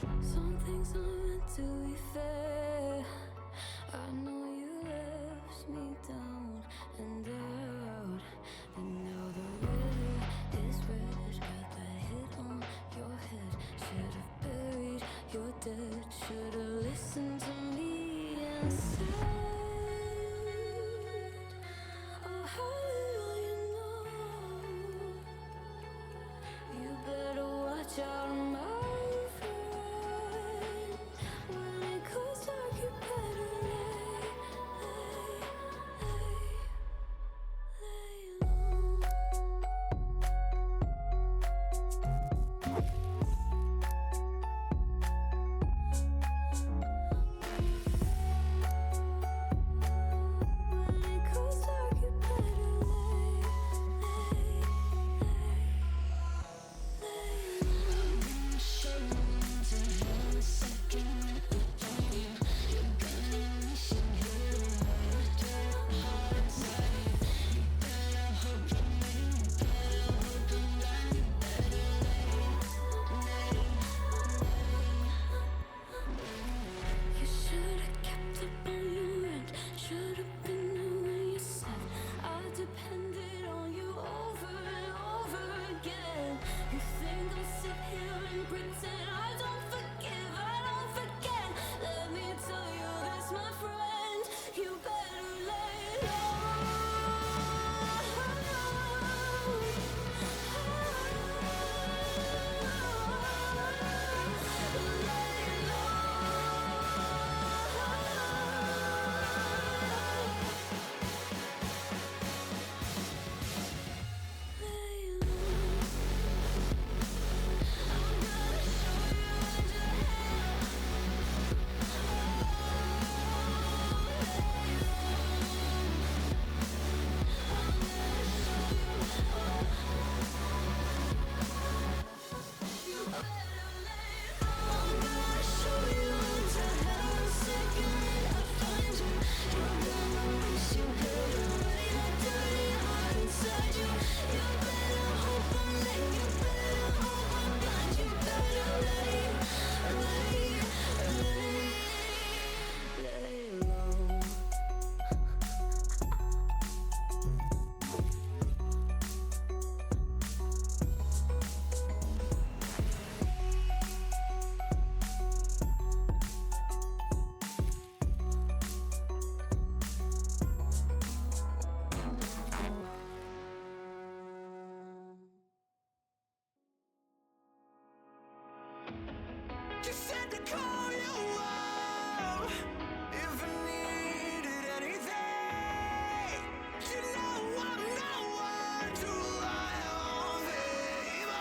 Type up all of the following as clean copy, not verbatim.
Some things aren't meant to be fair. I know you left me down and out, and now the river is red. Got that hit on your head. Should've buried your dead. Should've listened to me and said, oh, how little you know. You better watch out, my friend. When it goes dark, you better lay low. When it goes dark, you better You should've kept up on your end. Should've been there when you said I depended on you over and over again. You think I'll sit here and pretend I don't forgive, I don't forget. Let me tell you this, my friend. You better lay Just said to call you up if I needed anything. You know I'm no one to rely on, baby.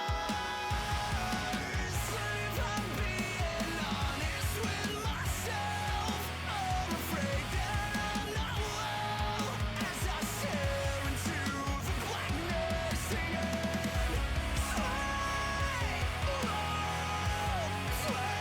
If I'm being honest with myself, I'm afraid that I'm not well. As I stare into the blackness, singing, sway, sway.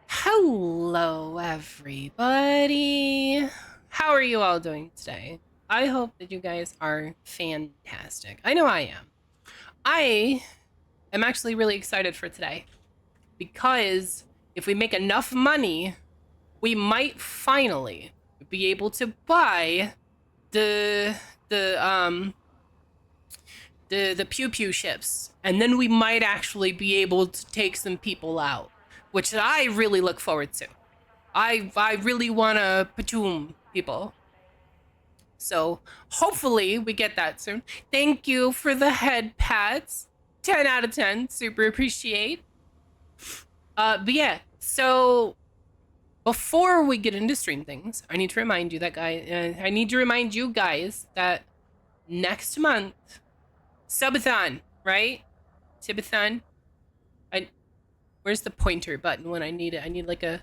Hello, everybody. How are you all doing today? I hope that you guys are fantastic. I know I am. I am actually really excited for today because if we make enough money, we might finally be able to buy the pew pew ships, and then we might actually be able to take some people out, which I really look forward to. I really want to patoom people. So hopefully we get that soon. Thank you for the head pats. 10 out of 10. Super appreciate. But yeah, so before we get into stream things, I need to remind you that I need to remind you guys that next month, subathon, right? Subathon. Where's the pointer button when I need it? I need like a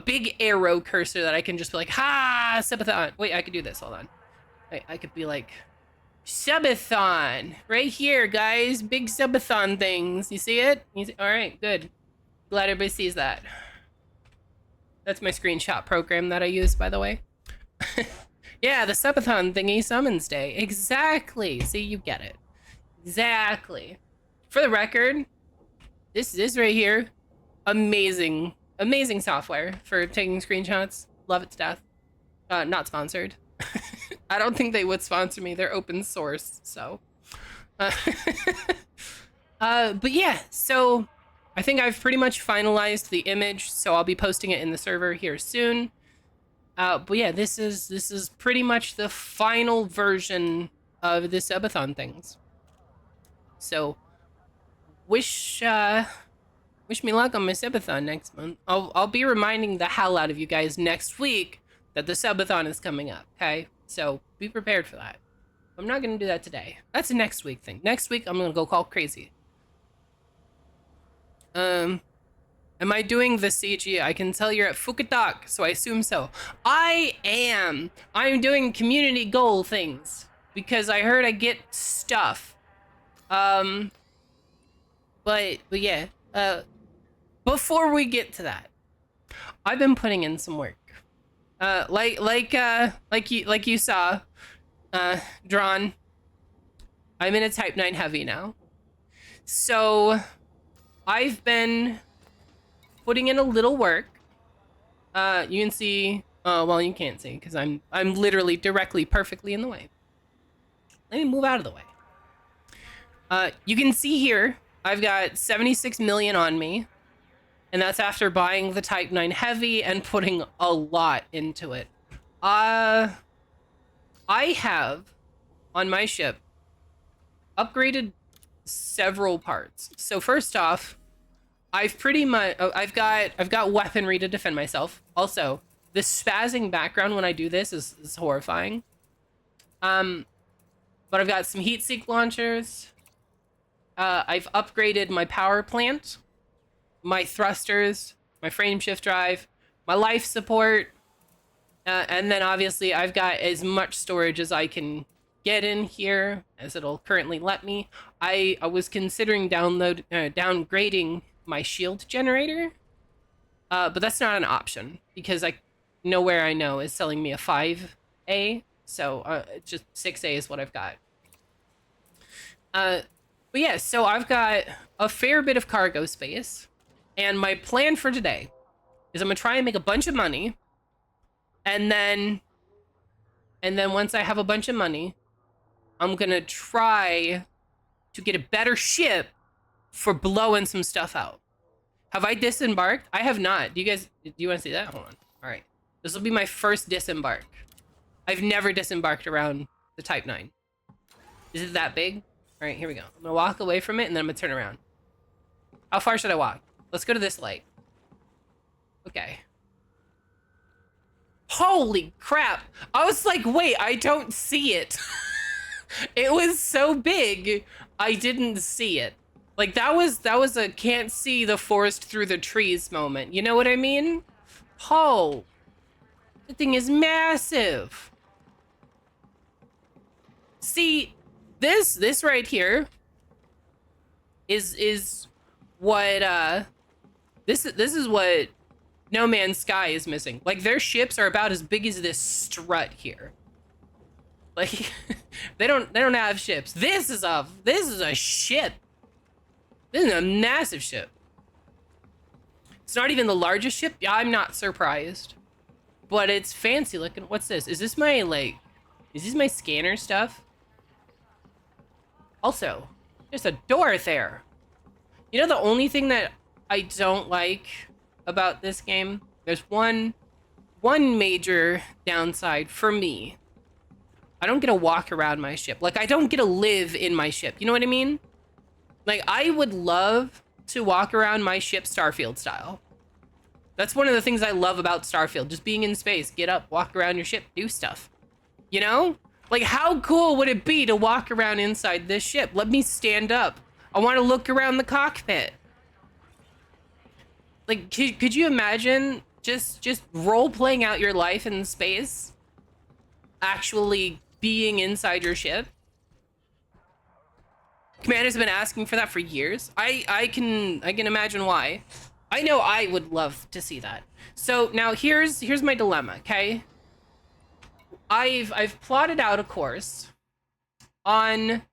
big arrow cursor that I can just be like, ha, subathon. Wait, I could do this. Hold on. I could be like, subathon. Right here, guys. Big subathon things. You see it? All right, good. Glad everybody sees that. That's my screenshot program that I use, by the way. Yeah, the subathon thingy summons day. Exactly. See, you get it. Exactly. For the record, this right here, amazing software for taking screenshots. Love it to death. Not sponsored. I don't think they would sponsor me. They're open source, so. But yeah, so I think I've pretty much finalized the image, so I'll be posting it in the server here soon. But yeah, this is pretty much the final version of the subathon things. So wish me luck on my subathon next month. I'll be reminding the hell out of you guys next week that the subathon is coming up, okay? So be prepared for that. I'm not gonna do that today. That's a next week thing. Next week I'm gonna go call crazy. Am I doing the CG? I can tell you're at Fukatak, so I assume so. I am. I'm doing community goal things because I heard I get stuff. But yeah. Before we get to that, I've been putting in some work. Like you saw, drawn. I'm in a Type 9 heavy now, so I've been putting in a little work. You can see. Well, you can't see because I'm literally directly perfectly in the way. Let me move out of the way. You can see here I've got 76 million on me, and that's after buying the Type 9 heavy and putting a lot into it. I have on my ship upgraded several parts. So first off, I've got weaponry to defend myself. Also, the spazzing background when I do this is horrifying. But I've got some heat seek launchers. I've upgraded my power plant, my thrusters, my frame shift drive, my life support, and then obviously I've got as much storage as I can get in here as it'll currently let me. I was considering downgrading my shield generator, but that's not an option because nowhere I know is selling me a 5A, so just 6A is what I've got. But yeah, so I've got a fair bit of cargo space, and my plan for today is I'm gonna try and make a bunch of money, and then once I have a bunch of money, I'm gonna try to get a better ship for blowing some stuff out. Have I disembarked? I have not. Do you want to see that? Hold on. All right, this will be my first disembark. I've never disembarked around the Type 9. Is it that big? All right, here we go. I'm gonna walk away from it and then I'm gonna turn around. How far should I walk? Let's go to this light. Okay. Holy crap. I was like, wait, I don't see it. It was so big, I didn't see it. Like that was a can't see the forest through the trees moment. You know what I mean? Oh, the thing is massive. See, this right here is what this is what No Man's Sky is missing. Like their ships are about as big as this strut here. Like, they don't have ships. This is a ship. This is a massive ship. It's not even the largest ship. Yeah, I'm not surprised. But it's fancy looking. What's this? Is this my, like... Is this my scanner stuff? Also, there's a door there. You know the only thing that I don't like about this game? There's one major downside for me. I don't get to walk around my ship. Like, I don't get to live in my ship. You know what I mean? Like, I would love to walk around my ship Starfield style. That's one of the things I love about Starfield. Just being in space. Get up, walk around your ship, do stuff. You know? Like, how cool would it be to walk around inside this ship? Let me stand up. I want to look around the cockpit. Like, could you imagine just role-playing out your life in space? Actually being inside your ship? Commander's been asking for that for years. I can imagine why. I know I would love to see that. So now here's my dilemma, okay? I've plotted out a course on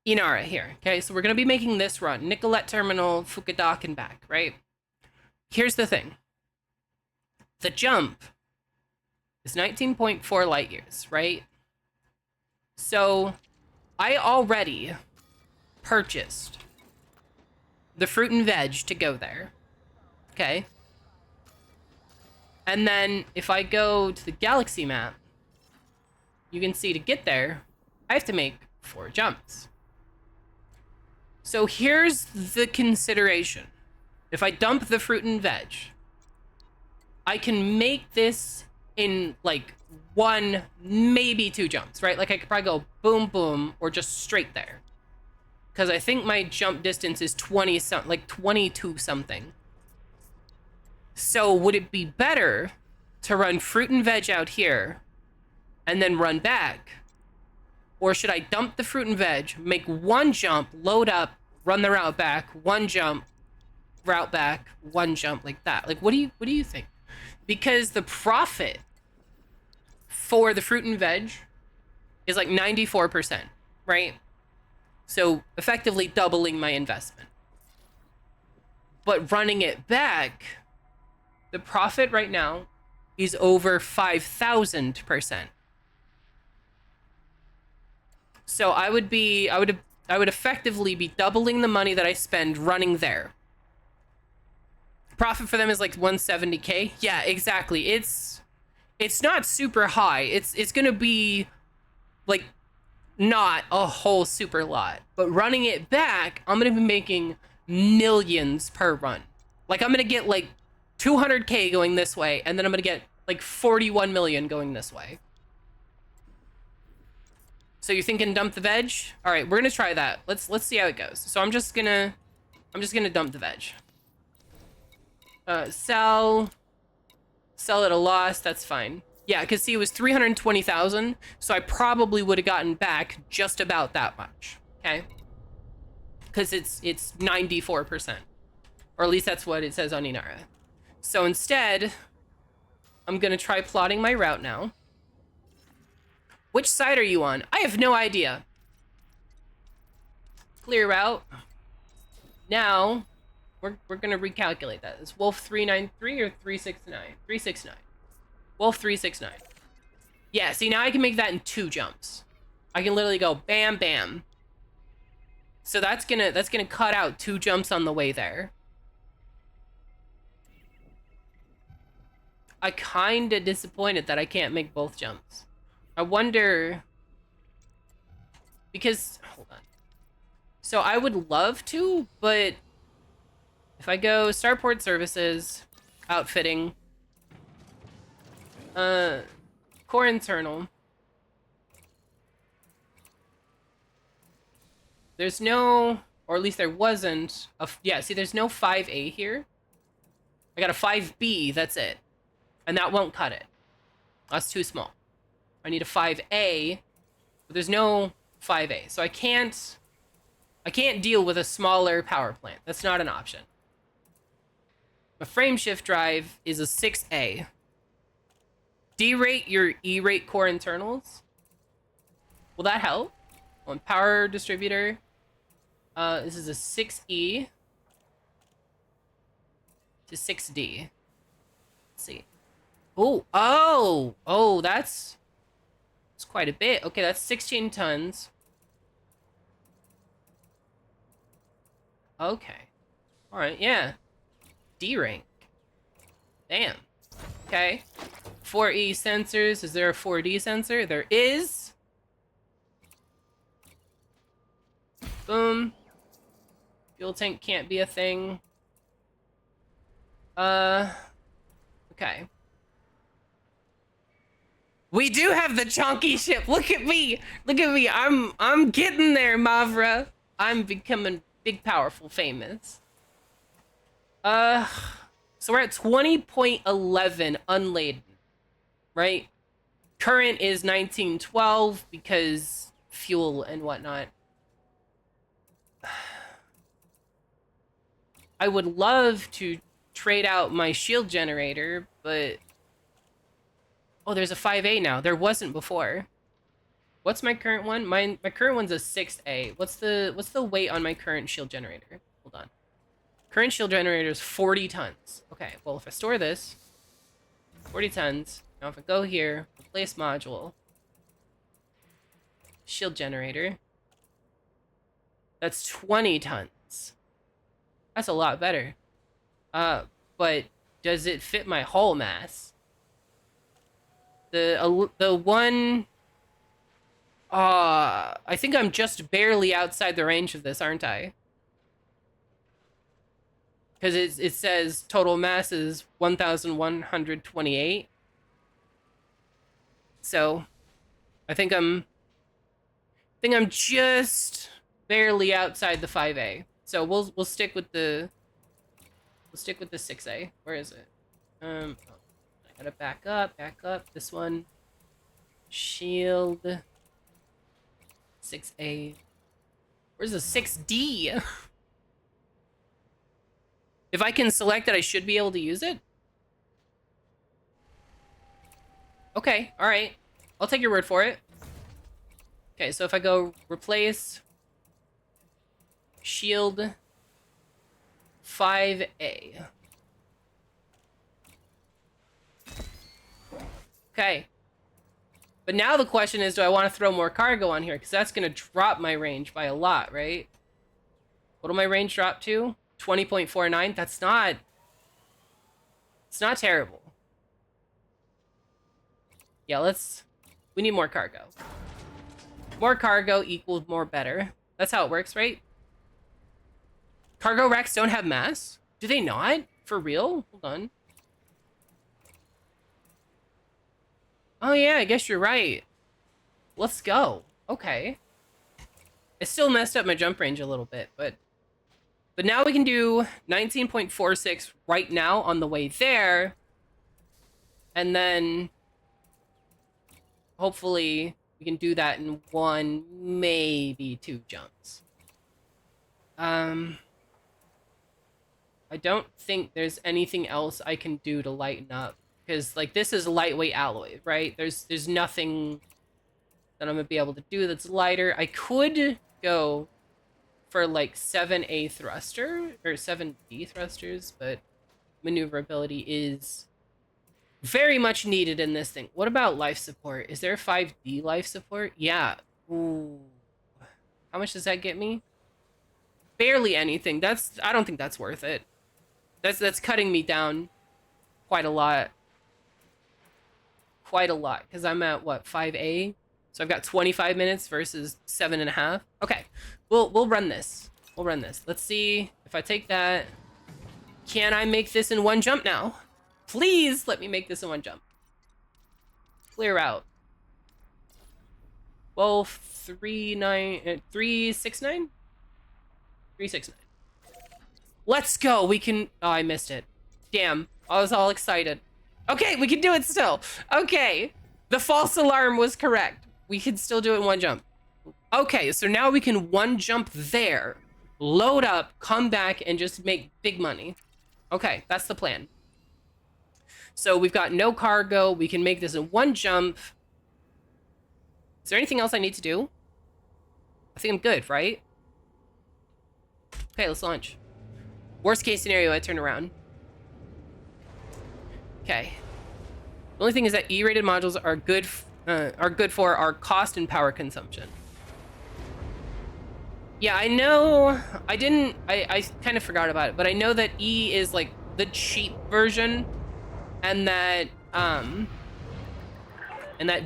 Inara here, okay? So we're gonna be making this run, Nicolette Terminal, Fukadak, and back, right? Here's the thing. The jump is 19.4 light years, right? So I already purchased the fruit and veg to go there, okay? And then if I go to the galaxy map, you can see to get there, I have to make 4 jumps. So here's the consideration. If I dump the fruit and veg, I can make this in like 1, maybe 2 jumps, right? Like I could probably go boom, boom, or just straight there. Because I think my jump distance is 22 something. So would it be better to run fruit and veg out here and then run back? Or should I dump the fruit and veg, make 1 jump, load up, run the route back, 1 jump, route back, 1 jump, like that? Like, what do you think? Because the profit for the fruit and veg is like 94%, right? So effectively doubling my investment. But running it back, the profit right now is over 5,000%. So I would effectively be doubling the money that I spend running there. Profit for them is like 170k. Yeah, exactly. It's not super high. It's gonna be like not a whole super lot, but running it back, I'm gonna be making millions per run. Like I'm gonna get like 200k going this way, and then I'm gonna get like 41 million going this way. So you're thinking dump the veg? All right, we're gonna try that. Let's see how it goes. So I'm just gonna dump the veg. Sell at a loss. That's fine. Yeah, because see, it was 320,000, so I probably would have gotten back just about that much. Okay, because it's 94%, or at least that's what it says on Inara. So instead, I'm gonna try plotting my route now. Which side are you on? I have no idea. Clear route. Now, we're gonna recalculate that. Is Wolf 393 or 369? 369. Wolf 369. Yeah, see now I can make that in 2 jumps. I can literally go bam bam. So that's gonna cut out 2 jumps on the way there. I kinda disappointed that I can't make both jumps. I wonder, because hold on. So I would love to, but if I go Starport Services, outfitting, core internal, there's no, or at least there wasn't yeah, see there's no 5A here. I got a 5B, that's it. And that won't cut it. That's too small. I need a 5A, but there's no 5A. So I can't deal with a smaller power plant. That's not an option. A frame shift drive is a 6A. D-rate your E-rate core internals. Will that help? On power distributor. This is a 6E to 6D. Let's see. Oh, that's quite a bit. Okay, that's 16 tons. Okay. All right, yeah. D rank. Damn. Okay. 4E sensors. Is there a 4D sensor? There is. Boom. Fuel tank can't be a thing. Okay. We do have the chonky ship. Look at me. Look at me. I'm getting there, Mavra. I'm becoming big, powerful, famous. So we're at 20.11 unladen, right? Current is 1912 because fuel and whatnot. I would love to trade out my shield generator, but oh, there's a 5A now. There wasn't before. What's my current one? My current one's a 6A. What's the weight on my current shield generator? Hold on. Current shield generator is 40 tons. Okay, well, if I store this, 40 tons. Now if I go here, replace module, shield generator, that's 20 tons. That's a lot better. But does it fit my hull mass? The one... I think I'm just barely outside the range of this, aren't I? Because it says total mass is 1,128. So, I think I'm just barely outside the 5A. So we'll stick with the 6A. Where is it? I gotta back up. This one. Shield. 6A. Where's the 6D? If I can select it, I should be able to use it. Okay, all right. I'll take your word for it. Okay, so if I go replace shield 5A. Okay. But now the question is, do I want to throw more cargo on here? Because that's going to drop my range by a lot, right? What'll my range drop to? 20.49? That's not... It's not terrible. Yeah, we need more cargo. More cargo equals more better. That's how it works, right? Cargo racks don't have mass? Do they not? For real? Hold on. Oh yeah, I guess you're right. Let's go. Okay. It still messed up my jump range a little bit, but now we can do 19.46 right now on the way there. And then hopefully we can do that in 1, maybe 2 jumps. I don't think there's anything else I can do to lighten up. Because, like, this is lightweight alloy, right? There's nothing that I'm going to be able to do that's lighter. I could go for, like, 7A thruster, or 7D thrusters, but maneuverability is very much needed in this thing. What about life support? Is there a 5D life support? Yeah. Ooh. How much does that get me? Barely anything. I don't think that's worth it. That's cutting me down quite a lot. Quite a lot, because I'm at, what, 5A? So I've got 25 minutes versus 7.5. Okay, we'll run this. We'll run this. Let's see if I take that. Can I make this in 1 jump now? Please let me make this in 1 jump. Clear out. Well, 369? 369. Let's go. We can... Oh, I missed it. Damn. I was all excited. Okay, we can do it still. Okay. The false alarm was correct. We can still do it in 1 jump. Okay, so now we can 1 jump there, load up, come back, and just make big money. Okay, that's the plan. So we've got no cargo. We can make this in 1 jump. Is there anything else I need to do? I think I'm good, right? Okay, let's launch. Worst case scenario, I turn around. Okay. The only thing is that E-rated modules are good for our cost and power consumption. Yeah, I know. I kind of forgot about it, but I know that E is like the cheap version, and that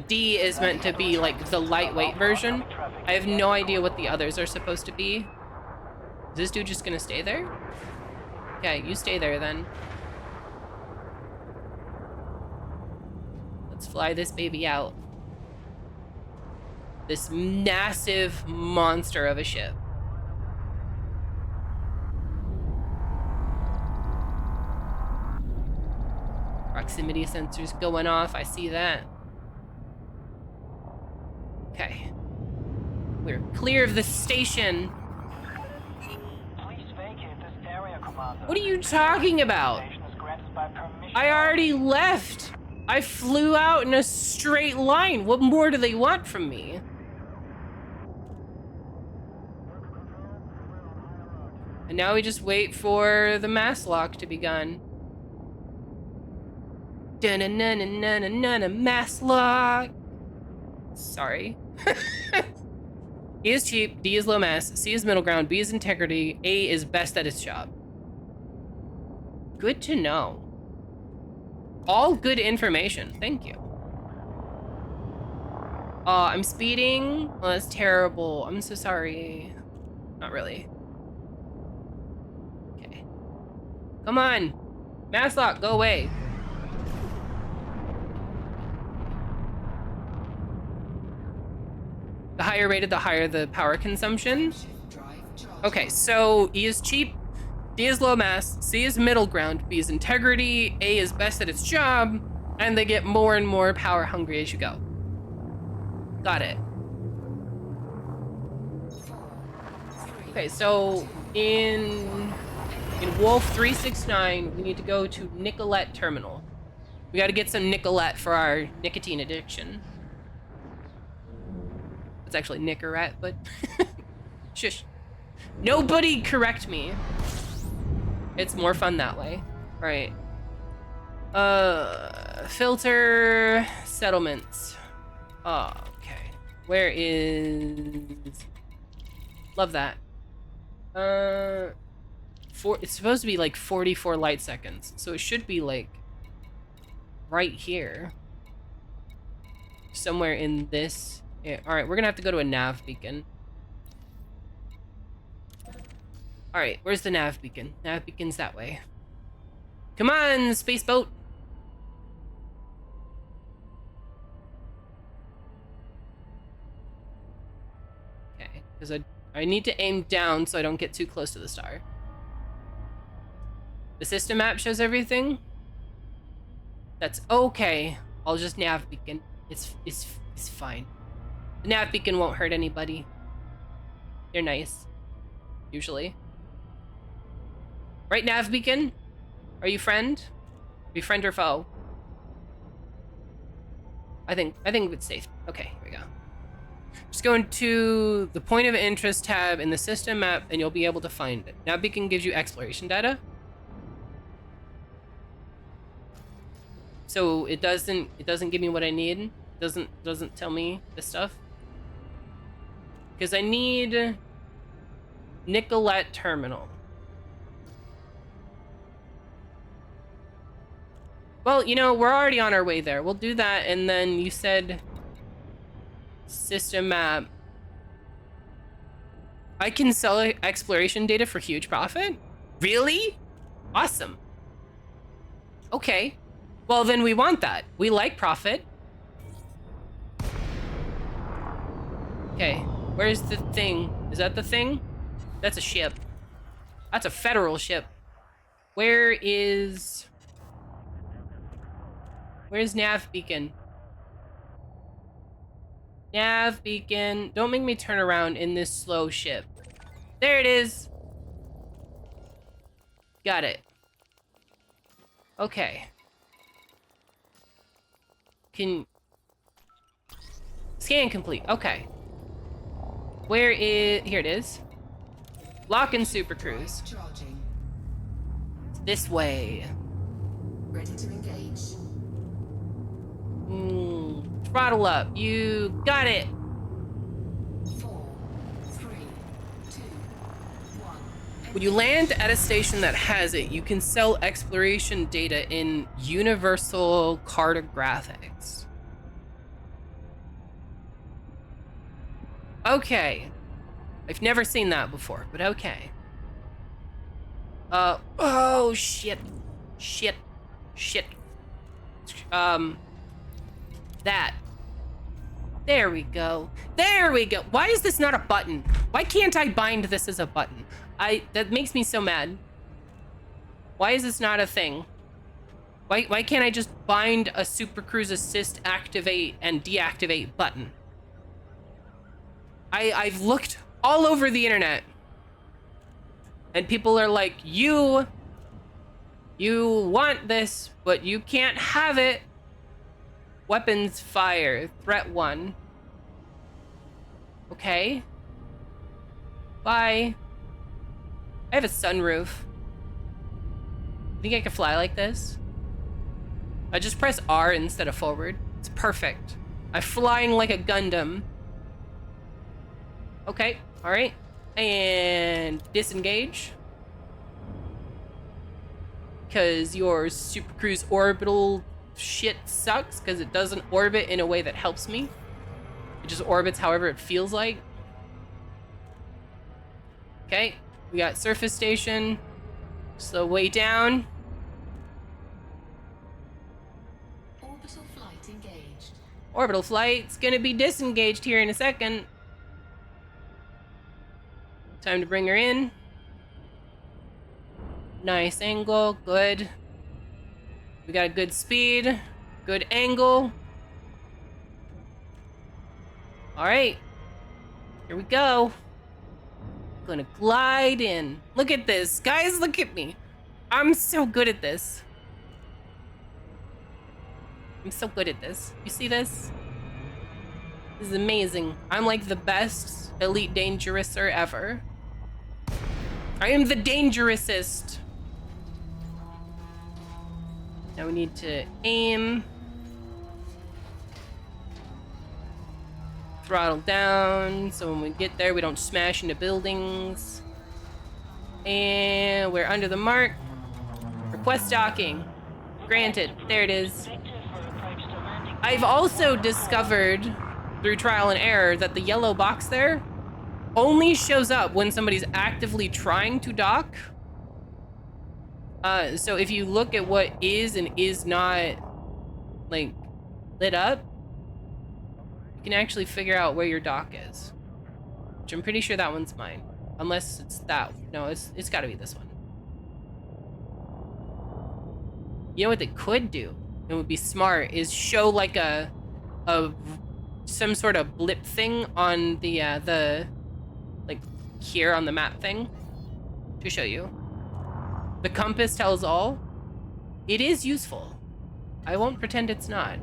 D is meant to be like the lightweight version. I have no idea what the others are supposed to be. Is this dude just gonna stay there? Okay, you stay there then. Let's fly this baby out. This massive monster of a ship. Proximity sensors going off, I see that. Okay. We're clear of the station. Please vacate this area, Commander. What are you talking about? Station is granted by permission. I already left. I flew out in a straight line. What more do they want from me? And now we just wait for the mass lock to be begun. Dun-na-na-na-na-na-na, mass lock. Sorry. E is cheap, D is low mass, C is middle ground, B is integrity, A is best at its job. Good to know. All good information. Thank you. I'm speeding. Oh, that's terrible. I'm so sorry. Not really. Okay. Come on. Mass lock, go away. The higher rated, the higher the power consumption. Okay, so E is cheap, D is low mass, C is middle ground, B is integrity, A is best at its job, and they get more and more power hungry as you go. Got it. Okay, so in Wolf 369, we need to go to Nicolette Terminal. We gotta get some Nicolette for our nicotine addiction. It's actually Nicorette, but shush. Nobody correct me. It's more fun that way. All right. Filter settlements. Oh, okay. Where is... Love that. It's supposed to be like 44 light seconds, so it should be like right here. Somewhere in this... Yeah, all right, we're gonna have to go to a nav beacon. All right, where's the nav beacon? Nav beacon's that way. Come on, space boat. Okay, because I need to aim down so I don't get too close to the star. The system map shows everything. That's okay. I'll just nav beacon. It's fine. The nav beacon won't hurt anybody. They're nice. Usually. Right, nav beacon? Are you friend? Are you friend or foe? I think it's safe. Okay, here we go. Just go into the point of interest tab in the system map and you'll be able to find it. Nav beacon gives you exploration data. So it doesn't give me what I need. Doesn't tell me this stuff. Because I need Nicolette Terminal. Well, you know, we're already on our way there. We'll do that, and then you said system map. I can sell exploration data for huge profit? Really? Awesome. Okay. Well, then we want that. We like profit. Okay. Where's the thing? Is that the thing? That's a ship. That's a federal ship. Where's nav beacon? Nav beacon. Don't make me turn around in this slow ship. There it is. Got it. Okay. Can Scan complete. Okay. Where is... Here it is. Lock in Super Cruise. Charging. This way. Ready to engage. Throttle up. You got it. 4, 3, 2, 1. When you land at a station that has it, you can sell exploration data in Universal Cartographics. Okay. I've never seen that before, but okay. Oh, shit. Shit. That. There we go. There we go. Why is this not a button? Why can't I bind this as a button? That makes me so mad. Why is this not a thing? Why can't I just bind a Super Cruise Assist activate and deactivate button? I've looked all over the internet. And people are like, you want this, but you can't have it. Weapons fire, threat 1. Okay. Bye. I have a sunroof. Think I can fly like this? I just press R instead of forward. It's perfect. I'm flying like a Gundam. Okay, all right. And disengage. Because your Super Cruise orbital shit sucks because it doesn't orbit in a way that helps me. It just orbits however it feels like. Okay, we got surface station. Slow way down. Orbital flight engaged. Orbital flight's gonna be disengaged here in a second. Time to bring her in. Nice angle, good. We got a good speed, good angle. All right, here we go. Gonna glide in. Look at this, guys, look at me. I'm so good at this. I'm so good at this. You see this? This is amazing. I'm like the best Elite Dangerouser ever. I am the dangerousest. Now we need to aim. Throttle down so when we get there we don't smash into buildings. And we're under the mark. Request docking. Granted. There it is. I've also discovered through trial and error that the yellow box there only shows up when somebody's actively trying to dock. So if you look at what is and is not like lit up, you can actually figure out where your dock is. Which I'm pretty sure that one's mine. Unless it's that. No, it's gotta be this one. You know what they could do? It would be smart is show like a some sort of blip thing on the like here on the map thing to show you. The compass tells all. It is useful. I won't pretend it's not.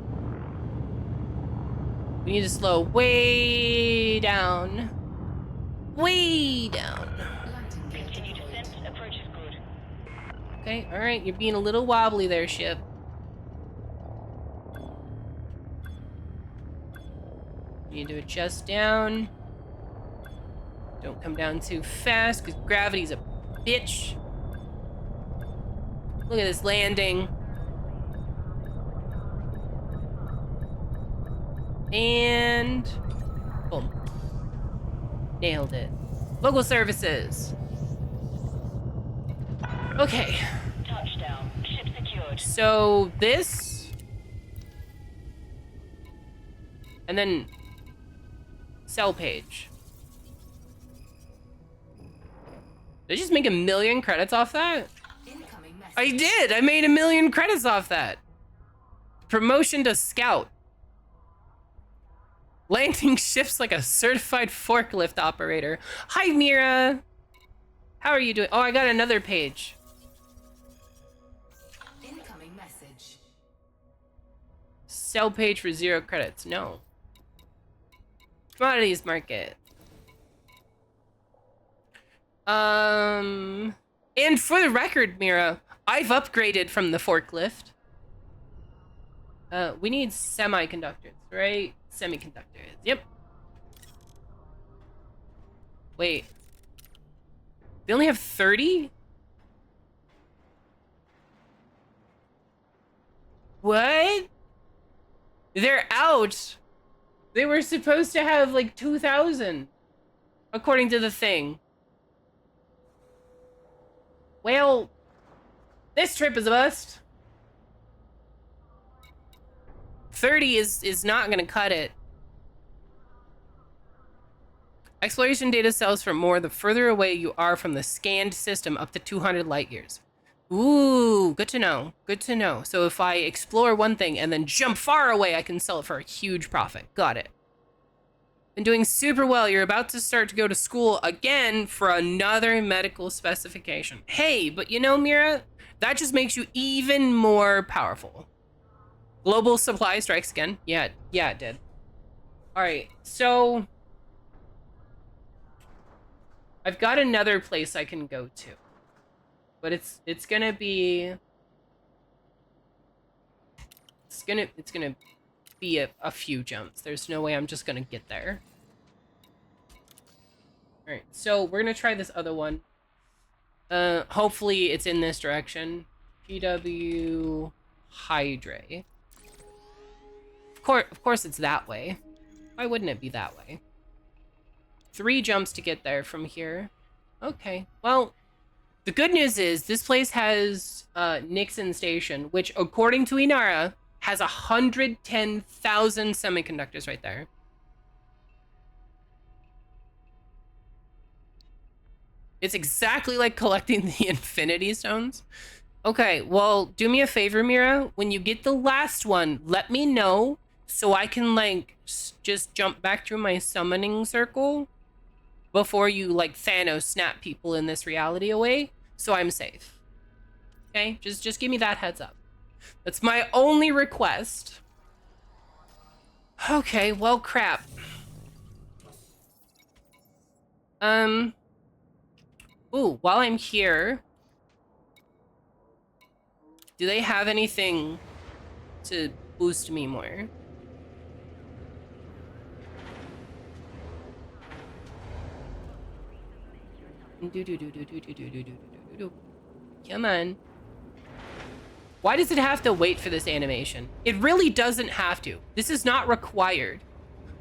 We need to slow way down. Way down. Landing gear Continue deployed. descent. Approach is good. Okay, all right, you're being a little wobbly there, ship. Need to adjust down. Don't come down too fast, because gravity's a bitch. Look at this landing. And boom. Nailed it. Local services. Okay. Touchdown. Ship secured. So this. And then sell page. Did I just make 1 million credits off that? Incoming message. I did! I made 1 million credits off that. Promotion to scout. Landing ships like a certified forklift operator. Hi, Mira. How are you doing? Oh, I got another page. Incoming message. Sell page for 0 credits. No. Commodities market. And for the record, Mira, I've upgraded from the forklift. We need semiconductors, right? Semiconductors, yep. Wait. They only have 30? What? They're out. They were supposed to have like 2,000, according to the thing. Well, this trip is a bust. 30 is not gonna cut it. Exploration data sells for more the further away you are from the scanned system, up to 200 light years. Ooh, good to know. Good to know. So if I explore one thing and then jump far away, I can sell it for a huge profit. Got it. Been doing super well. You're about to start to go to school again for another medical specification. Hey, but you know, Mira, that just makes you even more powerful. Global supply strikes again. Yeah, it did. All right, so I've got another place I can go to, but it's gonna be a few jumps. There's no way I'm just gonna get there. All right, so we're gonna try this other one. Hopefully it's in this direction. PW Hydre. Of course it's that way. Why wouldn't it be that way? 3 jumps to get there from here. Okay, well, the good news is this place has Nixon Station, which according to Inara has 110,000 semiconductors right there. It's exactly like collecting the Infinity Stones. Okay, well, do me a favor, Mira. When you get the last one, let me know so I can, like, just jump back through my summoning circle before you, like, Thanos snap people in this reality away, so I'm safe. Okay? Just give me that heads up. That's my only request. Okay, well, crap. Ooh, while I'm here, do they have anything to boost me more? Come on. Why does it have to wait for this animation? It really doesn't have to. This is not required.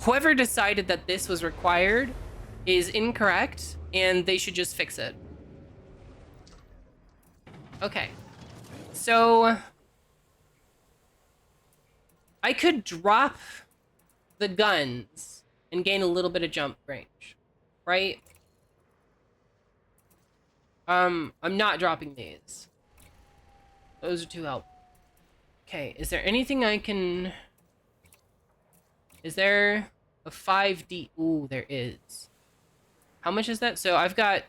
Whoever decided that this was required is incorrect, and they should just fix it. Okay. So I could drop the guns and gain a little bit of jump range, right? I'm not dropping these. Those are too helpful. Okay, is there anything I can... Is there a 5D? Ooh, there is. How much is that? So I've got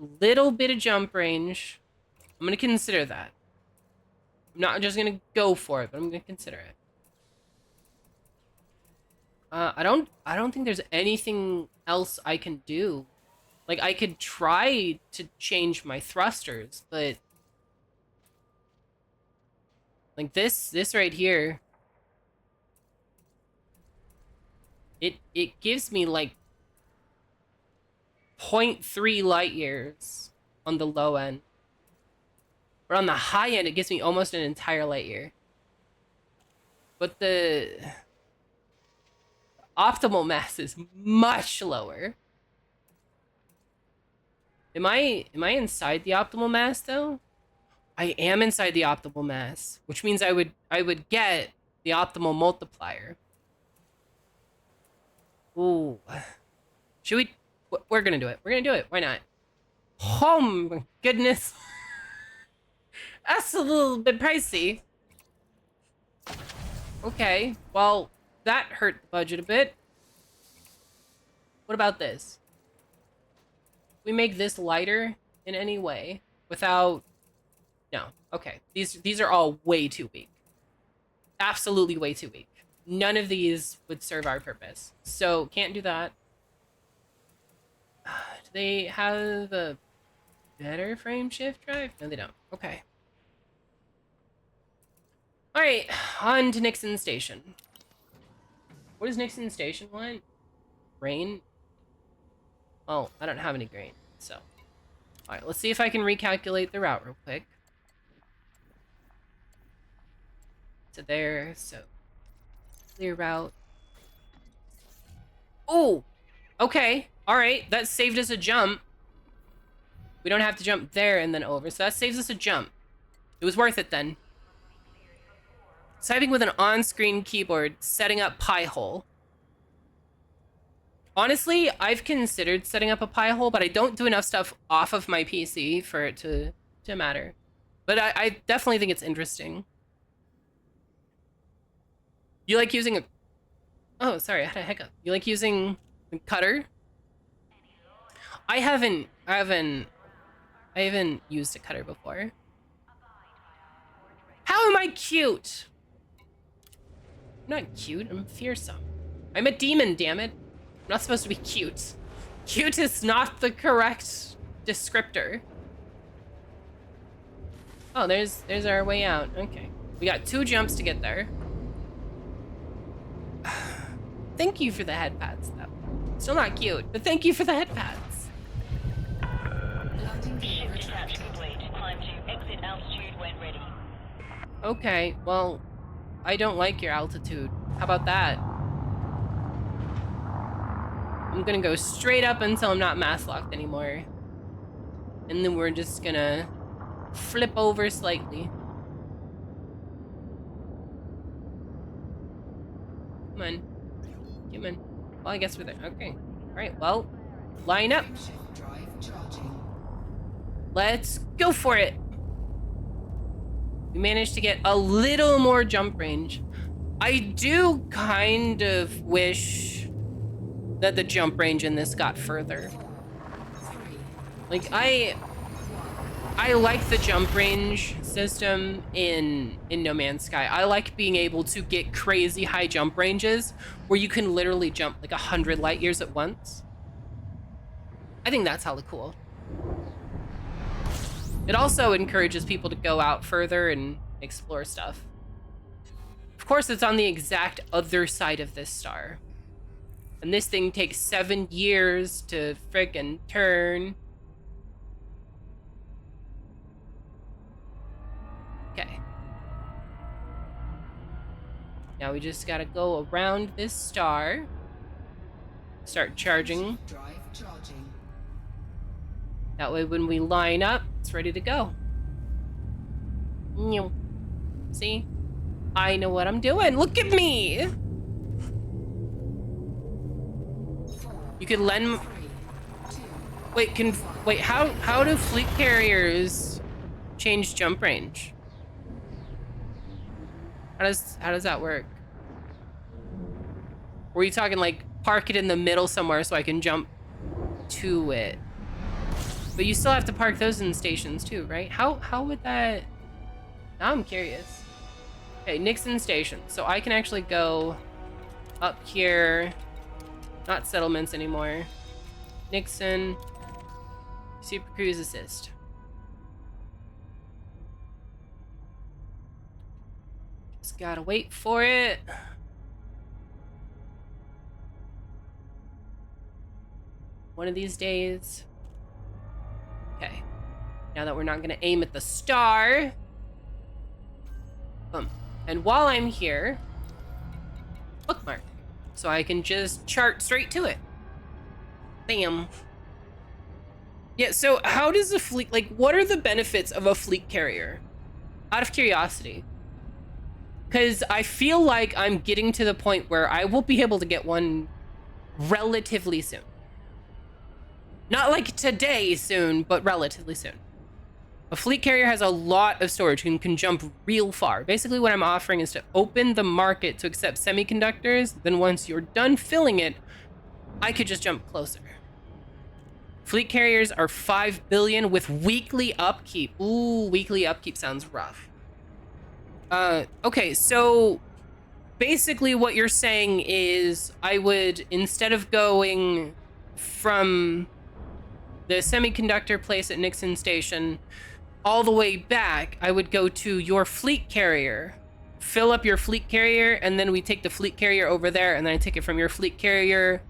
a little bit of jump range. I'm gonna consider that. I'm not just gonna go for it, but I'm gonna consider it. I don't think there's anything else I can do. Like, I could try to change my thrusters, but like this right here, it gives me like 0.3 light years on the low end. But on the high end, it gives me almost an entire light year. But the optimal mass is much lower. Am I inside the optimal mass though? I am inside the optimal mass, which means I would get the optimal multiplier. Ooh. Should we? We're gonna do it. We're gonna do it. Why not? Oh my goodness. That's a little bit pricey. Okay, well, that hurt the budget a bit. What about this? We make this lighter in any way without... No. Okay. These are all way too weak. Absolutely way too weak. none of these would serve our purpose. So can't do that. Do they have a better frame shift drive? No, they don't. Okay. All right, on to Nixon Station. What does Nixon Station want? Grain? Oh, I don't have any grain, so. All right, let's see if I can recalculate the route real quick. To there, so clear route. Oh, okay. All right, that saved us a jump. We don't have to jump there and then over, so that saves us a jump. It was worth it then. Typing with an on-screen keyboard, setting up Pi-hole. Honestly, I've considered setting up a Pi-hole, but I don't do enough stuff off of my PC for it to matter. But I definitely think it's interesting. You like using a... Oh, sorry, I had a hiccup. You like using a cutter? I haven't used a cutter before. How am I cute? I'm not cute, I'm fearsome. I'm a demon, damn it. I'm not supposed to be cute. Cute is not the correct descriptor. Oh, there's our way out. Okay. We got 2 jumps to get there. Thank you for the head pads, though. Still not cute, but thank you for the head pads. Landing gear Ship detach retracted. complete. Climb to exit altitude when ready. Okay, well, I don't like your altitude. How about that? I'm gonna go straight up until I'm not mass locked anymore. And then we're just gonna flip over slightly. Come on. Come on. Well, I guess we're there. Okay. Alright, well, line up. Frameshift drive charging. Let's go for it. We managed to get a little more jump range. I do kind of wish that the jump range in this got further. 4, 3, Like, I like the jump range system in No Man's Sky. I like being able to get crazy high jump ranges where you can literally jump like 100 light years at once. I think that's hella cool. It also encourages people to go out further and explore stuff. Of course, it's on the exact other side of this star. And this thing takes 7 years to frickin' turn. Okay. Now we just gotta go around this star. Start charging. drive charging. That way when we line up, it's ready to go. Meow. See? I know what I'm doing. Look at me! 4, You could lend... 3, 2, Wait, how do fleet carriers change jump range? How does that work? Were you talking like park it in the middle somewhere so I can jump to it? But you still have to park those in stations too, right? How would that... Now I'm curious. Okay, Nixon Station. So I can actually go up here. Not settlements anymore. Nixon. Super Cruise Assist. Just gotta wait for it. One of these days. Okay. Now that we're not gonna aim at the star. Boom. And while I'm here, bookmark. So I can just chart straight to it. Bam. Yeah, so how does a fleet, like, what are the benefits of a fleet carrier? Out of curiosity. Because I feel like I'm getting to the point where I will be able to get one relatively soon. Not like today soon, but relatively soon. A fleet carrier has a lot of storage and can jump real far. Basically what I'm offering is to open the market to accept semiconductors. Then once you're done filling it, I could just jump closer. Fleet carriers are 5 billion with weekly upkeep. Ooh, weekly upkeep sounds rough. Okay, so basically what you're saying is I would, instead of going from the semiconductor place at Nixon Station all the way back, I would go to your fleet carrier, fill up your fleet carrier, and then we take the fleet carrier over there, and then I take it from your fleet carrier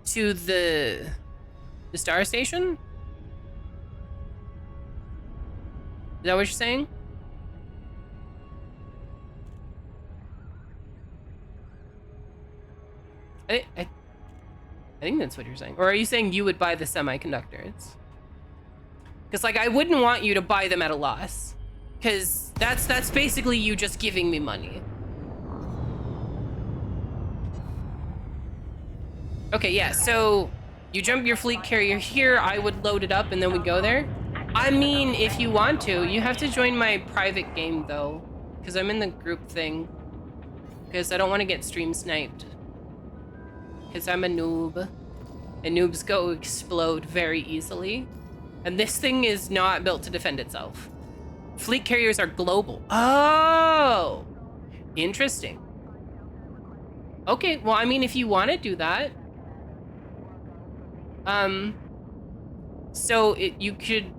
to the Star Station? Is that what you're saying? I think that's what you're saying. Or are you saying you would buy the semiconductors? Because, like, I wouldn't want you to buy them at a loss. Because that's basically you just giving me money. Okay, yeah, so you jump your fleet carrier here, I would load it up, and then we go there. I mean, if you want to, you have to join my private game, though. Because I'm in the group thing. Because I don't want to get stream sniped. Because I'm a noob. And noobs go explode very easily. And this thing is not built to defend itself. Fleet carriers are global. Oh! Interesting. Okay, well, I mean, if you want to do that. So you could...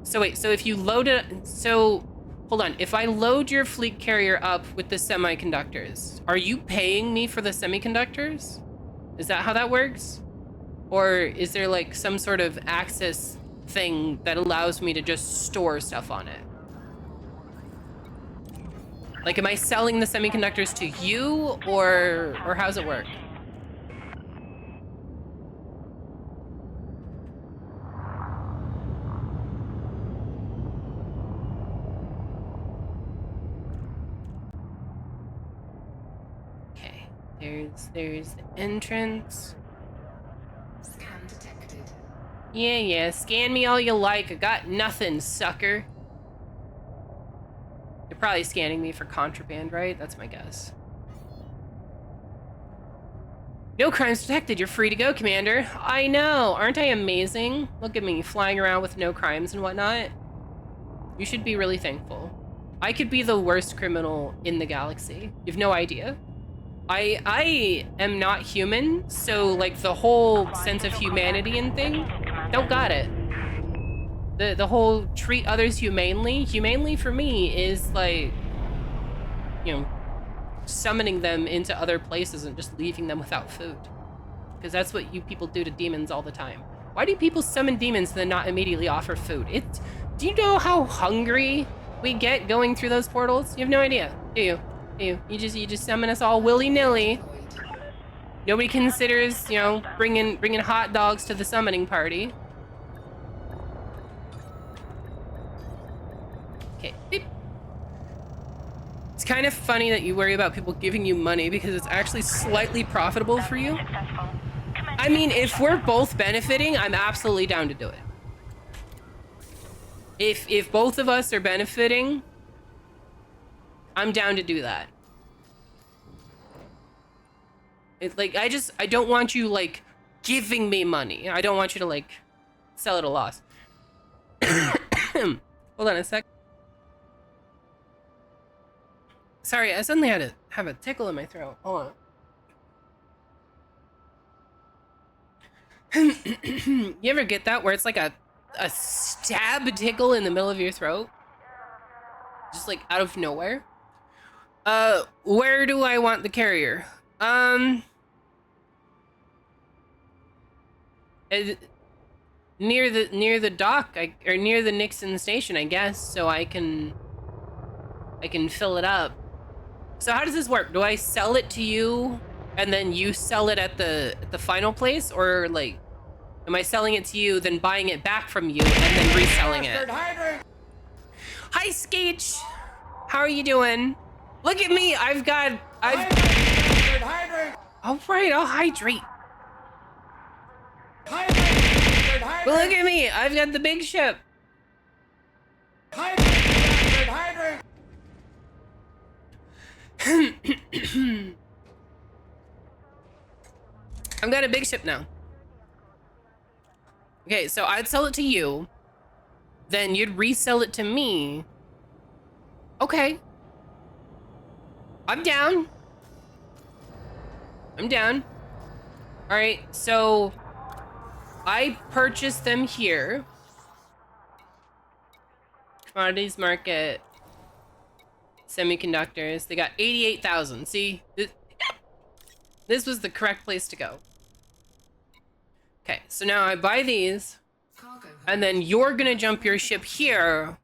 So wait, so if you load it... So, hold on. If I load your fleet carrier up with the semiconductors, are you paying me for the semiconductors? Is that how that works? Or is there like some sort of access thing that allows me to just store stuff on it? Like, am I selling the semiconductors to you, or how's it work? Okay, there's the entrance. Scan detected. Yeah, scan me all you like. I got nothing, sucker. They're probably scanning me for contraband, right? That's my guess. No crimes detected. You're free to go, Commander. I know. Aren't I amazing? Look at me, flying around with no crimes and whatnot. You should be really thankful. I could be the worst criminal in the galaxy. You have no idea. I am not human, so like the whole sense of humanity and thing, don't got it. The whole treat others humanely for me is like, you know, summoning them into other places and just leaving them without food. Because that's what you people do to demons all the time. Why do people summon demons and then not immediately offer food? Do you know how hungry we get going through those portals? You have no idea, do you? You just summon us all willy-nilly. Nobody considers, you know, bringing hot dogs to the summoning party. Okay. Beep. It's kind of funny that you worry about people giving you money because it's actually slightly profitable for you. I mean, if we're both benefiting, I'm absolutely down to do it. If both of us are benefiting, I'm down to do that. It's like, I don't want you, like, giving me money. I don't want you to, like, sell at a loss. Hold on a sec. Sorry, I suddenly had to have a tickle in my throat. Hold on. You ever get that where it's like a stab tickle in the middle of your throat? Just like out of nowhere? Where do I want the carrier? Near the dock, or near the Nixon station, I guess, so I can fill it up. So how does this work? Do I sell it to you and then you sell it at the final place, or like am I selling it to you, then buying it back from you and then reselling it? Hi, Skeech. How are you doing? Look at me. All right, I'll hydrate. Well, look at me. I've got the big ship. I've got a big ship now. Okay, so I'd sell it to you. Then you'd resell it to me. Okay. I'm down. I'm down. All right, so I purchased them here. Commodities market. Semiconductors. They got 88,000. See? This was the correct place to go. Okay, so now I buy these. Cargo. And then you're gonna jump your ship here.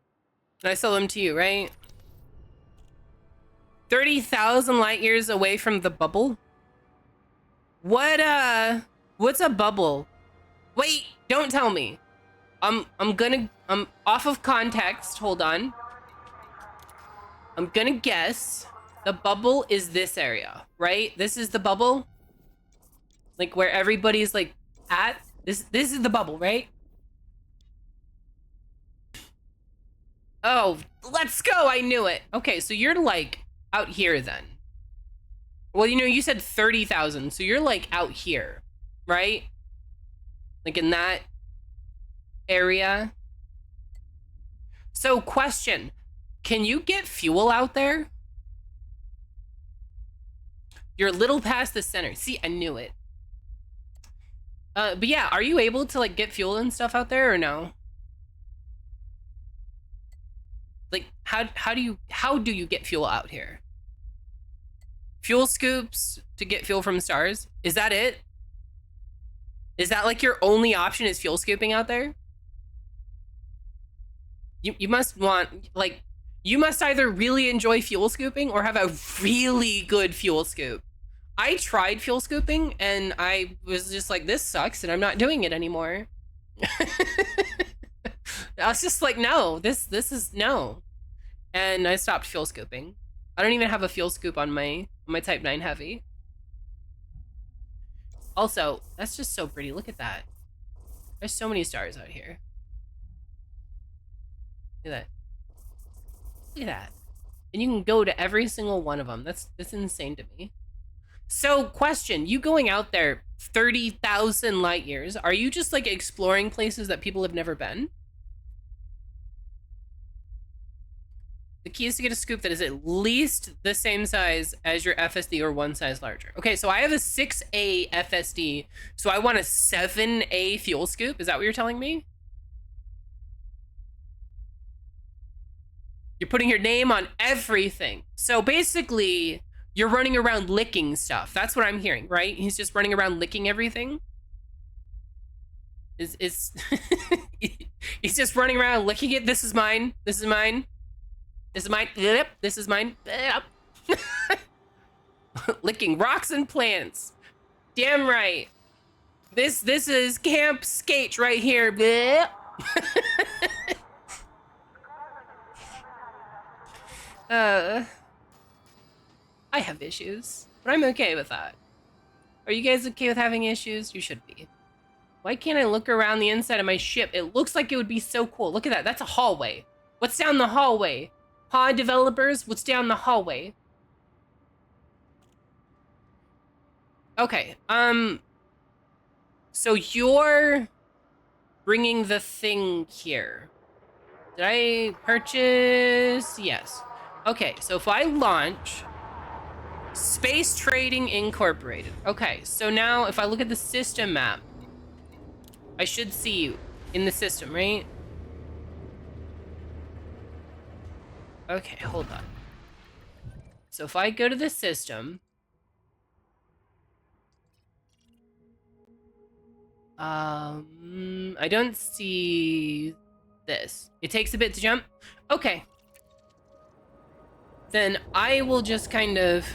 And I sell them to you, right? 30,000 light years away from the bubble? What's a bubble? Wait, don't tell me. I'm off of context, hold on. I'm gonna guess the bubble is this area, right? This is the bubble? Like where everybody's like at? This is the bubble, right? Oh, let's go, I knew it. Okay, so you're like out here then. Well, you know, you said 30,000, so you're like out here, right? Like in that area. So question, can you get fuel out there? You're a little past the center. See, I knew it. But yeah, are you able to like get fuel and stuff out there or no? Like, how do you get fuel out here? Fuel scoops to get fuel from stars? Is that it? Is that like your only option is fuel scooping out there? You must want, like, you must either really enjoy fuel scooping or have a really good fuel scoop. I tried fuel scooping and I was just like, this sucks and I'm not doing it anymore. I was just like, no, this is no. And I stopped fuel scooping. I don't even have a fuel scoop on my Type 9 Heavy. Also, that's just so pretty. Look at that. There's so many stars out here. Look at that. Look at that. And you can go to every single one of them. That's insane to me. So, question, you going out there 30,000 light years, are you just like exploring places that people have never been? The key is to get a scoop that is at least the same size as your FSD or one size larger. Okay, so I have a 6A FSD, so I want a 7A fuel scoop. Is that what you're telling me? You're putting your name on everything. So basically, you're running around licking stuff. That's what I'm hearing, right? He's just running around licking everything. Is he's just running around licking it. This is mine. This is mine. This is mine. Yep. This is mine. Yep. Licking rocks and plants. Damn right. This is Camp Skate right here. Yep. I have issues, but I'm okay with that. Are you guys okay with having issues? You should be. Why can't I look around the inside of my ship? It looks like it would be so cool. Look at that. That's a hallway. What's down the hallway? Pod developers, what's down the hallway? Okay, so you're bringing the thing here. Did I purchase? Yes. Okay, so if I launch Space Trading Incorporated. Okay, so now if I look at the system map, I should see you in the system, right? Okay, hold on. So if I go to the system, I don't see this. It takes a bit to jump. Okay. Then I will just kind of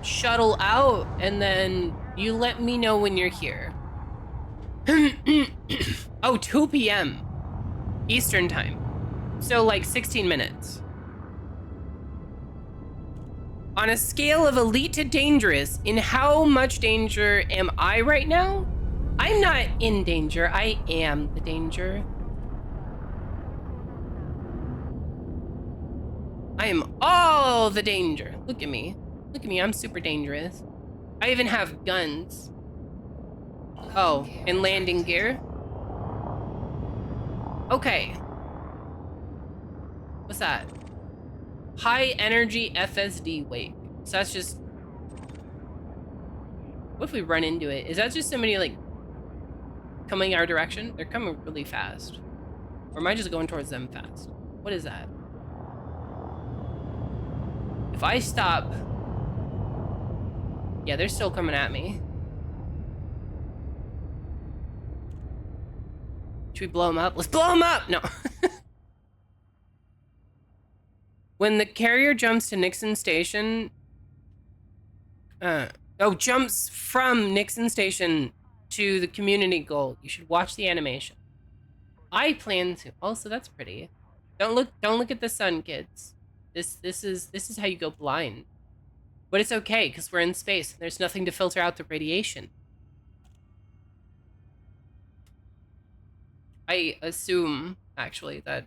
shuttle out and then you let me know when you're here. Oh, 2 p.m. Eastern time. So like 16 minutes. On a scale of elite to dangerous, in how much danger am I right now? I'm not in danger, I am the danger. I am all the danger. Look at me. Look at me, I'm super dangerous. I even have guns. Oh, and landing gear? Okay. What's that? High energy FSD wake. So that's just... What if we run into it? Is that just somebody like coming our direction? They're coming really fast. Or am I just going towards them fast? What is that? If I stop... Yeah, they're still coming at me. Should we blow them up? Let's blow them up! No. When the carrier jumps to Nixon Station... jumps from Nixon Station to the community goal. You should watch the animation. I plan to. Also, that's pretty. Don't look at the sun, kids. This is how you go blind. But it's okay, because we're in space. There's nothing to filter out the radiation. I assume, actually, that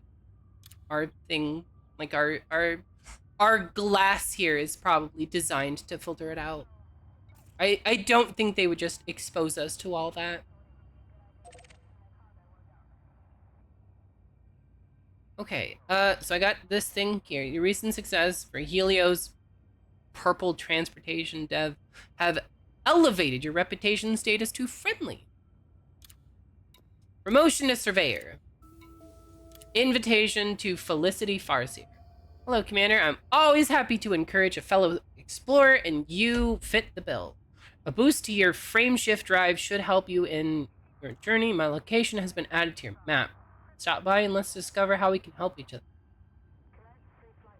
our thing, like our glass here is probably designed to filter it out. I don't think they would just expose us to all that. Okay, so I got this thing here. Your recent success for Helios Purple Transportation Dev have elevated your reputation status to friendly. Promotion to Surveyor. Invitation to Felicity Farseer. Hello, Commander. I'm always happy to encourage a fellow explorer, and you fit the bill. A boost to your frame shift drive should help you in your journey. My location has been added to your map. Stop by and let's discover how we can help each other.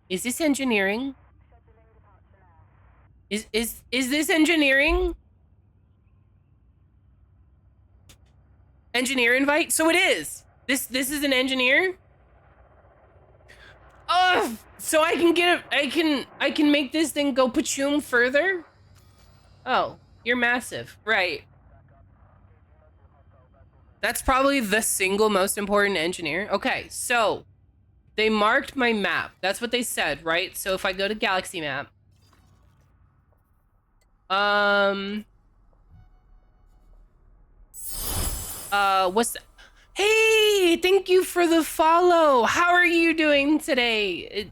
Is this engineering? Is this engineering? Engineer invite? So it is. This is an engineer? Oh, so I can get it. I can make this thing go pachoom further? Oh, you're massive. Right. That's probably the single most important engineer. Okay, so they marked my map. That's what they said, right? So if I go to Galaxy Map, what's that? Hey, thank you for the follow. How are you doing today?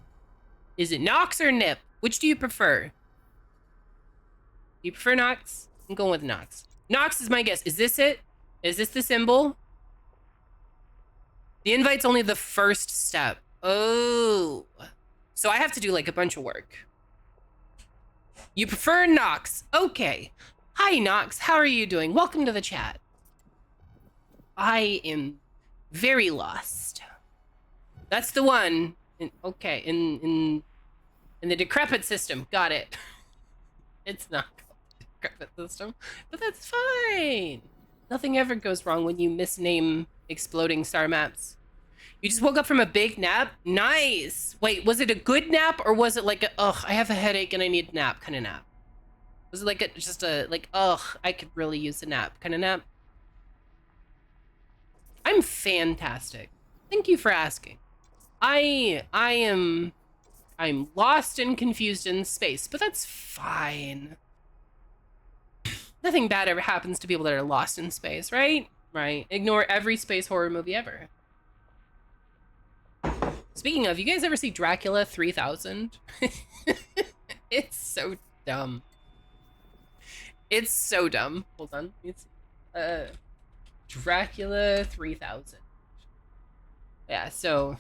Is it Nox or Nip? Which do you prefer? Do you prefer Nox? I'm going with Nox. Nox is my guess. Is this it? Is this the symbol? The invite's only the first step. Oh. So I have to do like a bunch of work. You prefer Nox. Okay. Hi, Nox. How are you doing? Welcome to the chat. I am very lost. That's the one. Okay, in the decrepit system. Got it. It's not called the decrepit system, but that's fine. Nothing ever goes wrong when you misname exploding star maps. You just woke up from a big nap? Nice. Wait, was it a good nap or was it like a, ugh, I have a headache and I need a nap kind of nap? Was it like ugh, I could really use a nap kind of nap? I'm fantastic. Thank you for asking. I'm lost and confused in space, but that's fine. Nothing bad ever happens to people that are lost in space, right? Right. Ignore every space horror movie ever. Speaking of, you guys ever see Dracula 3000? It's so dumb. It's so dumb. Hold on. It's Dracula 3000. Yeah, so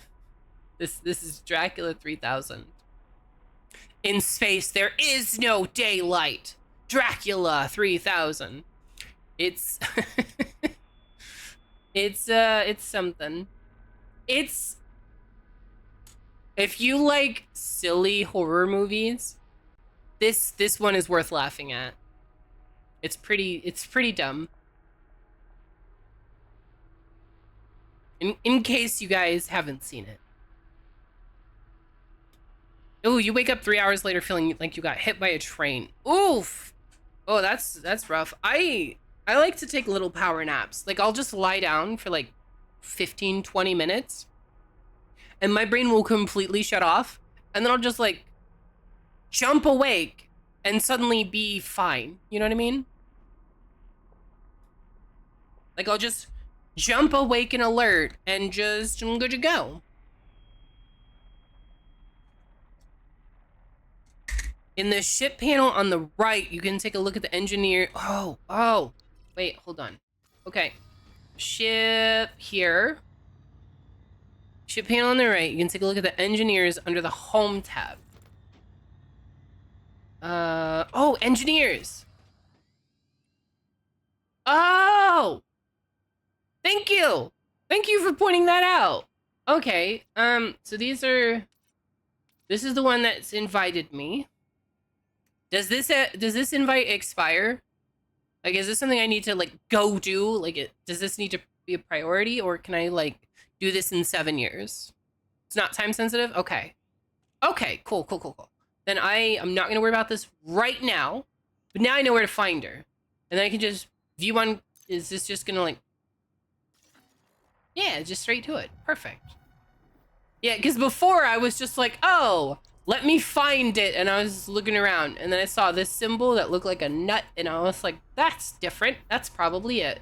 this is Dracula 3000. In space there is no daylight. Dracula 3000. It's it's something. It's, if you like silly horror movies, this one is worth laughing at. It's pretty dumb. In case you guys haven't seen it. Oh, you wake up 3 hours later feeling like you got hit by a train. Oof. Oh, that's rough. I like to take little power naps. Like, I'll just lie down for like 15, 20 minutes. And my brain will completely shut off. And then I'll just like jump awake and suddenly be fine. You know what I mean? Like, I'll just jump awake and alert and just, I'm good to go. In the ship panel on the right, you can take a look at the engineer. Oh. Wait, hold on. Okay. Ship here. Ship panel on the right. You can take a look at the engineers under the home tab. Oh, engineers. Oh! Thank you! Thank you for pointing that out. Okay, so this is the one that's invited me. Does this invite expire? Like, is this something I need to, like, go do? Like, does this need to be a priority, or can I, like, do this in 7 years? It's not time sensitive? Okay. Okay, cool. Then I am not gonna worry about this right now, but now I know where to find her. And then I can just view on, is this just gonna, like, yeah, just straight to it. Perfect. Yeah, because before I was just like, oh, let me find it. And I was looking around and then I saw this symbol that looked like a nut. And I was like, that's different. That's probably it.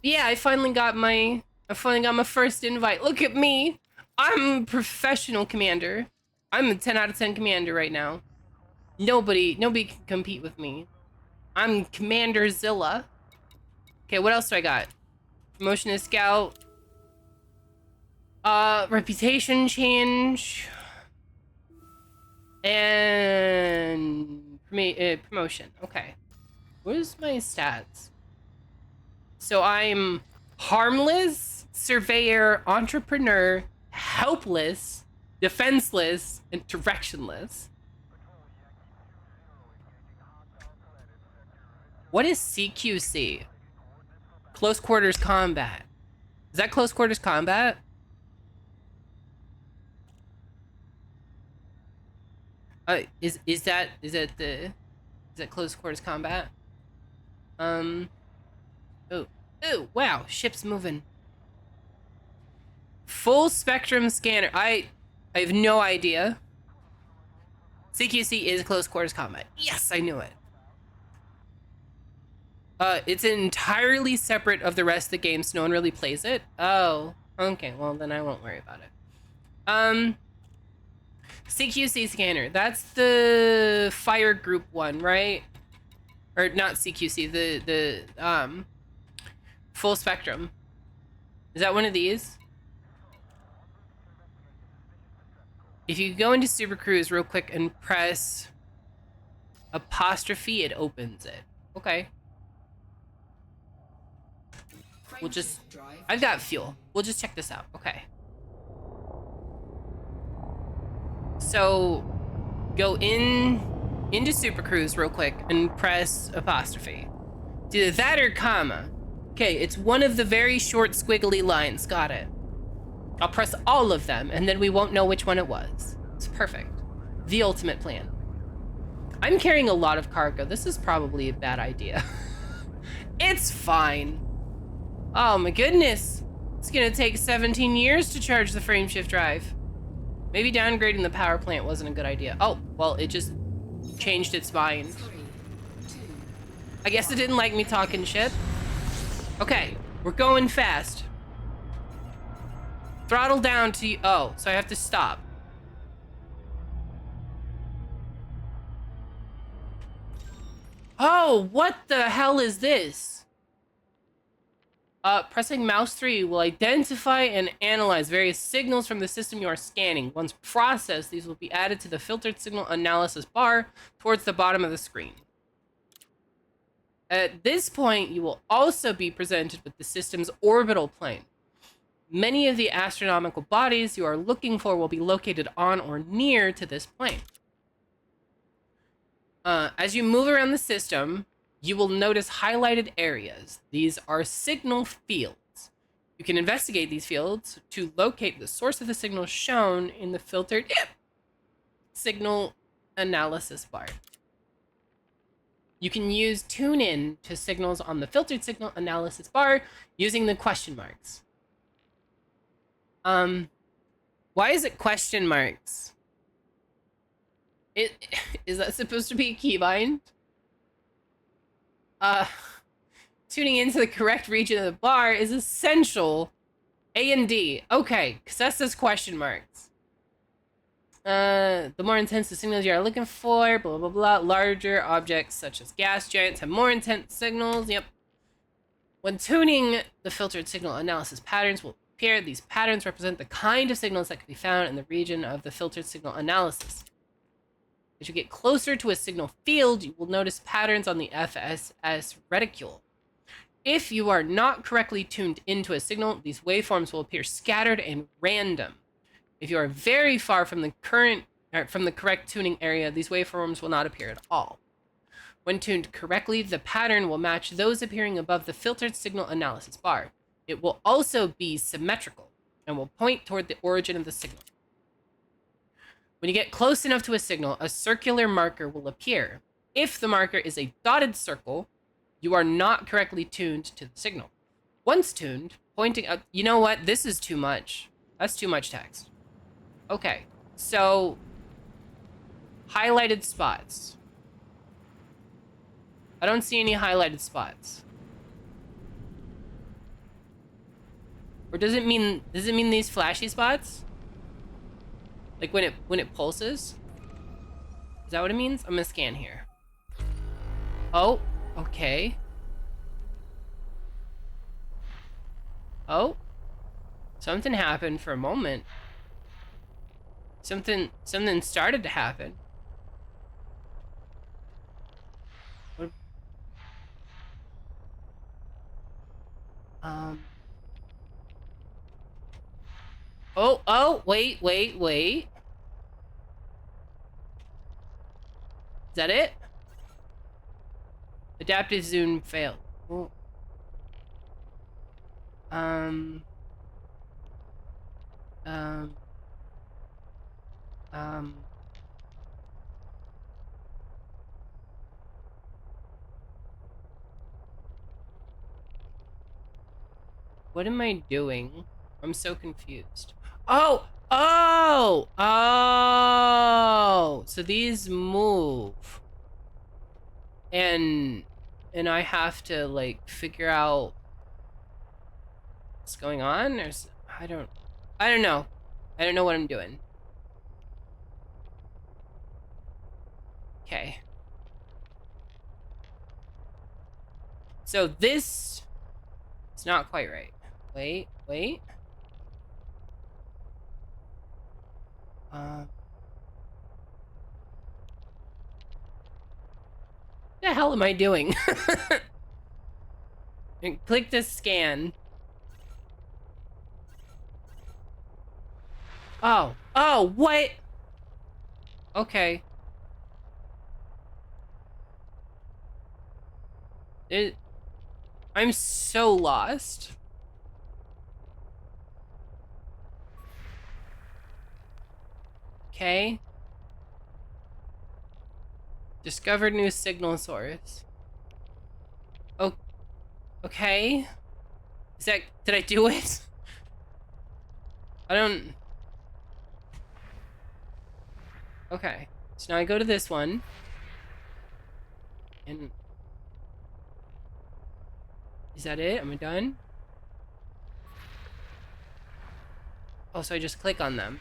But yeah, I finally got my first invite. Look at me. I'm a professional commander. I'm a 10 out of 10 commander right now. Nobody can compete with me. I'm Commander Zilla. Okay, what else do I got? Promotion as scout. Reputation change. And promotion. Okay. Where's my stats? So I'm harmless, surveyor, entrepreneur, helpless, defenseless, and directionless. What is CQC? Close quarters combat. Is that close quarters combat? Is that close quarters combat? Oh, wow, ship's moving. Full spectrum scanner. I have no idea. CQC is close quarters combat. Yes, I knew it. It's entirely separate of the rest of the game, so no one really plays it. Oh, okay, well then I won't worry about it. CQC scanner, that's the fire group one, right? Or not CQC, the full spectrum. Is that one of these? If you go into Super Cruise real quick and press apostrophe, it opens it. Okay. We'll just, I've got fuel. We'll just check this out. Okay. So go into Super Cruise real quick and press apostrophe. It's either that or comma. Okay, it's one of the very short squiggly lines. Got it. I'll press all of them and then we won't know which one it was. It's perfect. The ultimate plan. I'm carrying a lot of cargo. This is probably a bad idea. It's fine. Oh my goodness. It's gonna take 17 years to charge the frameshift drive. Maybe downgrading the power plant wasn't a good idea. Oh, well, it just changed its mind. I guess it didn't like me talking shit. Okay, we're going fast. Throttle down to, oh, so I have to stop. Oh, what the hell is this? Pressing mouse 3 will identify and analyze various signals from the system you are scanning. Once processed, these will be added to the filtered signal analysis bar towards the bottom of the screen. At this point, you will also be presented with the system's orbital plane. Many of the astronomical bodies you are looking for will be located on or near to this plane. As you move around the system, you will notice highlighted areas. These are signal fields. You can investigate these fields to locate the source of the signal shown in the filtered signal analysis bar. You can use tune in to signals on the filtered signal analysis bar using the question marks. Why is it question marks? Is that supposed to be a keybind? Tuning into the correct region of the bar is essential. A and D. Okay, because that says question marks. The more intense the signals you are looking for, blah, blah, blah. Larger objects such as gas giants have more intense signals. Yep. When tuning, the filtered signal analysis patterns will appear. These patterns represent the kind of signals that can be found in the region of the filtered signal analysis. As you get closer to a signal field, you will notice patterns on the FSS reticule. If you are not correctly tuned into a signal, these waveforms will appear scattered and random. If you are very far from the correct tuning area, these waveforms will not appear at all. When tuned correctly, the pattern will match those appearing above the filtered signal analysis bar. It will also be symmetrical and will point toward the origin of the signal. When you get close enough to a signal, a circular marker will appear. If the marker is a dotted circle, you are not correctly tuned to the signal. Once tuned, pointing up, you know what? This is too much. That's too much text. Okay, so highlighted spots. I don't see any highlighted spots. Or does it mean these flashy spots? Like when it pulses? Is that what it means? I'm gonna scan here. Oh, okay. Oh. Something happened for a moment. Something started to happen. What? Oh, wait. Is that it? Adaptive zoom failed. Oh. What am I doing? I'm so confused. Oh! So these move. And I have to like figure out what's going on, or I don't know. I don't know what I'm doing. Okay. So this is not quite right. Wait. The hell am I doing? And click to scan. Oh, what? Okay. I'm so lost. Okay. Discovered new signal source. Oh, okay. Did I do it? I don't... Okay. So now I go to this one. And... Is that it? Am I done? Oh, so I just click on them.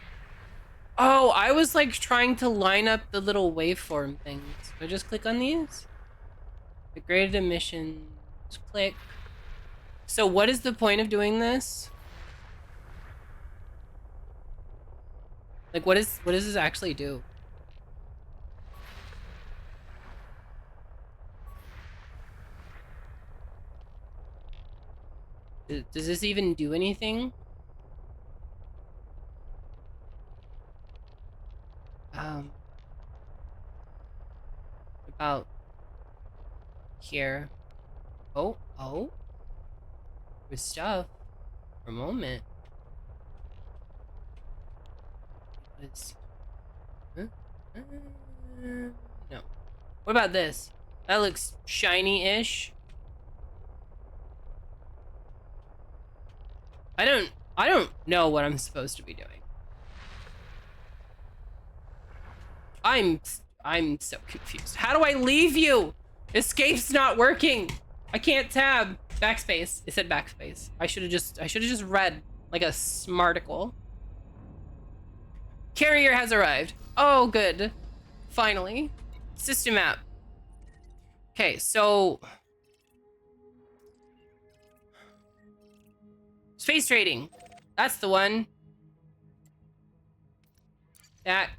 Oh, I was like trying to line up the little waveform things. Do I just click on these? Degraded emissions. Click. So what is the point of doing this? Like what does this actually do? Does this even do anything? About here. Oh. With stuff. For a moment. No. What about this? That looks shiny-ish. I don't know what I'm supposed to be doing. I'm so confused. How do I leave you? Escape's not working. I can't tab. Backspace. It said backspace. I should have just read like a smarticle. Carrier has arrived. Oh, good. Finally. System map. Okay, so... Space trading. That's the one. That.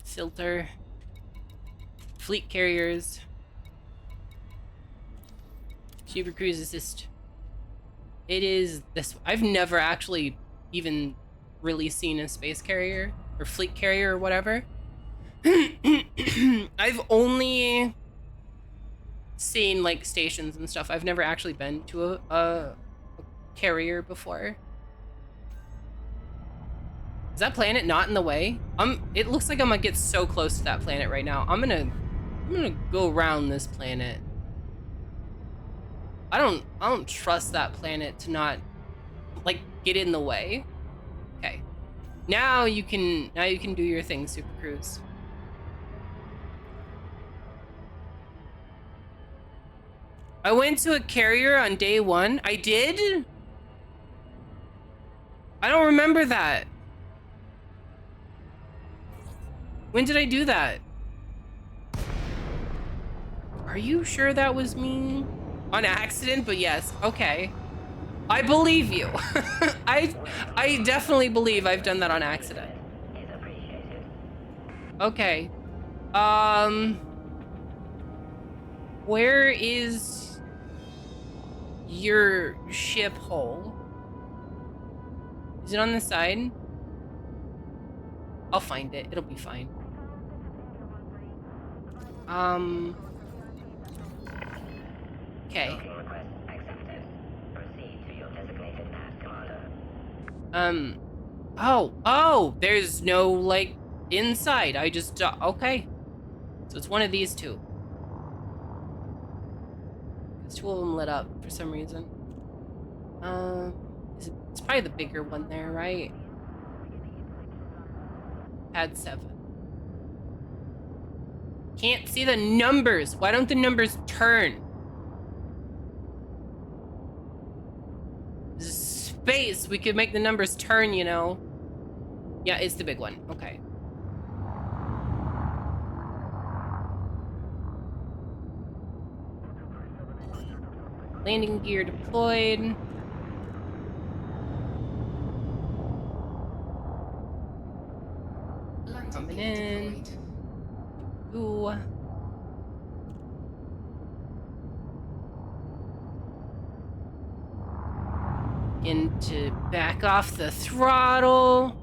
Filter. Fleet carriers. Super Cruise Assist. It is this. I've never actually even really seen a space carrier or fleet carrier or whatever. I've only seen like stations and stuff. I've never actually been to a carrier before. Is that planet not in the way? It looks like I'm gonna get so close to that planet right now. I'm gonna go around this planet. I don't trust that planet to not like get in the way. Okay. Now you can do your thing, Super Cruise. I went to a carrier on day 1. I did? I don't remember that. When did I do that? Are you sure that was me? On accident, but yes. Okay. I believe you. I definitely believe I've done that on accident. Okay. Where is your ship hole? Is it on the side? I'll find it. It'll be fine. Okay. Oh, there's no, like, inside. I just, okay. So it's one of these two. There's 2 of them lit up for some reason. It's probably the bigger one there, right? Pad 7. Can't see the numbers. Why don't the numbers turn? Space, we could make the numbers turn, you know. Yeah, it's the big one. Okay. Landing gear deployed. Coming in. Ooh. Begin to back off the throttle.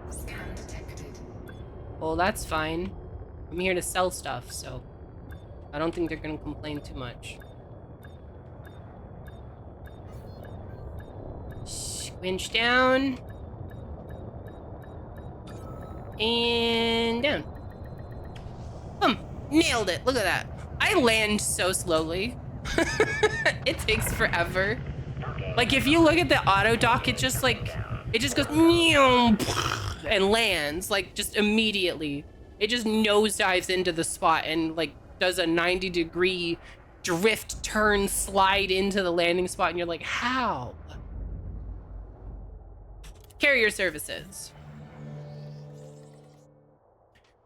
Scan detected. Well, that's fine. I'm here to sell stuff, so I don't think they're gonna complain too much. Winch down. And down. Boom. Nailed it. Look at that. I land so slowly. It takes forever. Like, if you look at the auto dock, it just goes and lands, like, just immediately. It just nosedives into the spot and, like, does a 90-degree drift turn slide into the landing spot, and you're like, how? Carrier services.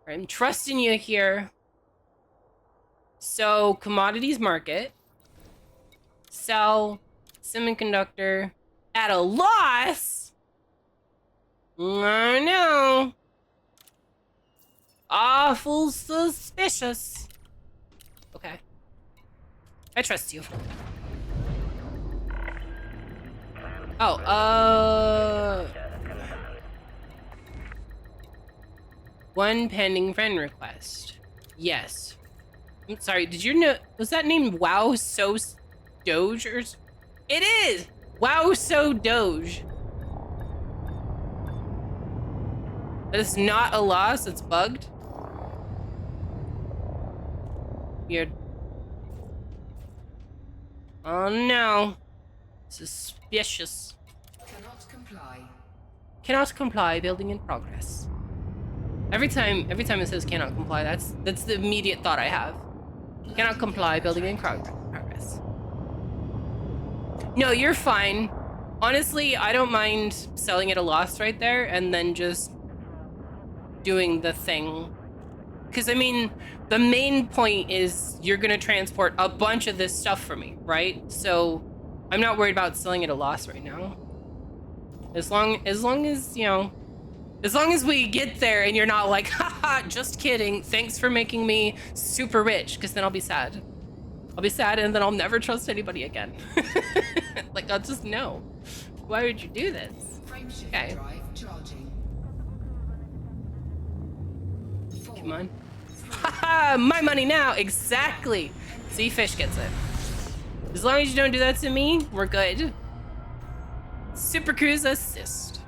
I'm trusting you here. So, commodities market. Sell semiconductor at a loss? I know. Awful suspicious. Okay. I trust you. Oh, one pending friend request. Yes. I'm sorry, did you know, was that named Wow So Doge or? It is! Wow So Doge. That is not a loss, it's bugged. Weird. Oh no. Suspicious. Cannot comply. Cannot comply, building in progress. Every time it says cannot comply, that's the immediate thought I have. Cannot comply. Building in progress. No, you're fine. Honestly, I don't mind selling at a loss right there and then just doing the thing. Because, I mean, the main point is you're going to transport a bunch of this stuff for me, right? So I'm not worried about selling at a loss right now. As long as, you know, as long as we get there and you're not like, haha, just kidding. Thanks for making me super rich, because then I'll be sad. I'll be sad and then I'll never trust anybody again. Like, I'll just know. Why would you do this? Frameshift Okay. drive charging. 4, Come on. Haha, my money now. Exactly. See, fish gets it. As long as you don't do that to me, we're good. Super Cruise assist.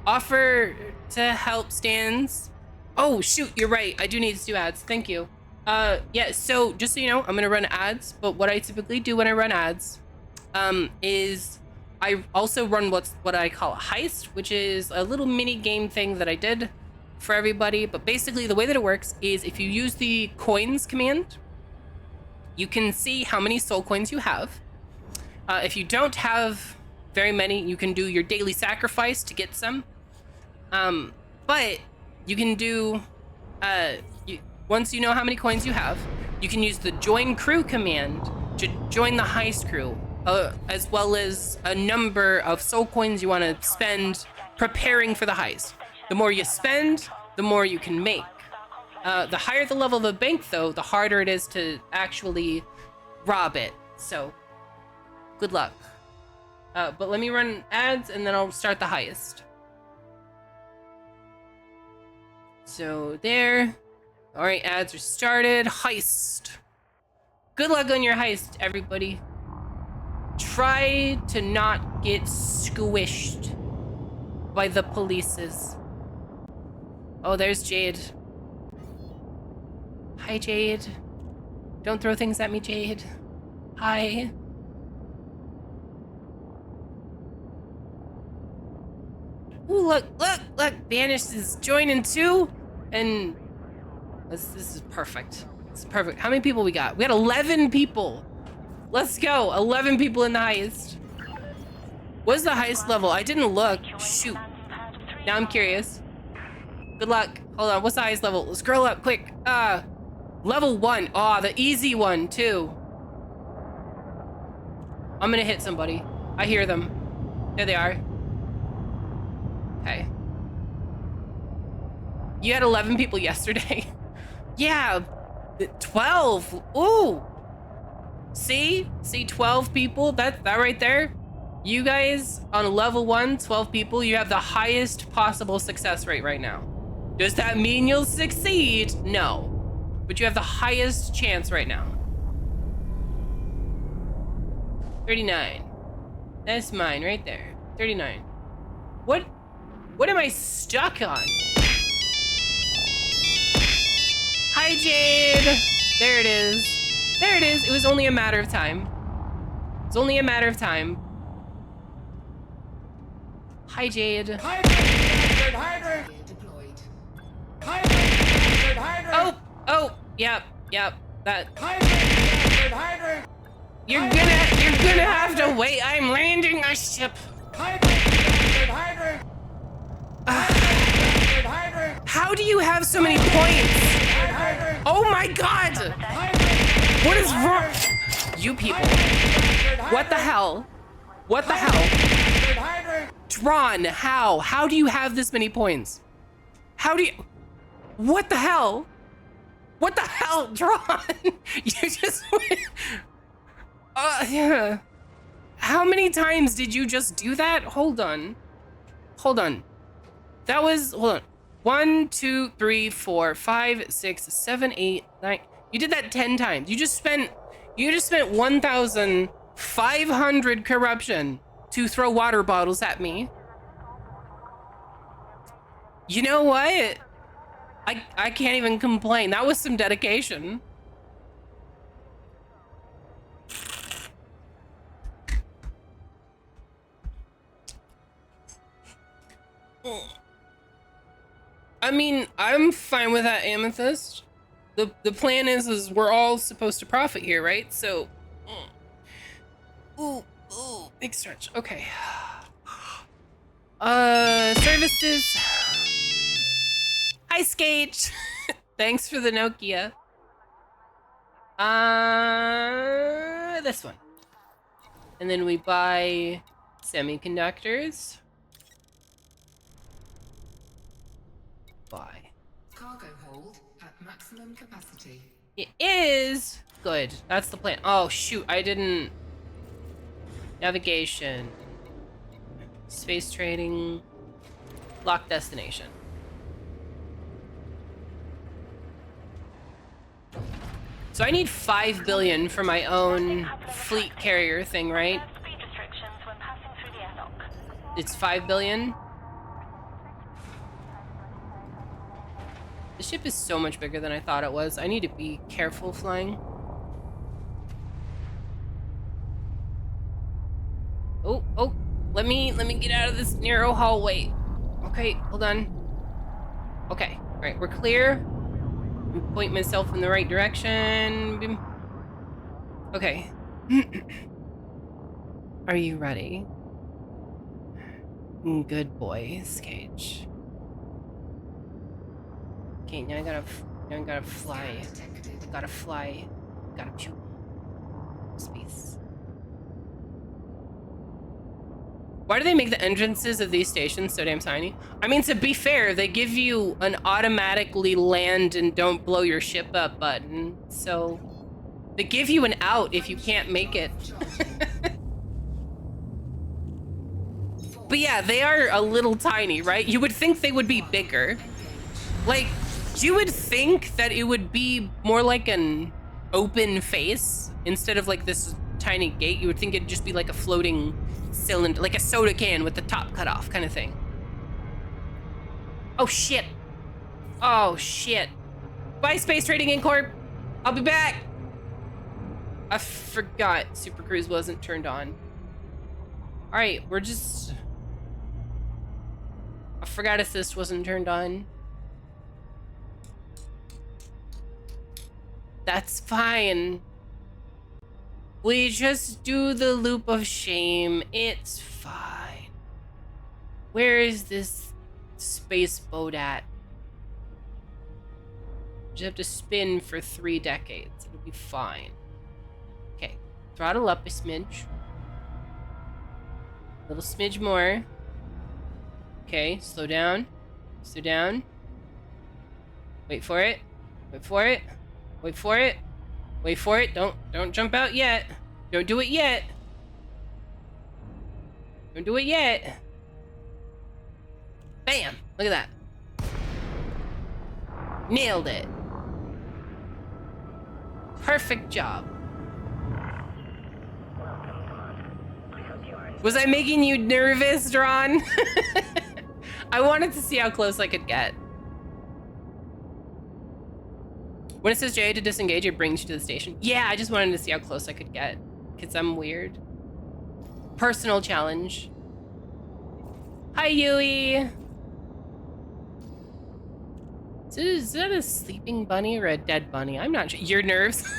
Offer to help stands. Oh, shoot, you're right. I do need to do ads. Thank you. Yeah, so just so you know, I'm gonna run ads, but what I typically do when I run ads is I also run what I call a heist, which is a little mini game thing that I did for everybody. But basically the way that it works is if you use the coins command, you can see how many soul coins you have. If you don't have very many, you can do your daily sacrifice to get some. But you can do, once you know how many coins you have, you can use the join crew command to join the heist crew, as well as a number of soul coins you want to spend preparing for the heist. The more you spend, the more you can make. The higher the level of the bank, though, the harder it is to actually rob it. So, good luck. But let me run ads and then I'll start the heist. So there. All right, ads are started. Heist. Good luck on your heist, everybody. Try to not get squished by the polices. Oh, there's Jade. Hi, Jade. Don't throw things at me, Jade. Hi. Ooh, look. Banished is joining too. And this is perfect. It's perfect. How many people we got? We got 11 people. Let's go. 11 people in the heist. What's the heist level? I didn't look. Shoot. Now I'm curious. Good luck. Hold on. What's the heist level? Scroll up quick. Level 1. Oh, the easy one too. I'm gonna hit somebody. I hear them. There they are. Okay. You had 11 people yesterday. Yeah, 12. Ooh. See, 12 people. That right there. You guys on level 1, 12 people. You have the highest possible success rate right now. Does that mean you'll succeed? No, but you have the highest chance right now. 39. That's mine right there. 39. What am I stuck on? Hi, Jade. There it is. There it is. It was only a matter of time. It's only a matter of time. Hi, Jade. Gear deployed. Oh, yep. That. You're gonna have to wait. I'm landing a ship. How do you have so many points? Oh my god! What is wrong? You people. What the hell? What the hell? Dron, how? How do you have this many points? How do you... What the hell? What the hell, Dron? You just went... yeah. How many times did you just do that? Hold on. That was... Hold on. 1, 2, 3, 4, 5, 6, 7, 8, 9. You did that 10 times. You just spent 1,500 corruption to throw water bottles at me. You know what? I can't even complain. That was some dedication. I mean, I'm fine with that, Amethyst. the plan is we're all supposed to profit here, right? So, ooh, big stretch. Okay. Services. Hi, Skate. Thanks for the Nokia. This one. And then we buy semiconductors. Buy. Cargo hold at maximum capacity. It is good. That's the plan. Oh shoot, I didn't. Navigation. Space trading. Lock destination. So I need 5 billion for my own fleet carrier thing, right? Speed restrictions when passing through the airlock. It's 5 billion. The ship is so much bigger than I thought it was. I need to be careful flying. Oh, let me get out of this narrow hallway. Okay, hold on. Okay, all right, we're clear. Point myself in the right direction. Okay. Are you ready? Good boy, Cage. Okay, now I gotta fly. Detected. Gotta fly. Gotta shoot. Space. Why do they make the entrances of these stations so damn tiny? I mean, to be fair, they give you an automatically land and don't blow your ship up button. So they give you an out if you can't make it. But yeah, they are a little tiny, right? You would think they would be bigger. Like, you would think that it would be more like an open face instead of like this tiny gate. You would think it'd just be like a floating cylinder, like a soda can with the top cut off kind of thing. Oh shit. Oh shit. Bye, Space Trading Incorp. I'll be back. I forgot Super Cruise wasn't turned on. All right, we're just... I forgot assist wasn't turned on. That's fine. We just do the loop of shame. It's fine. Where is this space boat at? Just have to spin for 3 decades. It'll be fine. Okay, throttle up a smidge. A little smidge more. Okay, slow down. Slow down. Wait for it. Wait for it. Wait for it. Wait for it. Don't jump out yet. Don't do it yet. Don't do it yet. Bam! Look at that. Nailed it. Perfect job. Was I making you nervous, Drawn? I wanted to see how close I could get. When it says J to disengage, it brings you to the station. Yeah, I just wanted to see how close I could get, because I'm weird. Personal challenge. Hi, Yui. Is that a sleeping bunny or a dead bunny? I'm not sure. Your nerves?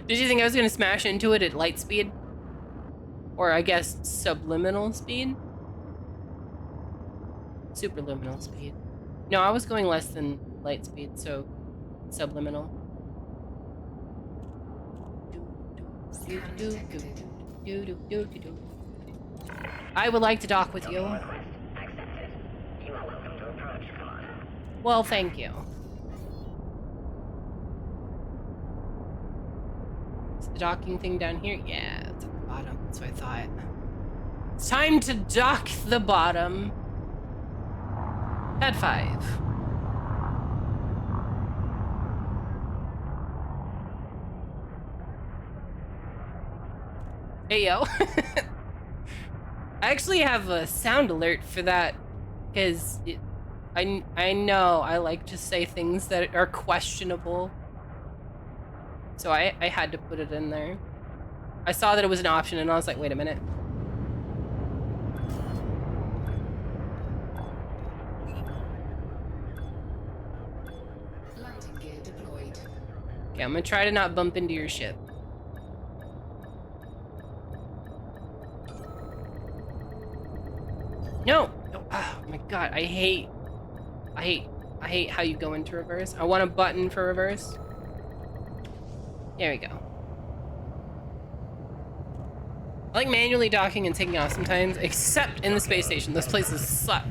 Did you think I was going to smash into it at light speed? Or I guess subliminal speed? Superluminal speed. No, I was going less than light speed, so subliminal. I would like to dock with you. Well, thank you. Is the docking thing down here? Yeah, it's at the bottom. That's what I thought. It's time to dock the bottom. Pad 5. Hey, yo. I actually have a sound alert for that, because I know I like to say things that are questionable. So I had to put it in there. I saw that it was an option and I was like, wait a minute. Landing Okay, I'm gonna try to not bump into your ship. No! No. Oh my god, I hate how you go into reverse. I want a button for reverse. There we go. I like manually docking and taking off sometimes, except in the space station. Those places suck.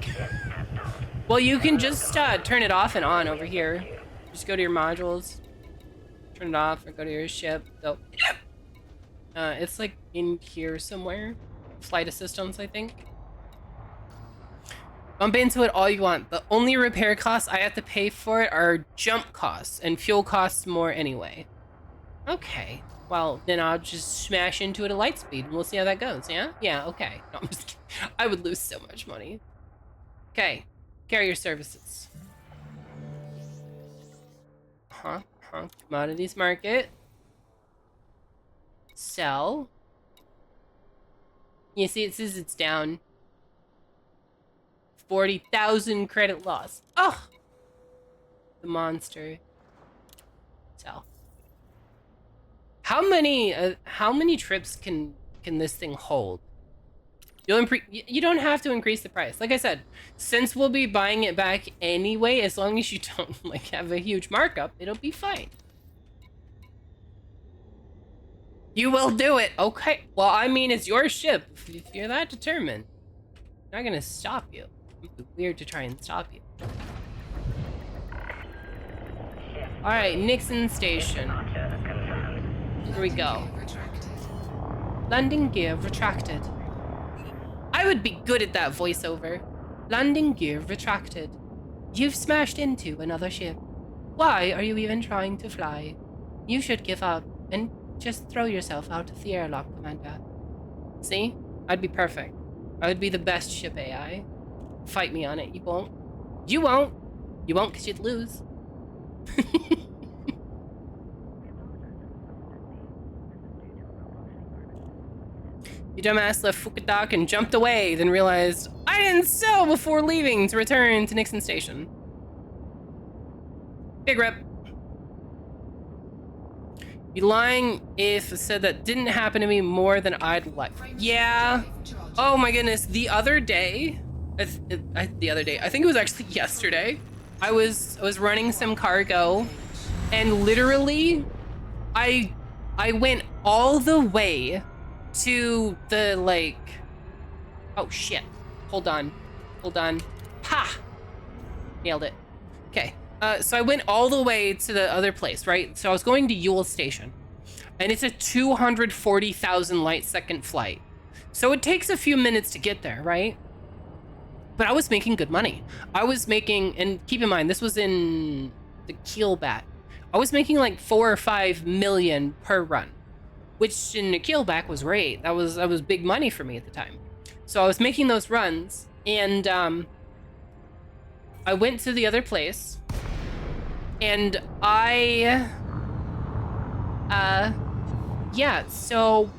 Well, you can just turn it off and on over here. Just go to your modules, turn it off, or go to your ship. So, it's like in here somewhere. Flight assistance, I think. Bump into it all you want. The only repair costs I have to pay for it are jump costs, and fuel costs more anyway. Okay. Well, then I'll just smash into it at light speed, and we'll see how that goes, yeah? Yeah, okay. No, I'm just kidding. I would lose so much money. Okay. Carrier services. Commodities market. Sell. You see, it says it's down. 40,000 credit loss. Oh! The monster. Sell. How many trips can this thing hold? You don't have to increase the price. Like I said, since we'll be buying it back anyway, as long as you don't like have a huge markup, it'll be fine. You will do it. Okay. Well, I mean, it's your ship. If you're that determined, I'm not gonna stop you. It'd be weird to try and stop you. All right, Nixon Station. Here we go. Landing gear retracted. I would be good at that voiceover. Landing gear retracted. You've smashed into another ship. Why are you even trying to fly? You should give up and just throw yourself out of the airlock, Commander. See? I'd be perfect. I would be the best ship AI. Fight me on it. You won't. You won't. You won't because you'd lose. You dumbass left Fukudak and jumped away, then realized I didn't sell before leaving to return to Nixon Station. Big rep. Be lying if it said that didn't happen to me more than I'd like. Yeah. Oh my goodness. The other day, I think it was actually yesterday, I was running some cargo, and literally, I went all the way to the, like, oh shit, hold on, ha, nailed it. Okay, so I went all the way to the other place, right? So I was going to Yule Station, and it's a 240,000 light second flight, so it takes a few minutes to get there, right? But I was making good money. I was making, and keep in mind, this was in the Keelbat. I was making like 4 or 5 million per run, which in the Keelback was great. That was big money for me at the time. So I was making those runs, and I went to the other place, and yeah, so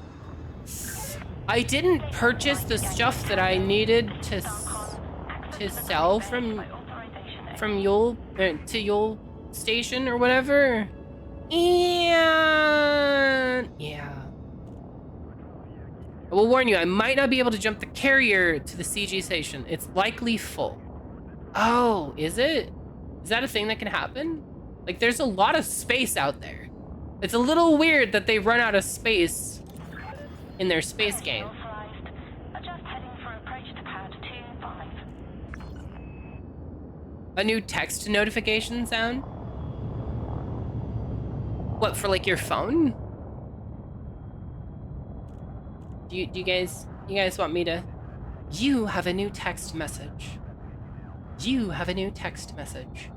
I didn't purchase the stuff that I needed to sell from Yule to Yule Station or whatever. And yeah, I will warn you, I might not be able to jump the carrier to the CG station. It's likely full. Oh, is it? Is that a thing that can happen? Like, there's a lot of space out there. It's a little weird that they run out of space in their space game. Just heading for approach to pad 25. A new text notification sound? What, for like your phone? Do you guys want me to? You have a new text message. You have a new text message.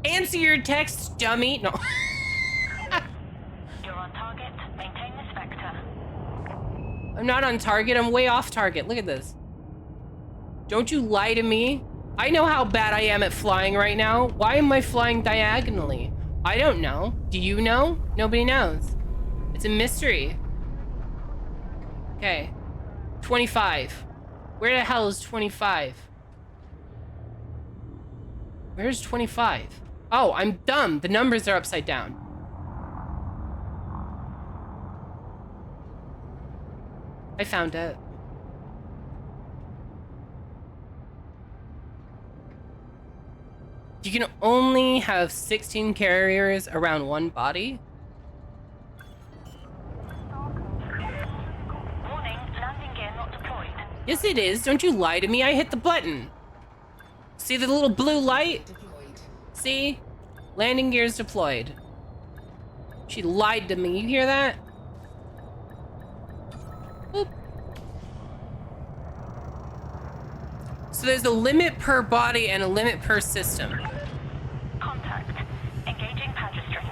Answer your text, dummy. No. You're on target. Maintain this vector. I'm not on target. I'm way off target. Look at this. Don't you lie to me. I know how bad I am at flying right now. Why am I flying diagonally? I don't know. Do you know? Nobody knows. It's a mystery. Okay. 25. Where the hell is 25? Where's 25? Oh, I'm dumb. The numbers are upside down. I found it. You can only have 16 carriers around one body? Warning, landing gear not deployed. Yes, it is. Don't you lie to me. I hit the button. See the little blue light? Deployed. See? Landing gear's deployed. She lied to me. You hear that? Boop. So there's a limit per body and a limit per system. Contact. Engaging pad restraints.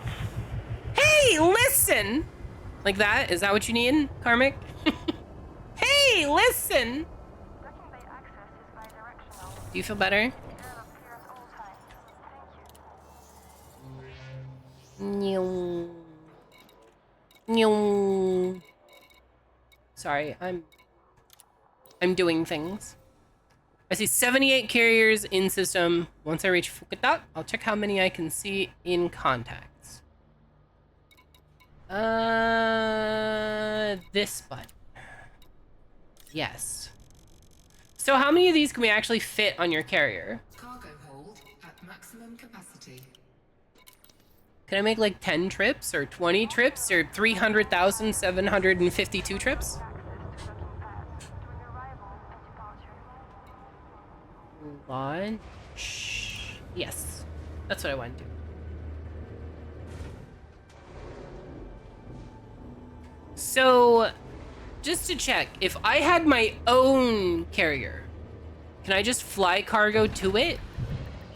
Hey, listen! Like that? Is that what you need, Karmic? Hey, listen! Do you feel better? Nyong. Nyong. Sorry, I'm doing things. I see 78 carriers in system. Once I reach Fukuda, I'll check how many I can see in contacts. This button. Yes. So how many of these can we actually fit on your carrier? Cargo hold at maximum capacity. Can I make like 10 trips or 20 trips or 300,752 trips? Launch. Yes. That's what I want to do. So, just to check, if I had my own carrier, can I just fly cargo to it?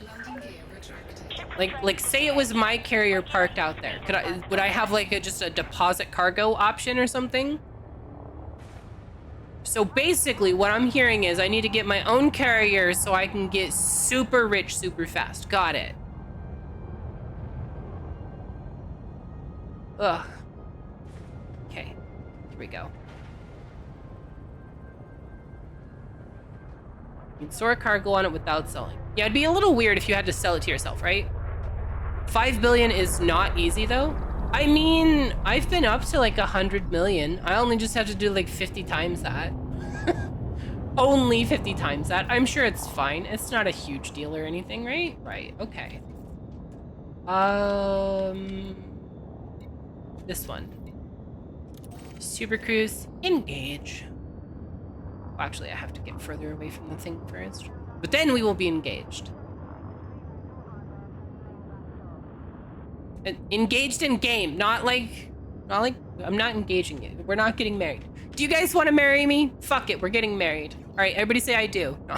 Landing gear retracted. Like say it was my carrier parked out there. Would I have like just a deposit cargo option or something? So basically what I'm hearing is I need to get my own carrier so I can get super rich super fast. Got it. Ugh. Okay, here we go. You can store cargo on it without selling. Yeah, it'd be a little weird if you had to sell it to yourself, right? 5 billion is not easy though. I mean, I've been up to like 100 million. I only just have to do like 50 times that. Only 50 times that. I'm sure it's fine. It's not a huge deal or anything, right? Right, okay. This one. Super Cruise, engage. Well, actually, I have to get further away from the thing first. But then we will be engaged. Engaged in game, not like I'm not engaging you. We're not getting married. Do you guys want to marry me? Fuck it, we're getting married. All right, everybody say I do. No.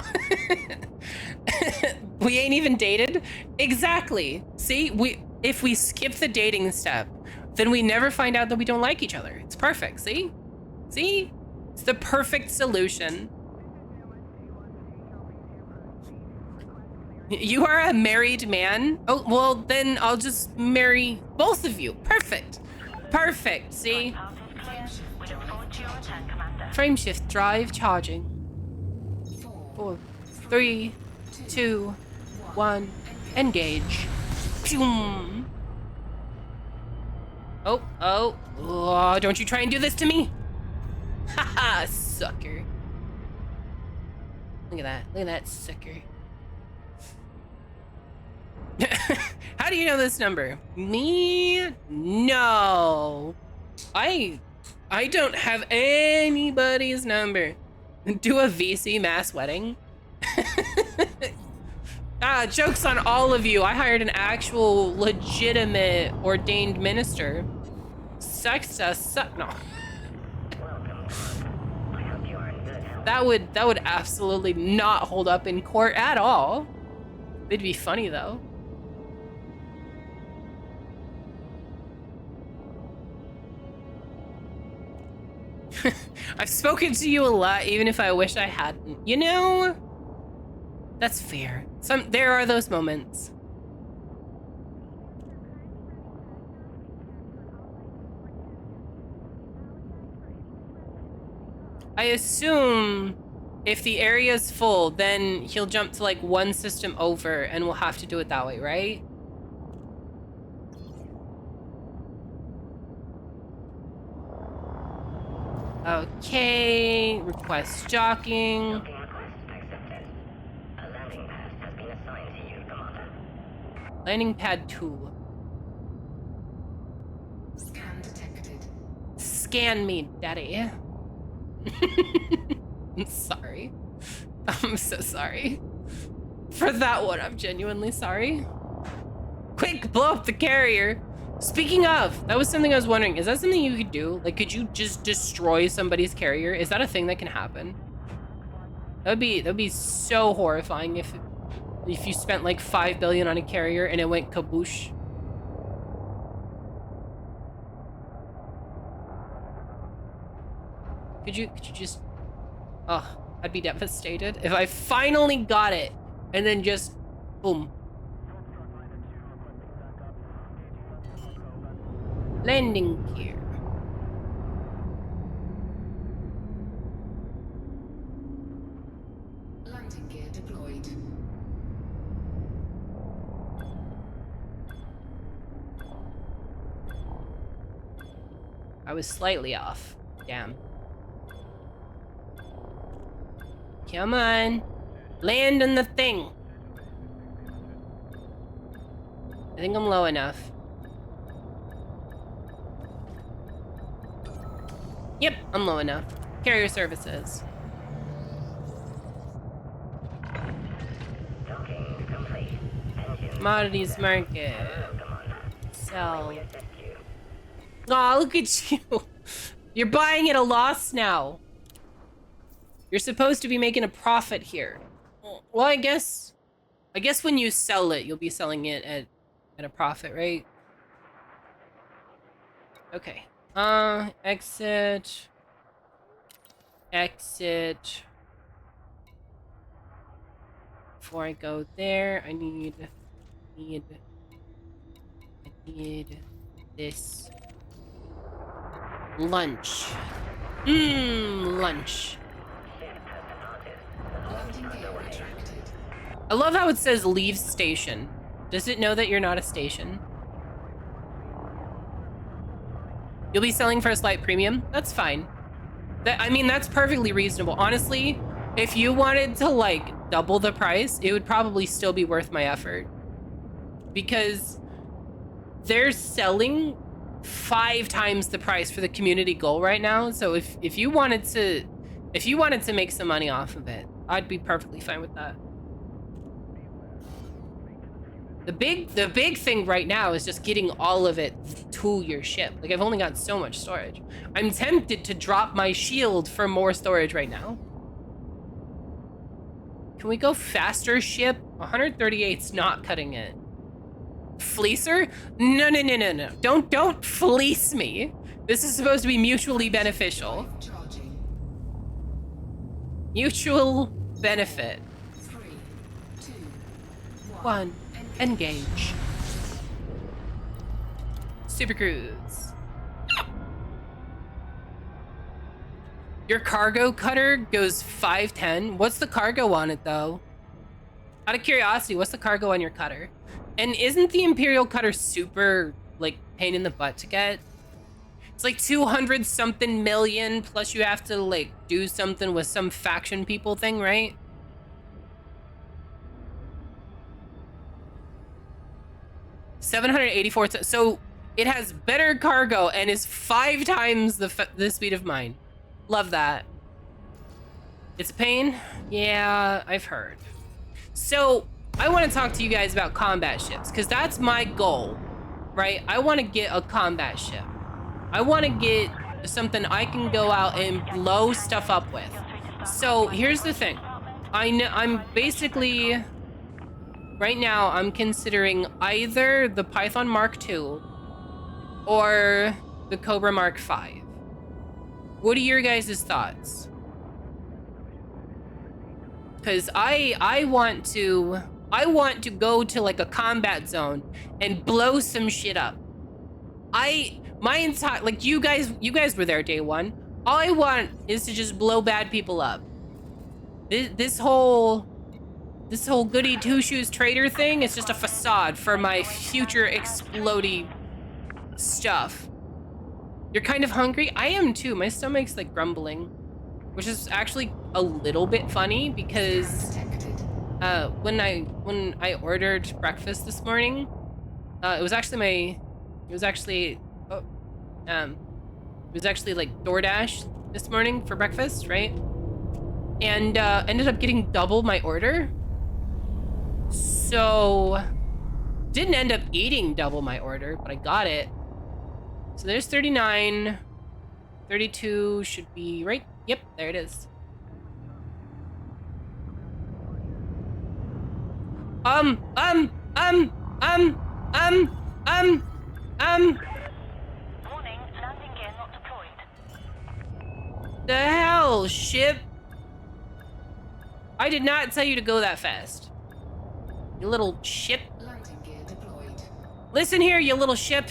We ain't even dated. Exactly. See, if we skip the dating step, then we never find out that we don't like each other. It's perfect. See, it's the perfect solution. You are a married man? Oh, well, then I'll just marry both of you. Perfect. Perfect, see? Path is clear. We look forward to your return, Commander. Frameshift drive charging. 4, 3, 2, 1, engage. Pshum. Oh, don't you try and do this to me. Haha, sucker. Look at that sucker. How do you know this number? Me? No. I don't have anybody's number. Do a VC mass wedding? Joke's on all of you. I hired an actual legitimate ordained minister. No. That would absolutely not hold up in court at all. It'd be funny though. I've spoken to you a lot, even if I wish I hadn't. You know, that's fair. There are those moments. I assume if the area's full, then he'll jump to like one system over and we'll have to do it that way, right? Okay, request docking. Docking request accepted. A landing pad has been assigned to you, Commander. Landing pad 2. Scan detected. Scan me, daddy. I'm sorry. I'm so sorry. For that one, I'm genuinely sorry. Quick, blow up the carrier. Speaking of, that was something I was wondering. Is that something you could do? Like, could you just destroy somebody's carrier? Is that a thing that can happen? That'd be so horrifying if you spent like 5 billion on a carrier and it went kaboosh. Could you just... Oh, I'd be devastated if I finally got it and then just boom. Landing gear. Landing gear deployed. I was slightly off. Damn. Come on. Land on the thing. I think I'm low enough. Yep, I'm low enough. Carrier services. Docking complete. Engine. Commodities market. Hello, Commander. Sell. We assist you. Aw, look at you. You're buying at a loss now. You're supposed to be making a profit here. Well, I guess when you sell it, you'll be selling it at a profit, right? Okay. Exit. Exit. Before I go there, I need this lunch. Lunch. Landing gear retracted. I love how it says leave station. Does it know that you're not a station? You'll be selling for a slight premium? That's fine. I mean, that's perfectly reasonable. Honestly, if you wanted to like double the price, it would probably still be worth my effort. Because they're selling 5 times the price for the community goal right now. So if you wanted to make some money off of it, I'd be perfectly fine with that. The big thing right now is just getting all of it to your ship. Like, I've only got so much storage. I'm tempted to drop my shield for more storage right now. Can we go faster, ship? 138's not cutting it. Fleecer? No. Don't fleece me. This is supposed to be mutually beneficial. Charging. Mutual benefit. 3, 2, 1. Engage. Super Cruise. Your cargo cutter goes 510. What's the cargo on it, though? Out of curiosity, what's the cargo on your cutter? And isn't the Imperial cutter super, like, pain in the butt to get? It's like 200 something million, plus you have to, like, do something with some faction people thing, right? $784. So it has better cargo and is 5 times the speed of mine. Love that. It's a pain? Yeah, I've heard. So I want to talk to you guys about combat ships, because that's my goal, right? I want to get a combat ship. I want to get something I can go out and blow stuff up with. So here's the thing. I'm basically... Right now, I'm considering either the Python Mark II or the Cobra Mark V. What are your guys' thoughts? Because I want to go to like a combat zone and blow some shit up. My entire, like, you guys were there day one. All I want is to just blow bad people up. This whole goody two-shoes trader thing is just a facade for my future explodey stuff. You're kind of hungry? I am too. My stomach's like grumbling, which is actually a little bit funny because Detected. when I ordered breakfast this morning, it was actually like DoorDash this morning for breakfast, right? And ended up getting double my order. So didn't end up eating double my order, but I got it. So there's 39. 32 should be right. Yep, there it is. Warning, landing gear not deployed. The hell, ship? I did not tell you to go that fast. You little ship. Landing gear deployed. Listen here, you little ship.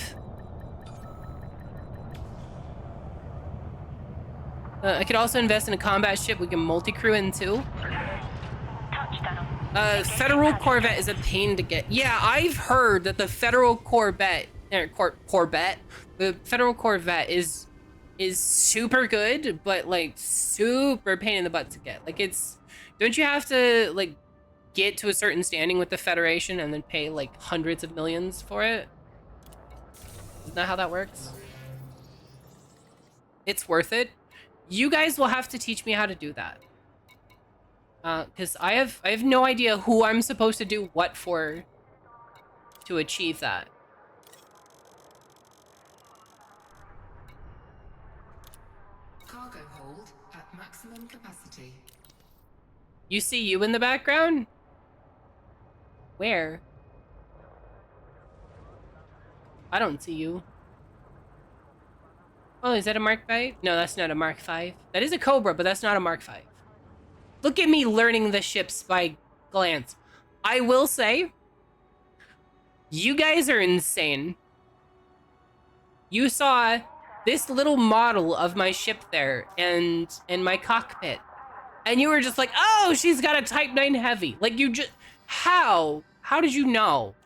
I could also invest in a combat ship we can multi-crew into. Touchdown. Federal Corvette is a pain to get. Yeah, I've heard that the Federal Corvette, the Federal Corvette is super good, but like super pain in the butt to get. Like don't you have to like get to a certain standing with the Federation and then pay like hundreds of millions for it? Isn't that how that works? It's worth it. You guys will have to teach me how to do that. Because I have no idea who I'm supposed to do what for to achieve that. Cargo hold at maximum capacity. You see you in the background? Where? I don't see you. Oh, is that a Mark V? No, that's not a Mark V. That is a Cobra, but that's not a Mark V. Look at me learning the ships by glance. I will say, you guys are insane. You saw this little model of my ship there and my cockpit. And you were just like, oh, she's got a Type 9 Heavy. Like you just, how? How did you know?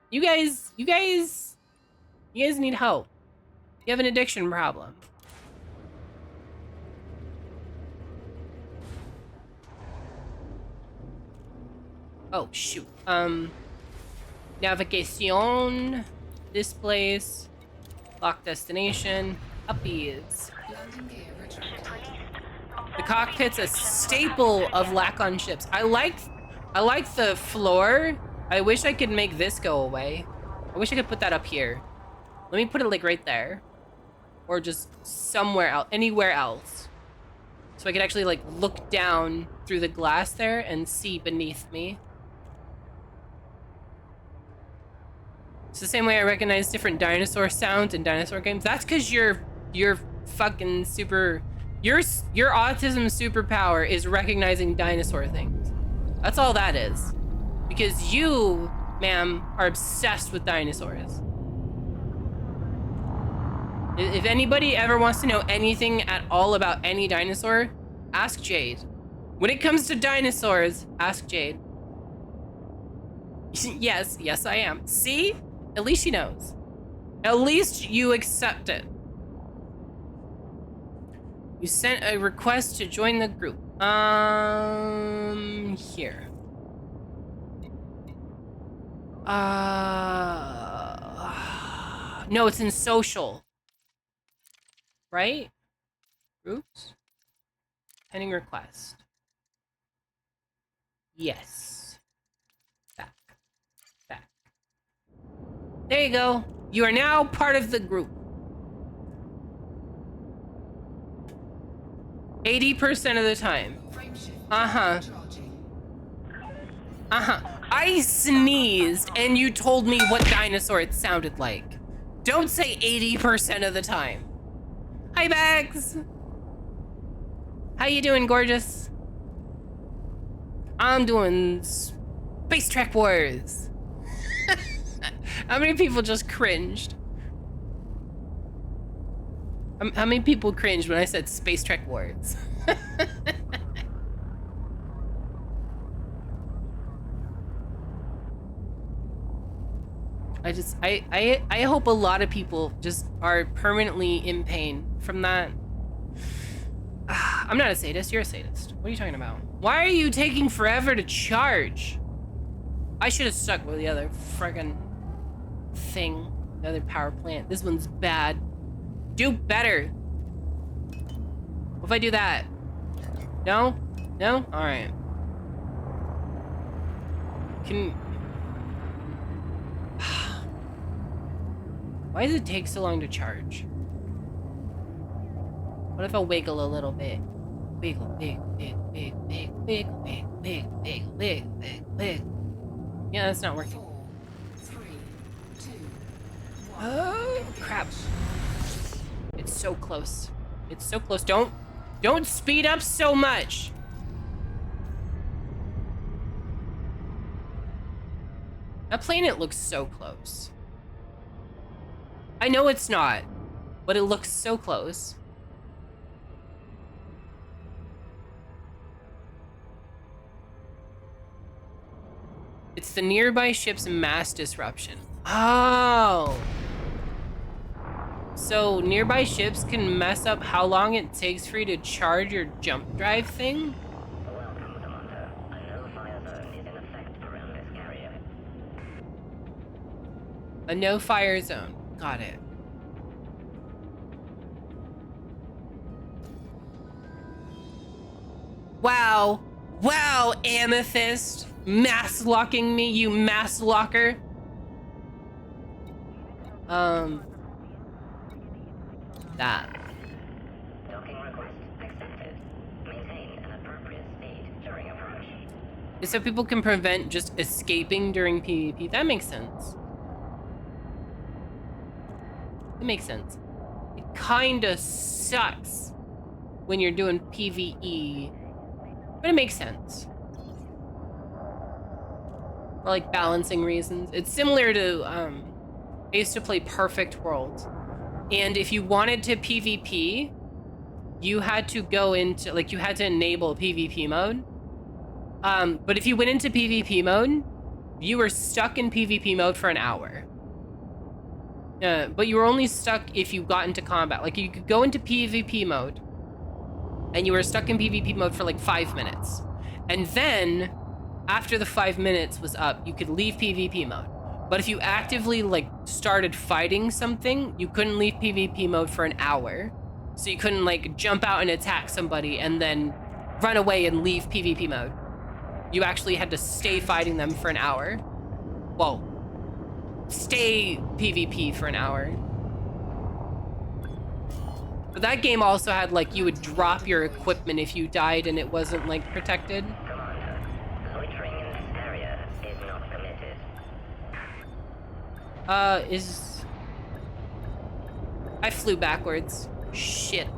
You guys need help. You have an addiction problem. Oh, shoot. Navigation, displays, lock destination, uppies. Landing gear retracted. The cockpit's a staple of Lacon ships. I like the floor. I wish I could make this go away. I wish I could put that up here. Let me put it like right there. Or just somewhere else, anywhere else. So I could actually like look down through the glass there and see beneath me. It's the same way I recognize different dinosaur sounds in dinosaur games. That's because you're fucking super, your autism superpower is recognizing dinosaur things. That's all that is. Because you, ma'am, are obsessed with dinosaurs. If anybody ever wants to know anything at all about any dinosaur, ask Jade. When it comes to dinosaurs, ask Jade. Yes, I am. See? At least she knows. At least you accept it. You sent a request to join the group. Here. No, it's in social. Right? Groups? Pending request. Yes. Back. There you go. You are now part of the group. 80% of the time. Uh-huh. I sneezed and you told me what dinosaur it sounded like. Don't say 80% of the time. Hi, Bags. How you doing, gorgeous? I'm doing Space Trek Wars. How many people just cringed? How many people cringed when I said Space Trek Wars? I hope a lot of people just are permanently in pain from that. I'm not a sadist, you're a sadist. What are you talking about? Why are you taking forever to charge? I should have stuck with the other friggin' thing, the other power plant. This one's bad. Do better. What if I do that? No? No? Alright. Why does it take so long to charge? What if I wiggle a little bit? Wiggle, wiggle, wiggle, wiggle, wiggle, wiggle, wiggle, wiggle, wiggle, wiggle, wiggle. Yeah, that's not working. 4, 3, 2, 1. Oh, crap. It's so close. It's so close. Don't speed up so much. That planet looks so close. I know it's not, but it looks so close. It's the nearby ship's mass disruption. Oh. So nearby ships can mess up how long it takes for you to charge your jump drive thing? Welcome, Commander. A no-fire zone is in effect around this carrier. A no-fire zone. Got it. Wow. Wow, Amethyst. Mass locking me, you mass locker. That. Docking request accepted. Maintain an appropriate speed during approach. So people can prevent just escaping during PvP. That makes sense. It makes sense. It kinda sucks when you're doing PvE, but it makes sense. For like balancing reasons. It's similar to, I used to play Perfect World. And if you wanted to PvP, you had to go into, like, you had to enable PvP mode. But if you went into PvP mode, you were stuck in PvP mode for an hour. But you were only stuck if you got into combat. Like, you could go into PvP mode, and you were stuck in PvP mode for like 5 minutes. And then, after the 5 minutes was up, you could leave PvP mode. But if you actively, like, started fighting something, you couldn't leave PvP mode for an hour. So you couldn't, like, jump out and attack somebody and then run away and leave PvP mode. You actually had to stay fighting them for an hour. Whoa. Stay PvP for an hour. But that game also had, like, you would drop your equipment if you died and it wasn't, like, protected. Commander, loitering in this area is not permitted. I flew backwards. Shit.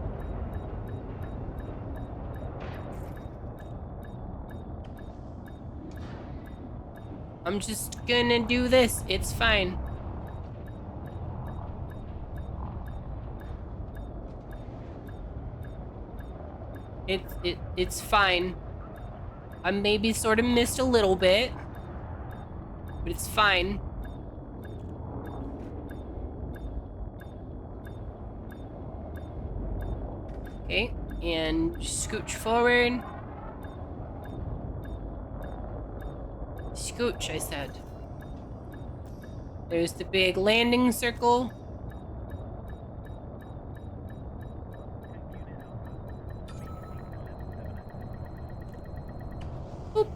I'm just gonna do this. It's fine. It's fine. I maybe sort of missed a little bit, but it's fine. Okay, and scooch forward. Scooch, I said. There's the big landing circle. Boop.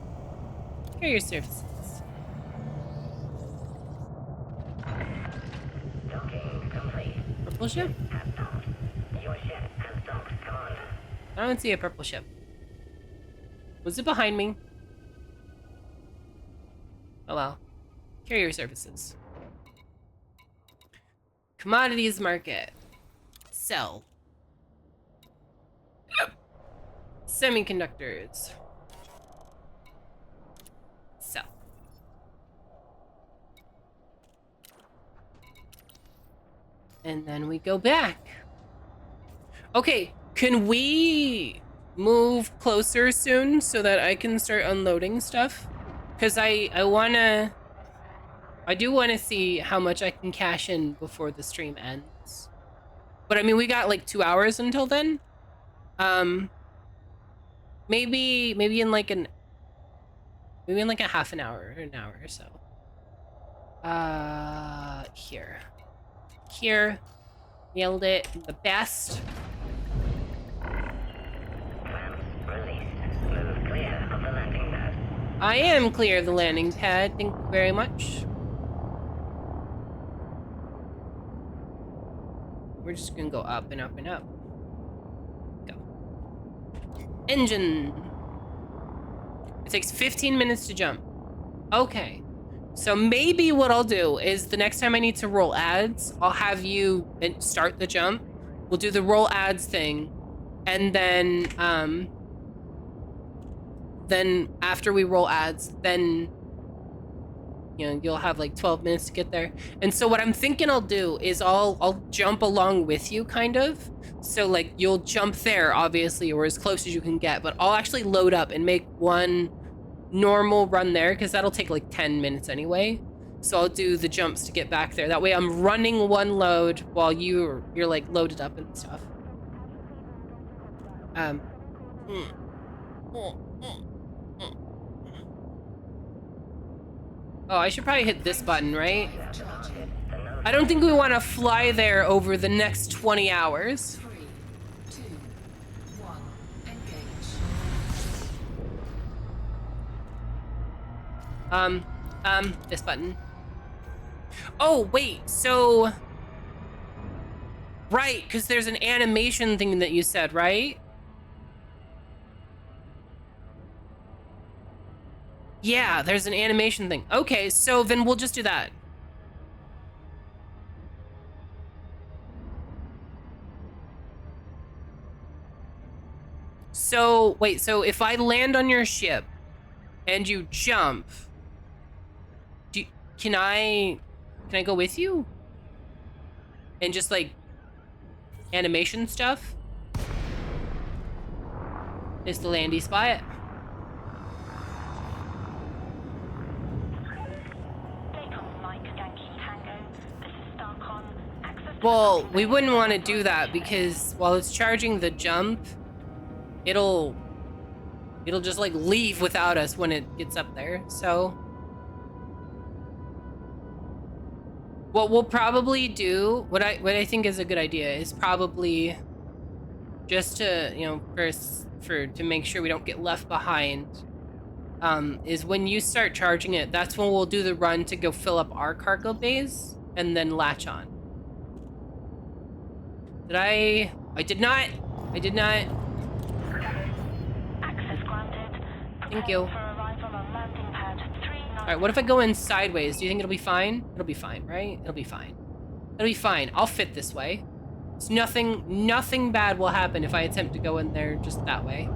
Here are your surfaces. Docking complete. Purple ship? Has docked. Your ship has docked, Commander. I don't see a purple ship. Was it behind me? Oh well. Carrier services. Commodities market. Sell. Semiconductors. Sell. And then we go back. Okay, can we move closer soon so that I can start unloading stuff? Because I I do want to see how much I can cash in before the stream ends. But I mean, we got like 2 hours until then. Maybe in like a half an hour or an hour or so. Here. Nailed it. The best. Clamps released. Move clear of the landing pad. I am clear of the landing pad. Thank you very much. We're just gonna go up and up and up. Go. Engine. It takes 15 minutes to jump. Okay. So maybe what I'll do is the next time I need to roll ads, I'll have you start the jump. We'll do the roll ads thing. And then after we roll ads, then you'll have like 12 minutes to get there. And so what I'm thinking I'll do is I'll jump along with you kind of. So like you'll jump there obviously, or as close as you can get, but I'll actually load up and make one normal run there because that'll take like 10 minutes anyway. So I'll do the jumps to get back there. That way I'm running one load while you're like loaded up and stuff. Oh, I should probably hit this button, right? I don't think we want to fly there over the next 20 hours. 3, 2, 1, engage. This button. Oh, wait, so... Right, because there's an animation thing that you said, right? Yeah, there's an animation thing. Okay, so then we'll just do that. So, wait, so if I land on your ship and you jump, can I go with you? And just like animation stuff? Is the landy spot? Well, we wouldn't want to do that because while it's charging the jump, it'll just like leave without us when it gets up there. So what we'll probably do, what I think is a good idea is probably just to, to make sure we don't get left behind, is when you start charging it, that's when we'll do the run to go fill up our cargo bays and then latch on. I did not. Access granted. Thank you. For arrival on landing pad 39. All right, what if I go in sideways? Do you think it'll be fine? It'll be fine, right? It'll be fine. It'll be fine. I'll fit this way. It's nothing bad will happen if I attempt to go in there just that way.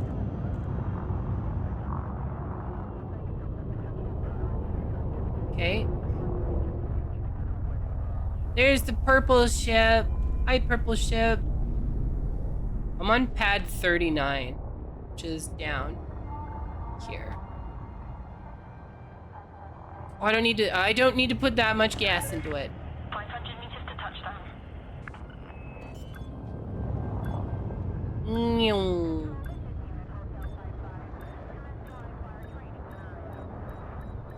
Okay. There's the purple ship. Hi, purple ship. I'm on pad 39, which is down here. Oh, I don't need to put that much gas into it. 500 meters to touchdown.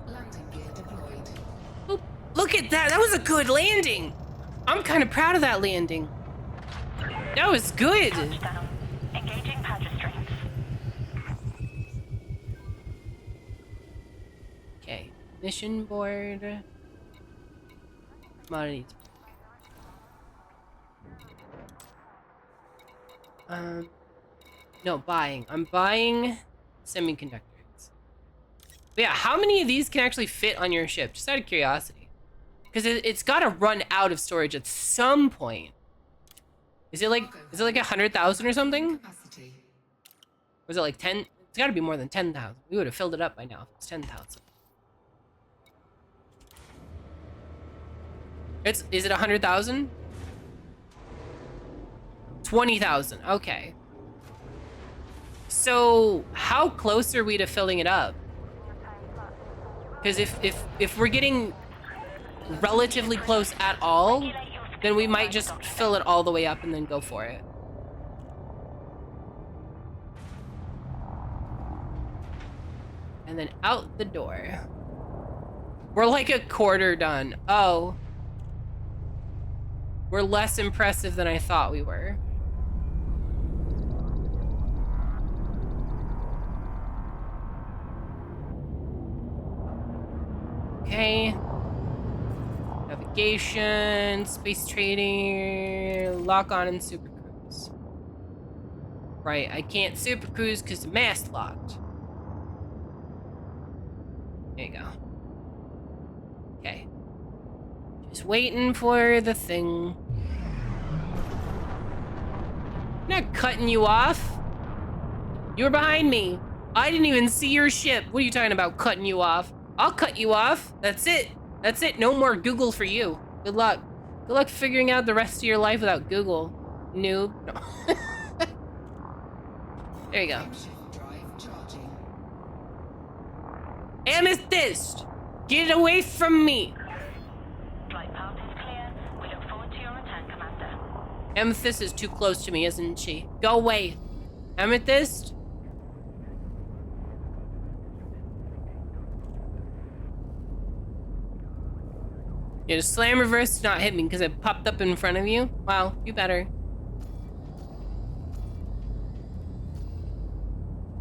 Landing gear deployed. Oop, look at that. That was a good landing. I'm kind of proud of that landing. That was good. Touchdown. Engaging pad restraints. Okay, mission board. Commodities. No, buying. I'm buying semiconductors. But yeah, how many of these can actually fit on your ship? Just out of curiosity. Because it's got to run out of storage at some point. Is it like 100,000 or something? Capacity. Was it like 10? It's got to be more than 10,000. We would have filled it up by now if it's 10,000. Is it 100,000? 20,000. Okay. So how close are we to filling it up? Because if we're getting relatively close at all, then we might just fill it all the way up and then go for it. And then out the door. We're like a quarter done. Oh. We're less impressive than I thought we were. Okay. Navigation, space trading, lock on and super cruise. Right, I can't super cruise because the mast locked. There you go. Okay. Just waiting for the thing. I'm not cutting you off. You were behind me. I didn't even see your ship. What are you talking about, cutting you off? I'll cut you off. That's it. That's it. No more Google for you. Good luck. Good luck figuring out the rest of your life without Google. Noob. No. There you go. Frameshift drive charging. Amethyst! Get away from me! Flight path is clear. We look forward to your return, Commander. Amethyst is too close to me, isn't she? Go away. Amethyst? Yeah, just slam reverse to not hit me because it popped up in front of you. Wow, you better.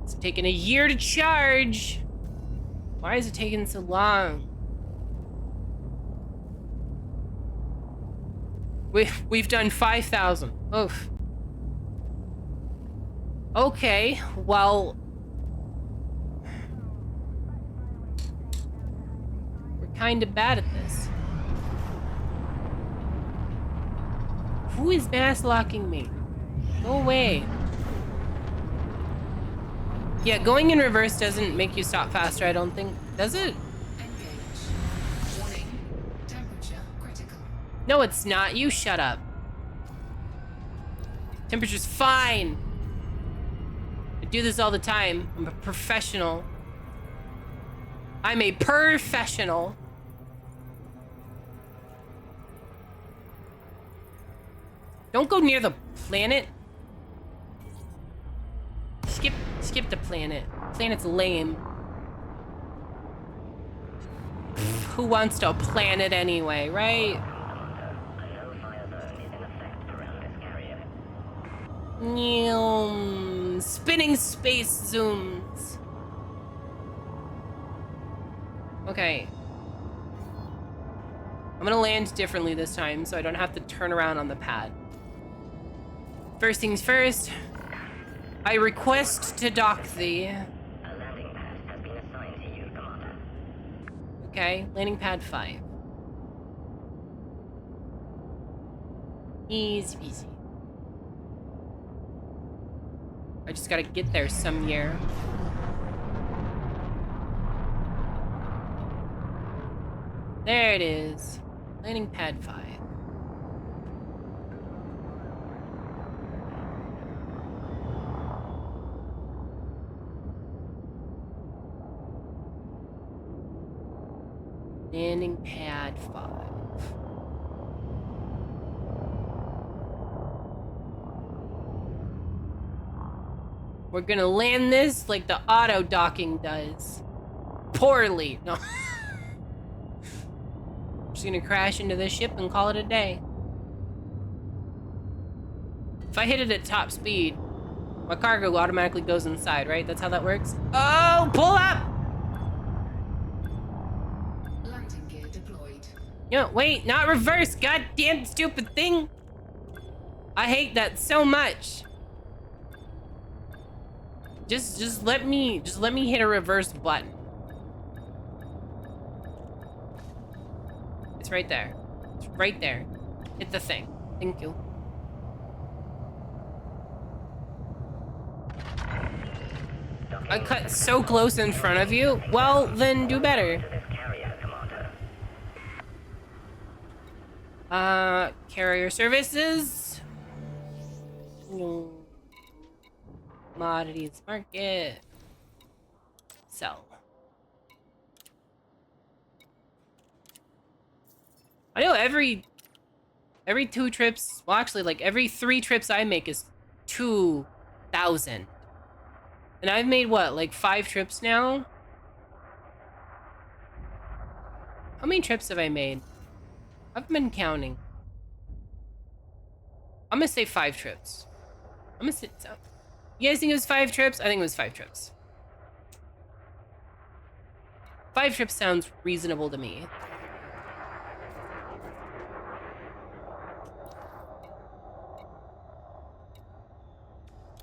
It's taking a year to charge. Why is it taking so long? We've done 5,000. Oof. Okay, well, we're kind of bad at this. Who is mass locking me? Go away. Yeah, going in reverse doesn't make you stop faster, I don't think. Does it? Engage. Warning. Temperature critical. No, it's not. You shut up. Temperature's fine. I do this all the time. I'm a professional. I'm a professional. Don't go near the planet. Skip the planet. Planet's lame. Who wants to planet anyway, right? A no-fire zone is in effect around this carrier. Spinning space zooms. Okay. I'm gonna land differently this time so I don't have to turn around on the pad. First things first, I request to dock thee. A landing pad has been assigned to you, Commander. Okay, landing pad 5. Easy peasy. I just gotta get there some year. There it is. Landing pad 5. Landing pad 5. We're gonna land this like the auto docking does. Poorly. No. Just gonna crash into the ship and call it a day. If I hit it at top speed, my cargo automatically goes inside, right? That's how that works? Oh, pull up! Landing gear deployed. No, wait, not reverse, goddamn stupid thing. I hate that so much. Just let me hit a reverse button. It's right there. It's right there. Hit the thing. Thank you. I cut so close in front of you. Well, then do better. To this carrier, Commander. Carrier services. Commodities market. Sell. I know every 2 trips, well actually like every 3 trips I make is 2,000. And I've made what, like 5 trips now? How many trips have I made? I haven't been counting. I'm gonna say 5 trips. I'm gonna say, you guys think it was 5 trips? I think it was 5 trips. 5 trips sounds reasonable to me.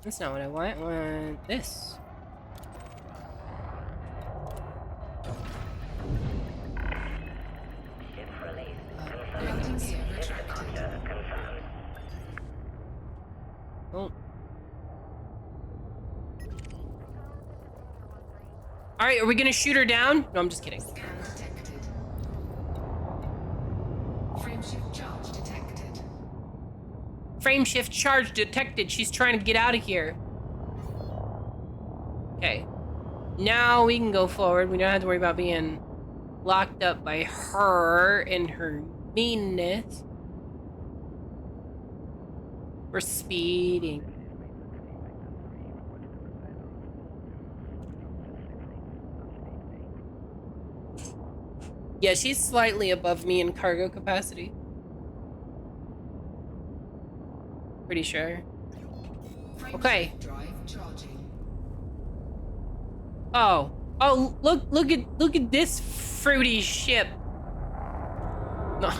That's not what I want. I want this. Ship release. Landing gear retracted. Departure confirmed. Oh. All right, are we gonna shoot her down? No, I'm just kidding. Scan detected. Frameshift charge detected. Frame shift charge detected. She's trying to get out of here. Okay. Now we can go forward. We don't have to worry about being locked up by her and her meanness. We're speeding. Yeah, she's slightly above me in cargo capacity. Pretty sure. Okay. Frameshift drive charging. Oh. Oh, look at this fruity ship. No.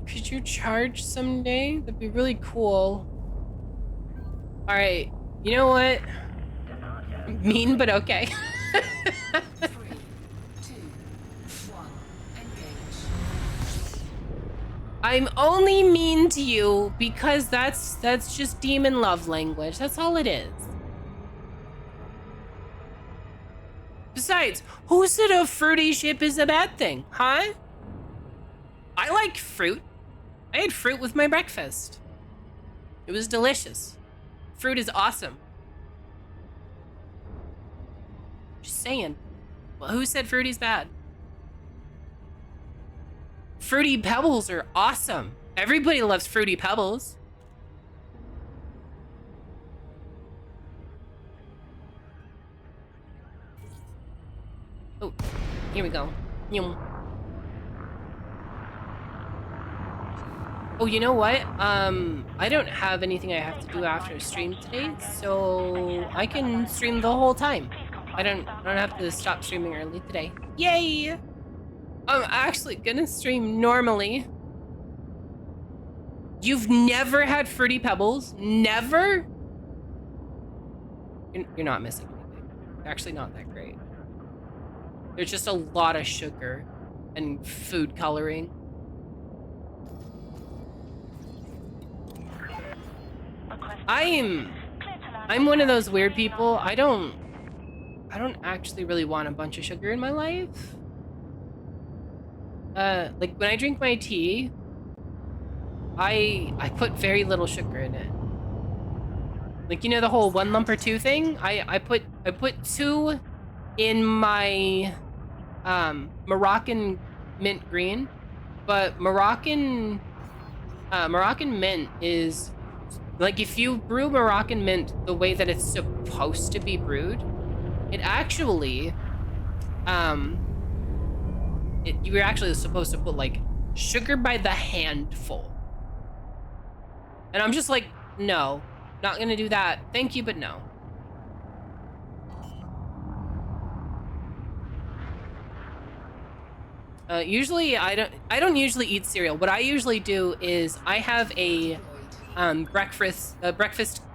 Could you charge someday? That'd be really cool. All right. You know what? Mean, but okay. 3, 2, 1. Engage. I'm only mean to you because that's just demon love language. That's all it is. Besides, who said a fruity ship is a bad thing, huh? I like fruit. I had fruit with my breakfast. It was delicious. Fruit is awesome. Just saying. Well, who said fruity's bad? Fruity Pebbles are awesome. Everybody loves Fruity Pebbles. Oh, here we go. Yum. Oh, you know what? I don't have anything I have to do after stream today, so I can stream the whole time. I don't have to stop streaming early today. Yay! I'm actually gonna stream normally. You've never had Fruity Pebbles? Never? You're not missing anything. They're actually not that great. There's just a lot of sugar and food coloring. I'm one of those weird people. I don't actually really want a bunch of sugar in my life. Like when I drink my tea, I put very little sugar in it. Like, you know, the whole 1 lump or 2 thing? I put 2 in my Moroccan mint green, but Moroccan mint is like, if you brew Moroccan mint the way that it's supposed to be brewed, it actually you were actually supposed to put like sugar by the handful. And I'm just like, no, not gonna do that. Thank you, but no. Usually I don't usually eat cereal. What I usually do is I have a breakfast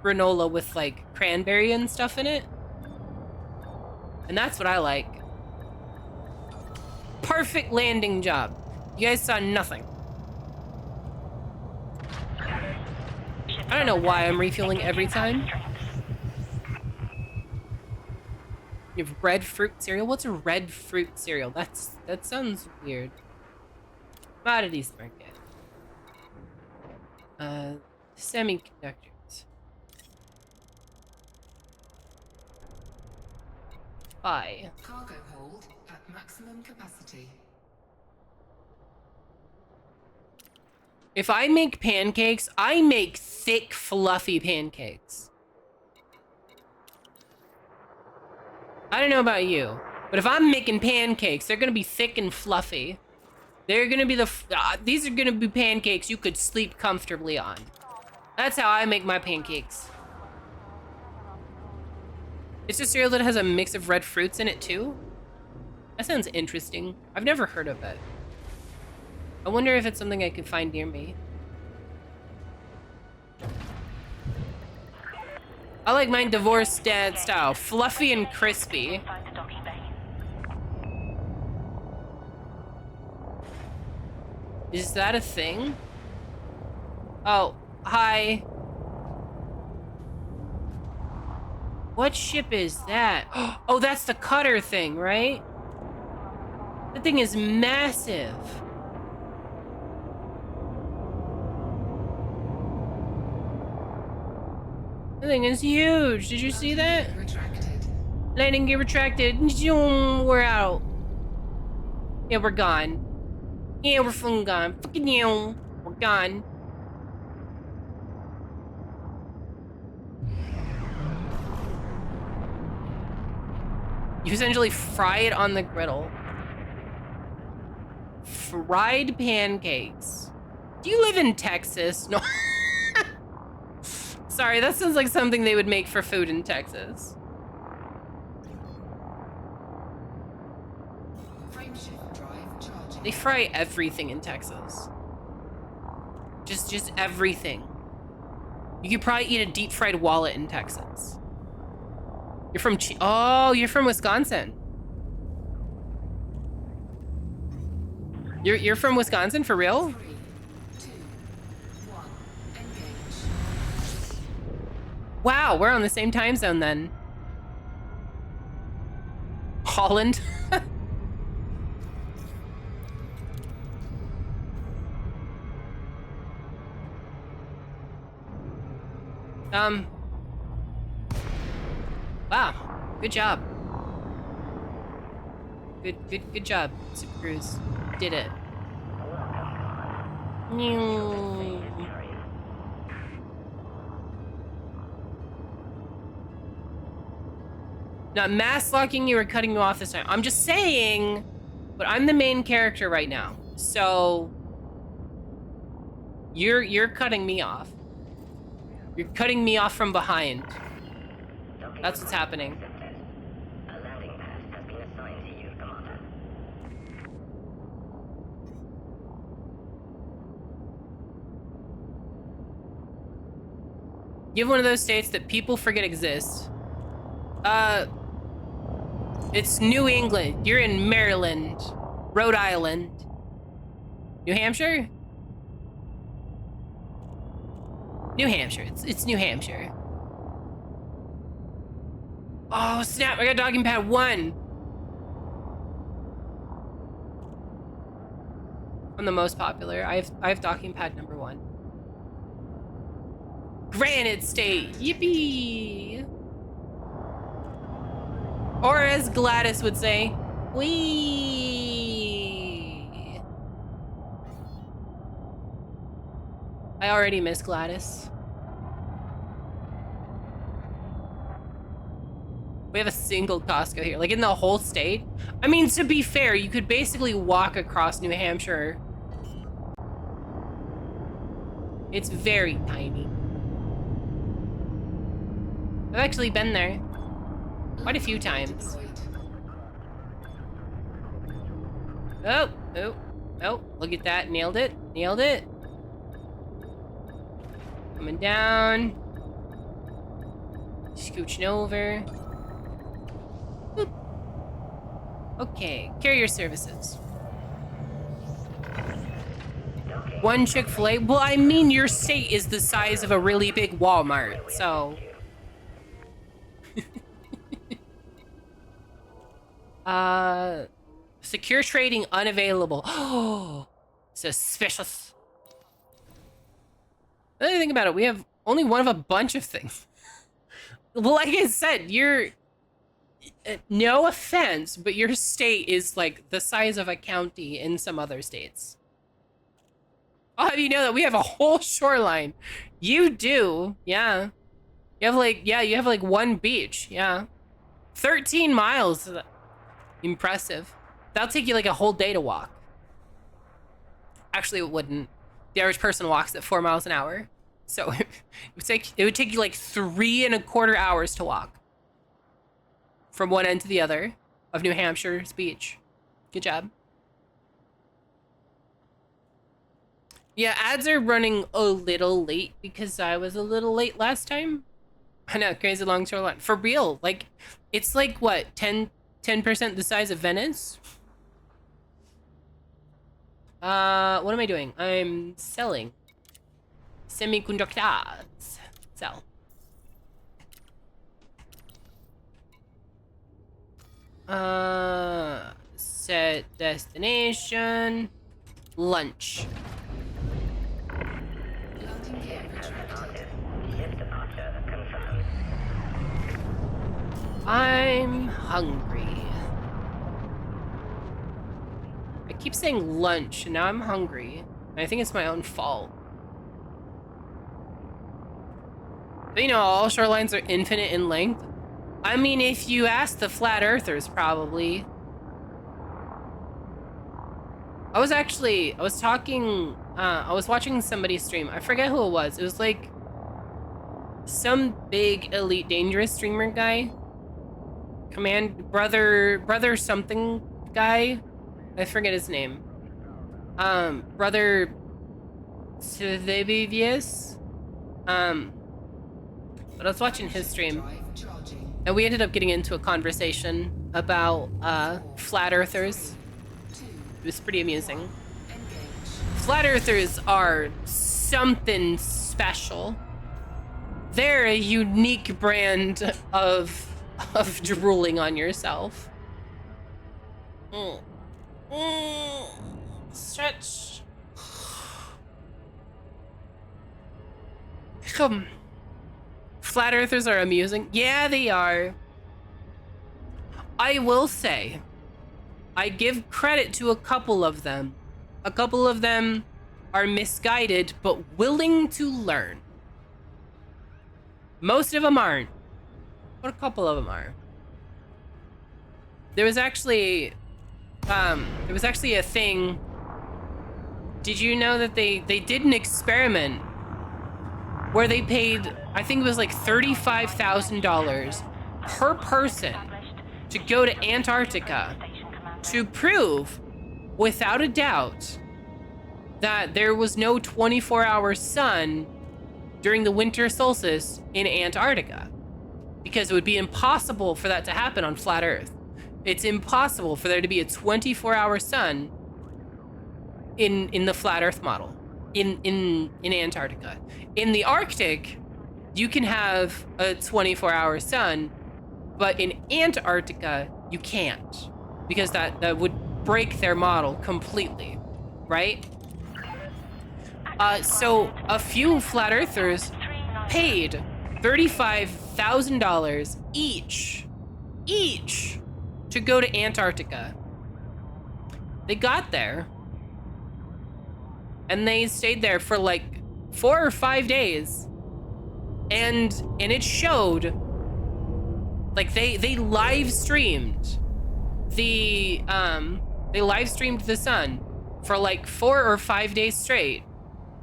granola with like cranberry and stuff in it. And that's what I like. Perfect landing job. You guys saw nothing. I don't know why I'm refueling every time. You have red fruit cereal? What's a red fruit cereal? That sounds weird. Commodities market. Semiconductors. Bye. Cargo hold at maximum capacity. If I make pancakes, I make thick, fluffy pancakes. I don't know about you, but if I'm making pancakes, they're gonna be thick and fluffy. They're gonna be these are gonna be pancakes you could sleep comfortably on. That's how I make my pancakes. It's a cereal that has a mix of red fruits in it too? That sounds interesting. I've never heard of it. I wonder if it's something I could find near me. I like mine divorced dad style, fluffy and crispy. Find the docking bay. Is that a thing? Oh, hi. What ship is that? Oh, that's the cutter thing, right? That thing is massive. That thing is huge. Did you see that? Retracted. Landing gear retracted. Zoom, we're out. Yeah, we're gone. Yeah, we're fucking gone. Fucking you. We're gone. You essentially fry it on the griddle. Fried pancakes. Do you live in Texas? No. Sorry, that sounds like something they would make for food in Texas. Frameshift drive charging. They fry everything in Texas. Just everything. You could probably eat a deep fried wallet in Texas. You're from you're from Wisconsin. You're from Wisconsin for real? 3, 2, 1. Engage. Wow, we're on the same time zone then. Holland. Wow, good job. Good job, Super Cruise. Did it. Not mass locking you or cutting you off this time. I'm just saying, but I'm the main character right now. So you're cutting me off. You're cutting me off from behind. That's what's happening. A landing pad has been assigned to you, Commander. You have one of those states that people forget exist. It's New England. You're in Maryland, Rhode Island, New Hampshire? New Hampshire. It's New Hampshire. Oh snap! I got docking pad 1. I'm the most popular. I have docking pad number 1. Granite State. Yippee! Or as Gladys would say, wee. I already miss Gladys. We have a single Costco here, like in the whole state. I mean, to be fair, you could basically walk across New Hampshire. It's very tiny. I've actually been there quite a few times. Deployed. Oh, look at that. Nailed it. Coming down. Scooching over. Boop. Okay, carrier services. One Chick-fil-A. Well, I mean, your state is the size of a really big Walmart, so. Secure trading unavailable. Oh, suspicious. Another thing about it, we have only one of a bunch of things. Well, like I said, no offense, but your state is like the size of a county in some other states. I'll have you know that we have a whole shoreline. You do, yeah. You have like one beach, yeah. 13 miles. Impressive. That'll take you like a whole day to walk. Actually, it wouldn't. The average person walks at 4 miles an hour. So it would take you like 3.25 hours to walk from one end to the other of New Hampshire's beach. Good job. Yeah, ads are running a little late because I was a little late last time. I know, crazy long shoreline. For real, like, it's like, what, 10% the size of Venice? What am I doing? I'm selling. Semiconductors. Sell. Set destination. Lunch. Landing gear retracted. Ship departure confirmed. I'm hungry. I keep saying lunch, and now I'm hungry. And I think it's my own fault. But you know, all shorelines are infinite in length. I mean, if you ask the flat earthers, probably. I was watching somebody stream. I forget who it was. It was like some big Elite Dangerous streamer guy. Brother something guy. I forget his name. Brother Sevevius. But I was watching his stream, Drive charging. and we ended up getting into a conversation about flat earthers. 2, It was pretty amusing. engage. Flat earthers are something special. They're a unique brand of drooling on yourself. Stretch. Come. Flat earthers are amusing. Yeah, they are. I will say, I give credit to a couple of them. A couple of them are misguided, but willing to learn. Most of them aren't, but a couple of them are. There was actually a thing. Did you know that they did an experiment where they paid, I think it was like $35,000 per person to go to Antarctica to prove, without a doubt, that there was no 24-hour sun during the winter solstice in Antarctica. Because it would be impossible for that to happen on flat Earth. It's impossible for there to be a 24-hour sun in the flat Earth model in Antarctica. In the Arctic, you can have a 24-hour sun, but in Antarctica, you can't, because that would break their model completely, right? So a few flat earthers paid $35,000 each to go to Antarctica. They got there and they stayed there for like 4 or 5 days, and it showed, like, they live streamed the sun for like 4 or 5 days straight,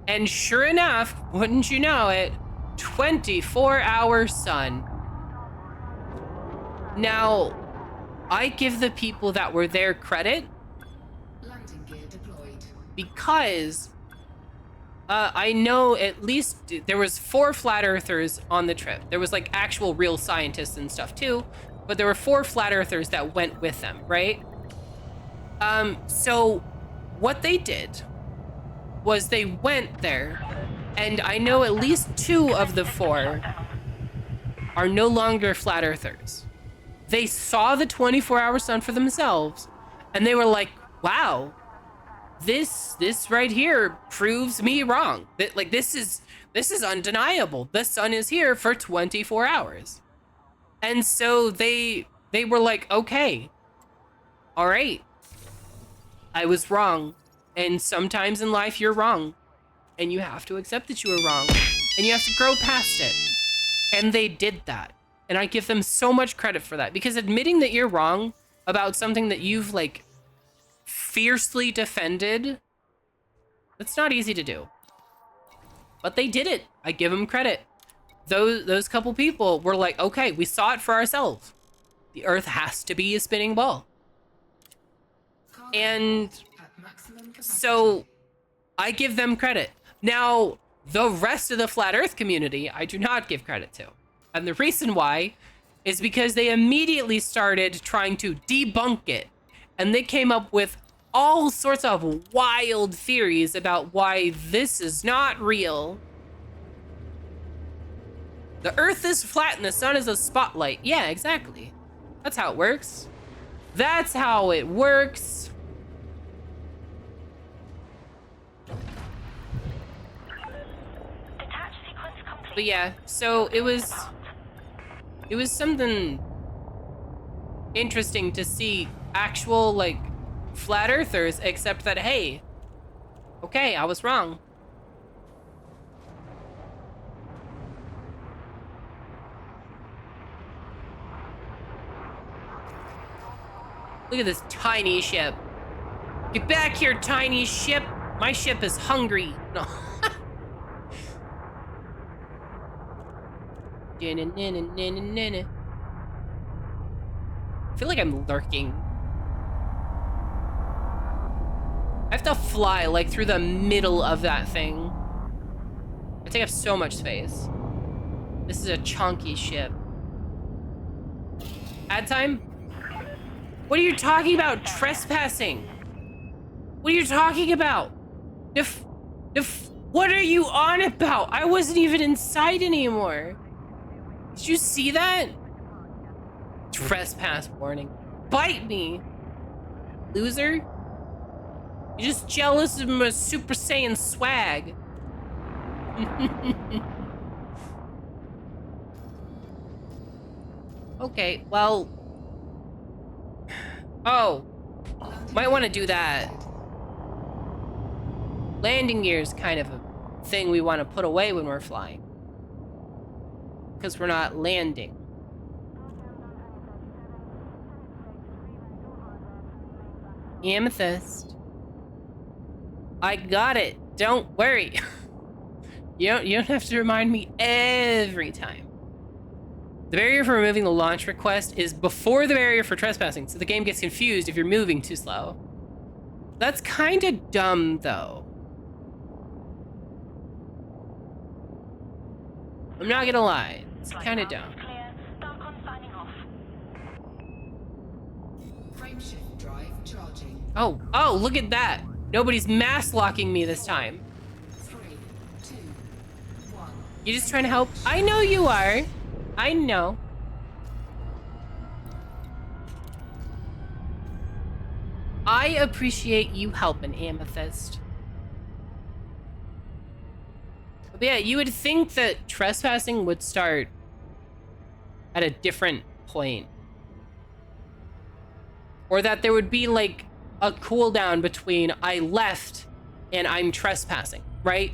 and sure enough, wouldn't you know it, 24-hour sun. Now, I give the people that were there credit, Landing gear deployed. because I know at least there was 4 flat earthers on the trip. There was like actual real scientists and stuff too, but there were 4 flat earthers that went with them, right? So what they did was they went there, and I know at least 2 of the 4 are no longer flat earthers. They saw the 24-hour sun for themselves, and they were like, wow, this right here proves me wrong. That, like, this is undeniable. The sun is here for 24 hours. And so they they were like, okay, all right, I was wrong. And sometimes in life you're wrong. And you have to accept that you were wrong. And you have to grow past it. And they did that. And I give them so much credit for that. Because admitting that you're wrong about something that you've like fiercely defended, that's not easy to do. But they did it. I give them credit. Those couple people were like, okay, we saw it for ourselves. The Earth has to be a spinning ball. Cargo And at maximum capacity. so I give them credit. Now, the rest of the flat Earth community, I do not give credit to. And the reason why is because they immediately started trying to debunk it. And they came up with all sorts of wild theories about why this is not real. The Earth is flat and the sun is a spotlight. Yeah, exactly. That's how it works. That's how it works. Detach sequence complete. But yeah, so it was something interesting to see actual like flat earthers accept that, hey, okay, I was wrong. Look at this tiny ship. Get back here, tiny ship. My ship is hungry. No. I feel like I'm lurking. I have to fly like through the middle of that thing. I take up so much space. This is a chunky ship. Ad time? What are you talking about? Trespassing? What are you talking about? What are you on about? I wasn't even inside anymore. Did you see that? Trespass warning. Bite me, loser. You're just jealous of my Super Saiyan swag. Okay, well. Oh, might want to do that. Landing gear is kind of a thing we want to put away when we're flying. Because we're not landing. Amethyst. I got it. Don't worry. You don't have to remind me every time. The barrier for removing the launch request is before the barrier for trespassing, so the game gets confused if you're moving too slow. That's kind of dumb, though. I'm not gonna lie. It's kind of dumb. Clear. Darkon signing off. Frameshift drive charging. Oh, look at that. Nobody's mass locking me this time. 3, 2, 1. You just trying to help? I know you are. I know. I appreciate you helping, Amethyst. But yeah, you would think that trespassing would start at a different point. Or that there would be like a cooldown between I left and I'm trespassing, right?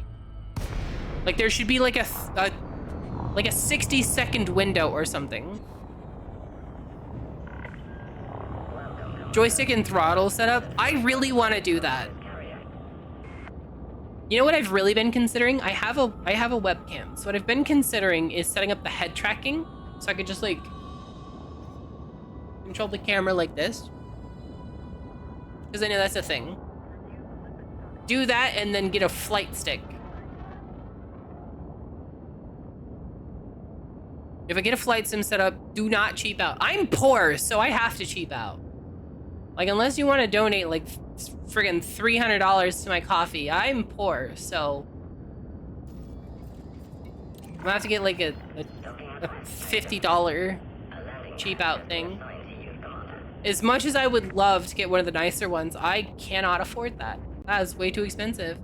Like there should be like a 60-second window or something. Joystick and throttle setup. I really want to do that. You know what I've really been considering? I have a webcam. So what I've been considering is setting up the head tracking so I could just like control the camera like this. Because I know that's a thing. Do that and then get a flight stick. If I get a flight sim set up, do not cheap out. I'm poor, so I have to cheap out. Like, unless you want to donate, like, friggin' $300 to my coffee, I'm poor, so... I'm gonna have to get, like, a $50 cheap out thing. As much as I would love to get one of the nicer ones, I cannot afford that. That is way too expensive.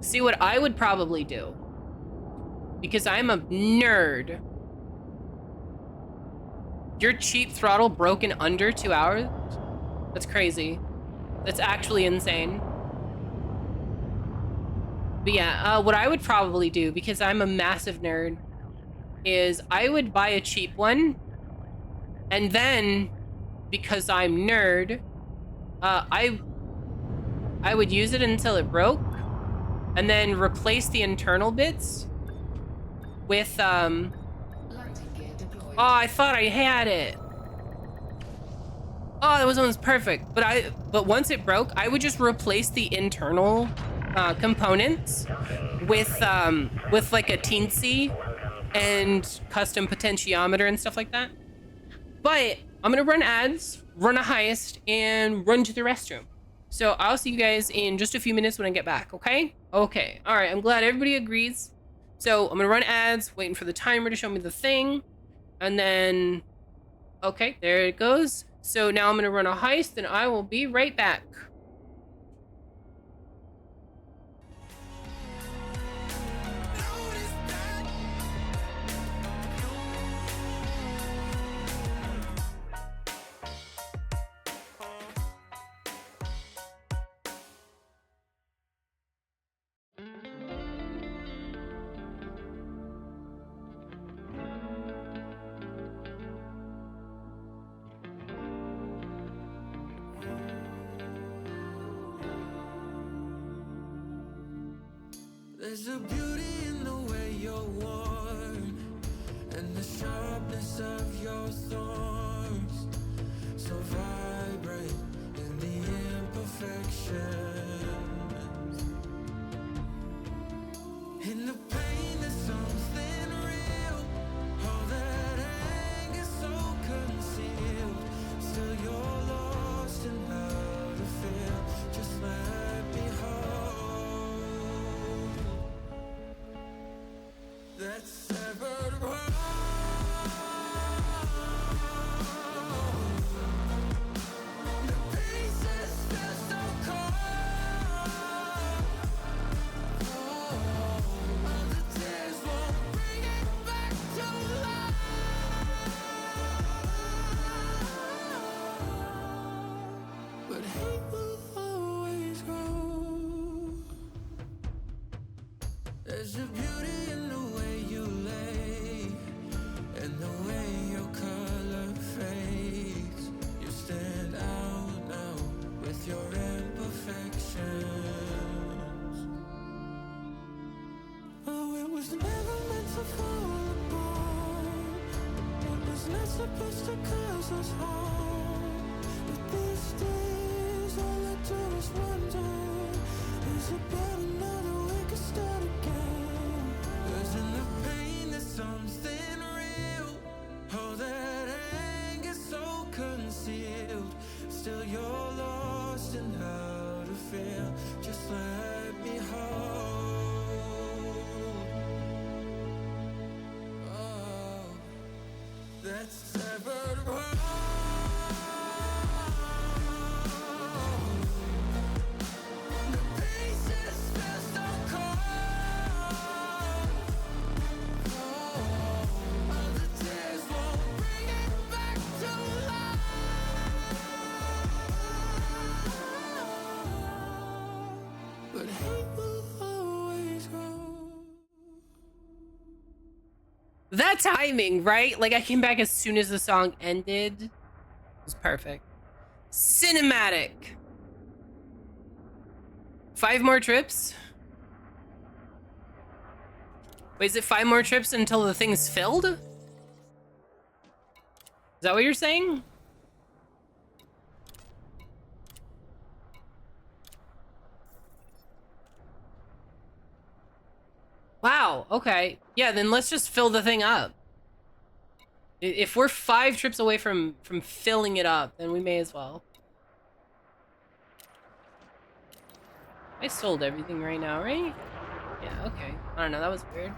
See what I would probably do, because I'm a nerd. Your cheap throttle broke in under 2 hours? That's crazy. That's actually insane. But yeah, what I would probably do, because I'm a massive nerd, is I would buy a cheap one, and then, because I'm nerd, I would use it until it broke, and then replace the internal bits with, Landing gear deployed. oh, I thought I had it. Oh, that was almost perfect. But once it broke, I would just replace the internal components with like a teensy and custom potentiometer and stuff like that. But I'm gonna run ads, run a heist, and run to the restroom. So I'll see you guys in just a few minutes when I get back, okay? Okay, all right, I'm glad everybody agrees. So I'm gonna run ads, waiting for the timer to show me the thing, and then, okay, there it goes. So now I'm gonna run a heist, and I will be right back. There's a beauty in the way you're worn, and the sharpness of your thorns, so vibrant in the imperfections. In the pain there's something real, all that anger so concealed. Still you're lost in how to feel, just let me hold that severed world. The pieces feel so cold. All the tears won't bring it back to life. But hate will always grow. There's a beauty in the way you lay, and the way your color fades. You stand out now with your imperfections. Oh, it was never meant to fall apart. It was not supposed to cause us harm. But these days, all I do is wonder, is about another we could start again. 'Cause in the pain there's something real, all that anger so concealed. Still you're lost in how to feel, just let me hold. Oh, that severed world. The pieces feel so cold. All the tears won't bring it back to life. But hate will always grow. That timing, right? Like I came back as soon as the song ended. It was perfect. Cinematic. 5 more trips? Wait, is it 5 more trips until the thing's filled? Is that what you're saying? Wow, okay. Yeah, then let's just fill the thing up. If we're 5 trips away from filling it up, then we may as well. I sold everything right now, right? Yeah, okay. I don't know, that was weird.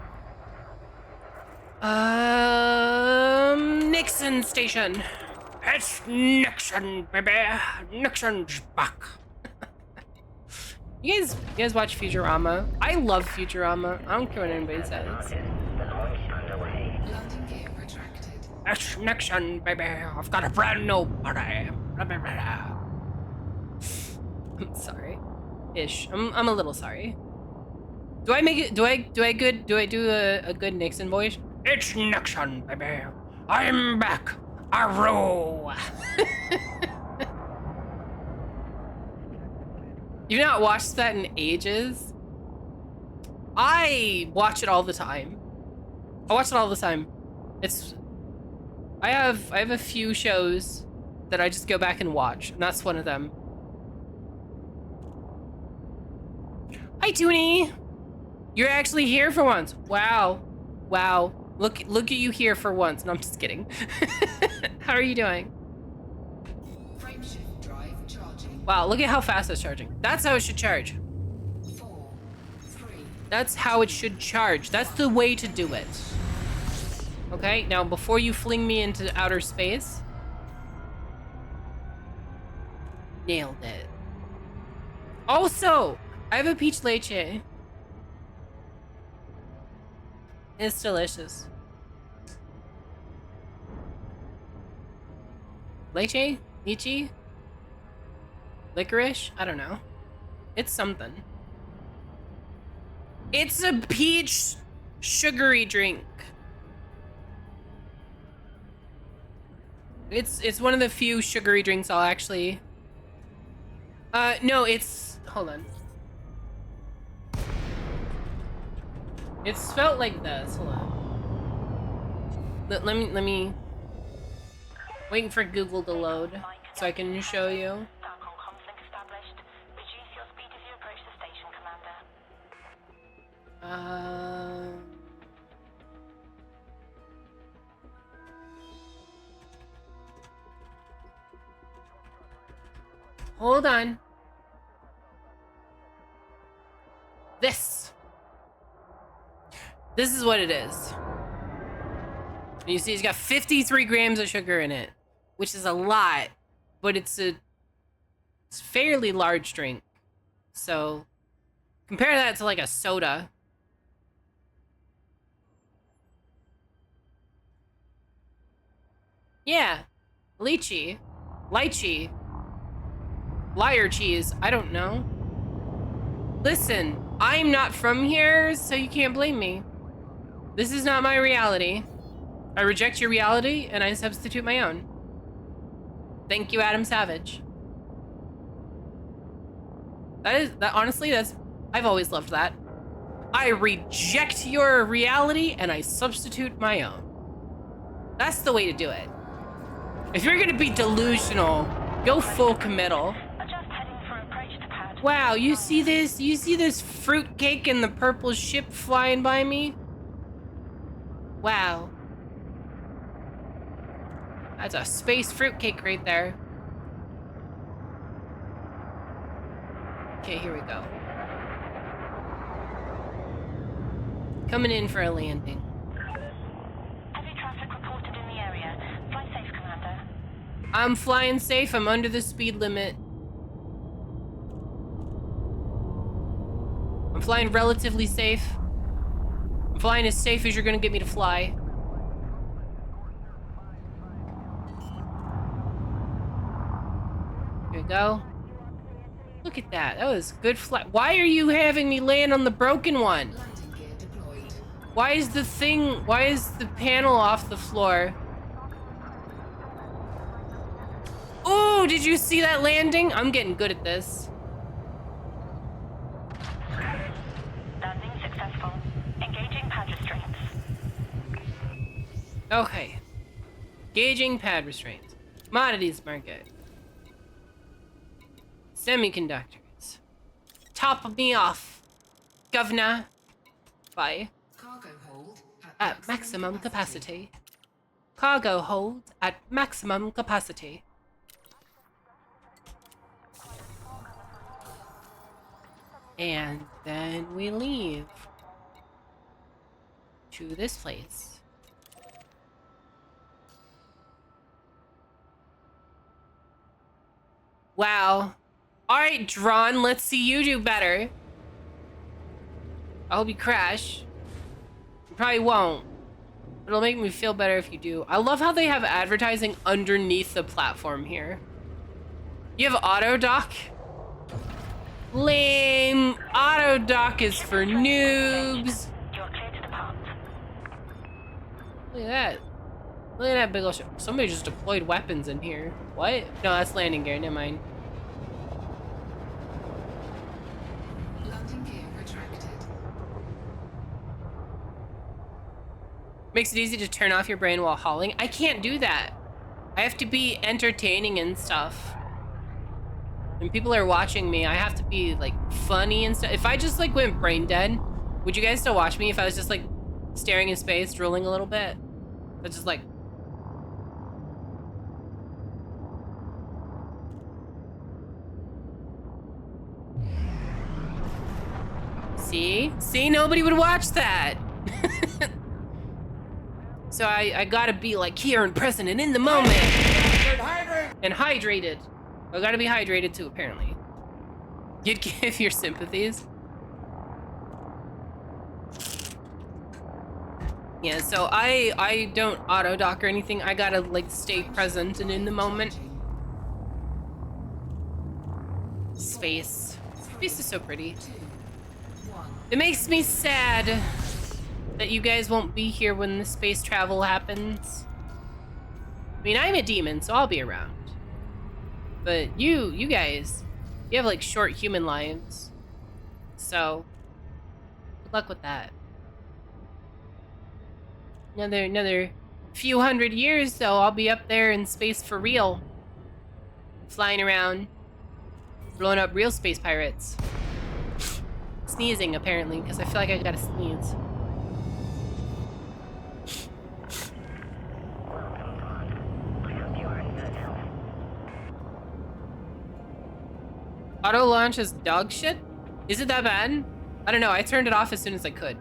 Nixon Station. It's Nixon, baby. Nixon's back. You guys watch Futurama? I love Futurama. I don't care what anybody says. Departed. The launch underway. Landing gear retracted. That's Nixon, baby. I've got a brand new body. I'm sorry. Ish. I'm a little sorry. Do I make it? Do I do a good Nixon voice? It's Nixon, baby. I'm back. Arrow. You've not watched that in ages? I watch it all the time. I watch it all the time. I have a few shows that I just go back and watch, and that's one of them. Hi, Toonie. You're actually here for once. Wow. Wow. Look at you here for once. No, I'm just kidding. How are you doing? Frameshift drive charging. Wow, look at how fast it's charging. That's how it should charge. 4, 3. That's how it should charge. That's the way to do it. Okay, now before you fling me into outer space. Nailed it. Also, I have a peach leche. It's delicious. Leche? Lychee? Licorice? I don't know. It's something. It's a peach sugary drink. It's one of the few sugary drinks I'll actually... no, it's... Hold on. It's spelled like this. Hold on. Let me... Waiting for Google to load so I can show you. Falcon comms link established. Reduce your speed as you approach the station, Commander. Hold on. This is what it is. You see, it's got 53 grams of sugar in it, which is a lot, but it's a fairly large drink. So compare that to like a soda. Yeah, lychee, liar cheese. I don't know. Listen, I'm not from here, so you can't blame me. This is not my reality. I reject your reality, and I substitute my own. Thank you, Adam Savage. Honestly, I've always loved that. I reject your reality, and I substitute my own. That's the way to do it. If you're gonna be delusional, go full committal. Adjust heading for approach to pad. Wow, you see this? You see this fruitcake and the purple ship flying by me? Wow. That's a space fruitcake right there. Okay, here we go. Coming in for a landing. Heavy traffic reported in the area. Fly safe, Commander. I'm flying safe. I'm under the speed limit. I'm flying relatively safe. I'm flying as safe as you're gonna get me to fly. Here we go. Look at that. That was good flight. Why are you having me land on the broken one? Landing gear deployed. Why is the panel off the floor? Oh, did you see that landing? I'm getting good at this. Landing successful. Engaging pad restraints. Okay. Gauging pad restraints. Commodities market. Semiconductors. Top me off, governor. Bye. Cargo hold At maximum capacity. Cargo hold at maximum capacity. And then we leave to this place. Wow. All right, Drawn, let's see you do better. I hope you crash. You probably won't. It'll make me feel better if you do. I love how they have advertising underneath the platform here. You have auto dock? Lame. Auto dock is for noobs. You're clear to depart. Look at that. Look at that big ol' ship. Somebody just deployed weapons in here. What? No, that's landing gear. Never mind. Landing gear retracted. Makes it easy to turn off your brain while hauling. I can't do that. I have to be entertaining and stuff. When people are watching me, I have to be like funny and stuff. If I just like went brain dead, would you guys still watch me if I was just like staring in space, drooling a little bit? That's just like... See? See, nobody would watch that. So I gotta be like here and present and in the moment. And hydrated. I gotta be hydrated too, apparently. You'd give your sympathies. Yeah, so I don't auto dock or anything. I gotta like stay present and in the moment. Space. Space is so pretty. 2, 1. It makes me sad that you guys won't be here when the space travel happens. I mean, I'm a demon, so I'll be around. But you guys, you have like short human lives. So, good luck with that. Another few hundred years, though, I'll be up there in space for real. Flying around, blowing up real space pirates. Sneezing, apparently, because I feel like I gotta sneeze. Welcome, Bond. I hope you are in good health. Auto launch is dog shit? Is it that bad? I don't know. I turned it off as soon as I could.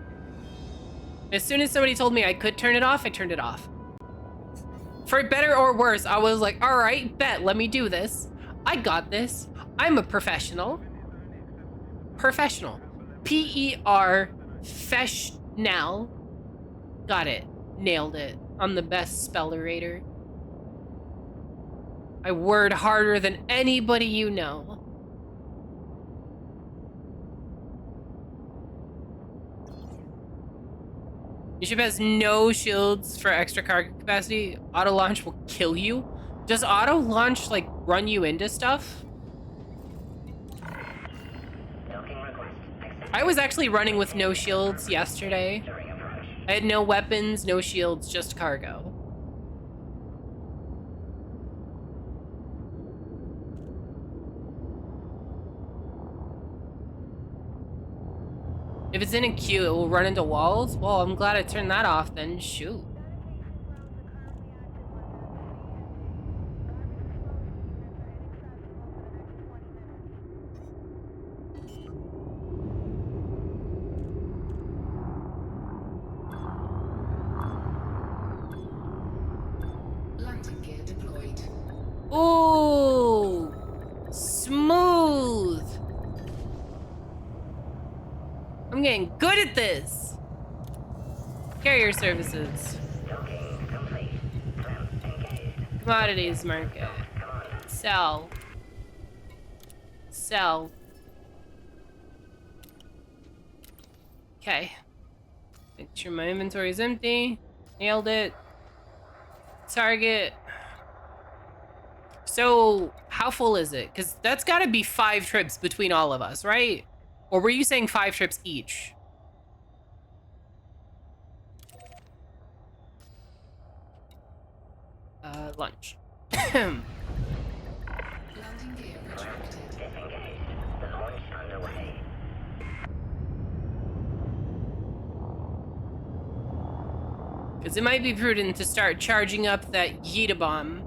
As soon as somebody told me I could turn it off, I turned it off. For better or worse, I was like, all right, bet, let me do this. I got this. I'm a professional. Professional. P-E-R, fesh-nal. Got it. Nailed it. I'm the best spellerator. I word harder than anybody you know. Your ship has no shields for extra cargo capacity. Auto launch will kill you. Does auto launch like run you into stuff? Docking request accepted. I was actually running with no shields yesterday. During approach. I had no weapons, no shields, just cargo. If it's in a queue, it will run into walls? Well, I'm glad I turned that off then. Shoot. Landing gear deployed. Ooh, smooth. I'm getting good at this. Carrier services. Docking complete. Clamp engaged. Commodities market. Come on. Sell. Sell. Okay. Make sure my inventory is empty. Nailed it. Target. So, how full is it? Because that's got to be 5 trips between all of us, right? Or were you saying 5 trips each? Lunch. Landing gear retracted. Disengaged. Launch underway. Because it might be prudent to start charging up that Yeta bomb.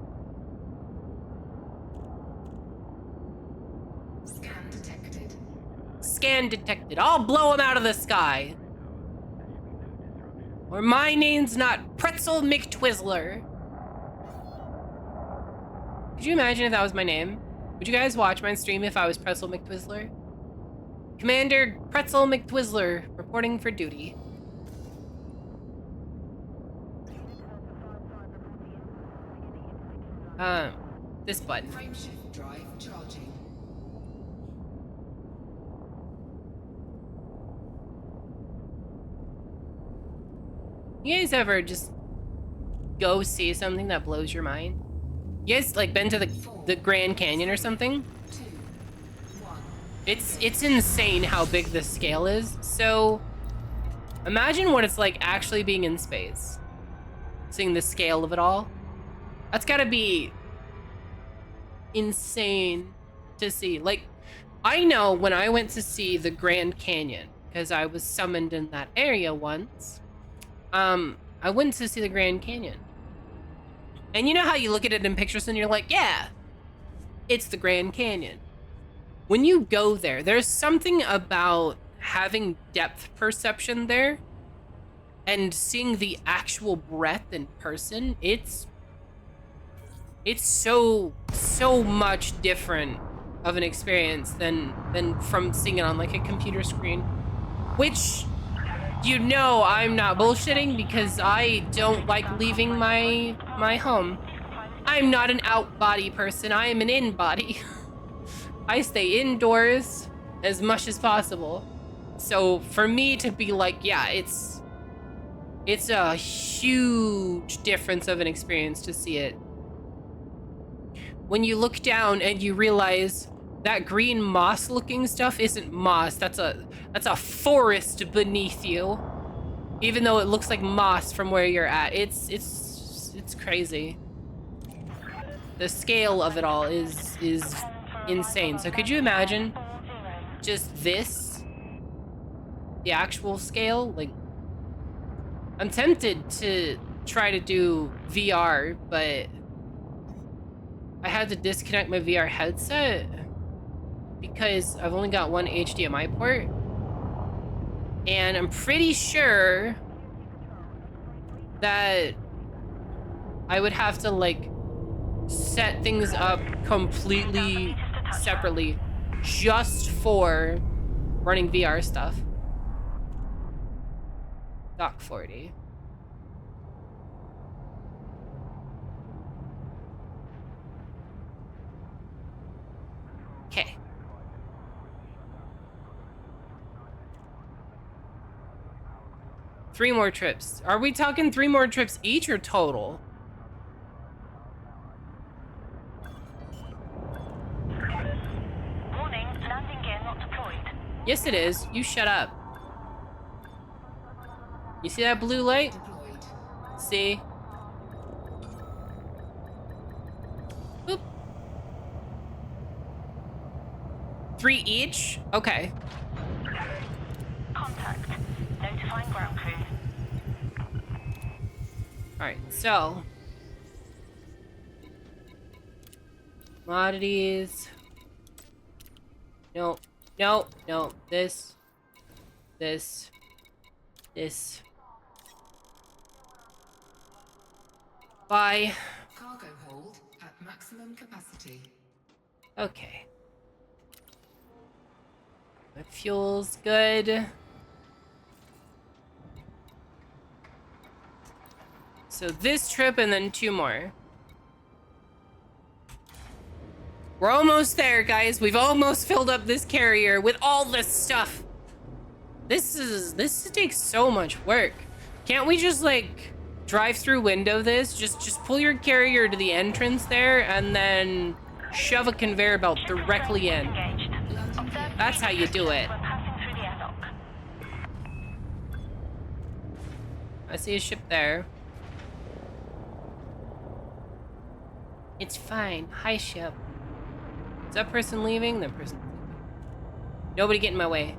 Scan detected. Scan detected. I'll blow him out of the sky. Or my name's not Pretzel McTwizzler. Could you imagine if that was my name? Would you guys watch my stream if I was Pretzel McTwizzler? Commander Pretzel McTwizzler reporting for duty. This button. Frameshift drive charging. You guys ever just go see something that blows your mind? You guys like been to the Grand Canyon or something? 2, 1. It's insane how big the scale is. So imagine what it's like actually being in space. Seeing the scale of it all. That's gotta be insane to see. Like, I know when I went to see the Grand Canyon, because I was summoned in that area once, I went to see the Grand Canyon. And you know how you look at it in pictures and you're like, yeah, it's the Grand Canyon. When you go there, there's something about having depth perception there and seeing the actual breadth in person. It's so much different of an experience than from seeing it on like a computer screen, which, you know, I'm not bullshitting because I don't like leaving my home. I'm not an out body person. I am an in body. I stay indoors as much as possible. So for me to be like, yeah, it's a huge difference of an experience to see it. When you look down and you realize that green moss looking stuff isn't moss, that's a forest beneath you. Even though it looks like moss from where you're at. It's crazy. The scale of it all is insane. So could you imagine just this? The actual scale? Like, I'm tempted to try to do VR, but I had to disconnect my VR headset because I've only got one HDMI port. And I'm pretty sure that I would have to like set things up completely separately just for running VR stuff. Dock 40. Okay. Three more trips. Are we talking 3 more trips each or total? Warning, landing gear not deployed. Yes, it is. You shut up. You see that blue light? Deployed. See? Boop. 3 each? Okay. Contact. Notifying ground crew. Alright, so. Commodities. No, no, no. This. This. This. Bye. Cargo hold at maximum capacity. Okay. My fuel's good. So this trip and then 2 more. We're almost there, guys. We've almost filled up this carrier with all this stuff. This takes so much work. Can't we just like drive through window this? Just pull your carrier to the entrance there and then shove a conveyor belt directly in. Engaged. Observe That's how you do it. We're passing through the airlock. I see a ship there. It's fine. Hi, ship. Is that person leaving? That person. Nobody get in my way.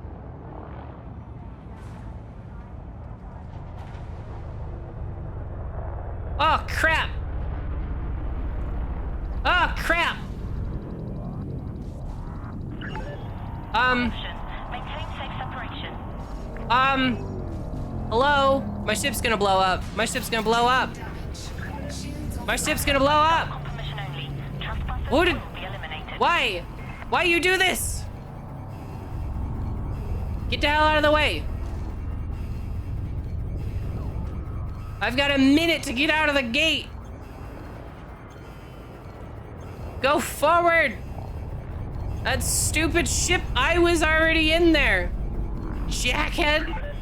Oh, crap! Oh, crap! Maintain safe separation. Hello? My ship's gonna blow up. My ship's gonna blow up. Damage. Shields My ship's gonna blow up. Permission only. Trespassers What did- will be eliminated. Why? Why you do this? Get the hell out of the way. I've got a minute to get out of the gate. Go forward. That stupid ship, I was already in there. Jackhead.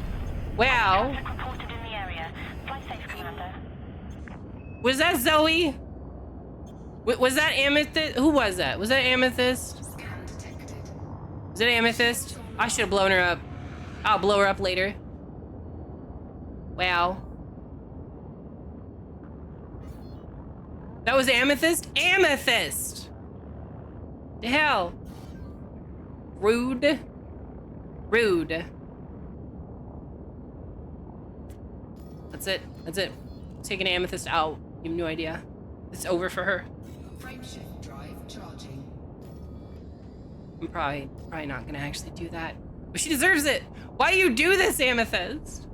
Wow. Traffic reported in the area. Fly safe, Commander. Was that Zoe? Was that Amethyst? Who was that? Was that Amethyst? Scan detected. Was it Amethyst? I should have blown her up. I'll blow her up later. Wow. That was Amethyst? Amethyst! The hell? Rude. Rude. That's it. That's it. Taking Amethyst out. You have no idea. It's over for her. Frameshift drive charging. I'm probably not gonna actually do that. But she deserves it! Why do you do this, Amethyst?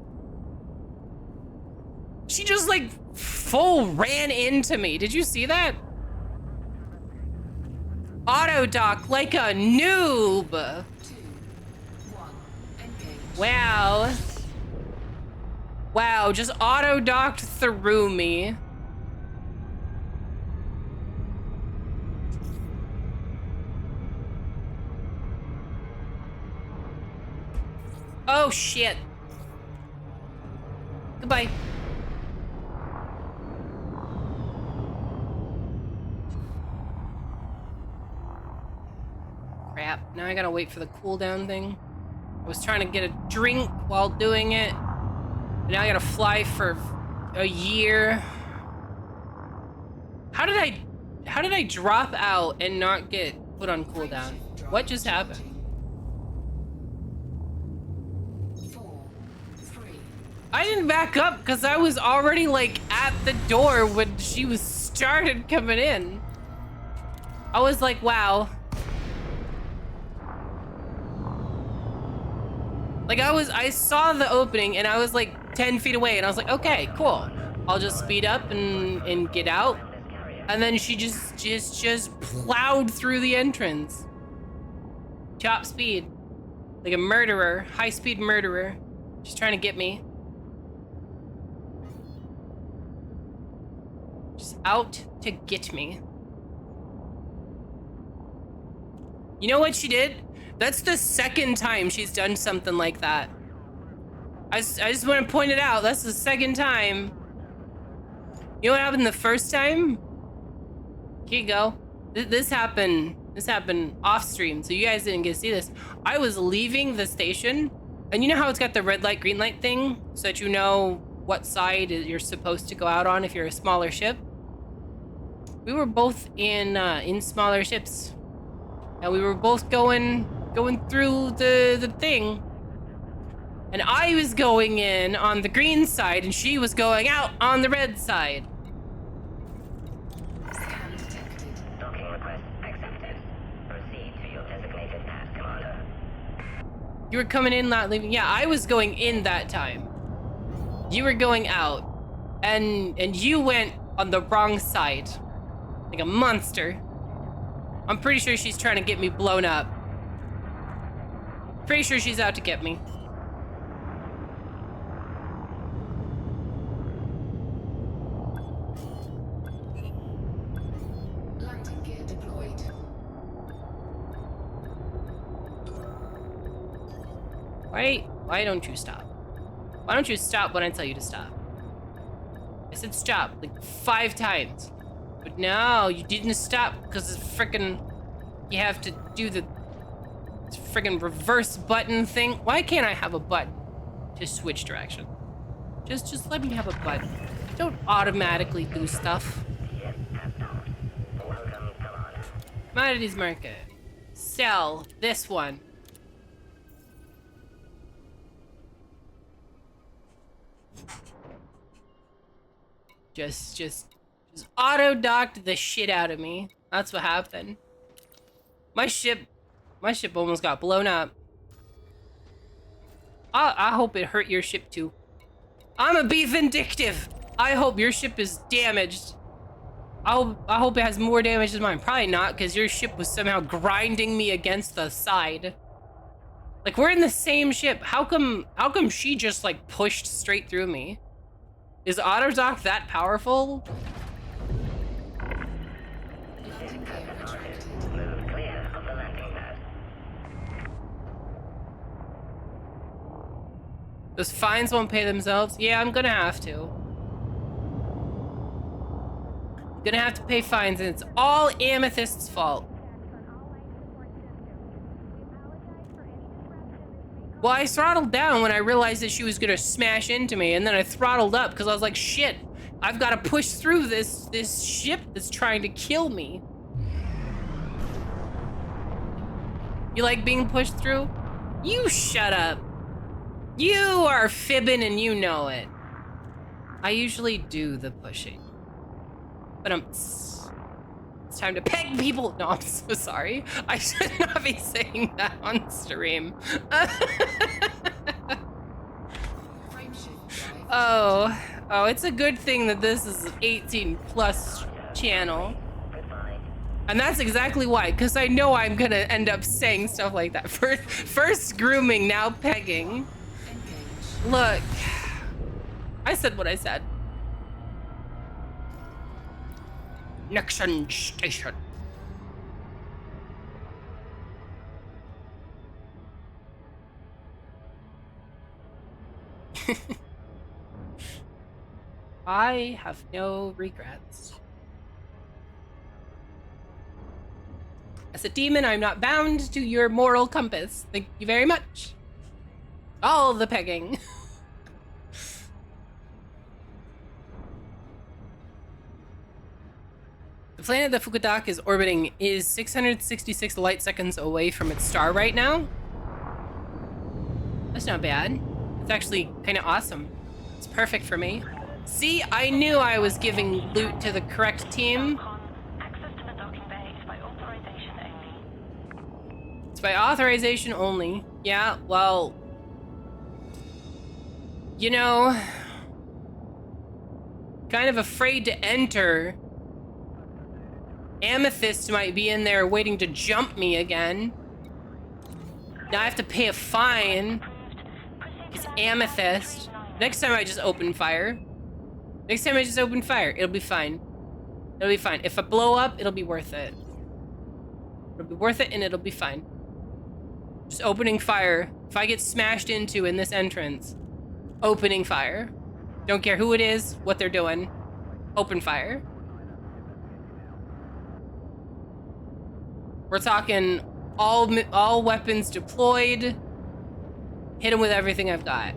She just like full ran into me. Did you see that? Auto dock like a noob. 2, 1, engage. Wow. Wow, just auto docked through me. Oh shit. Goodbye. Crap, now I gotta wait for the cooldown thing. I was trying to get a drink while doing it. But now I gotta fly for a year. How did I drop out and not get put on cooldown? What just happened? 4, 3, I didn't back up because I was already like at the door when she was started coming in. I was like, wow. Like I saw the opening and I was like 10 feet away and I was like, okay, cool. I'll just speed up and get out. And then she just plowed through the entrance. Top speed. Like a murderer, high speed murderer. She's trying to get me. Just out to get me. You know what she did? That's the second time she's done something like that. I just want to point it out. That's the second time. You know what happened the first time? Here you go. This happened off stream, so you guys didn't get to see this. I was leaving the station, and you know how it's got the red light, green light thing, so that you know what side you're supposed to go out on if you're a smaller ship. We were both in smaller ships, and we were both going through the thing, and I was going in on the green side, and she was going out on the red side. scan detected. Docking request accepted. Proceed to your designated path, Commander. You were coming in, not leaving. Yeah, I was going in that time. You were going out, and you went on the wrong side, like a monster. I'm pretty sure she's trying to get me blown up. Pretty sure she's out to get me. Landing gear deployed. Why don't you stop? Why don't you stop when I tell you to stop? I said stop like 5 times. But no, you didn't stop because it's frickin' you have to do the friggin' reverse button thing. Why can't I have a button to switch direction? Just let me have a button. Don't automatically do stuff. Ship has docked. Welcome, Commander. Commodities market. Sell this one. Just auto docked the shit out of me. That's what happened. My ship almost got blown up. I hope it hurt your ship too. I'ma be vindictive. I hope your ship is damaged. I hope it has more damage than mine. Probably not, because your ship was somehow grinding me against the side. Like, we're in the same ship. How come she just, like, pushed straight through me? Is Otterdock that powerful? Landing gear retracted. Move clear of the landing pad. Those fines won't pay themselves? Yeah, I'm gonna have to. Gonna have to pay fines, and it's all Amethyst's fault. Well, I throttled down when I realized that she was gonna smash into me, and then I throttled up because I was like, shit, I've got to push through this ship that's trying to kill me. You like being pushed through? You shut up. You are fibbing and you know it. I usually do the pushing. But it's time to peg people. No, I'm so sorry. I should not be saying that on stream. Frameshift drive. Oh, it's a good thing that this is an 18+ channel. Goodbye. And that's exactly why, because I know I'm gonna end up saying stuff like that. First grooming, now pegging. Engage. Look, I said what I said. Next station. I have no regrets. As a demon, I'm not bound to your moral compass. Thank you very much. All the pegging. The planet that Fukudak is orbiting is 666 light seconds away from its star right now. That's not bad. It's actually kind of awesome. It's perfect for me. See, I knew I was giving loot to the correct team. Access to the docking bay is by authorization only. It's by authorization only. Yeah, well, you know, kind of afraid to enter. Amethyst might be in there waiting to jump me again. Now I have to pay a fine. It's Amethyst. Next time I just open fire. Next time I just open fire. It'll be fine. It'll be fine. If I blow up, it'll be worth it. It'll be worth it and it'll be fine. Just opening fire. If I get smashed into in this entrance, opening fire. Don't care who it is, what they're doing. Open fire. We're talking all weapons deployed. Hit him with everything I've got.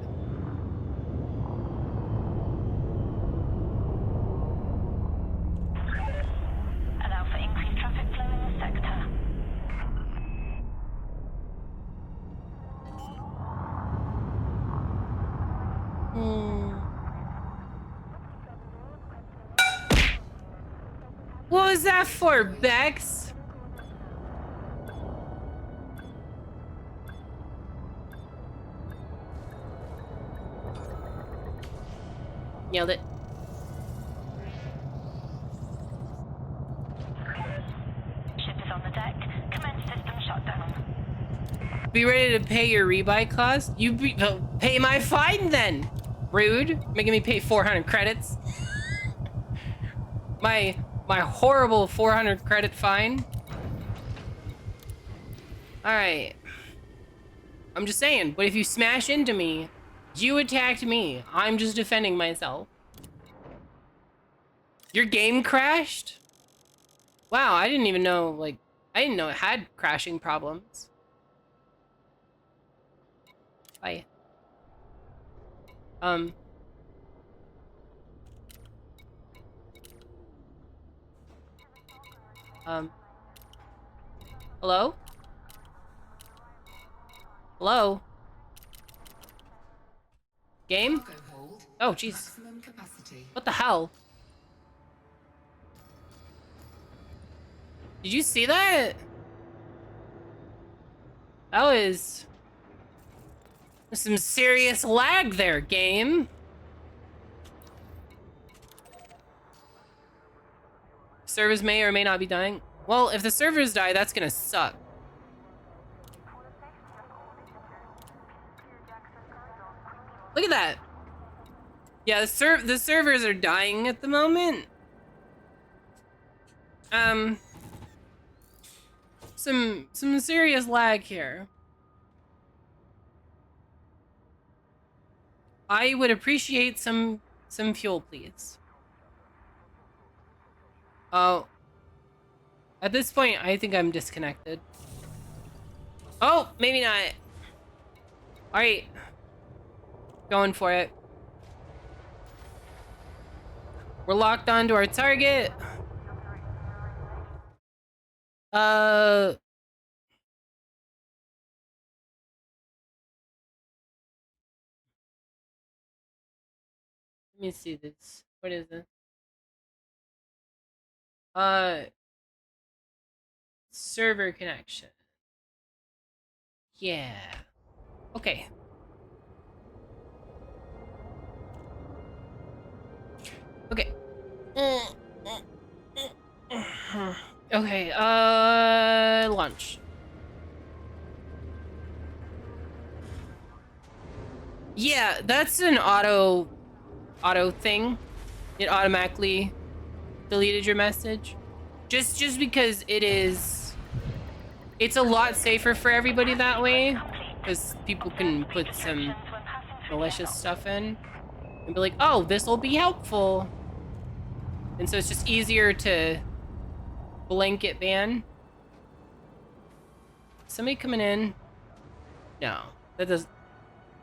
Allow for increased traffic flow in the sector. What was that for, Bex? Nailed it. Ship is on the deck. Commence system shutdown. Be ready to pay your rebuy cost? Pay my fine then. Rude. Making me pay 400 credits. my horrible 400 credit fine. All right. I'm just saying, but if you smash into me, you attacked me. I'm just defending myself. Your game crashed? Wow, I didn't even know, like, I didn't know it had crashing problems. Bye. Hello? Hello? Game? Cargo hold. Oh, jeez. Maximum capacity. What the hell? Did you see that? That was some serious lag there, game. Servers may or may not be dying. Well, if the servers die, that's gonna suck. Look at that. Yeah, the servers are dying at the moment. Some serious lag here. I would appreciate some fuel, please. Oh. At this point, I think I'm disconnected. Oh, maybe not. All right. Going for it. We're locked onto our target. Let me see this. What is it? Server connection. Yeah. Okay. Okay. Okay, launch. Yeah, that's an auto thing. It automatically deleted your message. Just because it's a lot safer for everybody that way, because people can put some malicious stuff in and be like, oh, this will be helpful. And so it's just easier to blanket ban. Somebody coming in? No, that does.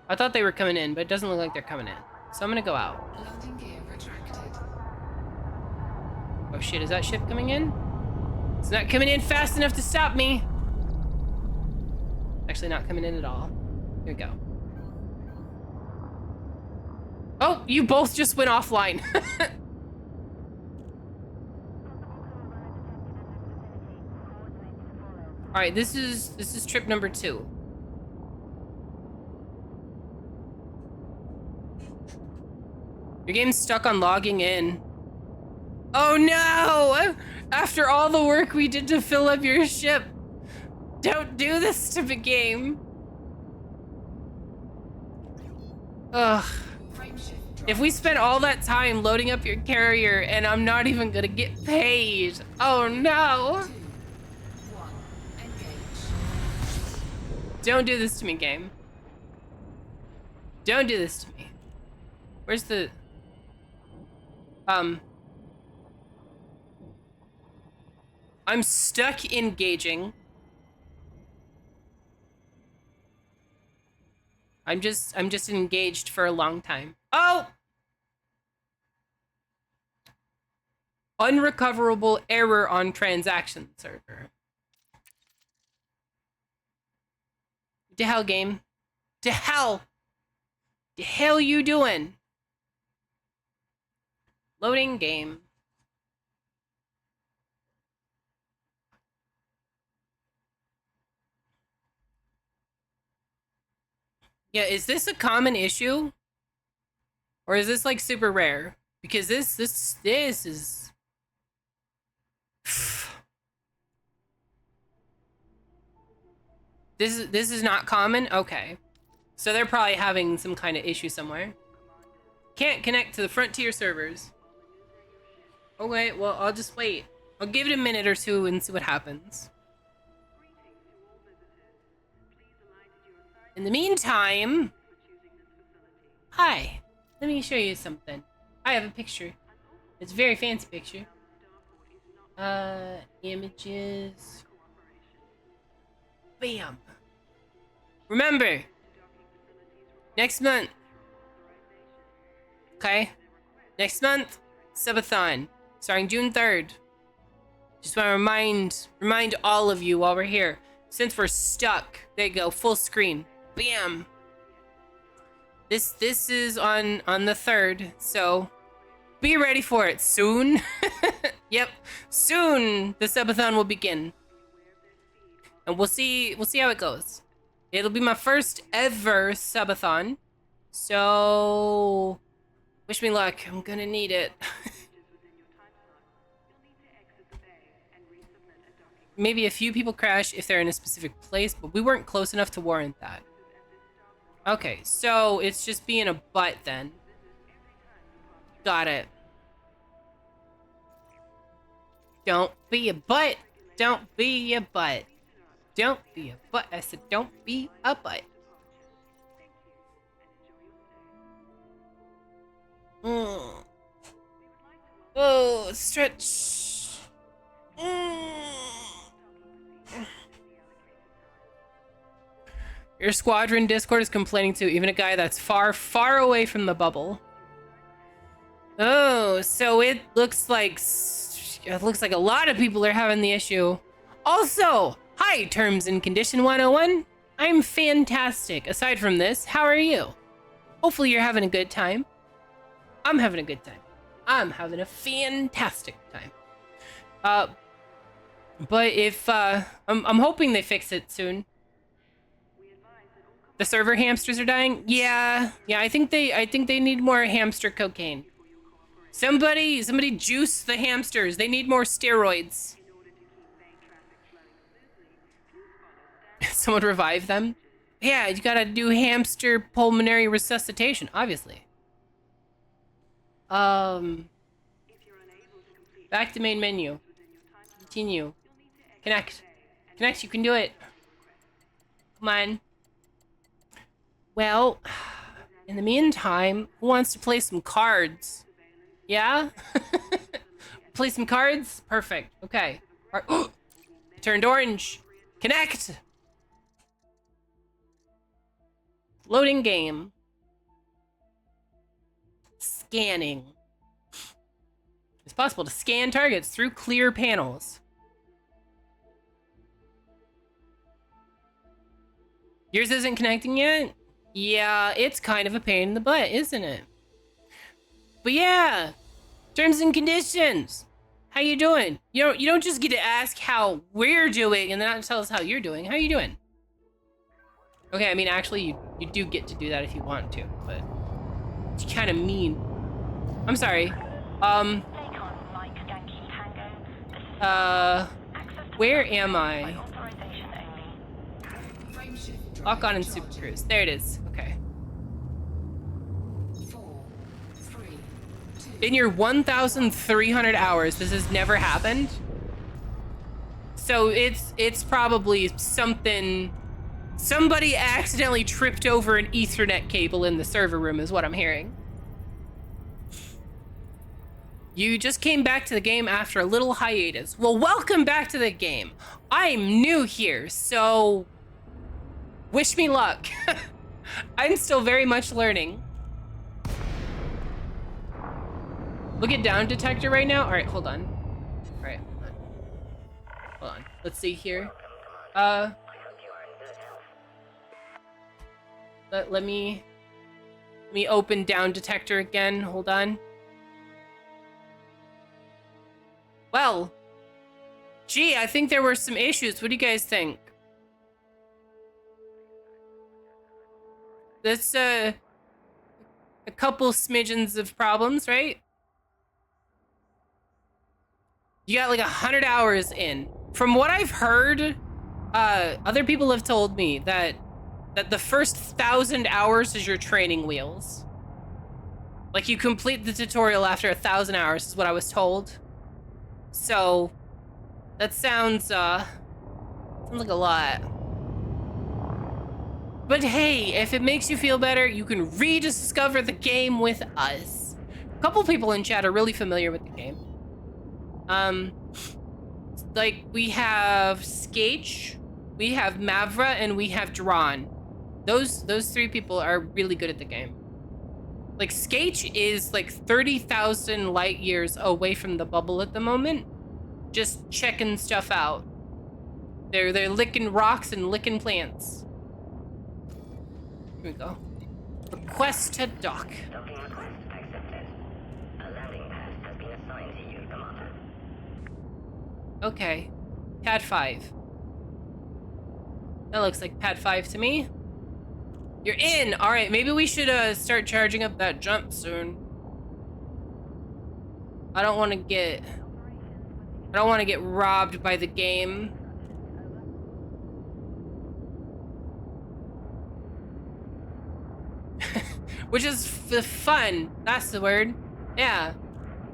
I thought they were coming in, but it doesn't look like they're coming in. So I'm gonna go out. Landing gear retracted. Oh shit, is that ship coming in? It's not coming in fast enough to stop me. Actually not coming in at all. Here we go. Oh, you both just went offline. All right, this is trip number 2. Your game's stuck on logging in. Oh no! After all the work we did to fill up your ship. Don't do this, stupid game. Ugh. If we spent all that time loading up your carrier and I'm not even gonna get paid. Oh no! 2, 1, engage. Don't do this to me, game. Don't do this to me. Where's the... I'm stuck engaging. I'm just engaged for a long time. Oh! Unrecoverable error on transaction server. To hell, game. To hell! The hell you doing? Loading game. Yeah, is this a common issue? Or is this like super rare? Because this is this is not common? Okay. So they're probably having some kind of issue somewhere. Can't connect to the Frontier servers. Okay, well, I'll just wait. I'll give it a minute or two and see what happens. In the meantime... Hi. Let me show you something. I have a picture. It's a very fancy picture. Images. Bam. Remember, next month. Okay? Next month, subathon, starting June 3rd. Just want to remind all of you while we're here. Since we're stuck, there you go, full screen. Bam. This is on the 3rd, so be ready for it soon. Yep, soon the subathon will begin, and we'll see how it goes. It'll be my first ever subathon, so wish me luck. I'm gonna need it. maybe a few people crash if they're in a specific place, but we weren't close enough to warrant that. Okay, so it's just being a butt then. Got it. Don't be a butt. Don't be a butt. Don't be a butt. I said don't be a butt. Oh, stretch. Your squadron Discord is complaining too, even a guy that's far, far away from the bubble. Oh, so it looks like a lot of people are having the issue. Also, hi, Terms and Condition 101. I'm fantastic. Aside from this, how are you? Hopefully you're having a good time. I'm having a good time. I'm having a fantastic time. But if I'm hoping they fix it soon. The server hamsters are dying. Yeah. I think they need more hamster cocaine. Somebody juice the hamsters. They need more steroids. Someone revive them. Yeah, you gotta do hamster pulmonary resuscitation, obviously. Back to main menu. Continue. Connect. You can do it. Come on. Well, in the meantime, who wants to play some cards? Yeah? Play some cards? Perfect. Okay. Turned orange. Connect! Loading game. Scanning. It's possible to scan targets through clear panels. Yours isn't connecting yet? Yeah, it's kind of a pain in the butt, isn't it? But yeah, terms and conditions. How you doing? You don't just get to ask how we're doing and then not tell us how you're doing. How you doing? Okay, I mean, actually, you do get to do that if you want to, but it's kind of mean. I'm sorry. Lakon Mike Yankee Tango. This is access to Where am I? by authorization only. Frame shift drive Lock on and charging. Super Cruise. There it is. Okay. 4, 3, 2. In your 1,300 hours, this has never happened. So it's probably something. Somebody accidentally tripped over an Ethernet cable in the server room, is what I'm hearing. You just came back to the game after a little hiatus. Well, welcome back to the game. I'm new here, so wish me luck. I'm still very much learning. Look at down detector right now. All right, hold on. All right, hold on. Let's see here. Let me open down detector again. Hold on. Well, gee, I think there were some issues. What do you guys think? That's a couple smidgens of problems, right? You got like 100 hours in. From what I've heard, other people have told me that the first 1,000 hours is your training wheels. Like you complete the tutorial after 1,000 hours is what I was told. So that sounds like a lot. But hey, if it makes you feel better, you can rediscover the game with us. A couple people in chat are really familiar with the game. Like we have Skate, we have Mavra, and we have Dron. Those three people are really good at the game. Like Skate is like 30,000 light years away from the bubble at the moment, just checking stuff out. They're licking rocks and licking plants. Here we go. Request to dock. Docking request accepted. A landing pad has been assigned to you, Commander. Okay, pad 5. That looks like pad 5 to me. You're in. All right, maybe we should start charging up that jump soon. I don't want to get robbed by the game. which is fun. That's the word. Yeah.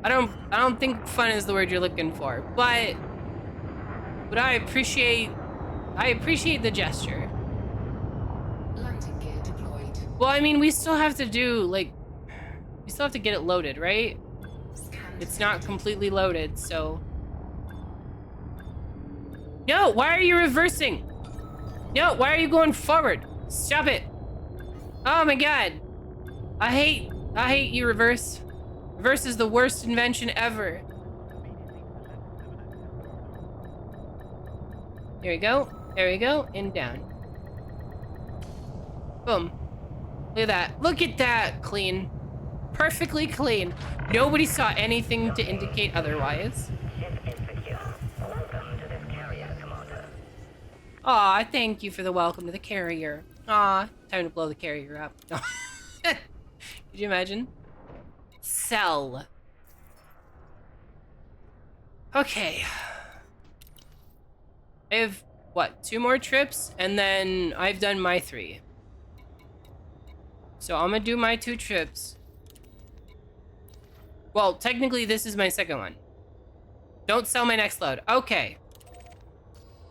I don't think fun is the word you're looking for, but I appreciate the gesture. Landing gear deployed. Well, I mean, we still have to do like we still have to get it loaded, right? Scan It's not completely loaded, so. No, why are you reversing? No, why are you going forward? Stop it. Oh my god. I hate you, reverse. Reverse is the worst invention ever. There we go. There we go. And down. Boom. Look at that. Look at that. Clean. Perfectly clean. Nobody saw anything to indicate otherwise. Ship is secure. Welcome to this carrier, Commander. Aw, thank you for the welcome to the carrier. Aw, time to blow the carrier up. Could you imagine? Sell. Okay. I have, what, 2 more trips? And then I've done my 3. So I'm gonna do my 2 trips. Well, technically this is my second one. Don't sell my next load. Okay.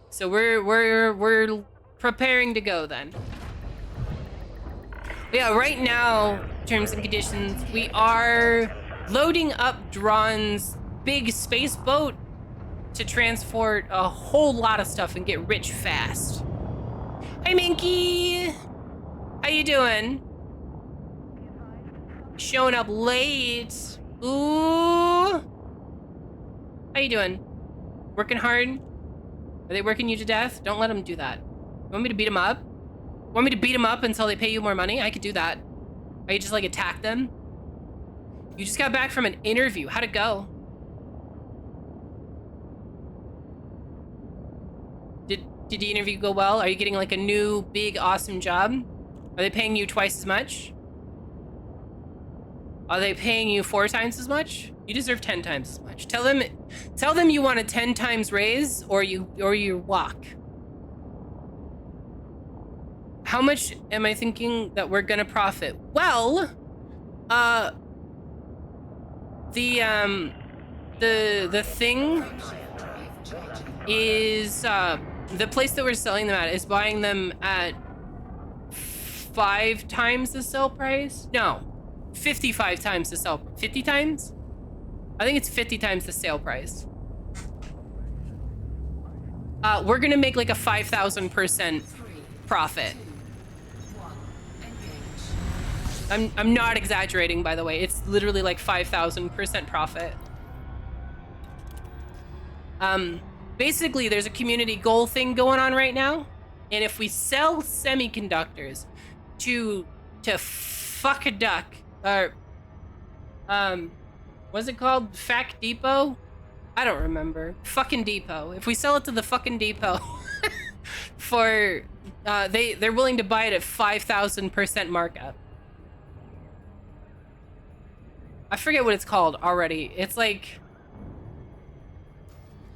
So we're preparing to go then. But yeah, right now, terms and conditions, we are loading up Dron's big space boat to transport a whole lot of stuff and get rich fast. Hi, Minky. How you doing? Showing up late. Ooh. How you doing? Working hard? Are they working you to death? Don't let them do that. You want me to beat them up? Want me to beat them up until they pay you more money? I could do that. Or you just like attack them? You just got back from an interview. How'd it go? Did the interview go well? Are you getting like a new big awesome job? Are they paying you twice as much? Are they paying you 4 times as much? You deserve 10 times as much. Tell them you want a 10 times raise or you walk. How much am I thinking that we're gonna profit? Well, the thing is, the place that we're selling them at is buying them at 5 times the sale price? No, 55 times the sale, 50 times? I think it's 50 times the sale price. We're gonna make like a 5,000% profit. 1. Engage. I'm not exaggerating, by the way. It's literally like 5,000% profit. Basically, there's a community goal thing going on right now, and if we sell semiconductors to fuck a duck, or what's it called? Fac Depot? I don't remember. Fucking Depot. If we sell it to the fucking Depot for they're willing to buy it at 5,000% markup. I forget what it's called already. It's like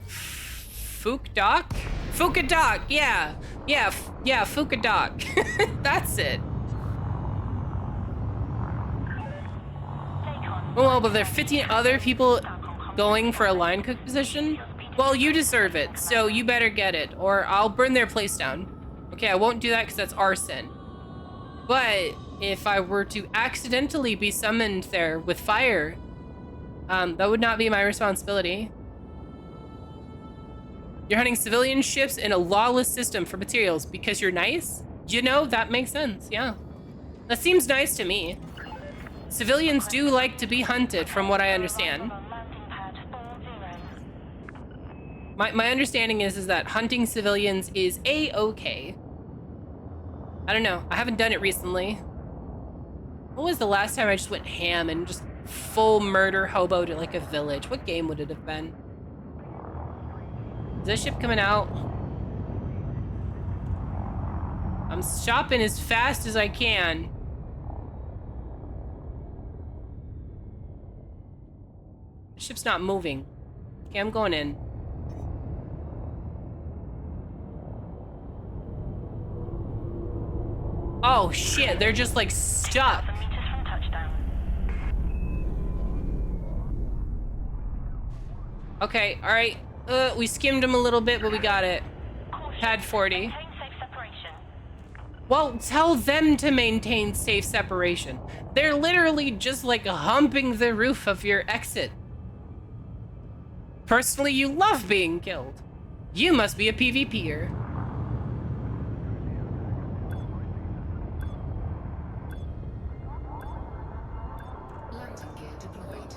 Fukadoc? Fukadoc, yeah. Yeah, Fukadoc. That's it. Well, but there are 15 other people going for a line cook position? Well, you deserve it, so you better get it, or I'll burn their place down. Okay, I won't do that because that's arson. But if I were to accidentally be summoned there with fire, that would not be my responsibility. You're hunting civilian ships in a lawless system for materials because you're nice? You know, that makes sense, yeah. That seems nice to me. Civilians do like to be hunted, from what I understand. My understanding is that hunting civilians is A-okay. I don't know. I haven't done it recently. What was the last time I just went ham and just full murder hobo to like a village? What game would it have been? Is this ship coming out? I'm shopping as fast as I can. The ship's not moving. Okay, I'm going in. Oh shit, they're just like stuck. Okay, alright. We skimmed him a little bit, but we got it. Caution. Pad 40. Maintain safe separation. Well, tell them to maintain safe separation. They're literally just like humping the roof of your exit. Personally, you love being killed. You must be a PvPer. Landing gear deployed.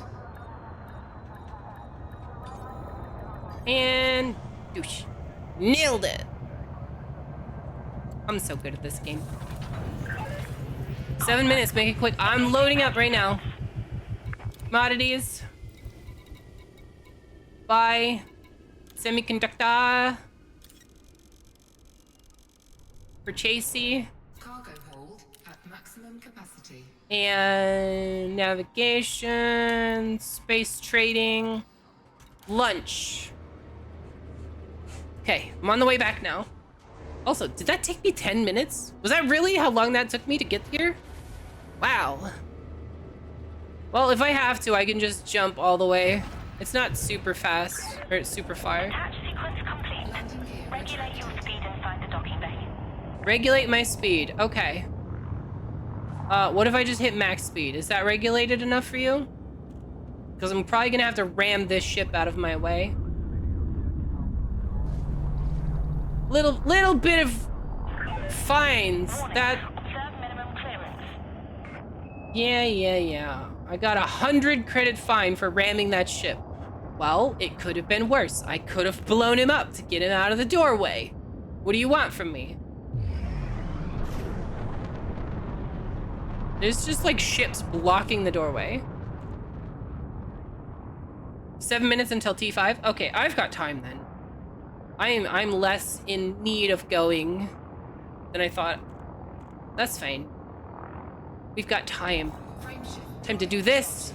And douche. Nailed it. I'm so good at this game. 7 minutes, make it quick. I'm loading up right now. Commodities. Buy. Semiconductor. Purchasey. Cargo hold at maximum capacity. And navigation. Space trading. Lunch. Okay, I'm on the way back now. Also, did that take me 10 minutes? Was that really how long that took me to get here? Wow. Well, if I have to, I can just jump all the way. It's not super fast, or super far. Attach sequence complete. Landing gear Regulate your speed inside the docking bay. Regulate my speed, okay. What if I just hit max speed? Is that regulated enough for you? Because I'm probably gonna have to ram this ship out of my way. Little bit of fines. Warning. That, Observe minimum clearance. yeah. I got 100 credit fine for ramming that ship. Well, it could have been worse. I could have blown him up to get him out of the doorway. What do you want from me? There's just like ships blocking the doorway. 7 minutes until T5. Okay, I've got time then. I'm less in need of going than I thought. That's fine. We've got time. frame shift. Time to do this.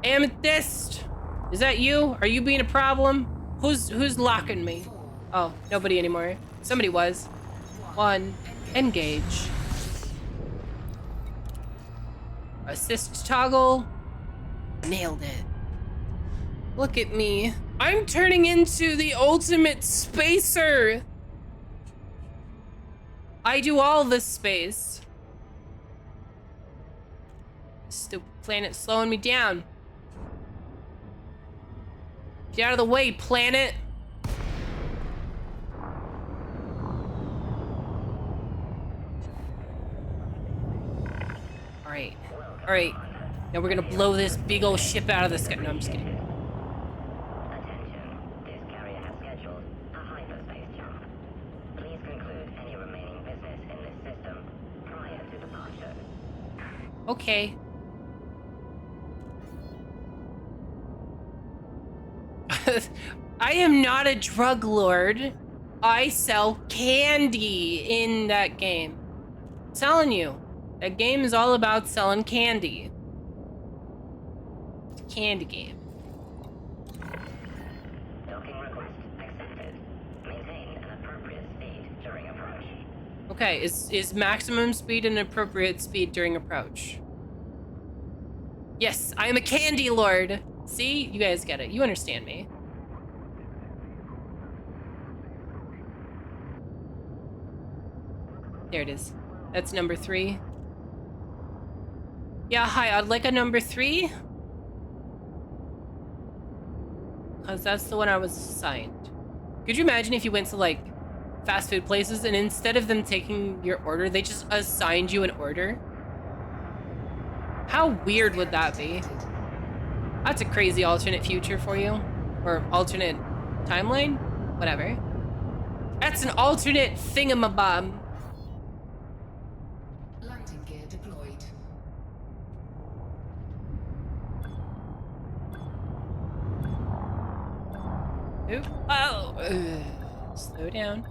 Amethyst! Is that you? Are you being a problem? Who's locking me? 4, Oh, nobody anymore. Somebody was. 1. Engage. Assist toggle. Nailed it. Look at me. I'm turning into the ultimate spacer. I do all this space. Stupid planet slowing me down. Get out of the way, planet. Alright. Alright. Now we're gonna blow this big old ship out of the sky. No, I'm just kidding. Attention. This carrier has scheduled a hyperspace jump. Please conclude any remaining business in this system prior to departure. Okay. I am not a drug lord. I sell candy in that game. I'm telling you, that game is all about selling candy. It's a candy game. Docking request accepted. Maintain an appropriate speed during approach. Okay, is maximum speed an appropriate speed during approach? Yes, I am a candy lord. See, you guys get it. You understand me. There it is. That's number 3. Yeah, hi, I'd like a number 3. Because that's the one I was assigned. Could you imagine if you went to, like, fast food places and instead of them taking your order, they just assigned you an order? How weird would that be? That's a crazy alternate future for you. Or alternate timeline? Whatever. That's an alternate thingamabob. Landing gear deployed. Oop. Oh. Slow down.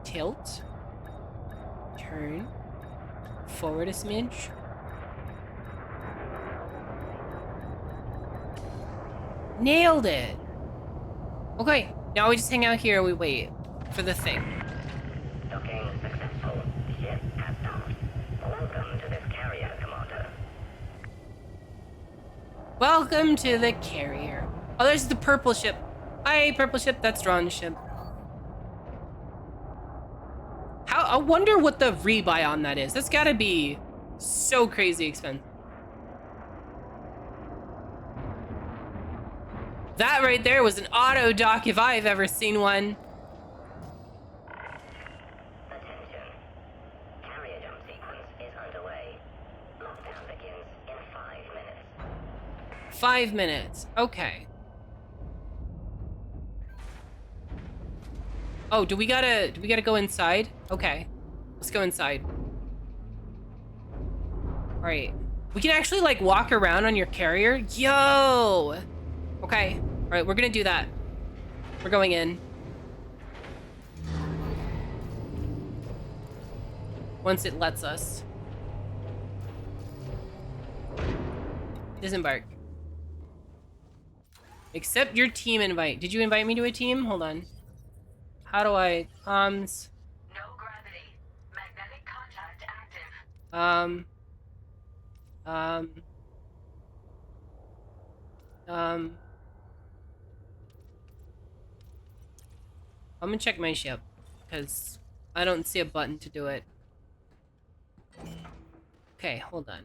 Tilt. Turn. Forward a smidge. Nailed it. Okay, now we just hang out here and we wait for the thing. Docking successful. Ship has docked. Welcome to this carrier, Commander. Welcome to the carrier. Oh, there's the purple ship. Hi, purple ship. That's Drawn's ship. I wonder what the rebuy on that is. That's gotta be so crazy expensive. That right there was an auto dock if I've ever seen one. Attention. Carrier jump sequence is underway. Lockdown begins in 5 minutes. 5 minutes. Okay. Oh, do we gotta go inside? Okay. Let's go inside. Alright. We can actually like walk around on your carrier? Yo! Okay. Alright, we're gonna do that. We're going in. Once it lets us. Disembark. Accept your team invite. Did you invite me to a team? Hold on. How do I comms? No gravity. Magnetic contact active. I'm gonna check my ship because I don't see a button to do it. Okay, hold on.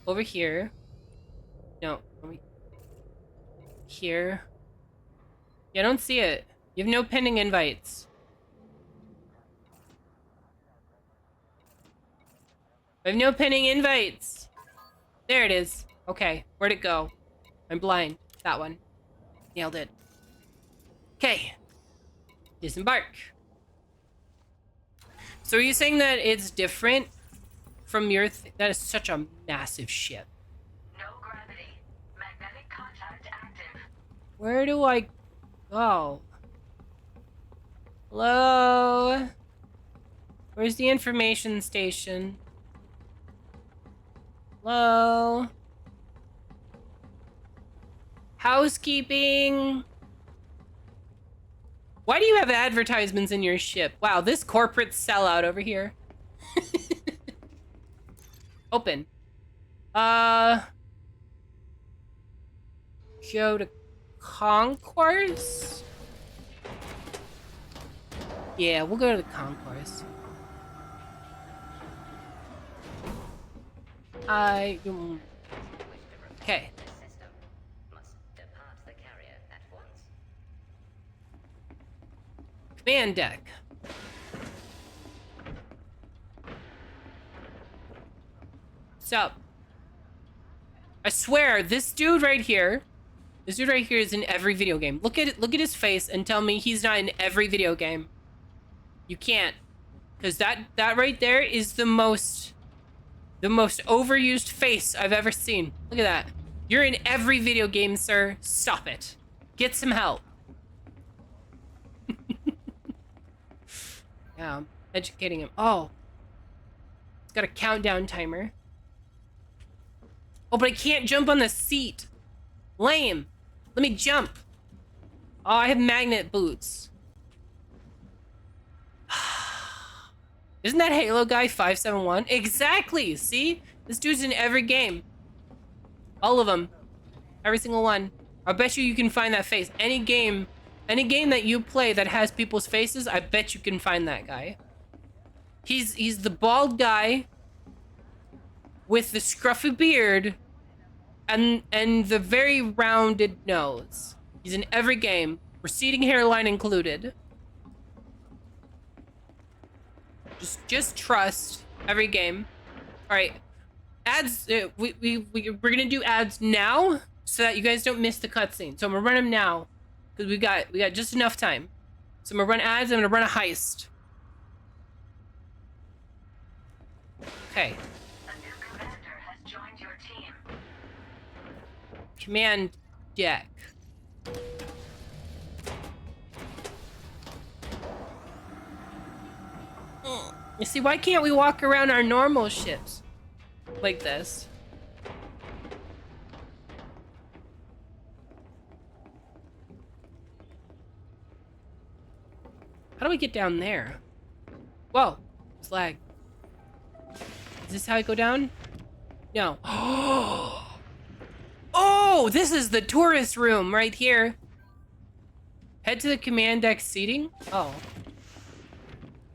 Over here. No, here. Yeah, I don't see it. You have no pending invites. I have no pending invites. There it is. Okay, where'd it go? I'm blind. That one. Nailed it. Okay. Disembark. So are you saying that it's different from your... that is such a massive ship. No gravity. Magnetic contact active. Where do I go? Hello? Where's the information station? Hello? Housekeeping? Why do you have advertisements in your ship? Wow, this corporate sellout over here. Open. Go to concourse? Yeah, we'll go to the concourse. Okay. This system must depart the carrier at once. Command deck. What's up? I swear, this dude right here is in every video game. Look at his face and tell me he's not in every video game. You can't. Because that right there is the most overused face I've ever seen. Look at that. You're in every video game, sir. Stop it. Get some help. Yeah, I'm educating him. Oh. It's got a countdown timer. Oh, but I can't jump on the seat. Lame. Let me jump. Oh, I have magnet boots. Isn't that Halo guy 571? Exactly. See? This dude's in every game. All of them. Every single one. I bet you can find that face. Any game that you play that has people's faces, I bet you can find that guy. He's the bald guy with the scruffy beard and the very rounded nose. He's in every game, receding hairline included. Just trust every game. All right, ads. We're gonna do ads now so that you guys don't miss the cutscene. So I'm gonna run them now because we got just enough time. So I'm gonna run ads. I'm gonna run a heist. Okay. A new commander has joined your team. Command deck. You see, why can't we walk around our normal ships like this? How do we get down there? Whoa, it's lag. Is this how I go down? No. Oh, Oh, this is the tourist room right here. Head to the command deck seating. Oh.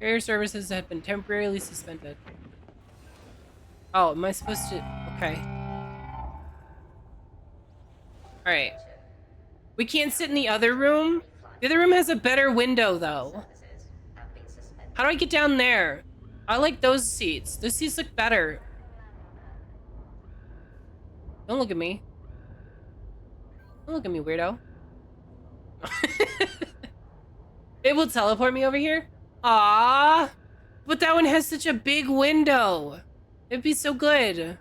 Carrier services have been temporarily suspended. Oh, am I supposed to? Okay. Alright. We can't sit in the other room? The other room has a better window, though. How do I get down there? I like those seats. Those seats look better. Don't look at me. Don't look at me, weirdo. It will teleport me over here? Ah, but that one has such a big window. It'd be so good. It'd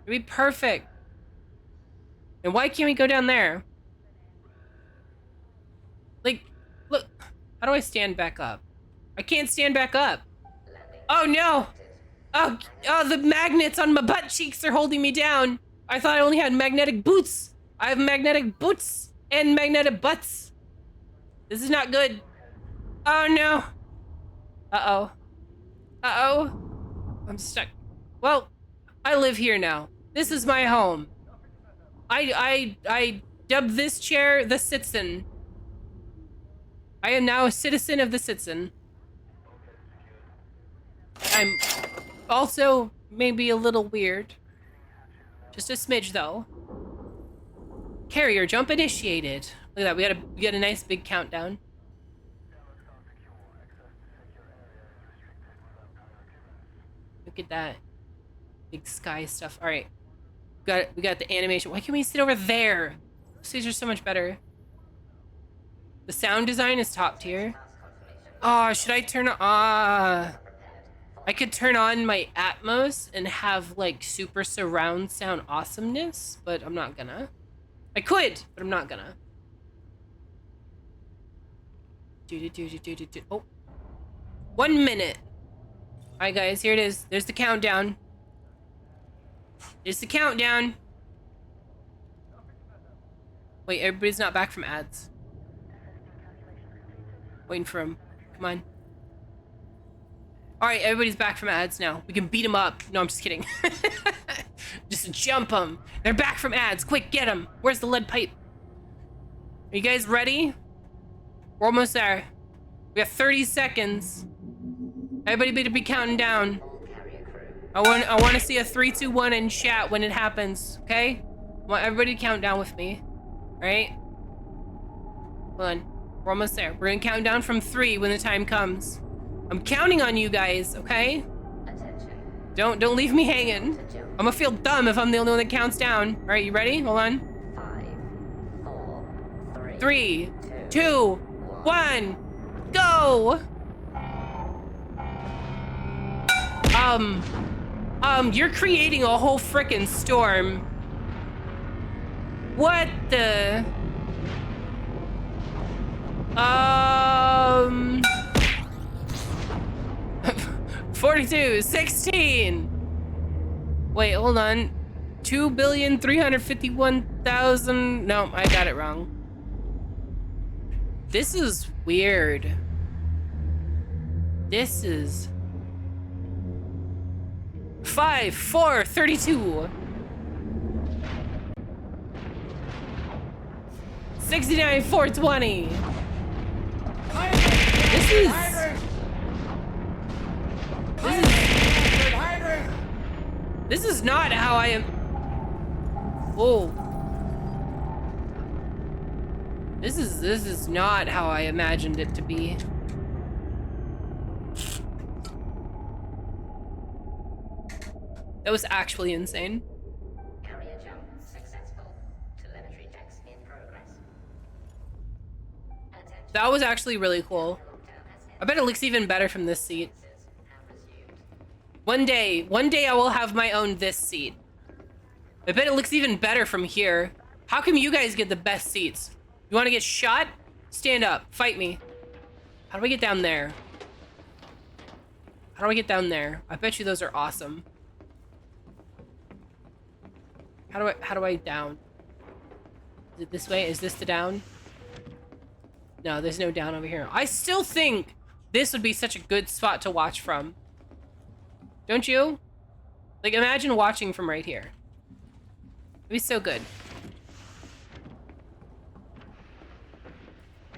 be perfect. And why can't we go down there? Like, look. How do I stand back up? I can't stand back up. Oh no! Oh, the magnets on my butt cheeks are holding me down. I thought I only had magnetic boots. I have magnetic boots and magnetic butts. This is not good. Oh no. Uh-oh. Uh-oh. I'm stuck. Well, I live here now. This is my home. I dubbed this chair the Citizen. I am now a citizen of the Citizen. I'm also maybe a little weird. Just a smidge though. Carrier jump initiated. Look at that, we got a nice big countdown. Look at that. Big sky stuff. Alright. We got the animation. Why can't we sit over there? These are so much better. The sound design is top tier. Oh, should I turn on? I could turn on my Atmos and have like super surround sound awesomeness, but I'm not gonna. I could, but I'm not gonna. Oh. 1 minute. Alright guys, here it is. There's the countdown. There's the countdown. Wait, everybody's not back from ads. Waiting for him. Come on. Alright, everybody's back from ads now. We can beat them up. No, I'm just kidding. Just jump them. They're back from ads. Quick, get them. Where's the lead pipe? Are you guys ready? We're almost there. We got 30 seconds. Everybody better be counting down. I want to see a 3, 2, 1 in chat when it happens, okay? I want everybody to count down with me. Alright? Hold on. We're almost there. We're gonna count down from 3 when the time comes. I'm counting on you guys, okay? Don't leave me hanging. I'm gonna feel dumb if I'm the only one that counts down. Alright, you ready? Hold on. 5, 4, 3, 2, 1, go! You're creating a whole frickin' storm. What the? 42, 16. Wait, hold on. 2,351,000. No, I got it wrong. This is weird. This is 5, 4, 32. 69, 420. This is not how I am. Oh. This is not how I imagined it to be. That was actually insane. Carrier jump successful. Telemetry checks in progress. Attention. That was actually really cool. I bet it looks even better from this seat. Have resumed. One day I will have my own this seat. I bet it looks even better from here. How come you guys get the best seats? You want to get shot? Stand up, fight me. How do I get down there? How do I get down there? I bet you those are awesome. How do I down? Is it this way? Is this the down? No, there's no down over here. I still think this would be such a good spot to watch from. Don't you? Like, imagine watching from right here. It'd be so good.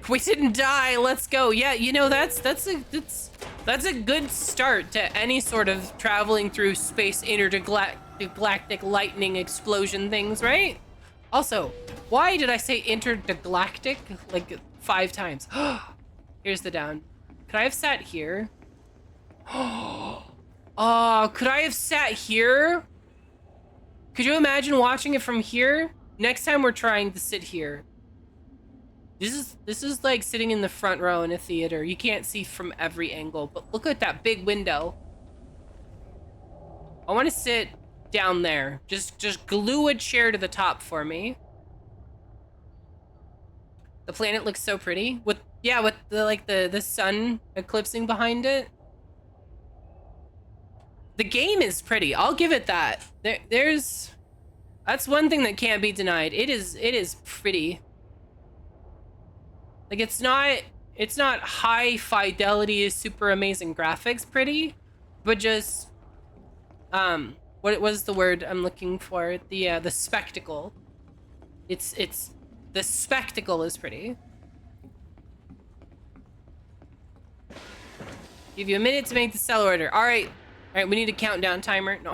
We didn't die. Let's go. Yeah, you know, that's a good start to any sort of traveling through space intergalactic lightning explosion things, right? Also, why did I say intergalactic like 5 times? Here's the down. Could I have sat here? Oh, could I have sat here? Could you imagine watching it from here? Next time we're trying to sit here. This is like sitting in the front row in a theater. You can't see from every angle, but look at that big window. I want to sit down there. Just glue a chair to the top for me. The planet looks so pretty with the sun eclipsing behind it. The game is pretty. I'll give it that. That's one thing that can't be denied. It is pretty. Like it's not high fidelity, super amazing graphics pretty, but just what was the word I'm looking for? The spectacle. It's the spectacle is pretty. Give you a minute to make the sell order. All right, we need a countdown timer. No.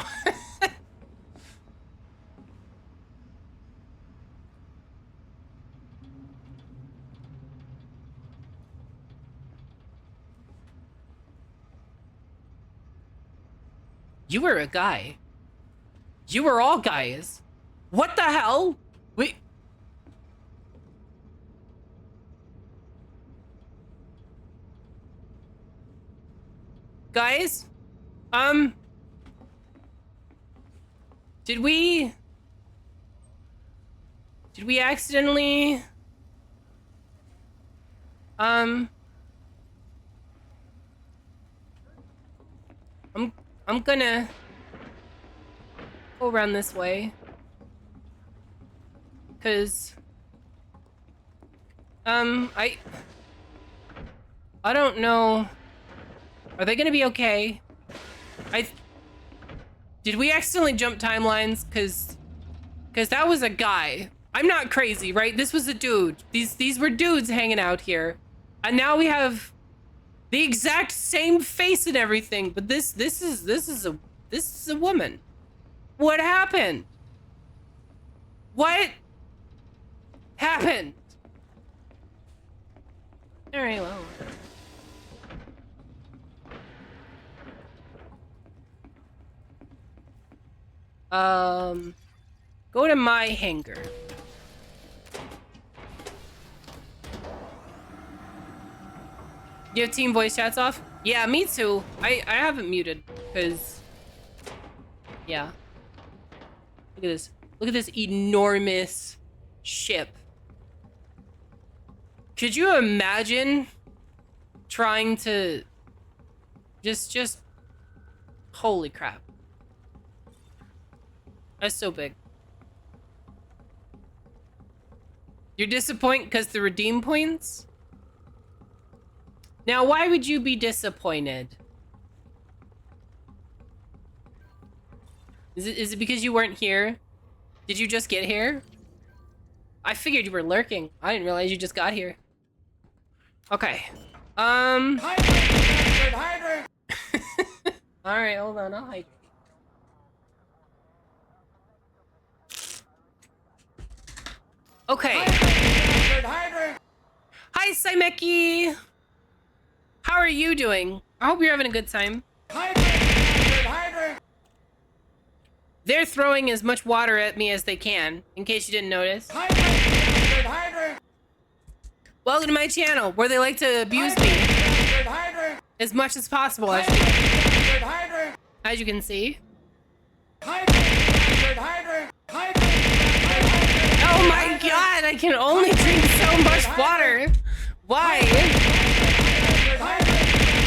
You were a guy. You were all guys. What the hell? Wait. Guys? Did we accidentally I'm gonna go around this way. Cause I don't know. Are they gonna be okay? Did we accidentally jump timelines? Cause that was a guy. I'm not crazy, right? This was a dude. These were dudes hanging out here. And now we have the exact same face and everything, but this is a woman. What happened? What happened? All right, well. Go to my hangar. You have team voice chats off? Yeah, me too. I haven't muted, because... Yeah. Look at this. Look at this enormous ship. Could you imagine trying to... Just... Holy crap. That's so big. You're disappointed because the redeem points? Now, why would you be disappointed? Is it because you weren't here? Did you just get here? I figured you were lurking. I didn't realize you just got here. Okay. Hydrate! Alright, hold on, I'll hike. Okay. Hydrate! Hi, Saimeki! How are you doing? I hope you're having a good time. Hydrate! They're throwing as much water at me as they can, in case you didn't notice. Hydrate! Welcome to my channel, where they like to abuse me as much as possible, as you can see. Oh my god, I can only drink so much water. Why?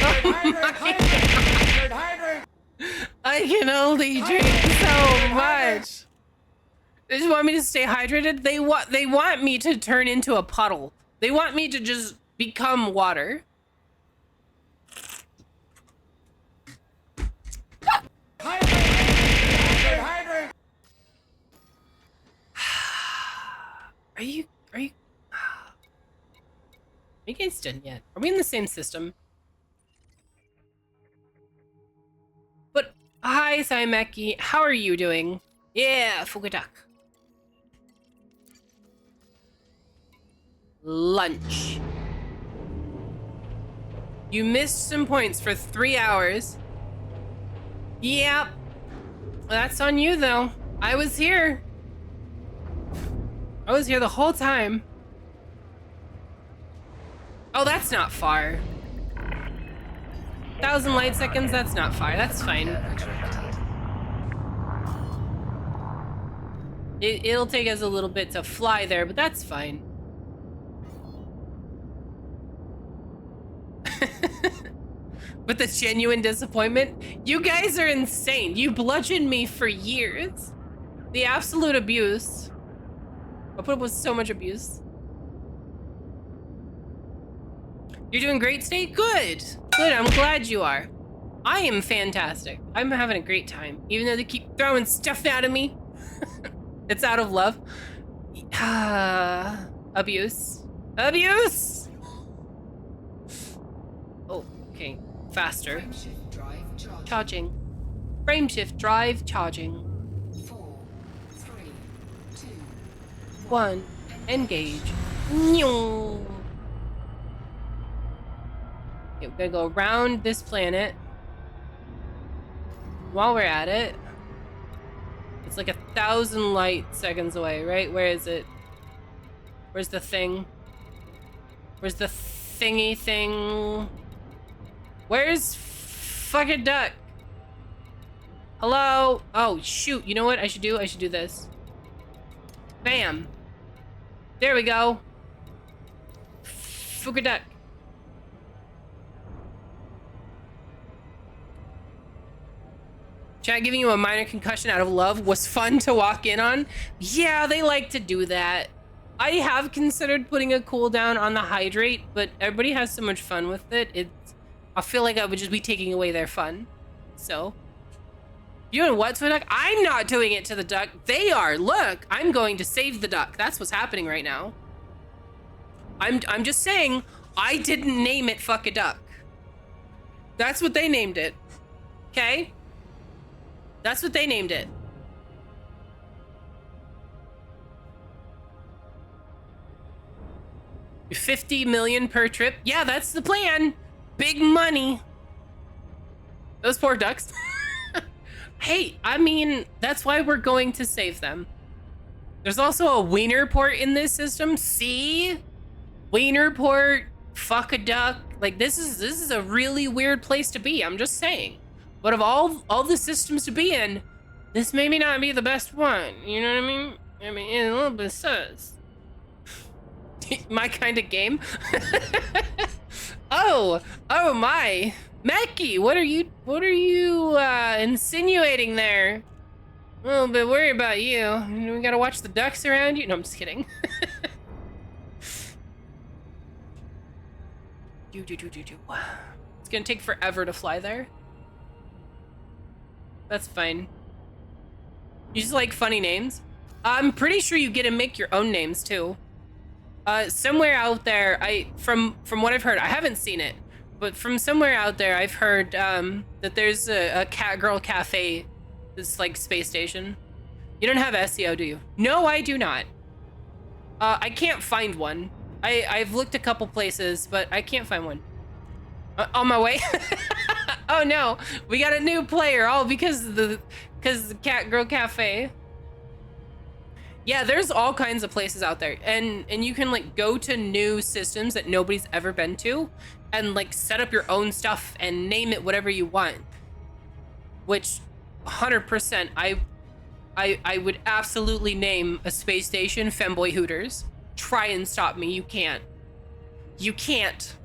Oh my god. I can only drink so much. They just want me to stay hydrated. They want me to turn into a puddle. They want me to just become water. Are you you guys done yet? Are we in the same system? But hi, Saimeki. How are you doing? Yeah, Fukudak. Lunch. You missed some points for 3 hours. Yep. That's on you, though. I was here. I was here the whole time. Oh, that's not far. 1,000 light seconds, that's not far. That's fine. It'll take us a little bit to fly there, but that's fine. With the genuine disappointment, you guys are insane. You bludgeoned me for years. The absolute abuse. I put up with so much abuse. You're doing great, State? Good. Good, I'm glad you are. I am fantastic. I'm having a great time. Even though they keep throwing stuff at me. It's out of love. Abuse. Abuse! Oh, okay. Faster. Charging. Frameshift drive charging. 4, 3, 2, 1. Engage. Nyong. Okay, we're gonna go around this planet. While we're at it, it's like 1,000 light seconds away, right? Where is it? Where's the thing? Where's the thingy thing? Where's fucking duck? Hello? Oh, shoot. You know what I should do? I should do this. Bam. There we go. Fuka duck. Chat, giving you a minor concussion out of love was fun to walk in on. Yeah, they like to do that. I have considered putting a cooldown on the hydrate, but everybody has so much fun with it. I feel like I would just be taking away their fun. So, you doing what to the duck? I'm not doing it to the duck. They are. Look, I'm going to save the duck. That's what's happening right now. I'm just saying, I didn't name it fuck a duck. That's what they named it. Okay? That's what they named it. $50 million per trip. Yeah, that's the plan. Big money. Those poor ducks. Hey, I mean, that's why we're going to save them. There's also a wiener port in this system. See? Wiener port, fuck a duck. Like, this is a really weird place to be. I'm just saying. But of all the systems to be in, this maybe not be the best one. You know what I mean? I mean, it's a little bit sus. My kind of game. Oh my. Meki, what are you insinuating there? A little bit worried about you. We gotta watch the ducks around you. No, I'm just kidding. It's gonna take forever to fly there. That's fine. You just like funny names? I'm pretty sure you get to make your own names too. Somewhere out there, from what I've heard, I haven't seen it, but from somewhere out there, I've heard that there's a cat girl cafe, this like space station. You don't have SEO, do you? No, I do not. I can't find one. I've looked a couple places, but I can't find one. On my way. Oh no, we got a new player, all because the cat girl cafe. Yeah, there's all kinds of places out there, and you can like go to new systems that nobody's ever been to, and like set up your own stuff and name it whatever you want. Which, 100%, I would absolutely name a space station Femboy Hooters. Try and stop me. You can't. You can't.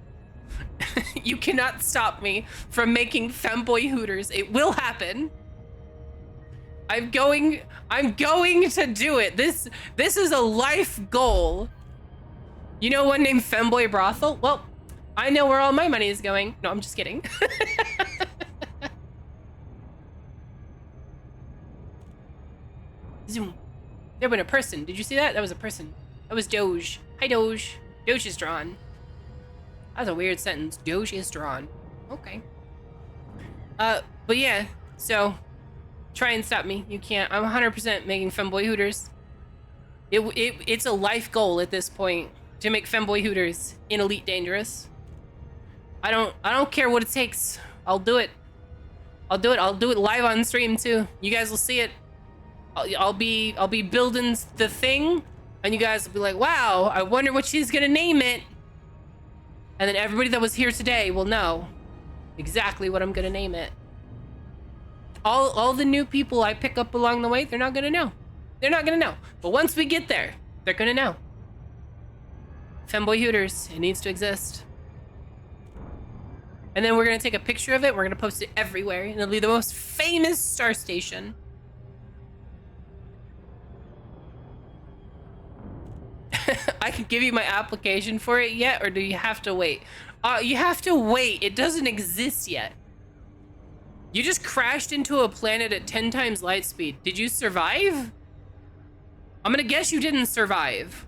You cannot stop me from making Femboy Hooters. It will happen. I'm going to do it. This is a life goal. You know one named Femboy Brothel? Well, I know where all my money is going. No, I'm just kidding. Zoom. There went a person. Did you see that? That was a person. That was Doge. Hi, Doge. Doge is drawn. That's a weird sentence. Doge is drawn. Okay. But yeah, so try and stop me. You can't. I'm 100% making Femboy Hooters. It's a life goal at this point to make Femboy Hooters in Elite Dangerous. I don't care what it takes. I'll do it. I'll do it. I'll do it live on stream too. You guys will see it. I'll be building the thing, and you guys will be like, "Wow, I wonder what she's gonna name it." And then everybody that was here today will know exactly what I'm gonna name it. All the new people I pick up along the way, they're not gonna know. They're not gonna know. But once we get there, they're gonna know. Femboy Hooters, it needs to exist. And then we're gonna take a picture of it, we're gonna post it everywhere, and it'll be the most famous star station. I can give you my application for it yet, or do you have to wait? You have to wait. It doesn't exist yet. You just crashed into a planet at 10 times light speed. Did you survive? I'm gonna guess you didn't survive.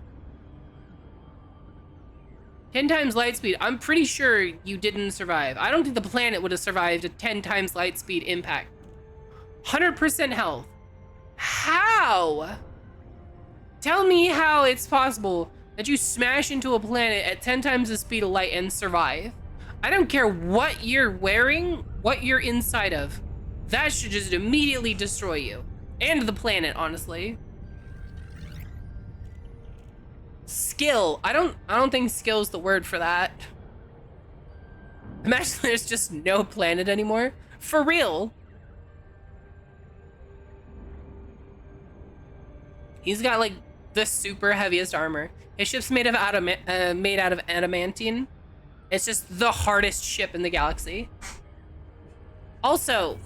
10 times light speed. I'm pretty sure you didn't survive. I don't think the planet would have survived a 10 times light speed impact. 100% health. How? Tell me how it's possible that you smash into a planet at 10 times the speed of light and survive. I don't care what you're wearing, what you're inside of. That should just immediately destroy you. And the planet, honestly. Skill. I don't think skill's the word for that. Imagine there's just no planet anymore. For real. He's got like the super heaviest armor. His ship's made out of adamantine. It's just the hardest ship in the galaxy. Also,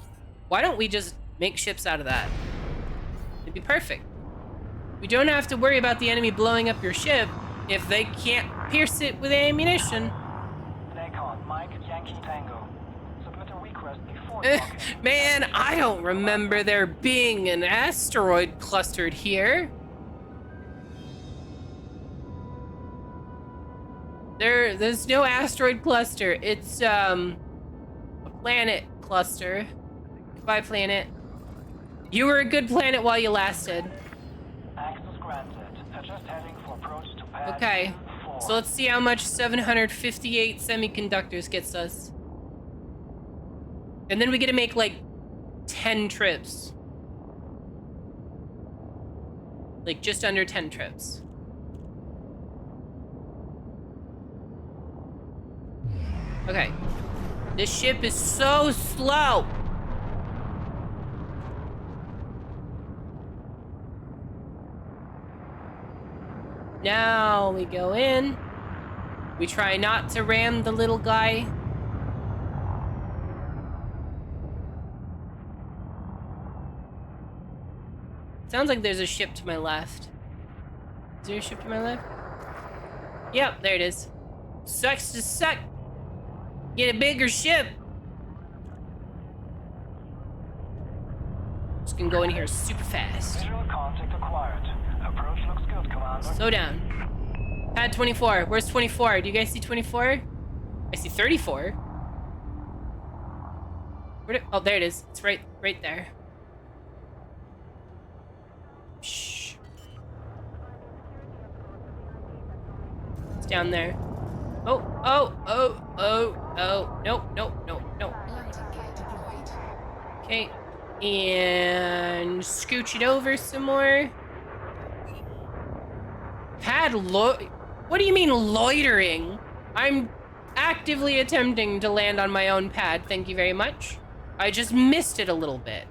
why don't we just make ships out of that? It'd be perfect. We don't have to worry about the enemy blowing up your ship if they can't pierce it with ammunition. Lakon, Mike, Yankee Tango. Submit a request before Man, I don't remember there being an asteroid clustered here. There's no asteroid cluster. It's a planet cluster. Goodbye, planet. You were a good planet while you lasted. Access granted. Just heading for approach to pad Okay, 4. so let's see how much 758 semiconductors gets us. And then we get to make like 10 trips. Like just under 10 trips. Okay. This ship is so slow. Now we go in. We try not to ram the little guy. Sounds like there's a ship to my left. Is there a ship to my left? Yep, there it is. Sucks to suck. Get a bigger ship. Just gonna go in here super fast. Visual contact acquired. Approach looks good, Commander. Slow down. Pad 24. Where's 24? Do you guys see 24? I see 34. Oh, there it is. It's right there. Shh. It's down there. Oh. No. Landing gear deployed. Okay. And scooch it over some more. What do you mean loitering? I'm actively attempting to land on my own pad, thank you very much. I just missed it a little bit.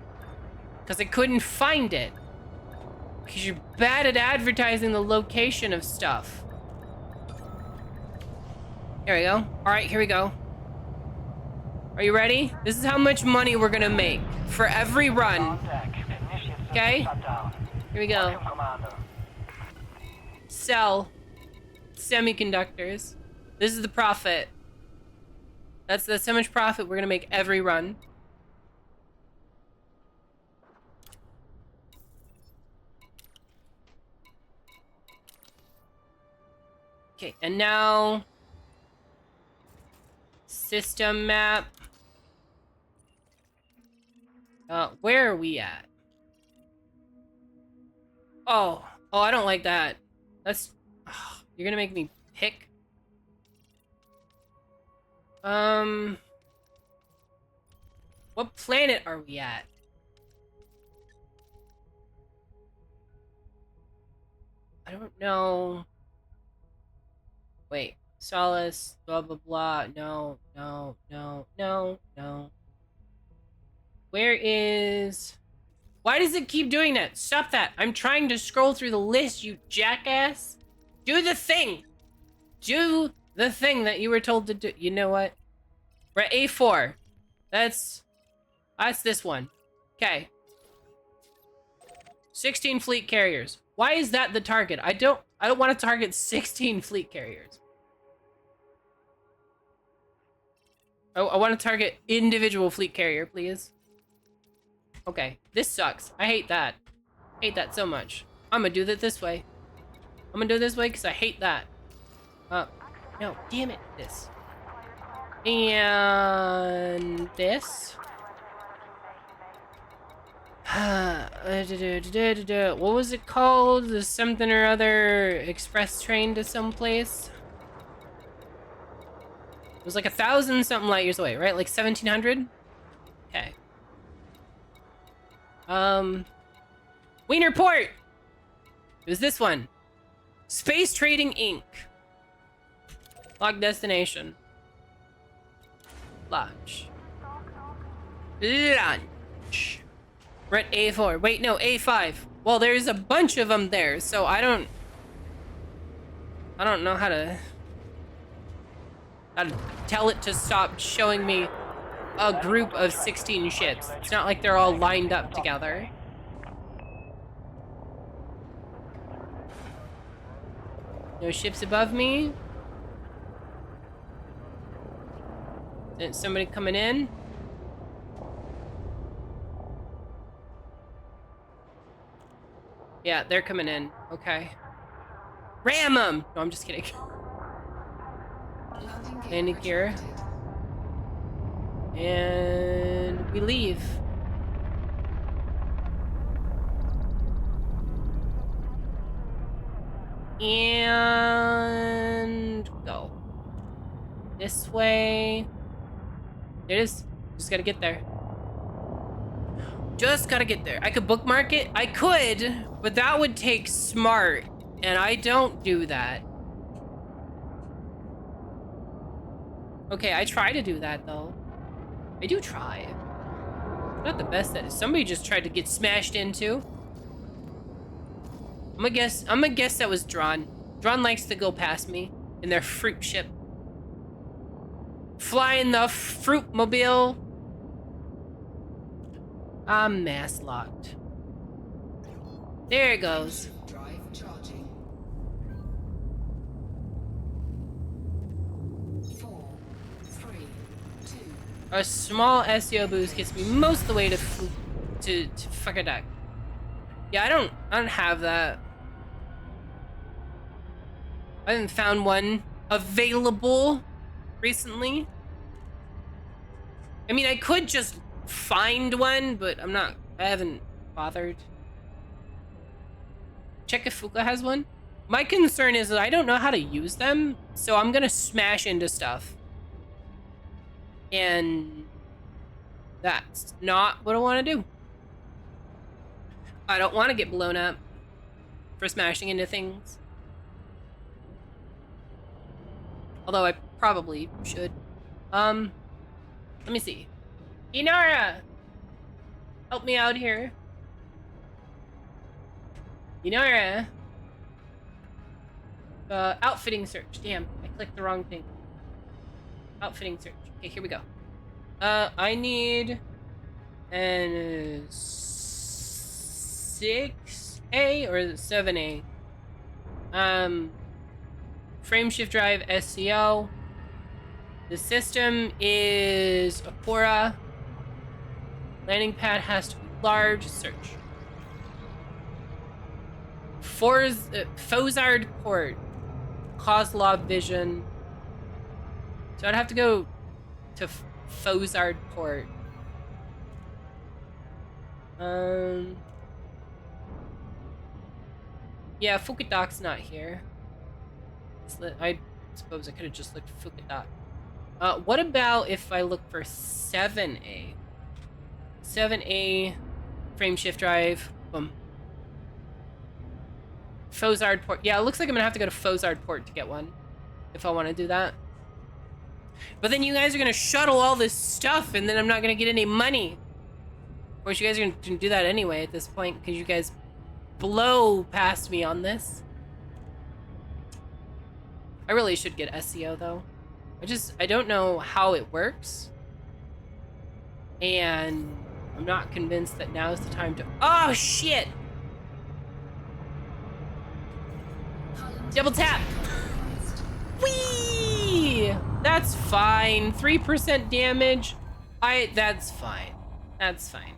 Because I couldn't find it. Because you're bad at advertising the location of stuff. Here we go. Alright, here we go. Are you ready? This is how much money we're gonna make for every run. On deck. Initiate system Okay. shutdown. Here we go. Welcome, Commander. Sell semiconductors. This is the profit. That's how much profit we're gonna make every run. Okay, and now system map. Where are we at? Oh, I don't like that. That's... you're gonna make me pick? What planet are we at? I don't know. Wait. Solace, blah, blah, blah. No. Where is... Why does it keep doing that? Stop that. I'm trying to scroll through the list, you jackass. Do the thing. Do the thing that you were told to do. You know what? We're at A4. That's this one. Okay. 16 fleet carriers. Why is that the target? I don't want to target 16 fleet carriers. I want to target individual fleet carrier, please. Okay, this sucks. I hate that. Hate that so much. I'm gonna do it this way. I'm gonna do it this way because I hate that. No, damn it, this. And this. What was it called? The something or other express train to someplace? It was like 1,000 something light years away, right? Like 1,700? Okay. Wiener Port! It was this one. Space Trading Inc. Log destination. Launch. Launch. We're at A4. Wait, no, A5. Well, there's a bunch of them there, so I don't know how to tell it to stop showing me a group of 16 ships. It's not like they're all lined up together. No ships above me. Is somebody coming in? Yeah, they're coming in. Okay. Ram them! No, I'm just kidding. Landing gear. And we leave. And go. This way. There it is. Just gotta get there. Just gotta get there. I could bookmark it. I could, but that would take smart. And I don't do that. Okay, I try to do that though. I do try. Not the best at it. Somebody just tried to get smashed into. I'm gonna guess that was Drawn. Drawn likes to go past me in their fruit ship. Flying the fruit mobile. I'm mass locked. There it goes. Drive charging. 4, 3, 2. A small SEO boost gets me most of the way to fuck a duck. Yeah, I don't have that. I haven't found one available recently. I mean, I could just find one, but I haven't bothered. Check if Fuka has one. My concern is that I don't know how to use them, so I'm gonna smash into stuff. And that's not what I want to do. I don't want to get blown up for smashing into things. Although I probably should. Let me see. Inara! Help me out here. Inara! Outfitting search. Damn, I clicked the wrong thing. Outfitting search. Okay, here we go. I need an 6A or 7A. Frame shift drive SCO. The system is Apora. Landing pad has to be large. Search. Fozard port. Kozlov vision. So I'd have to go to Fozard Port. Yeah, Fukudat's not here. I suppose I could have just looked for Fukudat. What about if I look for 7A? 7A, frame shift drive, boom. Fozard Port. Yeah, it looks like I'm gonna have to go to Fozard Port to get one, if I want to do that. But then you guys are gonna shuttle all this stuff, and then I'm not gonna get any money. Of course, you guys are gonna do that anyway at this point, because you guys blow past me on this. I really should get SEO though. I don't know how it works. And I'm not convinced that now is the time to... Oh, shit! Double tap! Whee! That's fine. 3% damage. That's fine. That's fine.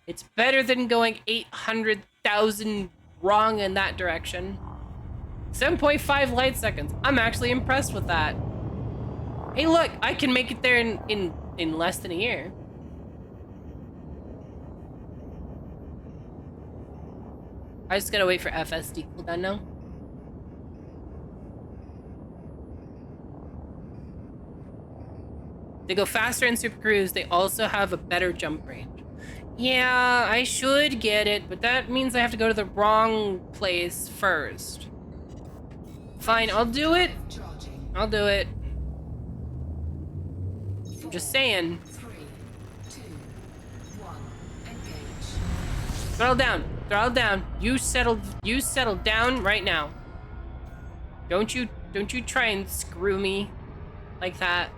It's better than going 800,000 wrong in that direction. 7.5 light seconds. I'm actually impressed with that. Hey, look, I can make it there in less than a year. I just gotta wait for FSD cooldown now. They go faster in Super Cruise. They also have a better jump range. Yeah, I should get it, but that means I have to go to the wrong place first. Fine, I'll do it. I'll do it. I'm just saying. 3, 2, 1, engage. Throttle down. Throttle down. You settle down right now. Don't you try and screw me like that.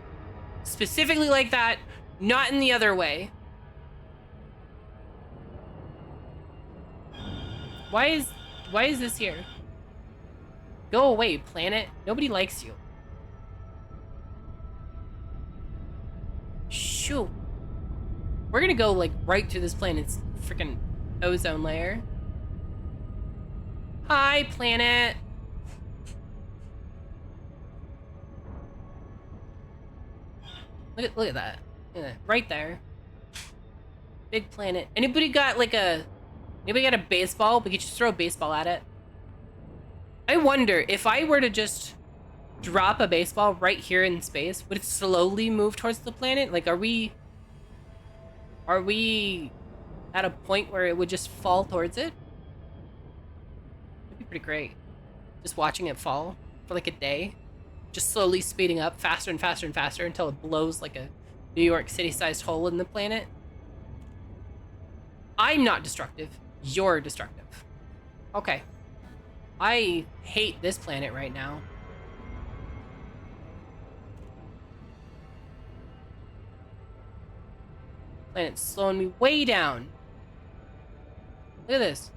Specifically like that, not in the other way. Why is this here? Go away, planet. Nobody likes you. Shoo. We're gonna go like right through this planet's freaking ozone layer. Hi, planet. Look at that. Yeah, right there. Big planet. Anybody got a baseball? We could just throw a baseball at it. I wonder if I were to just drop a baseball right here in space, would it slowly move towards the planet? Like, are we at a point where it would just fall towards it? That'd be pretty great. Just watching it fall for like a day. Just slowly speeding up faster and faster and faster until it blows like a New York City-sized hole in the planet. I'm not destructive. You're destructive. Okay. I hate this planet right now. Planet's slowing me way down. Look at this.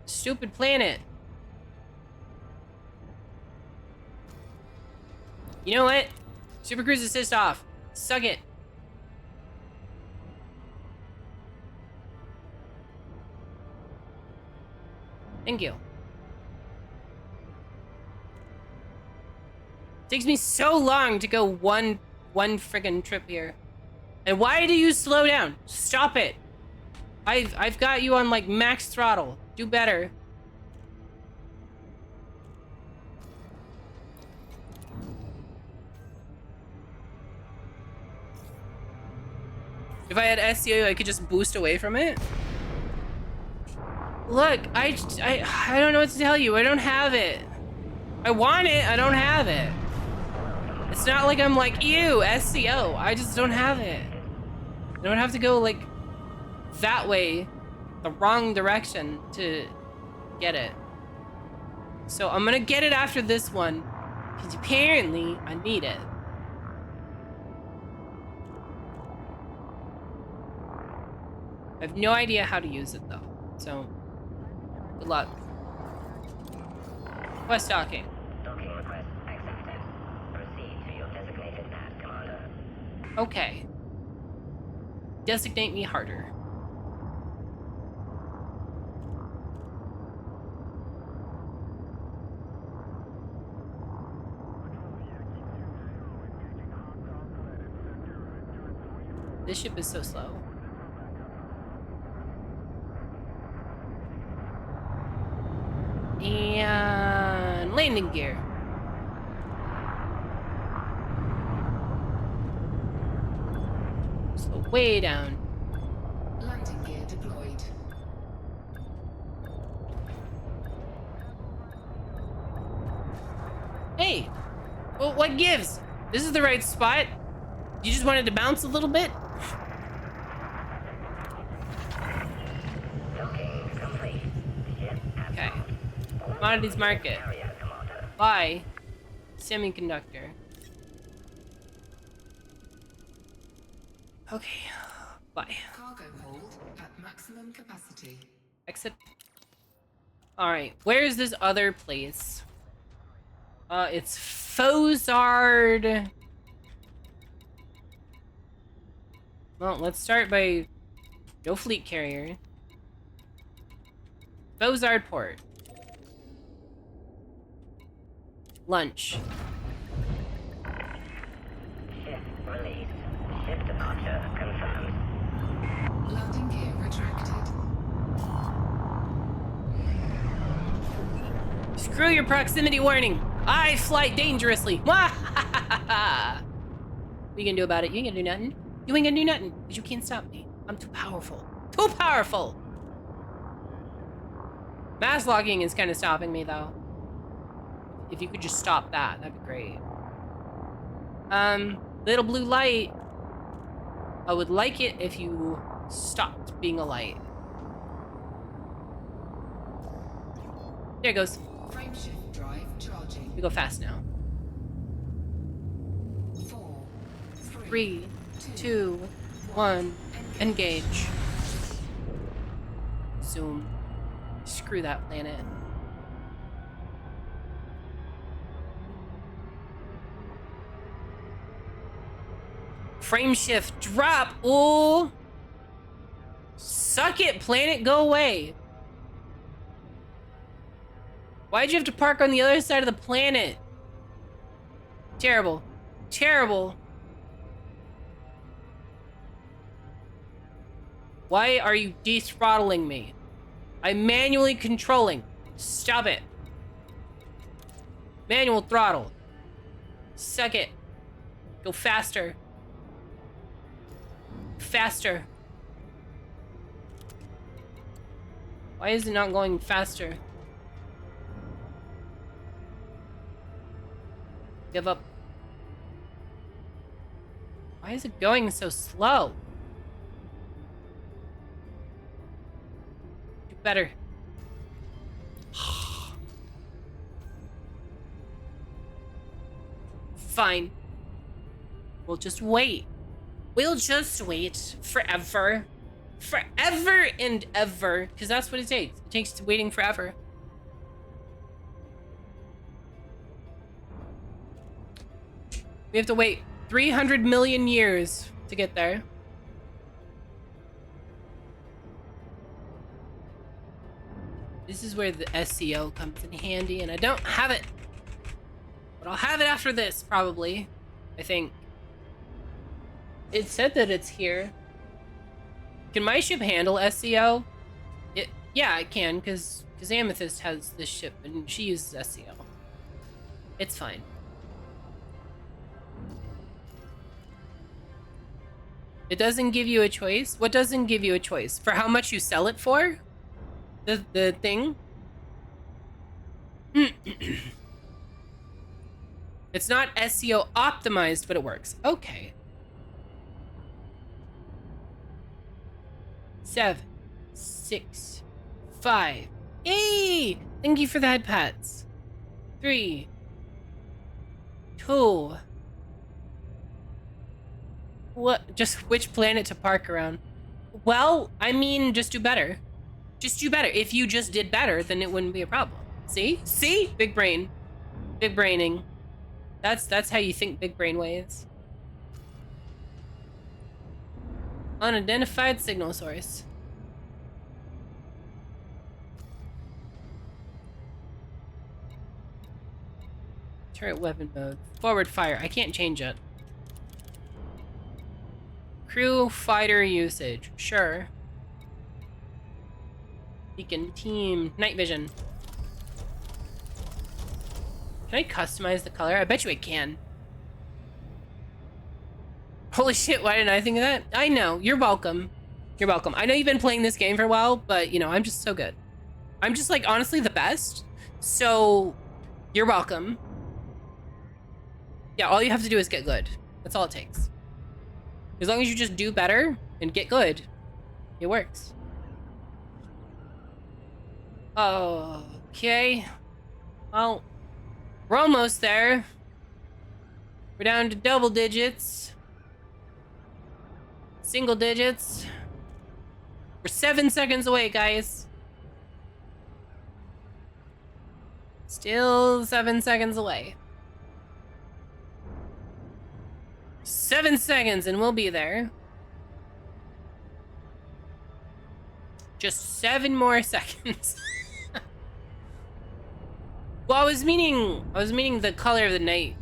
Stupid planet. You know what? Super Cruise assist off. Suck it. Thank you. Takes me so long to go one friggin' trip here. And why do you slow down? Stop it. I've got you on like max throttle. Do better. If I had SEO, I could just boost away from it. Look, I don't know what to tell you. I don't have it. I want it. I don't have it. It's not like I'm like, ew, SEO. I just don't have it. I don't have to go like that way, the wrong direction to get it. So I'm gonna get it after this one, because apparently I need it. I have no idea how to use it though, so good luck. Quest docking. Docking request accepted. Proceed to your designated pad, Commander. Okay. Designate me harder. This ship is so slow. And landing gear. Slow way down. Landing gear deployed. Hey, well, what gives? This is the right spot. You just wanted to bounce a little bit? Docking complete. Ship at Okay. port. Commodities market. Area, Commander. Buy semiconductor. Okay. Buy. Cargo hold at maximum capacity. Exit. Alright, where's this other place? It's Fozard. Well, let's start by no fleet carrier. Fozard Port. Lunch. Ship release. Ship departure confirmed. Landing gear retracted. Screw your proximity warning. I fly dangerously. What you gonna do about it? You ain't gonna do nothing. You ain't gonna do nothing, because you can't stop me. I'm too powerful. Too powerful! Mass logging is kind of stopping me, though. If you could just stop that, that'd be great. Little blue light. I would like it if you stopped being a light. There it goes. Frameshift drive charging. We go fast now. 4, 3, 2, 1, engage. Zoom. Screw that planet. Frame shift drop. Ooh. Suck it, planet. Go away. Why'd you have to park on the other side of the planet? Terrible. Terrible. Why are you de-throttling me? I'm manually controlling. Stop it. Manual throttle. Suck it. Go faster. Faster. Why is it not going faster? Give up. Why is it going so slow? Do better. Fine. We'll just wait. We'll just wait forever. Forever and ever. Because that's what it takes. It takes waiting forever. We have to wait 300 million years to get there. This is where the SCO comes in handy, and I don't have it. But I'll have it after this, probably. I think. It said that it's here. Can my ship handle SCO? Yeah, it can, because Amethyst has this ship, and she uses SCO. It's fine. It doesn't give you a choice? What doesn't give you a choice? For how much you sell it for? The thing? It's not SEO optimized, but it works. Okay. 7, 6, 5. Hey! Thank you for the head pats. 3, 2. What? Just which planet to park around? Well, I mean, just do better. Just do better. If you just did better, then it wouldn't be a problem. See? See? Big brain. Big braining. That's how you think big brain ways. Unidentified signal source. Turret weapon mode. Forward fire. I can't change it. Crew fighter usage. Sure. Beacon team. Night vision. Can I customize the color? I bet you I can. Holy shit, why didn't I think of that? I know. You're welcome. You're welcome. I know you've been playing this game for a while, but, you know, I'm just so good. I'm just, like, honestly the best. So, you're welcome. Yeah, all you have to do is get good. That's all it takes. As long as you just do better and get good, it works. Okay. Well, we're almost there. We're down to double digits. Single digits. We're 7 seconds away, guys. Still 7 seconds away. 7 seconds and we'll be there. Just 7 more seconds. Well, I was meaning the color of the night,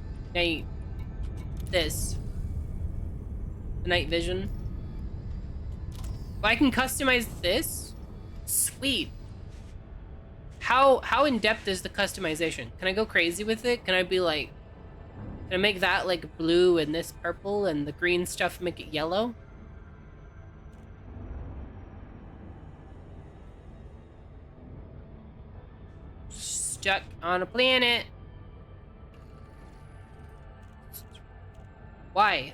this. The night vision. If I can customize this, sweet. How in depth is the customization? Can I go crazy with it? Can I be like, can I make that like blue and this purple and the green stuff make it yellow? Stuck on a planet. Why?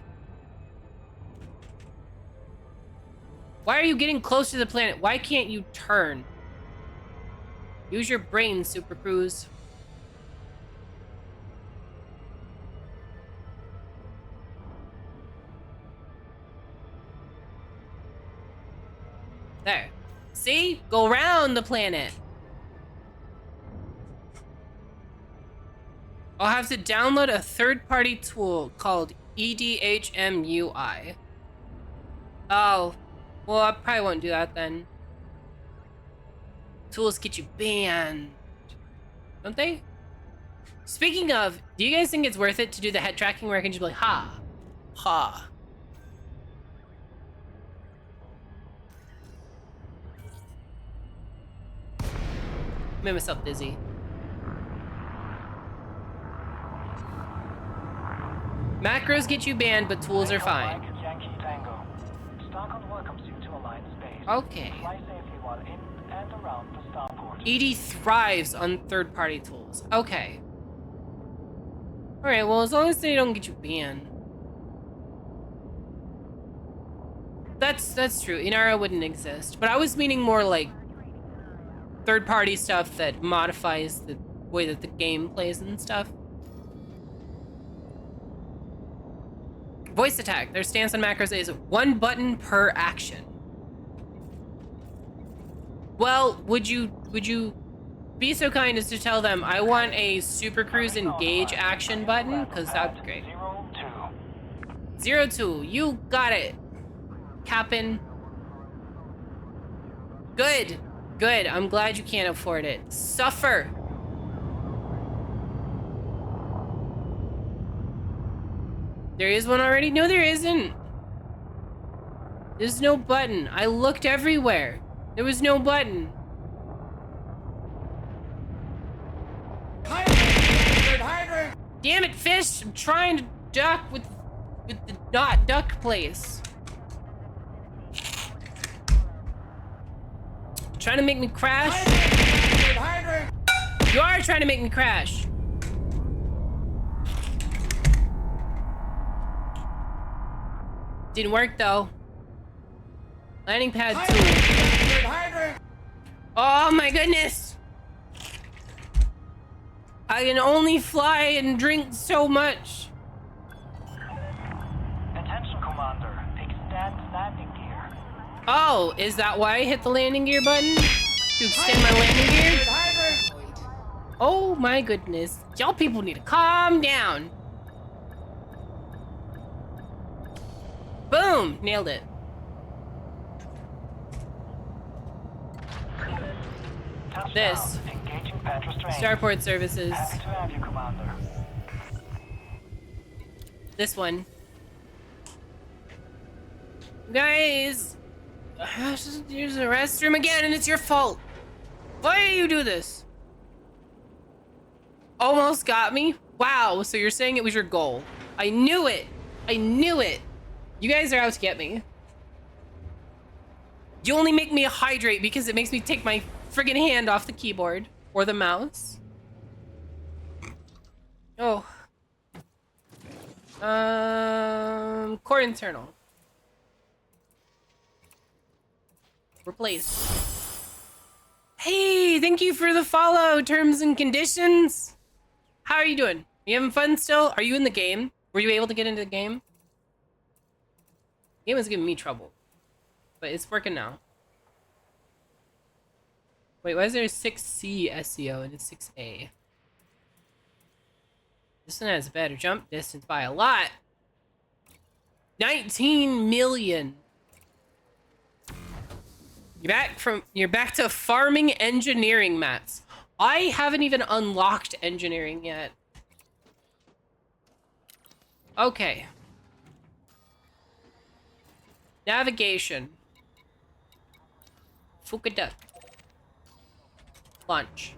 Why are you getting close to the planet? Why can't you turn? Use your brain, Super Cruise. There. See? Go around the planet. I'll have to download a third-party tool called EDHMUI. Oh. Well, I probably won't do that then. Tools get you banned. Don't they? Speaking of, do you guys think it's worth it to do the head tracking where I can just be like, ha, ha? Made myself dizzy. Macros get you banned, but tools are fine. Mike Yankee Tango. Starcon welcomes you to Alliance Base. Okay. Fly safely while in and around the starport. ED thrives on third-party tools. Okay. Alright, well, as long as they don't get you banned. That's true. Inara wouldn't exist. But I was meaning more like third-party stuff that modifies the way that the game plays and stuff. Voice attack. Their stance on macros is 1 button per action. Well, would you be so kind as to tell them I want a Super Cruise engage action button? Because that'd be great. 02. You got it. Captain. Good. Good. I'm glad you can't afford it. Suffer. There is one already? No, there isn't. There's no button. I looked everywhere. There was no button. Hydrant! Damn it, fish! I'm trying to duck with the not duck place. Trying to make me crash? Hydrant! You are trying to make me crash. Didn't work though. Landing pad 2. Hydrant! Oh my goodness! I can only fly and drink so much. Attention, Commander. Extend landing gear. Oh, is that why I hit the landing gear button? To extend my landing gear? Void. Oh my goodness. Y'all people need to calm down. Boom! Nailed it. Touchdown. This. Engaging pad restraint. Starport services. Happy to have you, Commander. This one. Guys, I have to use the restroom again, and it's your fault. Why do you do this? Almost got me. Wow. So you're saying it was your goal? I knew it. I knew it. You guys are out to get me. You only make me hydrate because it makes me take my friggin' hand off the keyboard or the mouse. Oh. Core internal. Replace. Hey, thank you for the follow. Terms and conditions. How are you doing? You having fun still? Are you in the game? Were you able to get into the game? The game was giving me trouble, but it's working now. Wait, why is there a 6C SEO and a 6A? This one has a better jump distance by a lot. 19 million. You're back to farming engineering, Mats. I haven't even unlocked engineering yet. Okay. Navigation. Fukuda. Launch.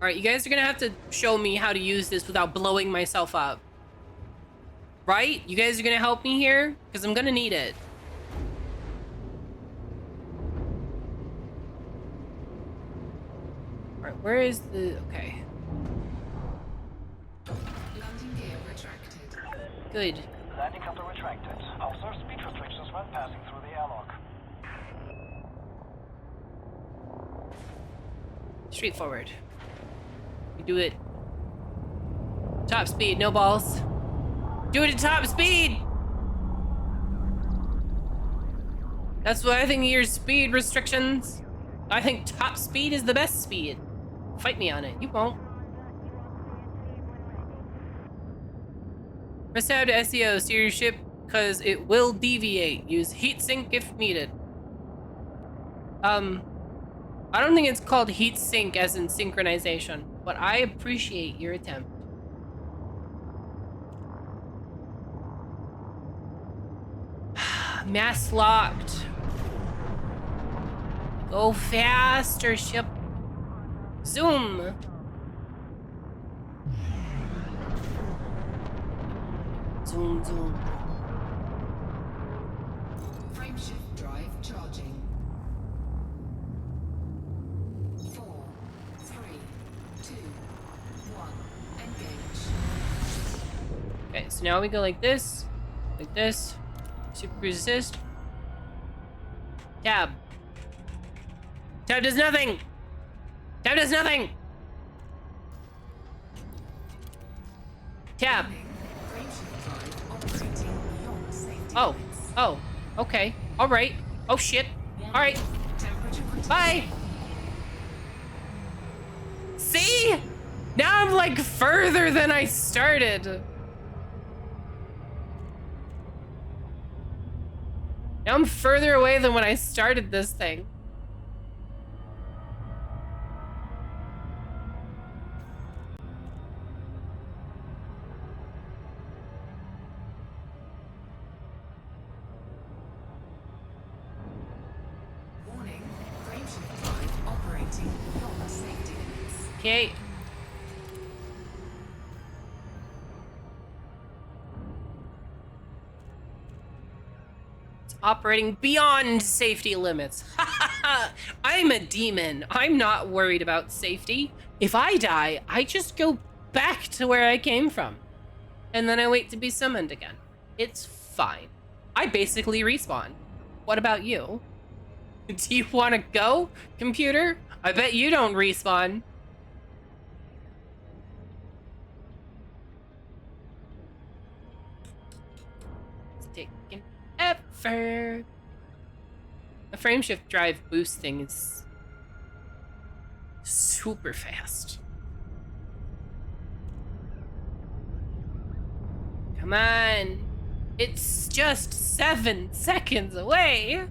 Alright, you guys are gonna have to show me how to use this without blowing myself up. Right? You guys are gonna help me here? Because I'm gonna need it. Alright, where is the... Okay. Landing gear retracted. Good. Landing filter retracted. Observe speed restrictions when passing through the airlock. Straightforward. You do it. Top speed, no balls. Do it at top speed! That's what I think of your speed restrictions. I think top speed is the best speed. Fight me on it. You won't. Press tab to SEO. Steer your ship because it will deviate. Use heatsink if needed. I don't think it's called heatsink as in synchronization, but I appreciate your attempt. Mass locked. Go faster, ship. Zoom. Zoom, zoom. Frameshift drive charging. 4, 3, 2, 1. Engage. Okay, so now we go like this, super resist. Tab. Tab does nothing. Tab does nothing. Tab. Frameshift drive operating beyond safety Oh, limits. oh, okay, all right. Oh shit. All right, Temperature critical. bye. See? Now I'm like further than I started. Now I'm further away than when I started this thing. Warning. Frameshift drive operating beyond safety limits. Okay. It's operating beyond safety limits. I'm a demon. I'm not worried about safety. If I die, I just go back to where I came from. And then I wait to be summoned again. It's fine. I basically respawn. What about you? Do you want to go, computer? I bet you don't respawn. It's taking effort. The frameshift drive boost thing is super fast. Come on. It's just 7 seconds away.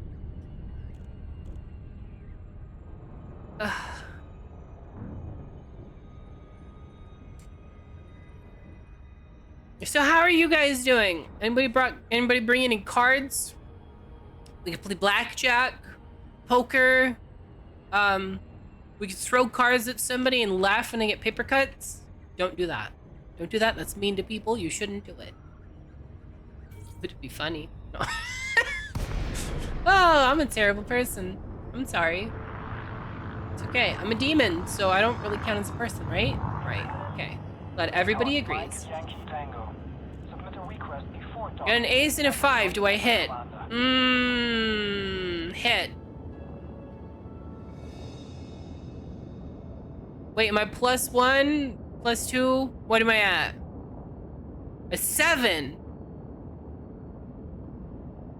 Ugh. You're So how are you guys doing? Anybody bring any cards? We can play blackjack, poker. We could throw cards at somebody and laugh when they get paper cuts. Don't do that. Don't do that. That's mean to people. You shouldn't do it. But it'd be funny. No. Oh, I'm a terrible person. I'm sorry. It's okay. I'm a demon, so I don't really count as a person, right? Right. Okay. Glad everybody agrees. Yankee Tango. Submit a request before Got an ace and a 5. Do I hit? Hit. Wait, am I +1? +2? What am I at? A 7.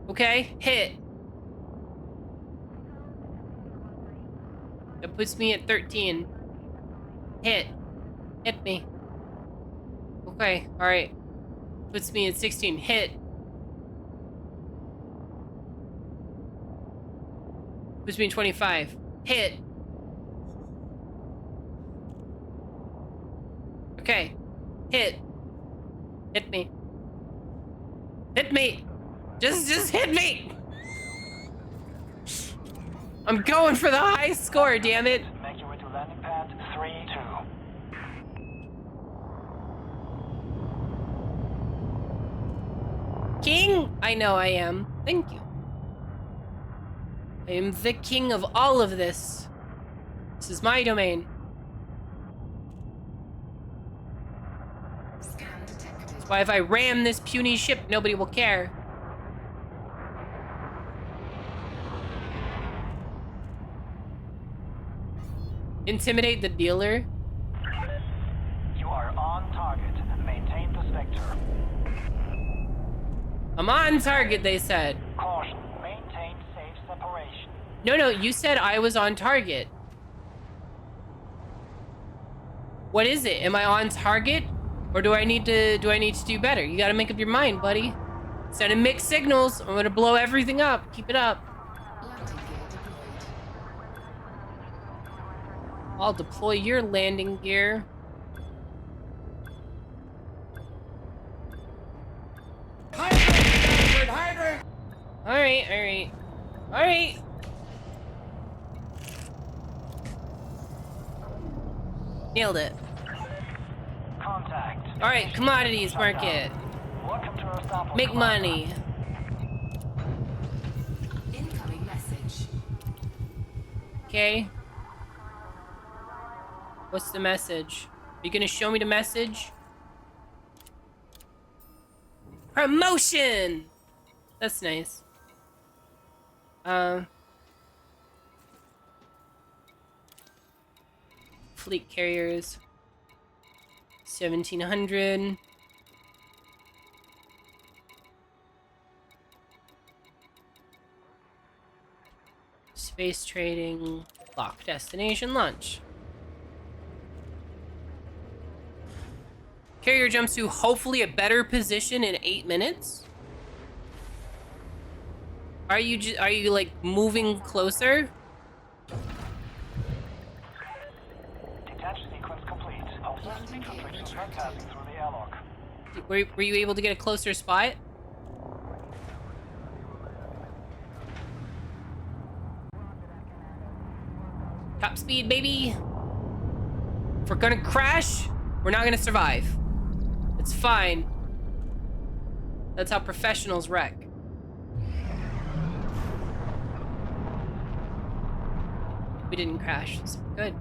Okay, hit. That puts me at 13. Hit. Hit me. Okay, alright. Puts me at 16. Hit. Puts me in 25. Hit. Okay. Hit. Hit me. Hit me. Just hit me. I'm going for the high score, damn it. Make your way to landing pad 3-2. King? I know I am. Thank you. I am the king of all of this. This is my domain. Scan detected. That's why if I ram this puny ship, nobody will care. Intimidate the dealer? You are on target. Maintain the Spectre. I'm on target, they said. Caution. Maintain safe separation. No, you said I was on target. What is it? Am I on target? Or do I need to do better? You gotta make up your mind, buddy. Sending mixed signals. I'm gonna blow everything up. Keep it up. Landing gear deployed. I'll deploy your landing gear. Alright. Nailed it. Contact. Alright, commodities market. Welcome to our sample Make command. money. Incoming message. Okay. What's the message? Are you gonna show me the message? Promotion! That's nice. Fleet carriers. 1700. Space trading. Lock destination launch. Carrier jumps to hopefully a better position in 8 minutes. Are you like moving closer? Detach sequence complete. Hostile speed restrictions are passing through the airlock. Were you able to get a closer spot? Top speed, baby. If we're gonna crash, we're not gonna survive. It's fine. That's how professionals wreck. We didn't crash, so good.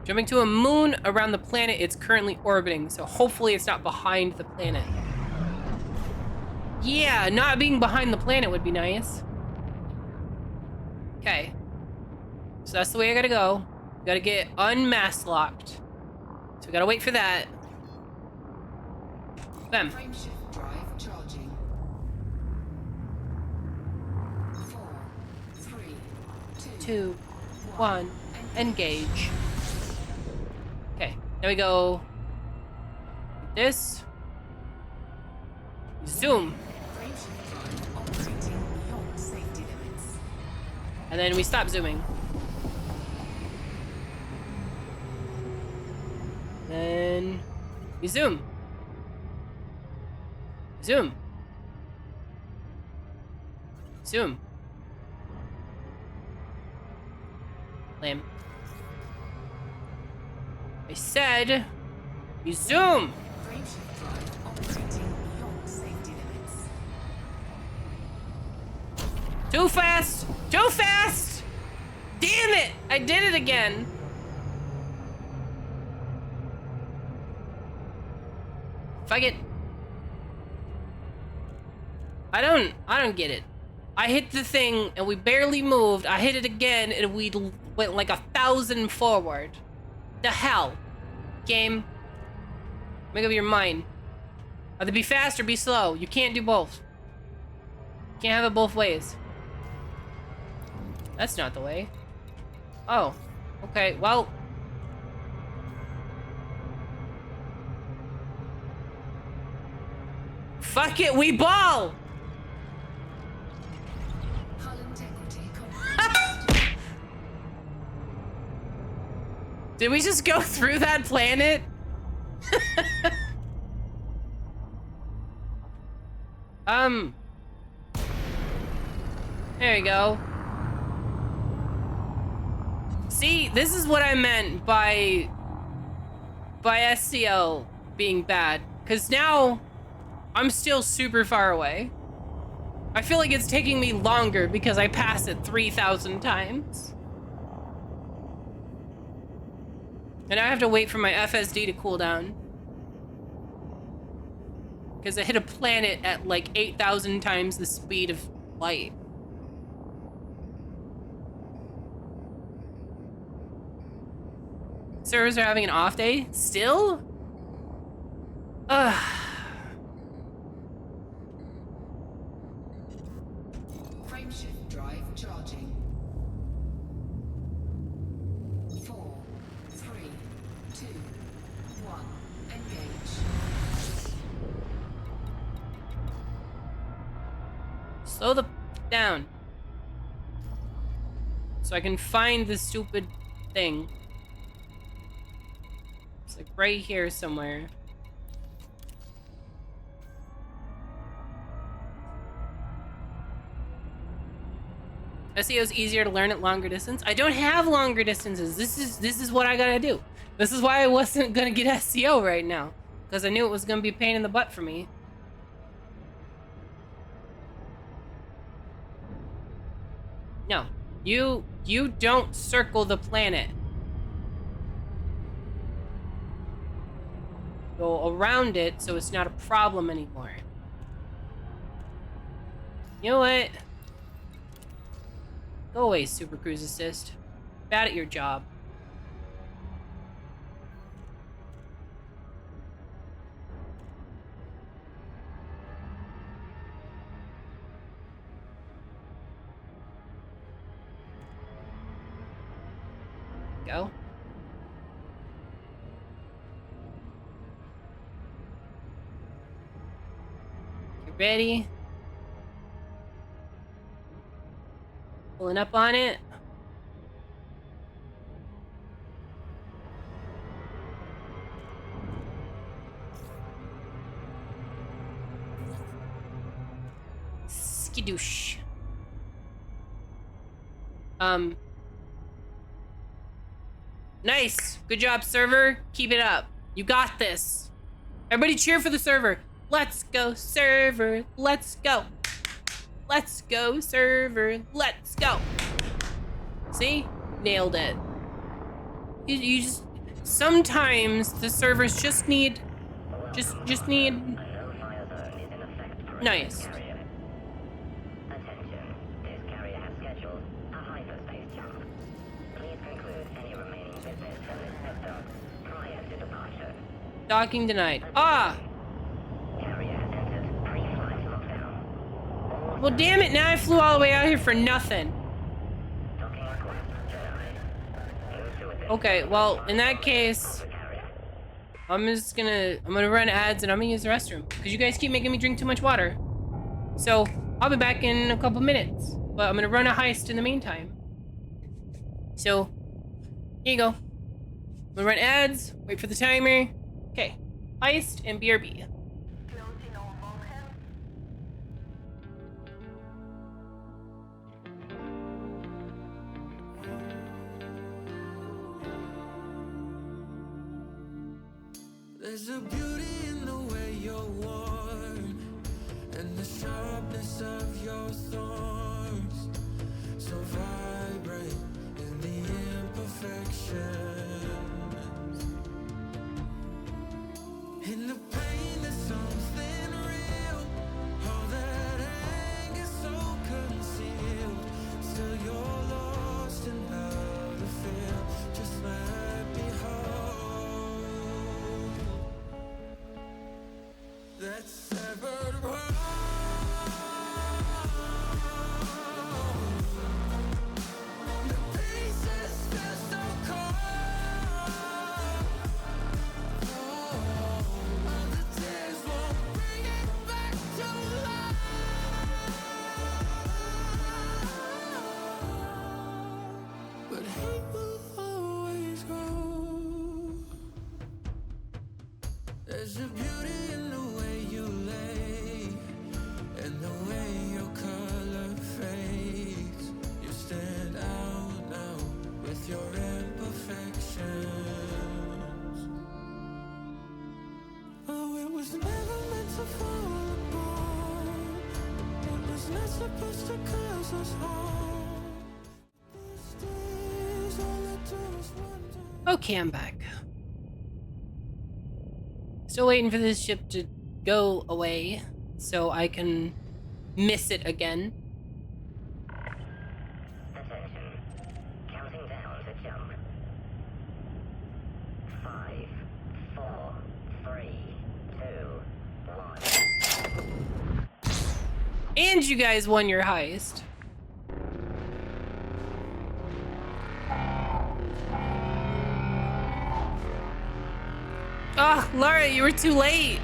Jumping to a moon around the planet it's currently orbiting, so hopefully it's not behind the planet. Yeah, not being behind the planet would be nice. Okay. So that's the way I gotta go. Gotta get unmask locked. So we gotta wait for that. Bam. Frameshift drive charging. 4, 3, 2, 1, engage. Okay, there we go. This. Zoom. Frameshift drive operating beyond safety limits. And then we stop zooming. Then we zoom. Zoom. Zoom. Lame. I said, you zoom. Frameshift drive operating beyond safety limits. Too fast! Too fast! Damn it! I did it again. Fuck it. I don't get it. I hit the thing and we barely moved. I hit it again and we went like 1,000 forward. The hell? Game. Make up your mind. Either be fast or be slow. You can't do both. Can't have it both ways. That's not the way. Oh. Okay, well. Fuck it, we ball! Hull integrity compromised. Did we just go through that planet? There we go. See, this is what I meant by SCL being bad. Because now, I'm still super far away. I feel like it's taking me longer because I pass it 3,000 times. And I have to wait for my FSD to cool down. Because I hit a planet at like 8,000 times the speed of light. Servers are having an off day? Still? Ugh. Frameshift drive charging. 4, 3, 2, 1. Engage. Slow the down. So I can find this stupid thing. It's like right here somewhere. SEO is easier to learn at longer distance. I don't have longer distances. This is what I gotta do. This is why I wasn't gonna get SEO right now, because I knew it was gonna be a pain in the butt for me. No, you don't circle the planet. Go around it so it's not a problem anymore. You know what? Go away, Super Cruise Assist. Bad at your job. Go. Get ready. Pulling up on it. Skidoosh. Nice. Good job, server. Keep it up. You got this. Everybody cheer for the server. Let's go, server. Let's go. Let's go, server. Let's go. See? Nailed it. You just... Sometimes the servers just need... Just need... Nice. Attention. This carrier has scheduled a hyperspace jump. Please conclude any remaining business in this system prior to departure. Docking denied. Ah! Carrier has entered pre-flight lockdown. Well, damn it. Now I flew all the way out here for nothing. Docking request denied. Move to within Okay, well, in that case... the carrier. I'm gonna run ads and I'm gonna use the restroom because you guys keep making me drink too much water. So I'll be back in a couple minutes, but I'm gonna run a heist in the meantime. So here you go. I'm gonna run ads, wait for the timer. Okay, heist and BRB. Closing all Vulcan. There's a beauty in the way you're worn, and the sharpness of your thorns, so vibrant in the imperfections. In the pain there's something real, all that anger so concealed. Still you're lost in how to feel, just let me hold that severed heart. The pieces feel so cold. All the tears won't bring it back to life. But hate will always grow. There's a beauty in the way you lay, and the way your color fades. You stand out now with your imperfections. Oh, it was never meant to fall apart. It was not supposed to cause us harm. These days, all I do is wonder. Okay, I'm back. Still waiting for this ship to go away so I can miss it again. Attention. Counting down to jump. 5, 4, 3, 2, 1. And you guys won your heist. Ah, Lara, you were too late.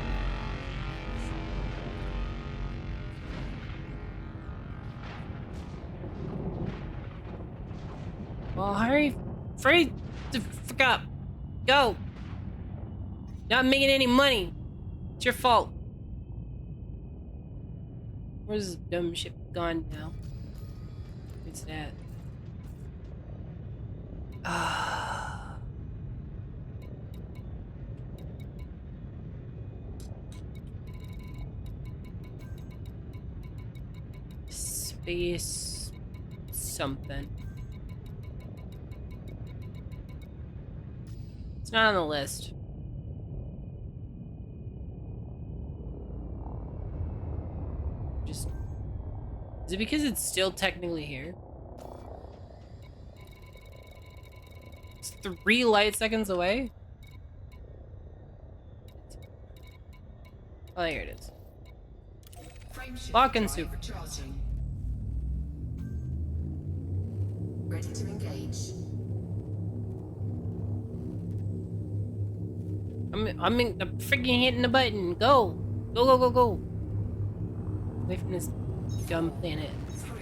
Well, hurry, free the fuck up. Go. Not making any money. It's your fault. Where's this dumb ship gone now? What's that? Ah. Space something. It's not on the list. Just, is it because it's still technically here? It's 3 light seconds away? Oh, here it is. Frameshift Lock and drive super. charging. Ready to engage. I'm freaking hitting the button. Go. Go, go, go, go. Away from this dumb planet. 3,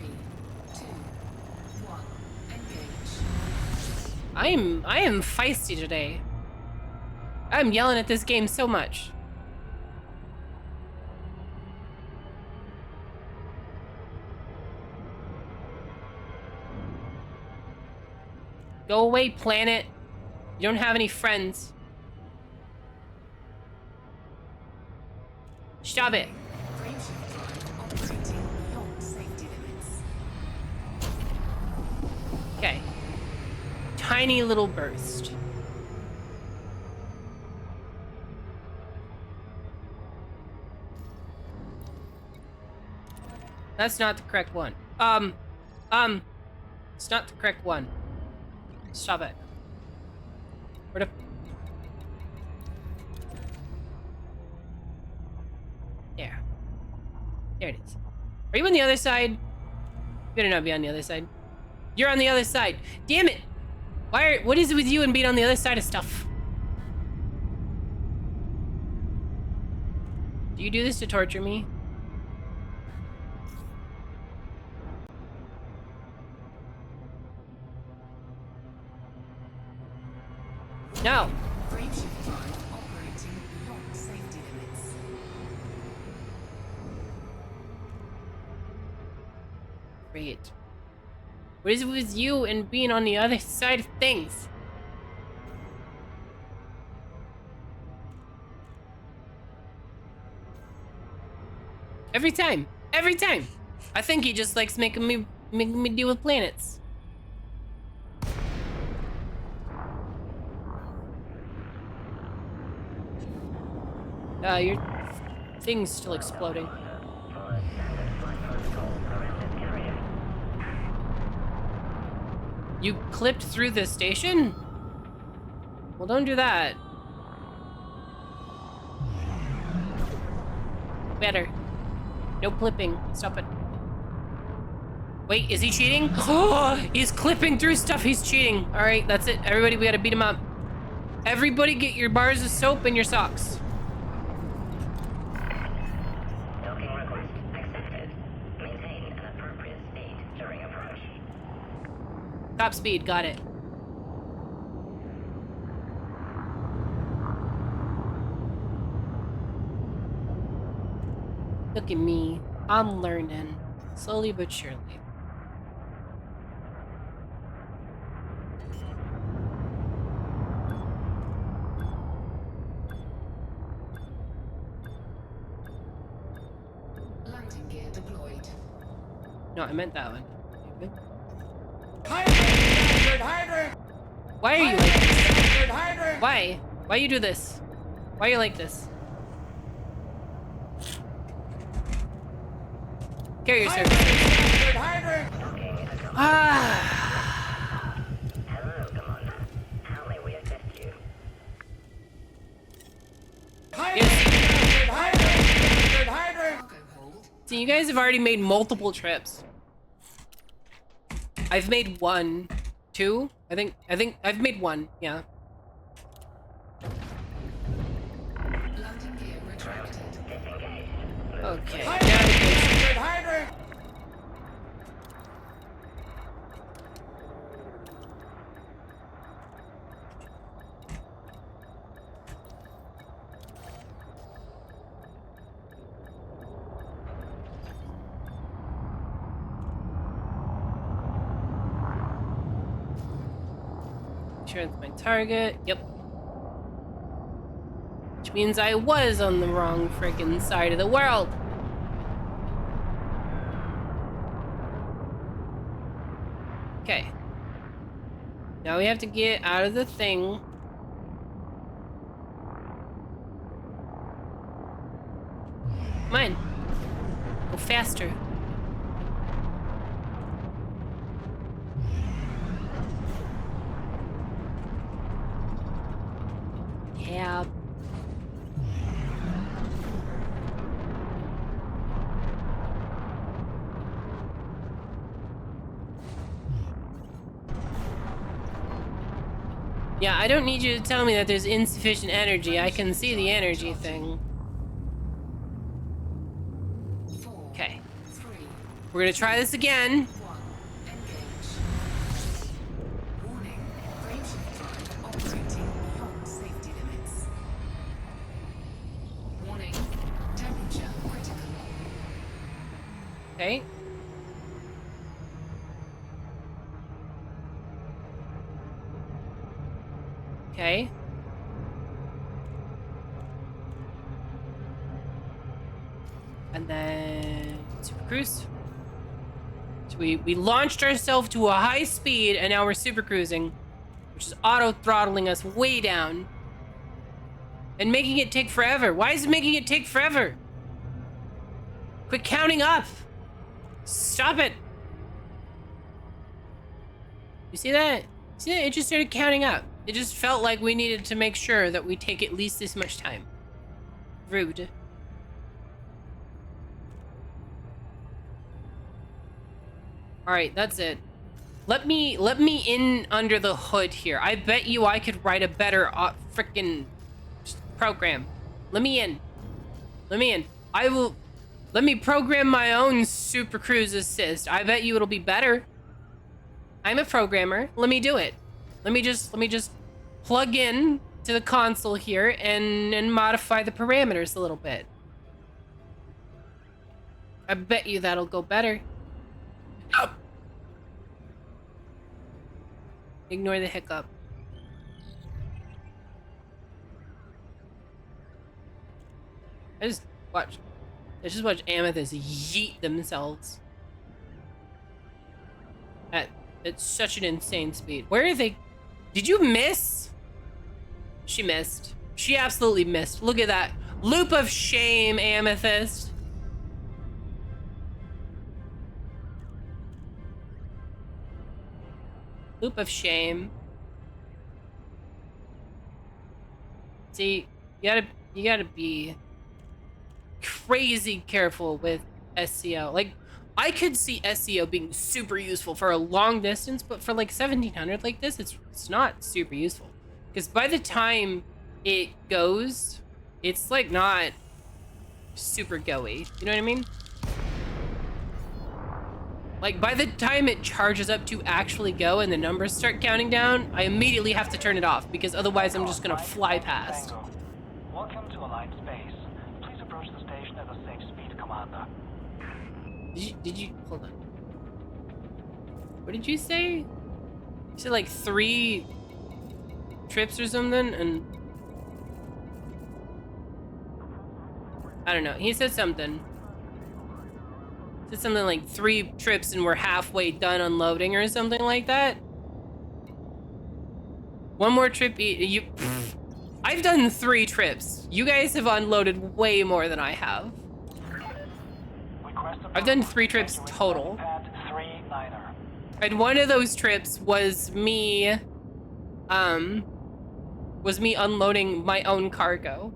2, 1. Engage. I am feisty today. I'm yelling at this game so much. Go away, planet. You don't have any friends. Stop it. Frameshift drive operating beyond safety limits. Okay. Tiny little burst. That's not the correct one. It's not the correct one. Stop it. Where the... There. There it is. Are you on the other side? You better not be on the other side. You're on the other side. Damn it! What is it with you and being on the other side of stuff? Do you do this to torture me? No. Frameshift drive operating beyond safety limits. Great. What is it with you and being on the other side of things? Every time. Every time. I think he just likes making me deal with planets. Your thing's still exploding. Follow standard flight protocols around this carrier. You clipped through the station? Well, don't do that. Better. No clipping. Stop it. Wait, is he cheating? Oh, he's clipping through stuff. He's cheating. All right, that's it. Everybody, we gotta beat him up. Everybody get your bars of soap and your socks. Docking request accepted. Maintain an appropriate speed during approach. Top speed, got it. Look at me. I'm learning. Slowly but surely. Landing gear deployed. No, I meant that one. Hydrant! Why are you like this? Hydrant! Why? Why you do this? Why you like this? Carrier service. Hydrant! Ah. Hello, Commander. How may we assist you? Yes. Hydrant! Cargo hold. So you guys have already made multiple trips. I've made one, two. I think I've made one. Yeah. Landing gear retracted. Okay. Navigation. Hydrant! Sure it's my target. Yep. Which means I was on the wrong freaking side of the world. Okay. Now we have to get out of the thing. Come on. Go faster. Yeah. Yeah, I don't need you to tell me that there's insufficient energy. I can see the energy thing. 4, Okay. 3, We're gonna try this again. 1. Engage. Warning. Graveship drive operating beyond safety limits. Warning. Temperature critical. Okay. Okay. And then super cruise. So we launched ourselves to a high speed and now we're super cruising, which is auto throttling us way down and making it take forever. Why is it making it take forever? Quit counting up. Stop it. You see that? See that? It just started counting up. It just felt like we needed to make sure that we take at least this much time. Rude. All right, that's it. Let me in under the hood here. I bet you I could write a better frickin' program. Let me in. Let me in. Let me program my own Super Cruise Assist. I bet you it'll be better. I'm a programmer. Let me do it. Let me just plug in to the console here and modify the parameters a little bit. I bet you that'll go better. Up. Ignore the hiccup. I just watch. Let's just watch Amethyst yeet themselves. At such an insane speed. Where are they? Did you miss? She missed. She absolutely missed. Look at that. Loop of shame, Amethyst. Loop of shame. See, you gotta be crazy careful with SCO. Like, I could see SCO being super useful for a long distance, but for like 1700 like this, it's not super useful. Because by the time it goes, it's like not super go-y. You know what I mean? Like, by the time it charges up to actually go and the numbers start counting down, I immediately have to turn it off because otherwise I'm just gonna fly past. Tango. Welcome to Aligned Space. Please approach the station at a safe speed, Commander. Did you hold on. What did you say? You said like 3 trips or something, and I don't know. He said something. He said something like 3 trips and we're halfway done unloading or something like that. One more trip. I've done 3 trips. You guys have unloaded way more than I have. I've done 3 trips total. And one of those trips was me unloading my own cargo.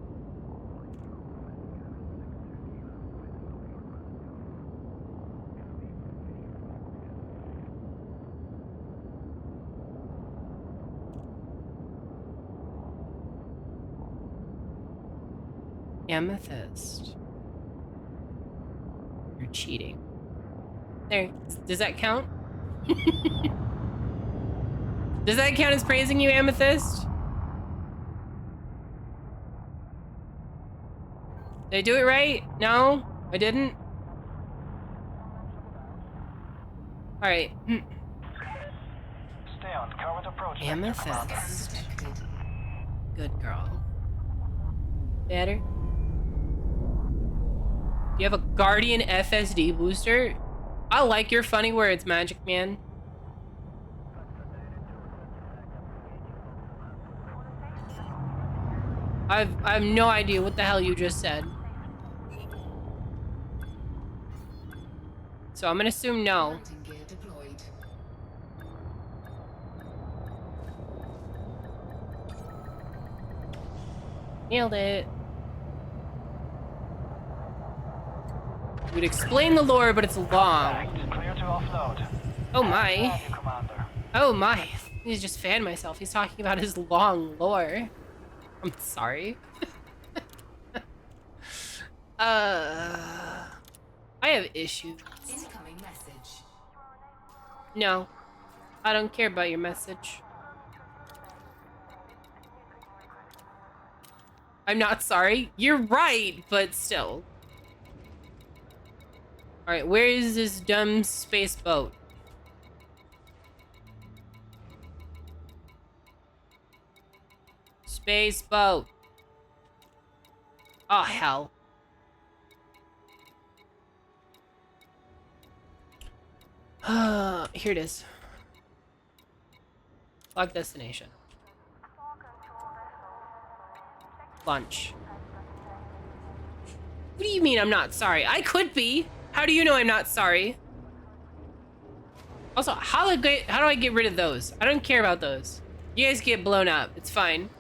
Amethyst. You're cheating. There. Does that count? Does that count as praising you, Amethyst? Did I do it right? No? I didn't? Alright. Stay on current approach. Amethyst. Good girl. Better? You have a Guardian FSD booster? I like your funny words, Magic Man. I have no idea what the hell you just said. So I'm gonna assume no. Landing gear deployed. Nailed it. You'd explain the lore, but it's long. Clear to offload. Oh my. Have you, Commander. Oh my. He's just fanned myself. He's talking about his long lore. I'm sorry. I have issues. Incoming message. No. I don't care about your message. I'm not sorry. You're right, but still. Alright, where is this dumb space boat? Space boat. Oh, hell. Here it is. Log destination. Lunch. What do you mean I'm not sorry? I could be. How do you know I'm not sorry? Also, how do I get rid of those? I don't care about those. You guys get blown up. It's fine.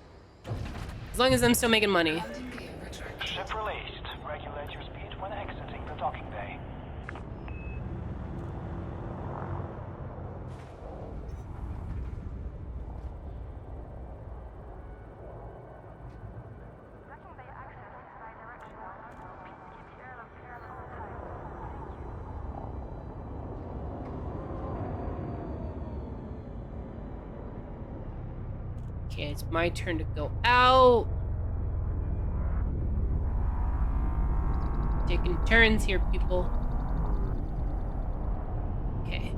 As long as I'm still making money. Landing gear retracted. Ship released. Regulate your speed when exiting the docking bay. Okay, it's my turn to go out. Taking turns here, people. Okay.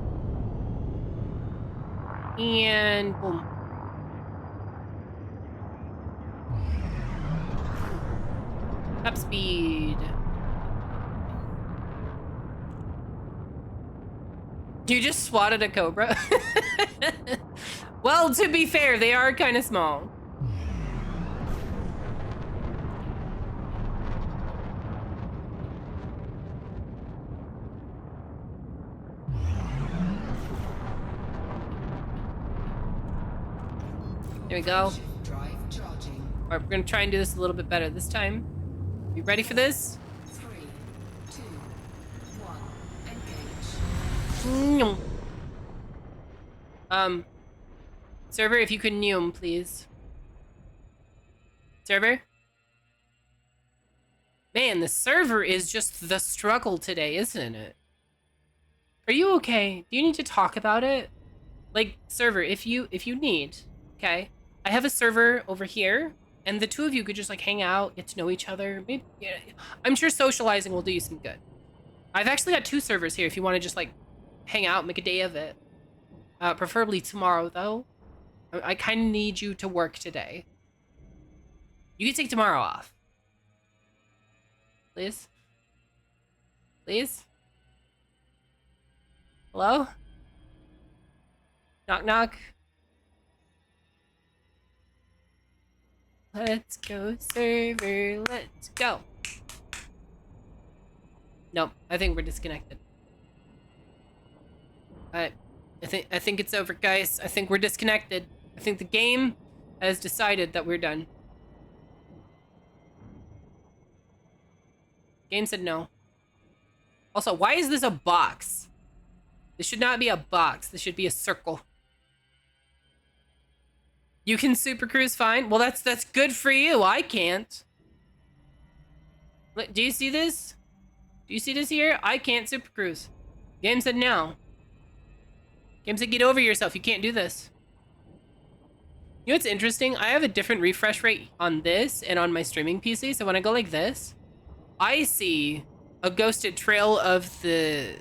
And boom. Top speed. You just swatted a cobra? Well, to be fair, they are kind of small. There we go. Drive charging. All right, we're gonna try and do this a little bit better this time. You ready for this? 3, 2, 1. Engage. Server, if you could neum, please. Server? Man, the server is just the struggle today, isn't it? Are you okay? Do you need to talk about it? Like, server, if you need, okay? I have a server over here, and the two of you could just like hang out, get to know each other. Maybe, yeah, I'm sure socializing will do you some good. I've actually got 2 servers here if you want to just like hang out, make a day of it. Preferably tomorrow, though. I kind of need you to work today. You can take tomorrow off. Please? Please? Hello? Knock, knock. Let's go, server. Let's go. Nope, I think we're disconnected. I think it's over, guys. I think we're disconnected. I think the game has decided that we're done. Game said no. Also, why is this a box? This should not be a box. This should be a circle. You can super cruise fine. Well, that's good for you. I can't. Look, do you see this? Do you see this here? I can't super cruise. Game said no. Game said get over yourself. You can't do this. You know what's interesting? I have a different refresh rate on this and on my streaming PC. So when I go like this, I see a ghosted trail of the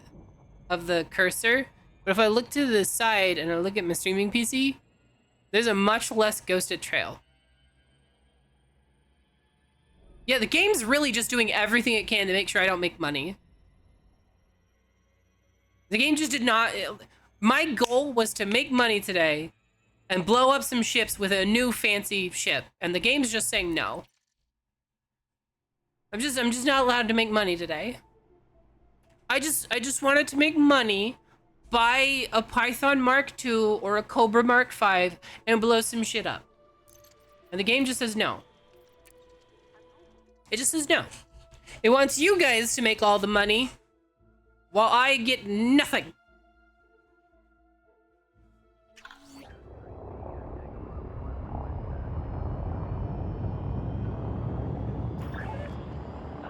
cursor. But if I look to the side and I look at my streaming PC, there's a much less ghosted trail. Yeah, the game's really just doing everything it can to make sure I don't make money. The game just did not... My goal was to make money today and blow up some ships with a new fancy ship. And the game's just saying no. I'm just not allowed to make money today. I just wanted to make money, buy a Python Mark II or a Cobra Mark V and blow some shit up. And the game just says no. It just says no. It wants you guys to make all the money while I get nothing.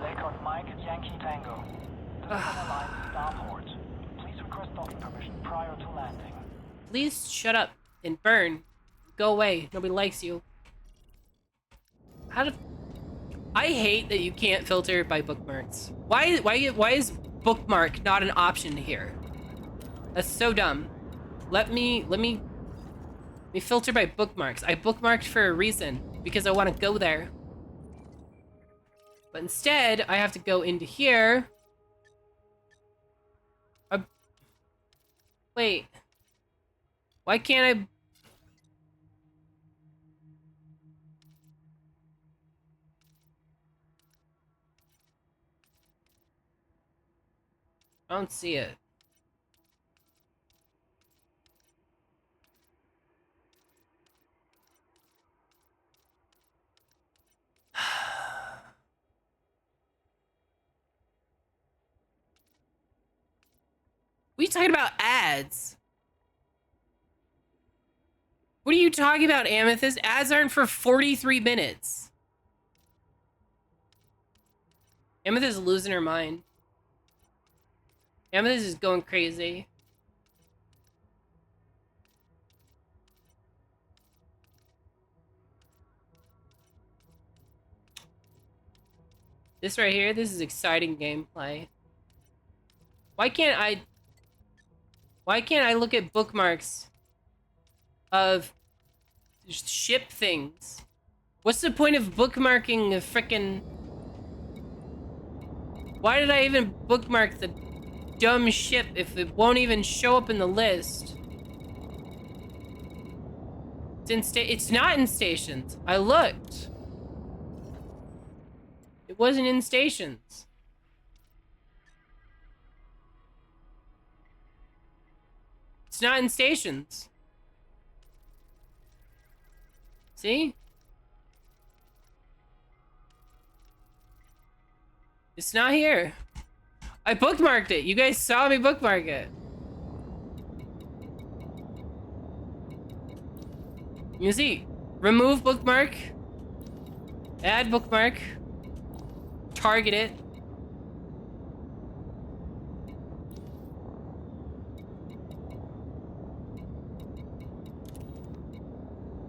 Lakon Mike, Yankee Tango. To the line Starport. Please request docking permission prior to landing. Please shut up and burn. Go away. Nobody likes you. How do... I hate that you can't filter by bookmarks. Why is bookmark not an option here? That's so dumb. Let me filter by bookmarks. I bookmarked for a reason, because I want to go there. But instead, I have to go into here. Wait. Why can't I... I don't see it. What are you talking about ads? What are you talking about, Amethyst? Ads aren't for 43 minutes. Amethyst is losing her mind. Amethyst is going crazy. This right here, this is exciting gameplay. Why can't I look at bookmarks of ship things? What's the point of bookmarking a frickin'... Why did I even bookmark the dumb ship if it won't even show up in the list? It's not in stations. I looked. It wasn't in stations. It's not in stations. See? It's not here. I bookmarked it. You guys saw me bookmark it. You see, remove bookmark, add bookmark, target it.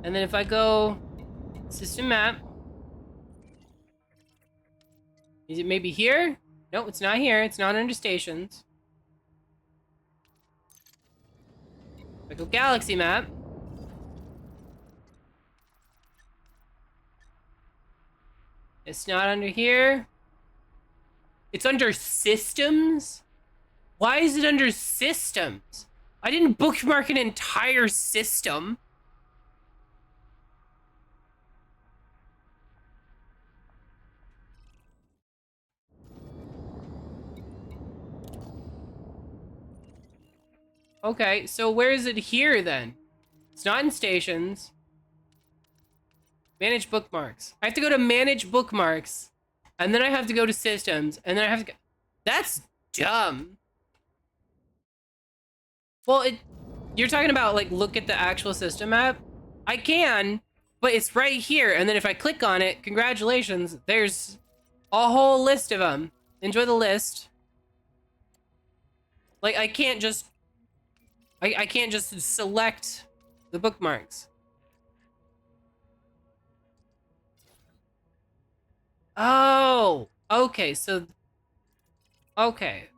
And then if I go system map, is it maybe here? No, it's not here. It's not under stations. If I go galaxy map, it's not under here. It's under systems? Why is it under systems? I didn't bookmark an entire system. Okay, so where is it here then? It's not in stations. Manage bookmarks. I have to go to manage bookmarks. And then I have to go to systems. And then I have to go... That's dumb. Well, you're talking about, like, look at the actual system map? I can, but it's right here. And then if I click on it, congratulations, there's a whole list of them. Enjoy the list. Like, I can't just... I can't just select the bookmarks. Oh, okay, so... Okay.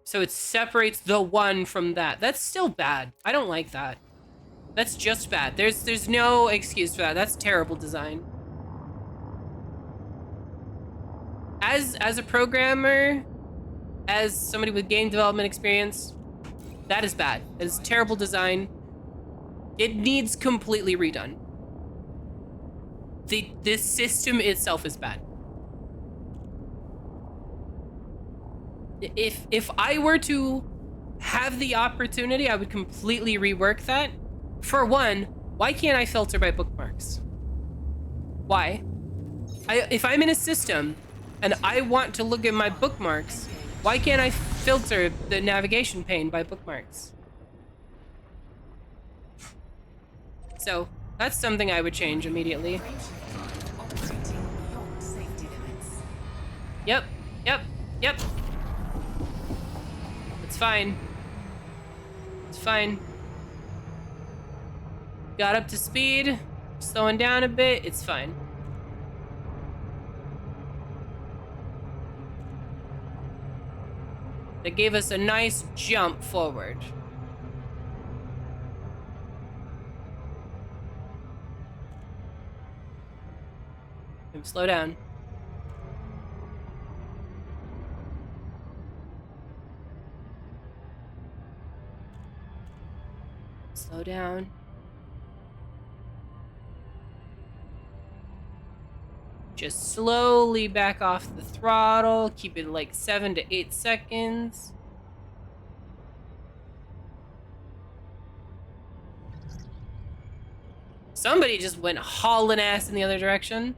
So it separates the one from that. That's still bad. I don't like that. That's just bad. There's no excuse for that. That's terrible design. As a programmer, as somebody with game development experience, that is bad. That is terrible design. It needs completely redone. This system itself is bad. If I were to have the opportunity, I would completely rework that. For one, why can't I filter by bookmarks? Why? If I'm in a system and I want to look at my bookmarks, why can't I filter the navigation pane by bookmarks? So, that's something I would change immediately. Yep. It's fine. It's fine. Got up to speed. Slowing down a bit. It's fine. That gave us a nice jump forward. Slow down. Slow down. Just slowly back off the throttle. Keep it like 7 to 8 seconds. Somebody just went hauling ass in the other direction.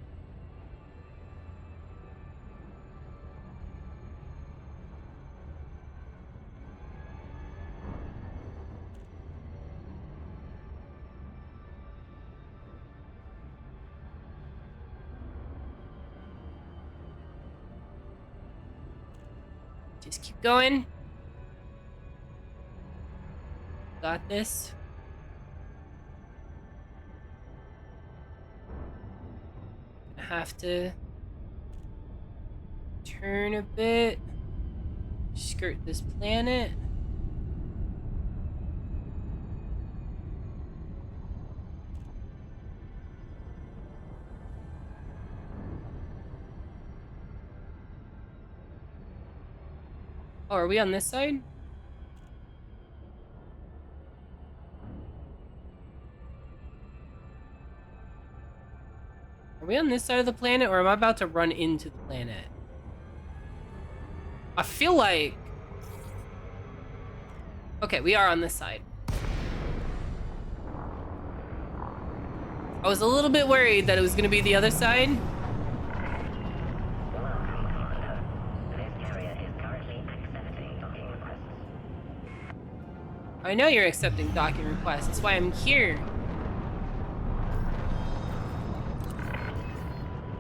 Just keep going. Got this. I have to turn a bit. Skirt this planet. Oh, are we on this side? Are we on this side of the planet, or am I about to run into the planet? I feel like... Okay, we are on this side. I was a little bit worried that it was going to be the other side. Welcome, Commander. This carrier is currently accepting docking requests. I know you're accepting docking requests. That's why I'm here.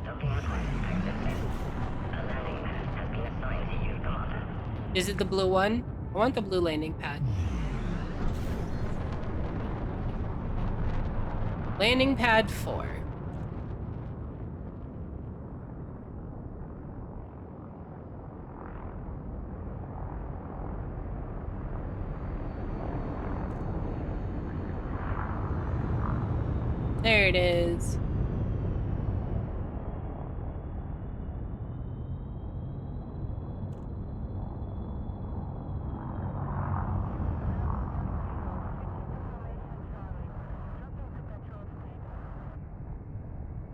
Docking request accepted. A landing pad has been assigned to you, Commander. Is it the blue one? I want the blue landing pad. Landing pad 4. There it is.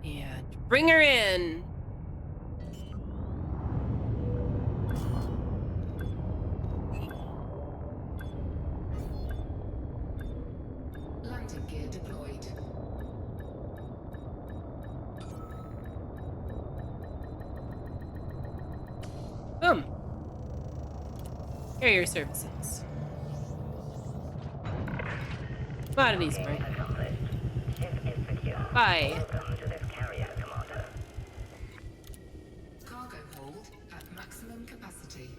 Yeah, bring her in. Landing gear deployed. Boom. Carrier services. Commodities mark. Accomplished. Ship is secure. Bye. Welcome to this carrier, Commander. Cargo hold at maximum capacity.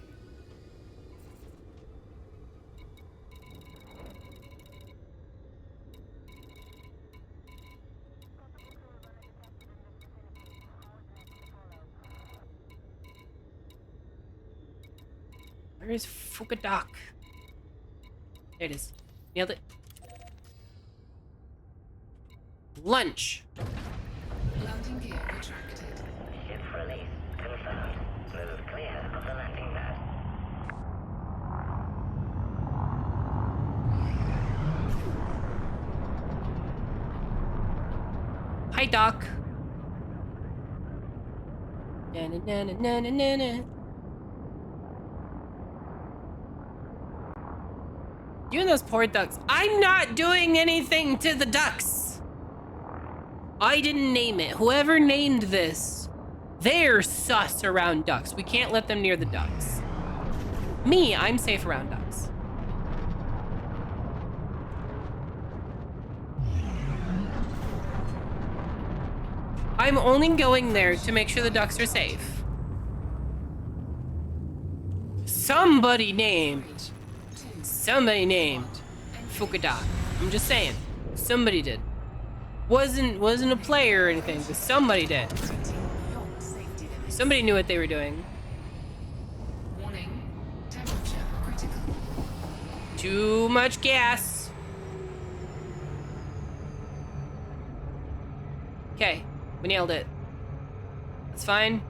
Where is Fukadak? There it is. Nailed it. Lunch. Landing gear retracted. Ship release confirmed. Move clear of the landing pad. Hi, Doc. Na na na na na na na. You and those poor ducks. I'm not doing anything to the ducks. I didn't name it. Whoever named this, they're sus around ducks. We can't let them near the ducks. Me, I'm safe around ducks. I'm only going there to make sure the ducks are safe. Somebody named Fukadak. I'm just saying. Somebody did. Wasn't a player or anything, but somebody did. Beyond safety limits. Somebody knew what they were doing. Warning. Temperature critical. Too much gas. Okay, we nailed it. That's fine.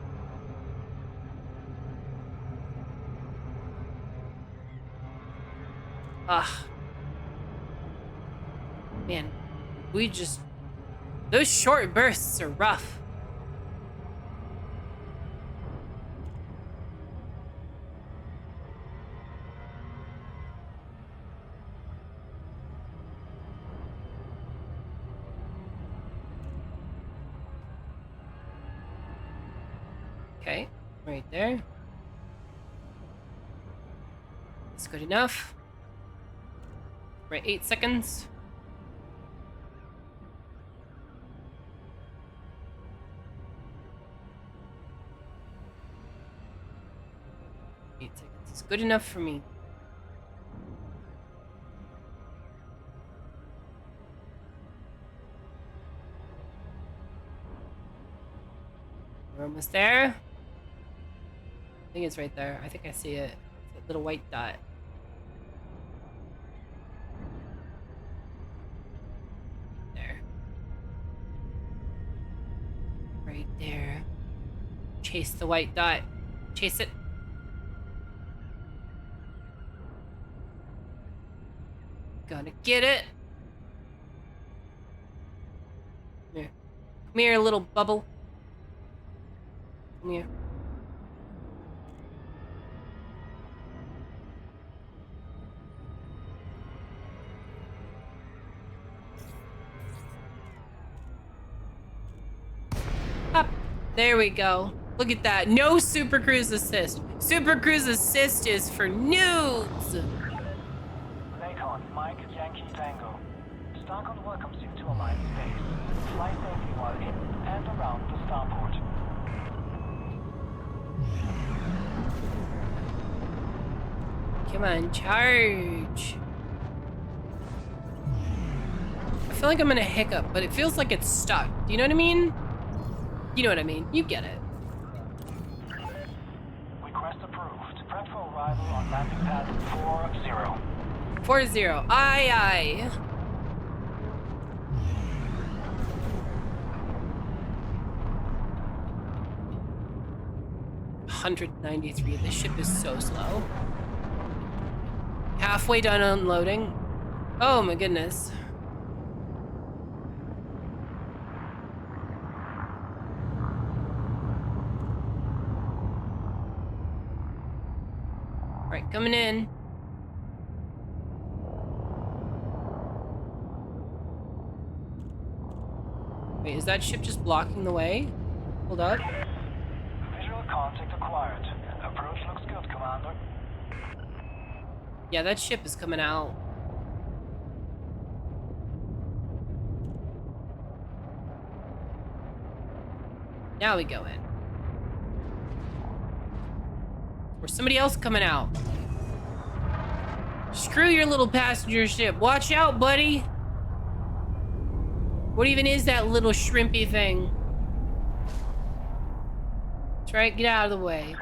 Ugh. Man, we just... Those short bursts are rough. Okay, right there. That's good enough. Right, 8 seconds. It's good enough for me. We're almost there. I think it's right there. I think I see it. That little white dot. There. Right there. Chase the white dot. Chase it. Gotta get it. Come here. Come here, little bubble. Come here. Up. There we go. Look at that. No Super Cruise assist. Super Cruise assist is for noobs. Lakon, Mike, Yankee Tango. Starcon welcomes you to Alliance Base. Fly safely while in and around the starport. Come on, charge. I feel like I'm gonna hiccup, but it feels like it's stuck. Do you know what I mean? You know what I mean. You get it. Request approved. Prep for arrival on landing pad 40. 40. Aye, aye. $193. This ship is so slow. Halfway done unloading. Oh my goodness. Right, coming in. Wait, is that ship just blocking the way? Hold up. Visual contact acquired. Approach looks good, Commander. Yeah, that ship is coming out. Now we go in. Or somebody else coming out. Screw your little passenger ship. Watch out, buddy. What even is that little shrimpy thing? That's right, get out of the way.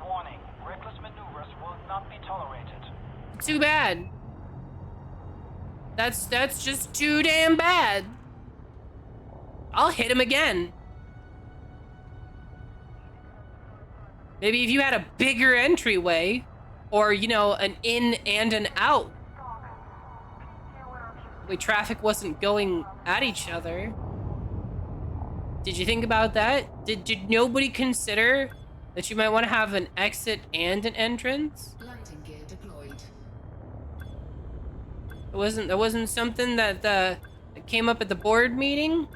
Warning, reckless maneuvers will not be tolerated. Too bad. That's just too damn bad. I'll hit him again. Maybe if you had a bigger entryway, or, you know, an in and an out. Wait, traffic wasn't going at each other. Did you think about that? Did nobody consider that you might want to have an exit and an entrance? Landing gear deployed. That wasn't something that came up at the board meeting?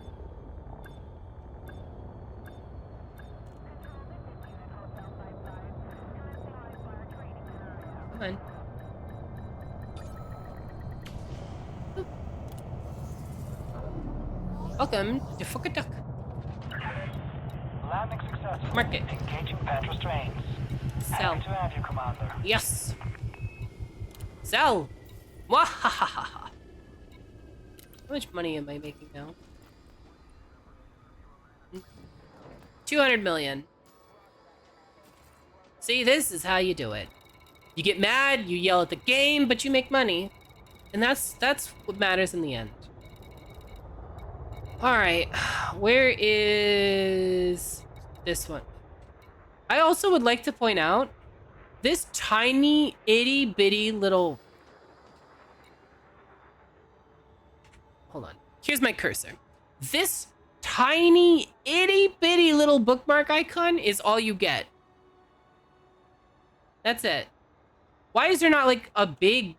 Come on. Oop. Welcome to Fukatuk. Landing successful. Mark it. Engaging pad restraints. Sell. Happy to have you, Commander. Yes. Sell. Wahahaha. How much money am I making now? 200 million. See, this is how you do it. You get mad, you yell at the game, but you make money. And that's what matters in the end. Alright, where is this one? I also would like to point out this tiny itty bitty little... Hold on. Here's my cursor. This tiny itty bitty little bookmark icon is all you get. That's it. Why is there not like a big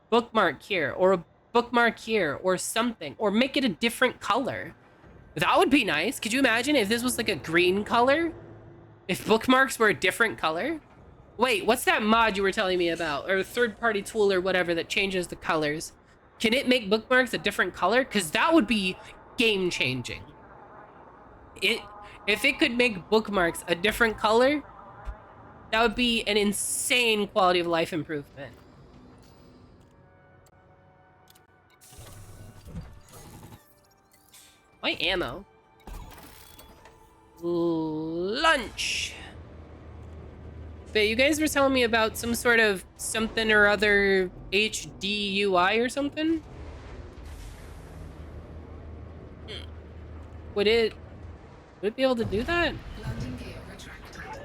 bookmark here or a bookmark here or something, or make it a different color? That would be nice. Could you imagine if this was like a green color? If bookmarks were a different color? Wait, what's that mod you were telling me about, or a third-party tool or whatever that changes the colors? Can it make bookmarks a different color? Because that would be game-changing. If it could make bookmarks a different color, that would be an insane quality of life improvement. My ammo. Lunch. But you guys were telling me about some sort of something or other HDUI or something? Would it be able to do that? Landing gear retracted.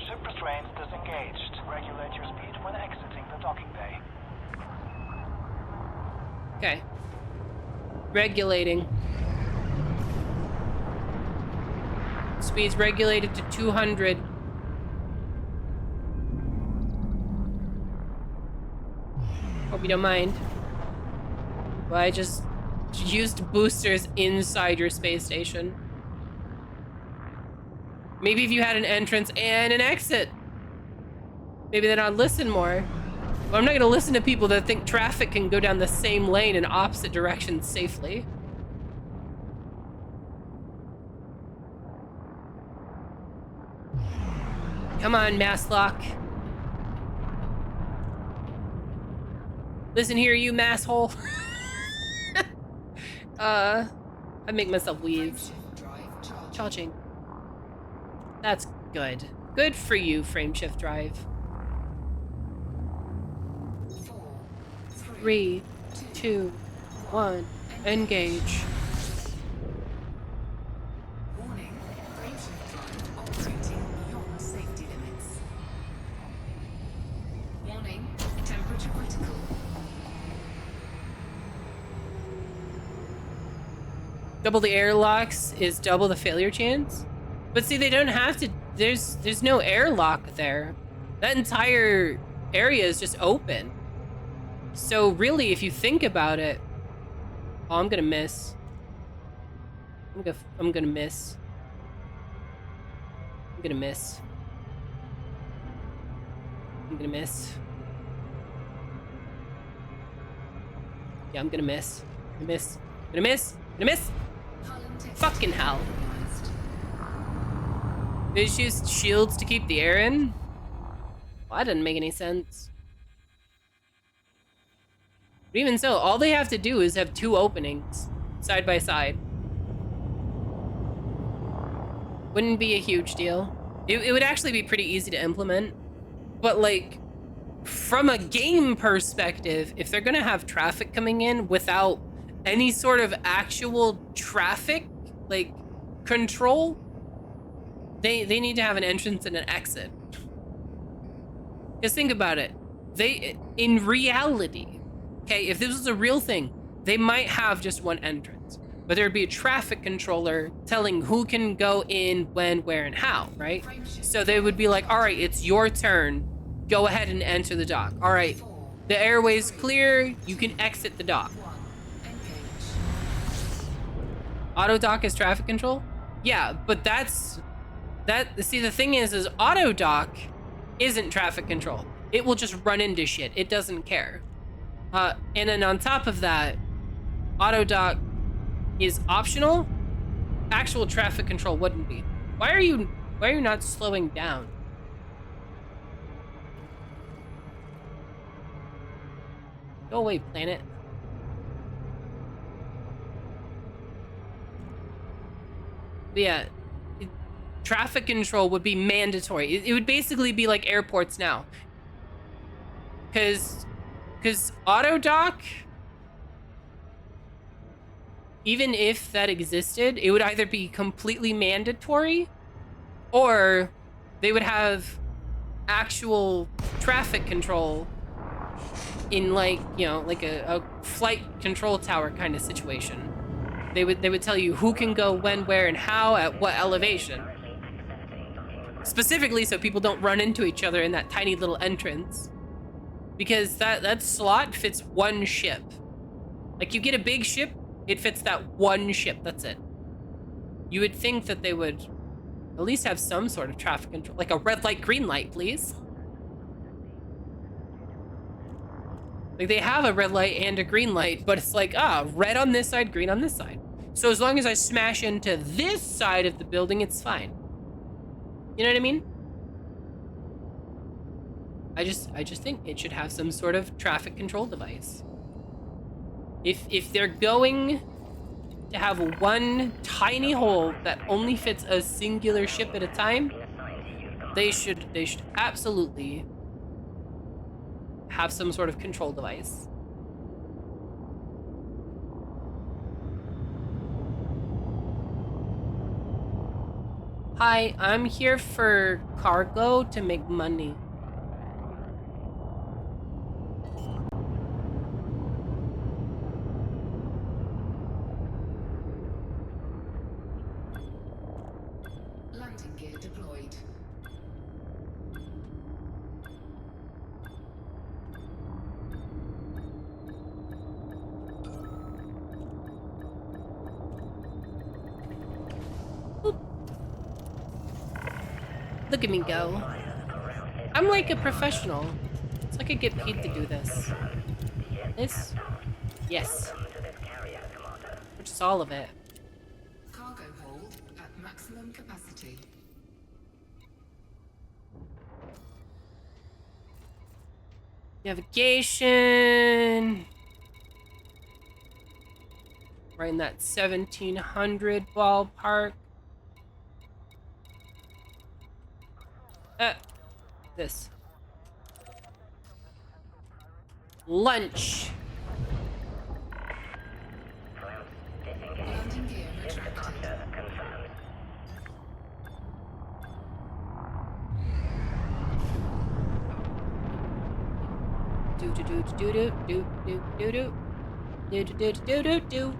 Ship restraints disengaged. Regulate your speed when exiting the docking bay. Okay. Regulating. Speed's regulated to 200. Hope you don't mind. Well, I just used boosters inside your space station. Maybe if you had an entrance and an exit, maybe then I'd listen more. But I'm not gonna listen to people that think traffic can go down the same lane in opposite directions safely. Come on, mass lock. Listen here, you masshole. I make myself wheeze. Charging. That's good. Good for you, Frameshift Drive. 3, 2, 1, engage. Warning, Frameshift Drive operating beyond safety limits. Warning, temperature critical. Double the airlocks is double the failure chance? But see, they don't have to, there's no airlock there. That entire area is just open. So really, if you think about it, oh, I'm gonna miss. I'm gonna miss. I'm gonna miss. I'm gonna miss. Yeah, I'm gonna miss. I'm gonna miss. I'm gonna miss. I'm gonna miss. Fucking hell. They just used shields to keep the air in? Well, that didn't make any sense. But even so, all they have to do is have 2 openings, side by side. Wouldn't be a huge deal. It would actually be pretty easy to implement. But like, from a game perspective, if they're gonna have traffic coming in without any sort of actual traffic, like, control, they need to have an entrance and an exit. Just think about it. In reality, okay, if this was a real thing, they might have just one entrance, but there'd be a traffic controller telling who can go in, when, where, and how, right? So they would be like, all right, it's your turn. Go ahead and enter the dock. All right, the airway's clear. You can exit the dock. Auto dock is traffic control? Yeah, but see, the thing is auto dock isn't traffic control. It will just run into shit. It doesn't care. And then on top of that, auto dock is optional. Actual traffic control wouldn't be. Why are you not slowing down? Go away, planet. But yeah, traffic control would be mandatory. It would basically be like airports now. Because auto dock, even if that existed, it would either be completely mandatory or they would have actual traffic control in like, you know, like a flight control tower kind of situation. They would tell you who can go when, where, and how at what elevation. Specifically so people don't run into each other in that tiny little entrance. Because that slot fits one ship. Like, you get a big ship, it fits that one ship, that's it. You would think that they would at least have some sort of traffic control. Like a red light, green light, please. Like, they have a red light and a green light, but it's like, red on this side, green on this side. So as long as I smash into this side of the building, it's fine. You know what I mean? I just think it should have some sort of traffic control device. If they're going to have one tiny hole that only fits a singular ship at a time, they should absolutely have some sort of control device. Hi, I'm here for cargo to make money. gear deployed. Look at me go. I'm like a professional. It's like I get paid to do this. This? Yes. Which is all of it. Cargo hold at maximum capacity. Navigation. Right in that 1700 ballpark. This. Lunch. Landing gear retracted. Do do do do do do do do do do do do do do do.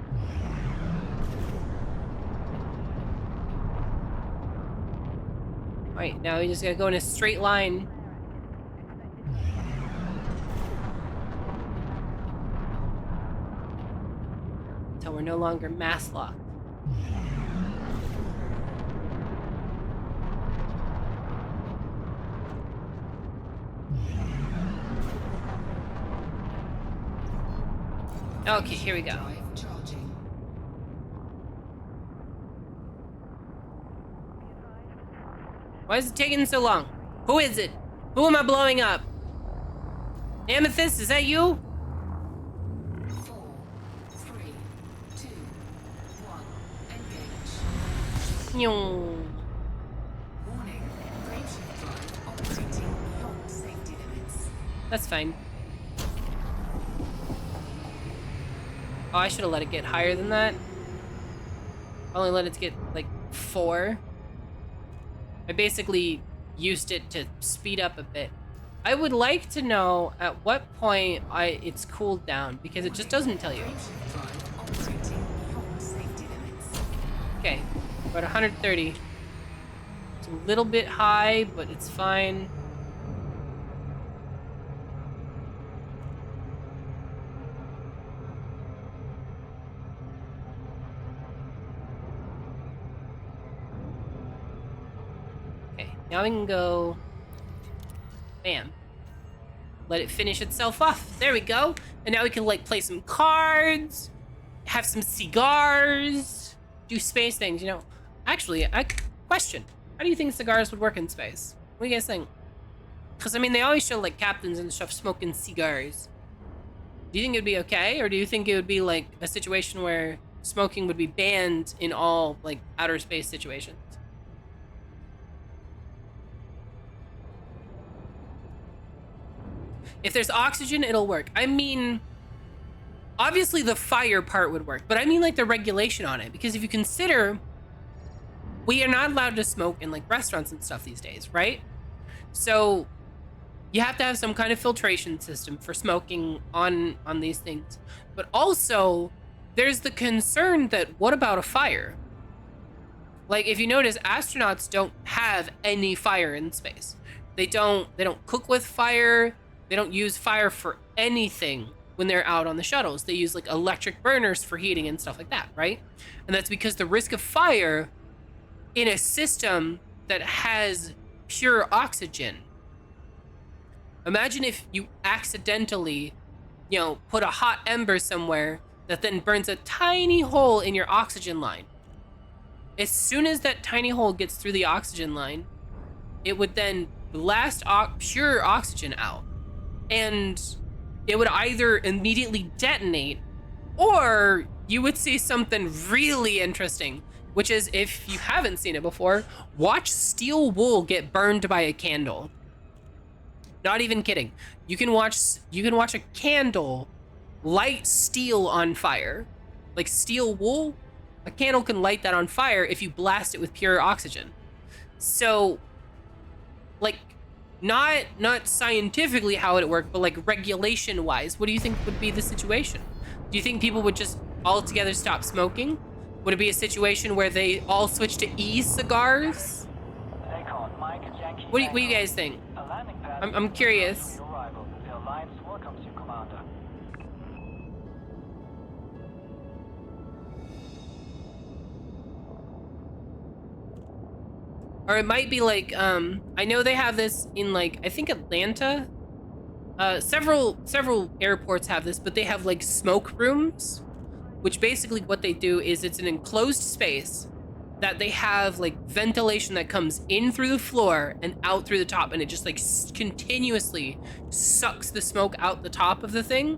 Alright, now we just gotta go in a straight line. Until we're no longer mass locked. Okay, here we go. Drive charging. Why is it taking so long? Who is it? Who am I blowing up? Amethyst, is that you? 4, 3, 2, 1. Engage. Nyong. Warning. Graveship drive operating beyond safety limits. That's fine. Oh, I should have let it get higher than that. Only let it get like 4. I basically used it to speed up a bit. I would like to know at what point it's cooled down, because it just doesn't tell you. Graveship drive operating beyond safety limits. Okay, about 130. It's a little bit high, but it's fine. Okay, now we can go. Bam. Let it finish itself off. There we go. And now we can like play some cards, have some cigars, do space things, you know. Actually, question. How do you think cigars would work in space? What do you guys think? Because, I mean, they always show like captains and stuff smoking cigars. Do you think it would be okay? Or do you think it would be like a situation where smoking would be banned in all like outer space situations? If there's oxygen, it'll work. I mean, obviously the fire part would work, but I mean like the regulation on it. Because if you consider, we are not allowed to smoke in like restaurants and stuff these days, right? So you have to have some kind of filtration system for smoking on these things. But also, there's the concern that what about a fire? Like, if you notice, astronauts don't have any fire in space. They don't cook with fire. They don't use fire for anything when they're out on the shuttles. They use like electric burners for heating and stuff like that, right? And that's because the risk of fire in a system that has pure oxygen. Imagine if you accidentally, you know, put a hot ember somewhere that then burns a tiny hole in your oxygen line. As soon as that tiny hole gets through the oxygen line, it would then blast pure oxygen out. And it would either immediately detonate, or you would see something really interesting, which is, if you haven't seen it before, watch steel wool get burned by a candle. Not even kidding. You can watch a candle light steel on fire. Like steel wool, a candle can light that on fire if you blast it with pure oxygen. So, like, not scientifically how it would work, but like regulation wise, what do you think would be the situation? Do you think people would just altogether stop smoking? Would it be a situation where they all switch to e-cigars? What do you guys think? A landing pad I'm curious. to your arrival. The Alliance welcomes you, Commander. Or it might be like, I know they have this in like, I think Atlanta. Several airports have this, but they have like smoke rooms, which basically what they do is it's an enclosed space that they have like ventilation that comes in through the floor and out through the top, and it just like continuously sucks the smoke out the top of the thing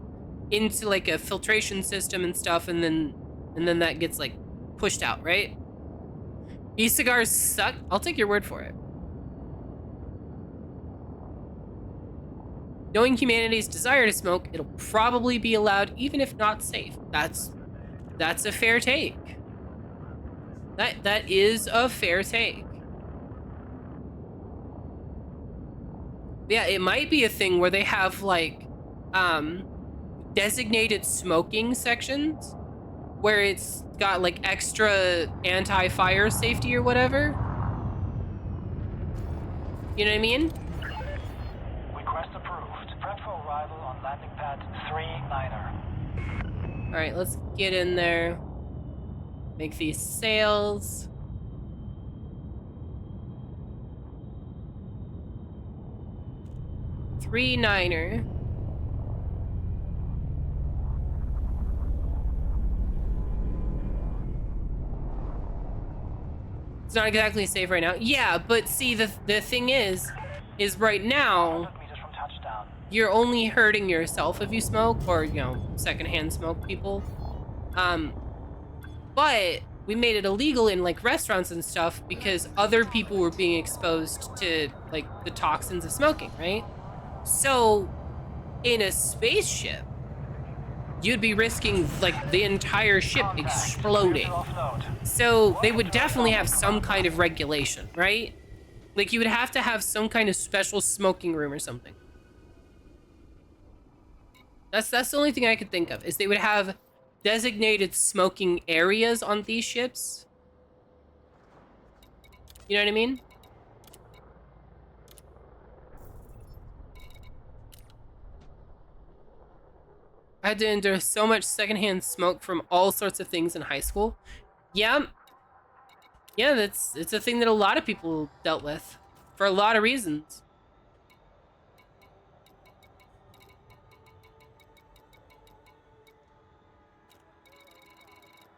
into like a filtration system and stuff, and then that gets like pushed out, right? E-cigars suck. I'll take your word for it. Knowing humanity's desire to smoke, it'll probably be allowed even if not safe. That's a fair take. That is a fair take. Yeah, it might be a thing where they have like designated smoking sections where it's got like extra anti-fire safety or whatever. You know what I mean? Request approved. Prep for arrival on landing pad 39er. All right, let's get in there. Make these sails. Three niner. It's not exactly safe right now. Yeah, but see, the thing is right now, 100 meters from touchdown. you're only hurting yourself if you smoke, or, you know, secondhand smoke people. But we made it illegal in like restaurants and stuff because other people were being exposed to like the toxins of smoking, right? So in a spaceship, you'd be risking like the entire ship exploding. So they would definitely have some kind of regulation, right? Like you would have to have some kind of special smoking room or something. That's the only thing I could think of, is they would have designated smoking areas on these ships. You know what I mean? I had to endure so much secondhand smoke from all sorts of things in high school. Yeah, it's a thing that a lot of people dealt with for a lot of reasons.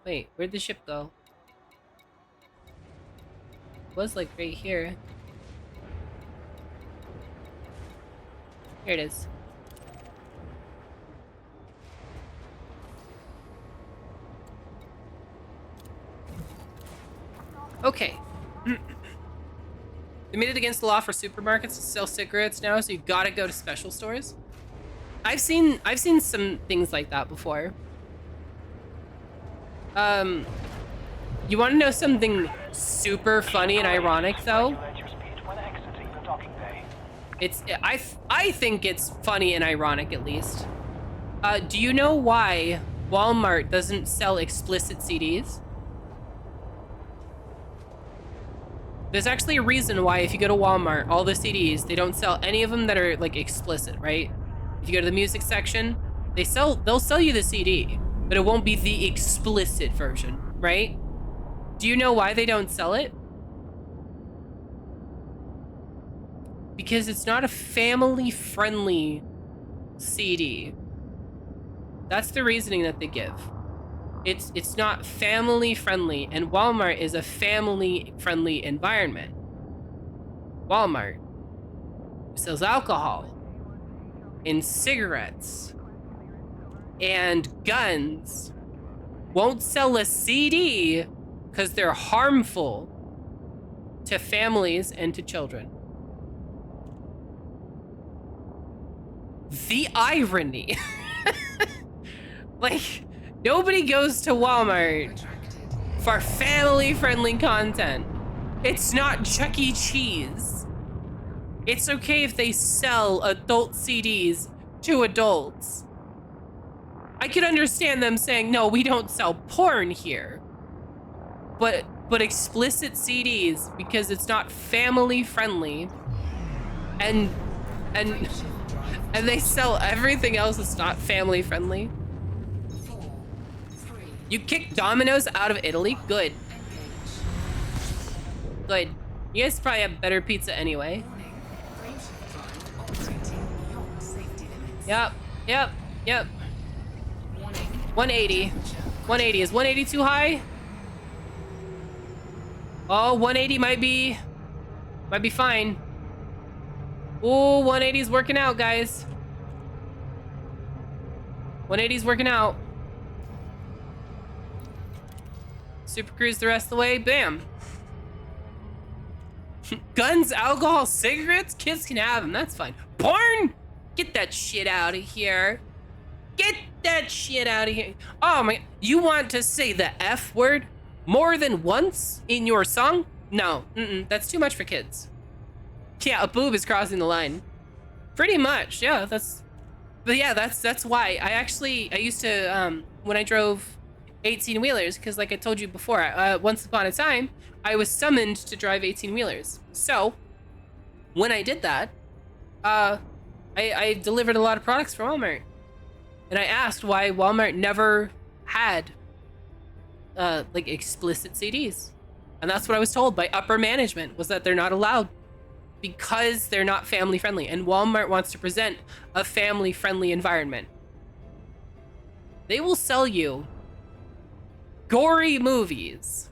Wait, where'd the ship go? It was like right here. Here it is. Okay. They made it against the law for supermarkets to sell cigarettes now, so you gotta go to special stores. I've seen some things like that before. You want to know something super funny and ironic though? Regulate your speed when exiting the docking bay. I think it's funny and ironic at least. Do you know why Walmart doesn't sell explicit CDs? There's actually a reason why if you go to Walmart, all the CDs, they don't sell any of them that are like explicit, right? If you go to the music section, they'll sell you the CD, but it won't be the explicit version, right? Do you know why they don't sell it? Because it's not a family-friendly CD. That's the reasoning that they give. It's not family-friendly, and Walmart is a family-friendly environment. Walmart sells alcohol and cigarettes and guns, won't sell a CD because they're harmful to families and to children. The irony. Like, nobody goes to Walmart for family-friendly content. It's not Chuck E. Cheese. It's okay if they sell adult CDs to adults. I could understand them saying, no, we don't sell porn here. But explicit CDs, because it's not family friendly, and and and they sell everything else that's not family friendly. 4, 3, You kicked Domino's out of Italy? Good. Good. You guys probably have better pizza anyway. warning. Frameshift drive operating beyond safety limits. Yep. Warning. 180. 180. Is 180 too high? Oh, 180 might be fine. Ooh, 180 is working out, guys. 180 is working out. Super cruise the rest of the way. Bam. Guns, alcohol, cigarettes? Kids can have them. That's fine. Porn? Get that shit out of here. Get that shit out of here. Oh my, you want to say the F word more than once in your song? No, that's too much for kids. Yeah, a boob is crossing the line. Pretty much, yeah, that's why. I used to, when I drove 18-wheelers, because like I told you before, once upon a time, I was summoned to drive 18-wheelers. So, when I did that, I delivered a lot of products for Walmart. And I asked why Walmart never had like explicit CDs. And that's what I was told by upper management, was that they're not allowed because they're not family friendly. And Walmart wants to present a family friendly environment. They will sell you gory movies.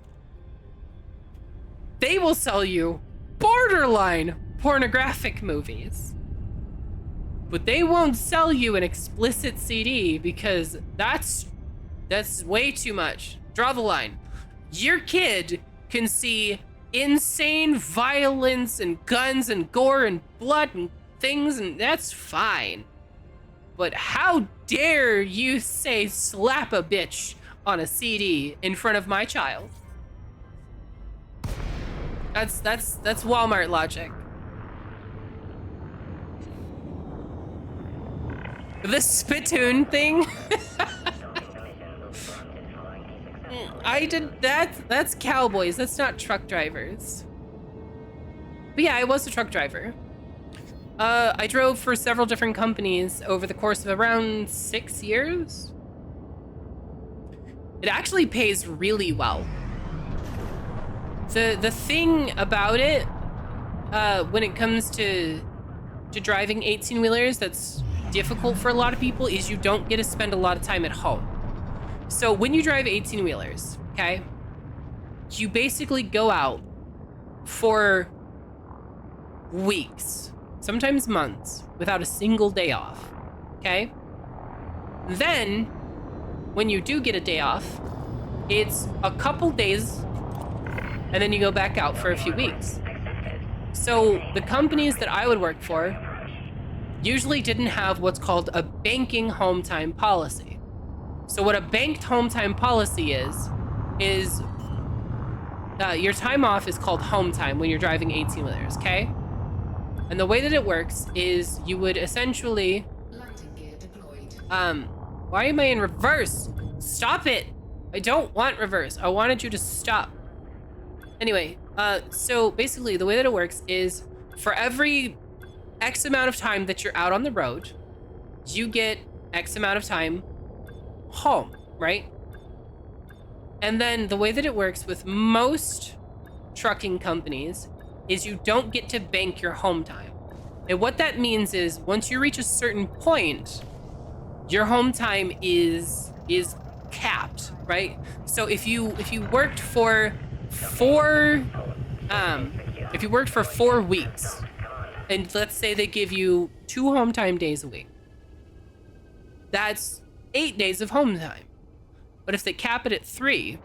They will sell you borderline pornographic movies. But they won't sell you an explicit CD because that's way too much. Draw the line. Your kid can see insane violence and guns and gore and blood and things, and that's fine. But how dare you say slap a bitch on a CD in front of my child? That's Walmart logic. The spittoon thing. I did that. That's cowboys. That's not truck drivers. But yeah, I was a truck driver. I drove for several different companies over the course of around 6 years. It actually pays really well. The thing about it, when it comes to driving 18-wheelers, that's difficult for a lot of people, is you don't get to spend a lot of time at home. So when you drive 18-wheelers, okay, you basically go out for weeks, sometimes months, without a single day off, okay? Then, when you do get a day off, it's a couple days, and then you go back out for a few weeks. So the companies that I would work for usually didn't have what's called a banking home time policy. So what a banked home time policy is your time off is called home time when you're driving 18-wheelers, okay? And the way that it works is you would essentially, Landing gear deployed. why am I in reverse? Stop it! I don't want reverse. I wanted you to stop. Anyway, so basically the way that it works is for every X amount of time that you're out on the road, you get X amount of time home, right? And then the way that it works with most trucking companies is you don't get to bank your home time. And what that means is once you reach a certain point, your home time is capped, right? So if you worked for 4 weeks, and let's say they give you 2 home time days a week, that's 8 days of home time. But if they cap it at 3,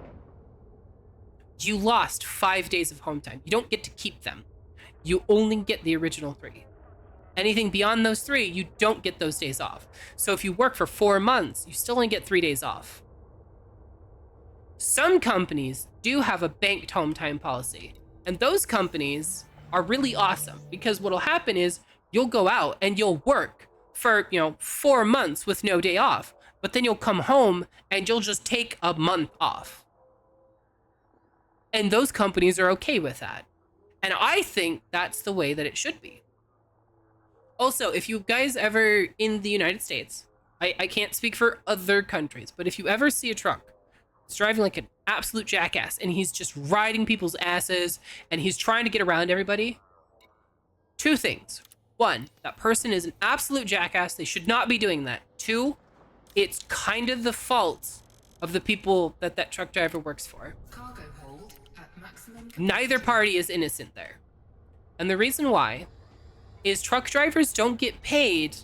you lost 5 days of home time. You don't get to keep them. You only get the original 3. Anything beyond those 3, you don't get those days off. So if you work for 4 months, you still only get 3 days off. Some companies do have a banked home time policy, and those companies are really awesome because what'll happen is you'll go out and you'll work for, 4 months with no day off, but then you'll come home and you'll just take a month off. And those companies are okay with that. And I think that's the way that it should be. Also, if you guys ever in the United States, I can't speak for other countries, but if you ever see a truck, it's driving like an absolute jackass and he's just riding people's asses and he's trying to get around everybody, two things. One, that person is an absolute jackass. They should not be doing that. Two, it's kind of the fault of the people that that truck driver works for. Cargo hold at maximum Neither party is innocent there. And the reason why is truck drivers don't get paid,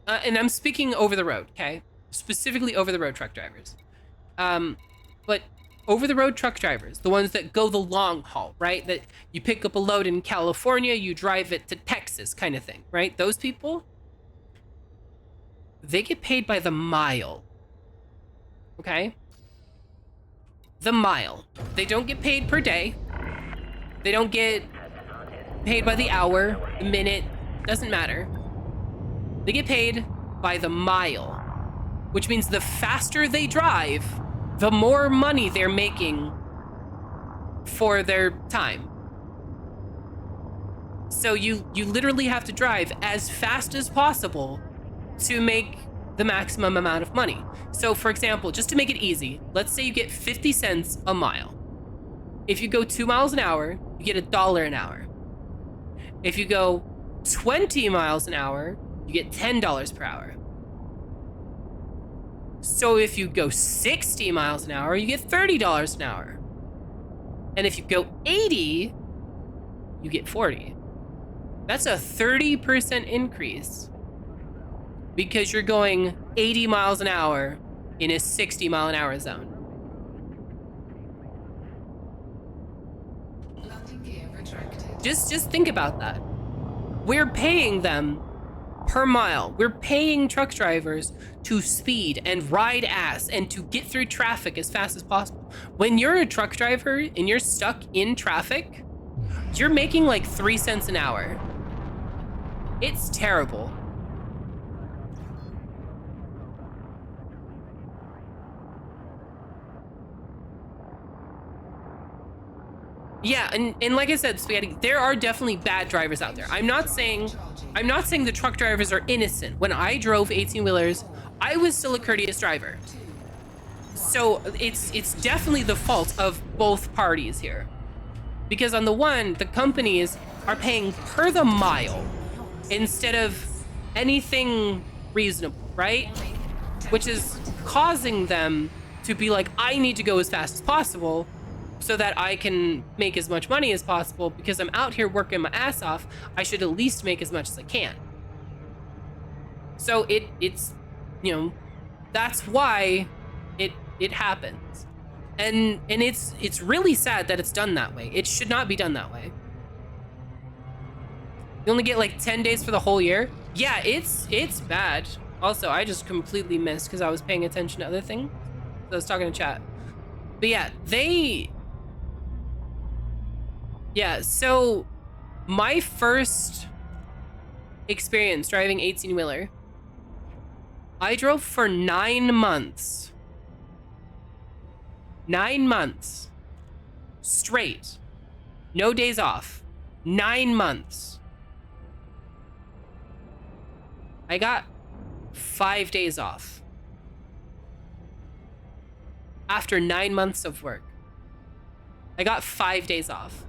and I'm speaking over the road, okay? Specifically over the road truck drivers. But over the road truck drivers, the ones that go the long haul, right? That you pick up a load in California, you drive it to Texas kind of thing, right? Those people, they get paid by the mile, okay? The mile. They don't get paid per day. They don't get paid by the hour, the minute, doesn't matter. They get paid by the mile, which means the faster they drive, the more money they're making for their time. So you literally have to drive as fast as possible to make the maximum amount of money. So for example, just to make it easy, let's say you get 50 cents a mile. If you go 2 miles an hour, you get $1 an hour. If you go 20 miles an hour, you get $10 per hour. So if you go 60 miles an hour, you get $30 an hour. And if you go 80, you get 40. That's a 30% increase because you're going 80 miles an hour in a 60 mile an hour zone. landing gear retracted. Just think about that. We're paying them per mile. We're paying truck drivers to speed and ride ass and to get through traffic as fast as possible. When you're a truck driver and you're stuck in traffic, you're making like 3 cents an hour. It's terrible. Yeah, and like I said, Spaghetti, there are definitely bad drivers out there. I'm not saying the truck drivers are innocent. When I drove 18-wheelers, I was still a courteous driver. So it's definitely the fault of both parties here. Because on the one, the companies are paying per the mile instead of anything reasonable, right? Which is causing them to be like, I need to go as fast as possible so that I can make as much money as possible because I'm out here working my ass off. I should at least make as much as I can. So it's, you know, that's why it happens. And it's really sad that it's done that way. It should not be done that way. You only get like 10 days for the whole year. Yeah, it's bad. Also, I just completely missed because I was paying attention to other things. So I was talking to chat. But yeah, so my first experience driving 18-wheeler, I drove for 9 months. 9 months. Straight. No days off. 9 months. I got 5 days off. After 9 months of work. I got 5 days off.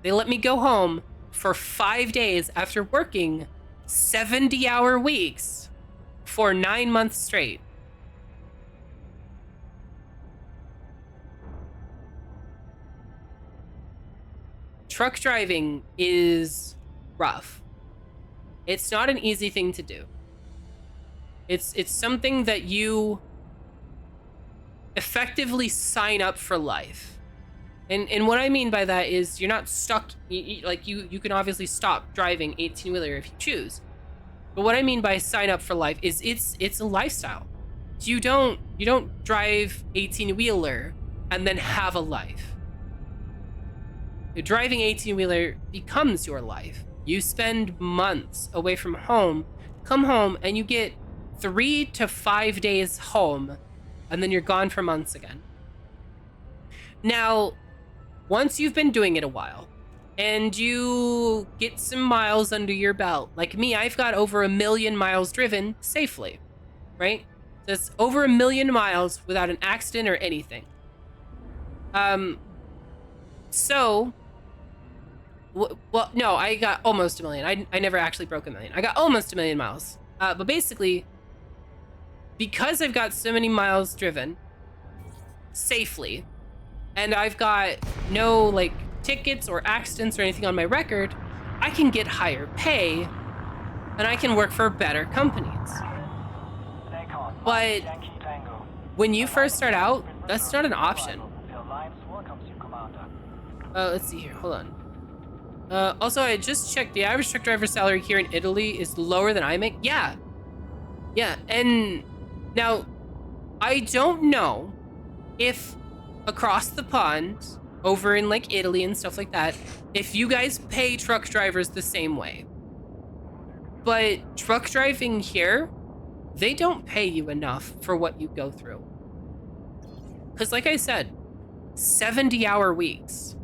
They let me go home for 5 days after working 70-hour weeks for 9 months straight. Truck driving is rough. It's not an easy thing to do. It's something that you effectively sign up for life. And what I mean by that is you're not stuck, like you can obviously stop driving 18-wheeler if you choose. But what I mean by sign up for life is it's a lifestyle. You don't drive 18-wheeler and then have a life. Driving 18-wheeler becomes your life. You spend months away from home, come home, and you get 3 to 5 days home, and then you're gone for months again. Now, once you've been doing it a while, and you get some miles under your belt. Like me, I've got over 1 million miles driven safely, right? That's over 1 million miles without an accident or anything. So, well, no, I got almost 1 million. I never actually broke 1 million. I got almost 1 million miles. But basically, because I've got so many miles driven safely, and I've got no like tickets or accidents or anything on my record, I can get higher pay and I can work for better companies. Lakon, But Yankee Tango. when you first start out, that's not an option. The Alliance welcomes you, Commander. Let's see here. Hold on. Also, I just checked. The average truck driver salary here in Italy is lower than I make. Yeah. And now, I don't know if across the pond, over in like Italy and stuff like that, if you guys pay truck drivers the same way. But truck driving here, they don't pay you enough for what you go through. Because like I said, 70-hour weeks.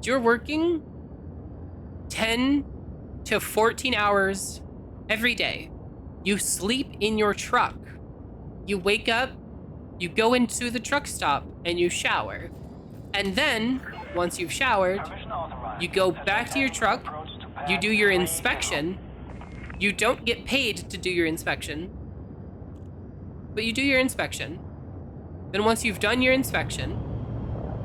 You're working 10 to 14 hours every day. You sleep in your truck. You wake up, you go into the truck stop, and you shower. And then, once you've showered, Permission authorized. you go back to your truck, Approach to pass you do your train inspection. You don't get paid to do your inspection, but you do your inspection. Then once you've done your inspection,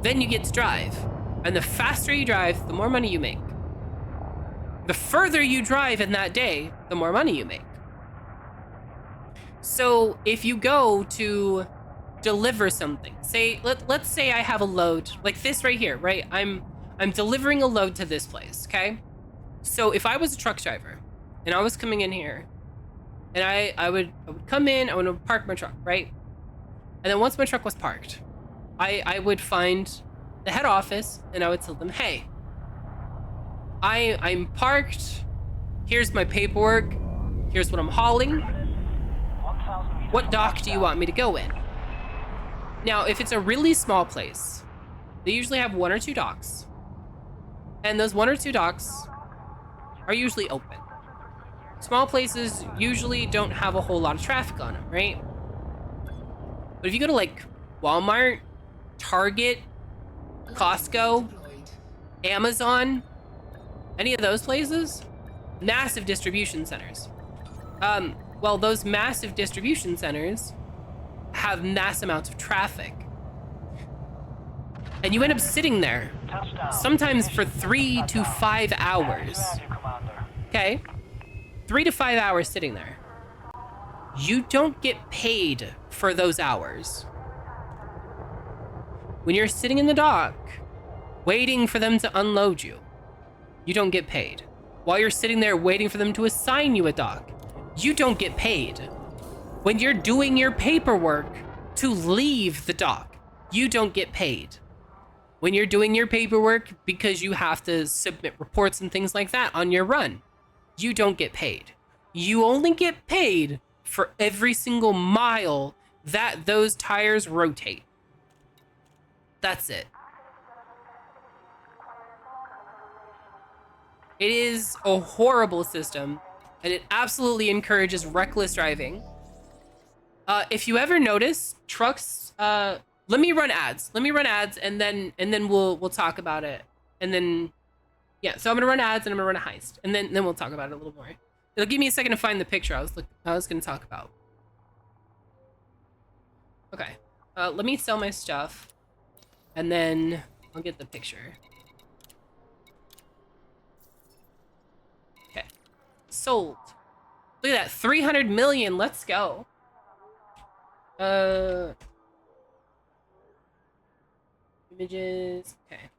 then you get to drive. And the faster you drive, the more money you make. The further you drive in that day, the more money you make. So if you go to deliver something, say let's say I have a load like this right here, right? I'm delivering a load to this place, okay? So if I was a truck driver and I was coming in here, and I would come in, I would park my truck, right? And then once my truck was parked, I would find the head office and I would tell them, hey, I'm parked, here's my paperwork, here's what I'm hauling, 1,000 meters what dock do you want me to go in? Now, if it's a really small place, they usually have 1 or 2 docks. And those 1 or 2 docks are usually open. Small places usually don't have a whole lot of traffic on them, right? But if you go to like Walmart, Target, Costco, Amazon, any of those places, massive distribution centers. Well, those massive distribution centers have mass amounts of traffic. And you end up sitting there, Touchdown. sometimes for 3 to 5 hours. Happy to have you, Commander. Okay? 3 to 5 hours sitting there. You don't get paid for those hours. When you're sitting in the dock, waiting for them to unload you, you don't get paid. While you're sitting there waiting for them to assign you a dock, you don't get paid. When you're doing your paperwork to leave the dock, you don't get paid. When you're doing your paperwork because you have to submit reports and things like that on your run, you don't get paid. You only get paid for every single mile that those tires rotate. That's it. It is a horrible system, and it absolutely encourages reckless driving. If you ever notice, trucks, let me run ads. And then we'll talk about it. And then, yeah, so I'm gonna run ads and I'm gonna run a heist. And then we'll talk about it a little more. It'll give me a second to find the picture I was gonna talk about. Okay, let me sell my stuff, and then I'll get the picture. Okay, sold. Look at that, 300 million. Let's go. Images. Okay.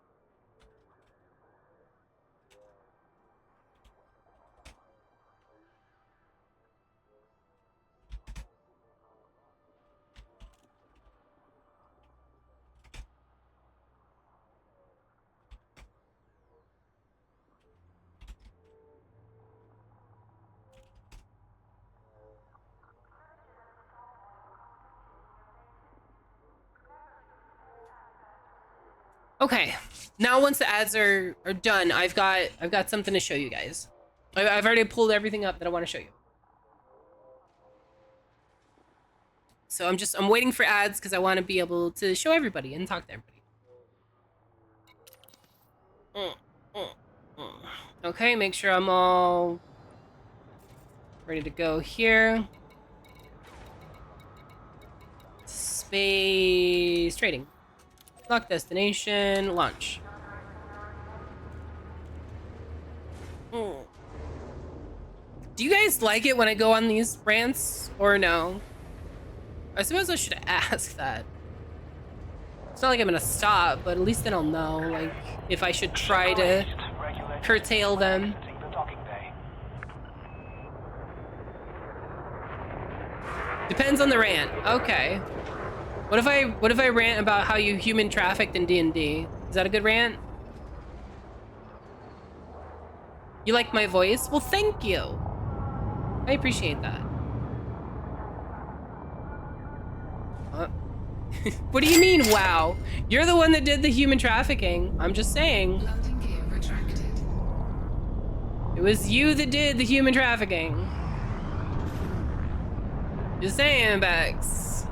Okay, Now, once the ads are done, I've got something to show you guys. I've already pulled everything up that I want to show you. So I'm waiting for ads because I want to be able to show everybody and talk to everybody. Okay, make sure I'm all ready to go here. Space trading. Lock destination, launch. Do you guys like it when I go on these rants or no? I suppose I should ask that. It's not like I'm gonna stop, but at least then I'll know, like, if I should try to curtail them. Depends on the rant. Okay. What if I rant about how you human trafficked in D&D? Is that a good rant? You like my voice? Well, thank you. I appreciate that. What do you mean, wow? You're the one that did the human trafficking. I'm just saying. Landing gear retracted. It was you that did the human trafficking. Just saying, Bex.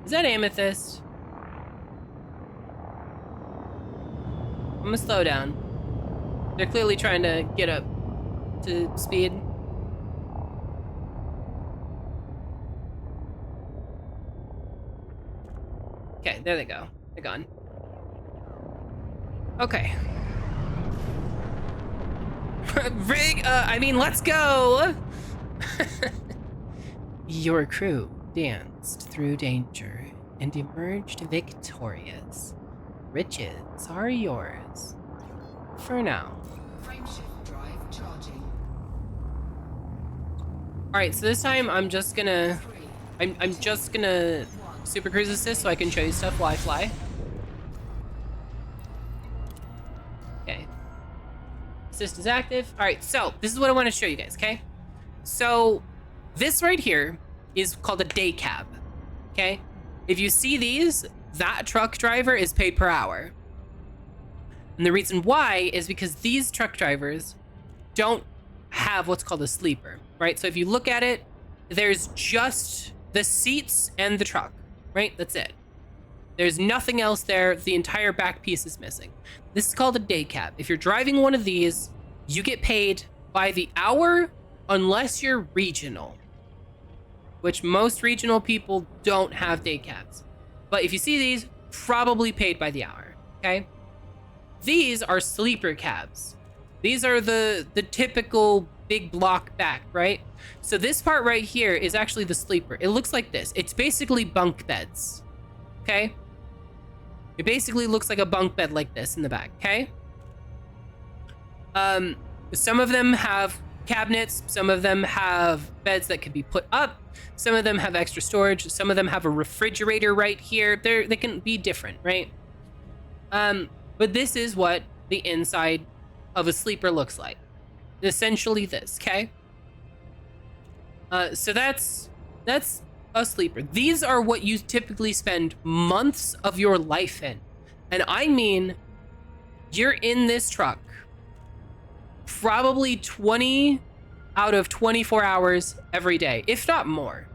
Is that Amethyst? I'm gonna slow down. They're clearly trying to get up to speed. Okay, there they go. They're gone. Okay. Let's go! Your crew danced through danger and emerged victorious. Riches are yours. For now. Frameshift drive charging. Alright, so this time I'm just gonna... I'm just gonna super cruise assist so I can show you stuff while I fly. Okay. Assist is active. Alright, so this is what I want to show you guys, okay? So this right here is called a day cab. Okay? If you see these, that truck driver is paid per hour. And the reason why is because these truck drivers don't have what's called a sleeper, right? So if you look at it, there's just the seats and the truck, right? That's it. There's nothing else there. The entire back piece is missing. This is called a day cab. If you're driving one of these, you get paid by the hour unless you're regional, which most regional people don't have day cabs. But if you see these, probably paid by the hour, okay? These are sleeper cabs. These are the typical big block back, right? So this part right here is actually the sleeper. It looks like this. It's basically bunk beds, okay? It basically looks like a bunk bed like this in the back, okay? Some of them have cabinets, some of them have beds that can be put up, some of them have extra storage, some of them have a refrigerator right here. They can be different, right? But this is what the inside of a sleeper looks like. Essentially this, okay? So that's a sleeper. These are what you typically spend months of your life in. And I mean, you're in this truck probably 20 out of 24 hours every day, if not more.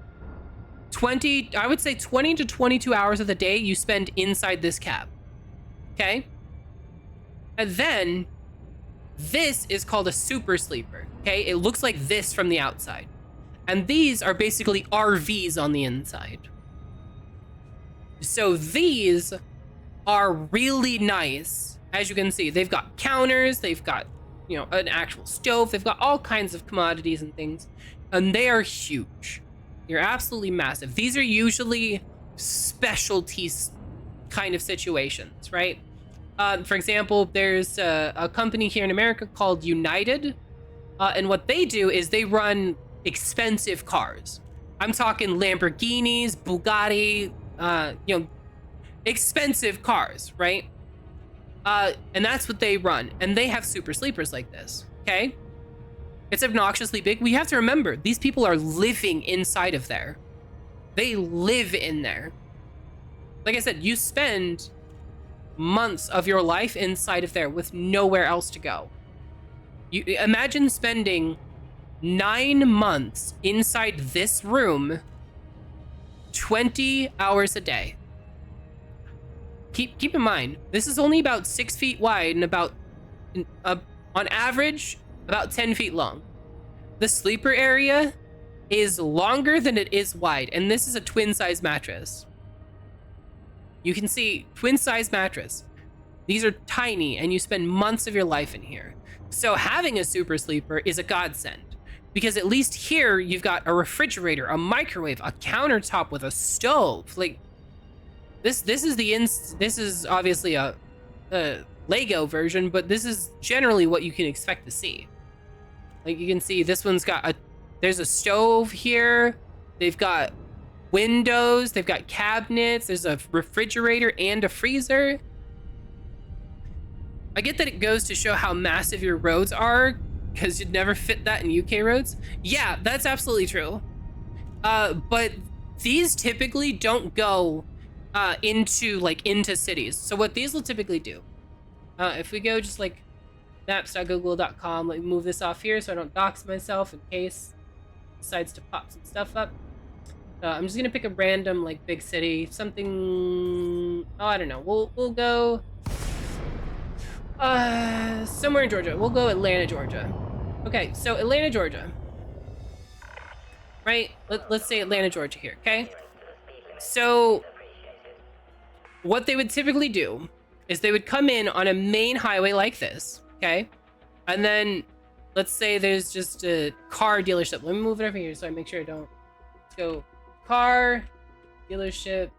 I would say 20 to 22 hours of the day you spend inside this cab, okay? And then this is called a super sleeper, okay? It looks like this from the outside. And these are basically RVs on the inside. So these are really nice. As you can see, they've got counters, they've got, you know, an actual stove, they've got all kinds of commodities and things, and they are huge. They're absolutely massive. These are usually specialties kind of situations, right? For example, there's a company here in America called United, and what they do is they run expensive cars. I'm talking Lamborghinis, Bugatti, you know, expensive cars, right? And that's what they run. And they have super sleepers like this, okay? It's obnoxiously big. We have to remember, these people are living inside of there. They live in there. Like I said, you spend months of your life inside of there with nowhere else to go. You imagine spending 9 months inside this room, 20 hours a day. Keep in mind, this is only about 6 feet wide and about, on average, about 10 feet long. The sleeper area is longer than it is wide, and this is a twin size mattress. You can see twin size mattress. These are tiny, and you spend months of your life in here. So having a super sleeper is a godsend, because at least here you've got a refrigerator, a microwave, a countertop with a stove. Like this is obviously a Lego version, but this is generally what you can expect to see. Like you can see this one's got there's a stove here. They've got windows, they've got cabinets, there's a refrigerator and a freezer. I get that it goes to show how massive your roads are, because you'd never fit that in UK roads. Yeah, that's absolutely true. But these typically don't go into cities. So what these will typically do, if we go just like maps.google.com, let me move this off here so I don't dox myself in case it decides to pop some stuff up. I'm just gonna pick a random like big city, something. Oh, I don't know. We'll go somewhere in Georgia. We'll go Atlanta, Georgia. Okay, so Atlanta, Georgia. Right? Let's say Atlanta, Georgia here. Okay. So what they would typically do is they would come in on a main highway like this. Okay, and then let's say there's just a car dealership. Let me move it over here so I make sure I don't. Let's go car dealership,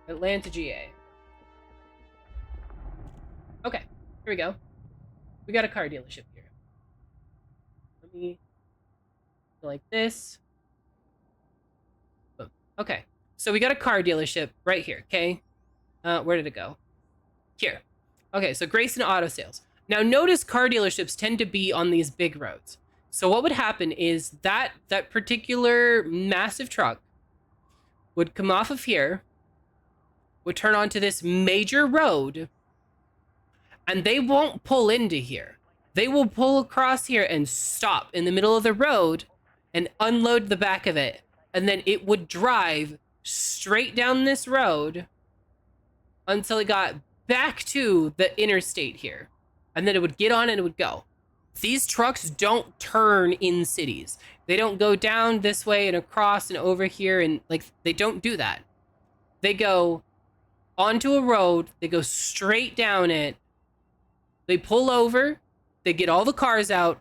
Atlanta, GA. Okay, here we go. We got a car dealership here. Let me go like this. Boom. Okay, so we got a car dealership right here. Okay, where did it go? Here. Okay, so Grayson Auto Sales. Now notice car dealerships tend to be on these big roads. So what would happen is that particular massive truck would come off of here, would turn onto this major road, and they won't pull into here. They will pull across here and stop in the middle of the road and unload the back of it. And then it would drive straight down this road until it got back to the interstate here. And then it would get on and it would go. These trucks don't turn in cities. They don't go down this way and across and over here, and like they don't do that. They go onto a road, they go straight down it, they pull over, they get all the cars out,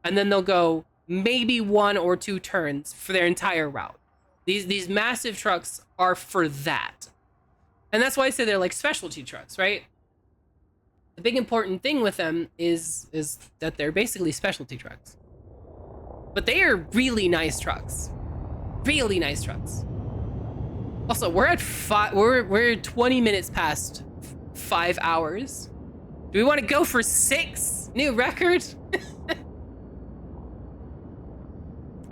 and then they'll go maybe 1 or 2 turns for their entire route. These massive trucks are for that. And that's why I say they're like specialty trucks, right? The big important thing with them is that they're basically specialty trucks. But they are really nice trucks. Really nice trucks. Also, we're at we're 20 minutes past 5 hours. Do we want to go for 6? New record? I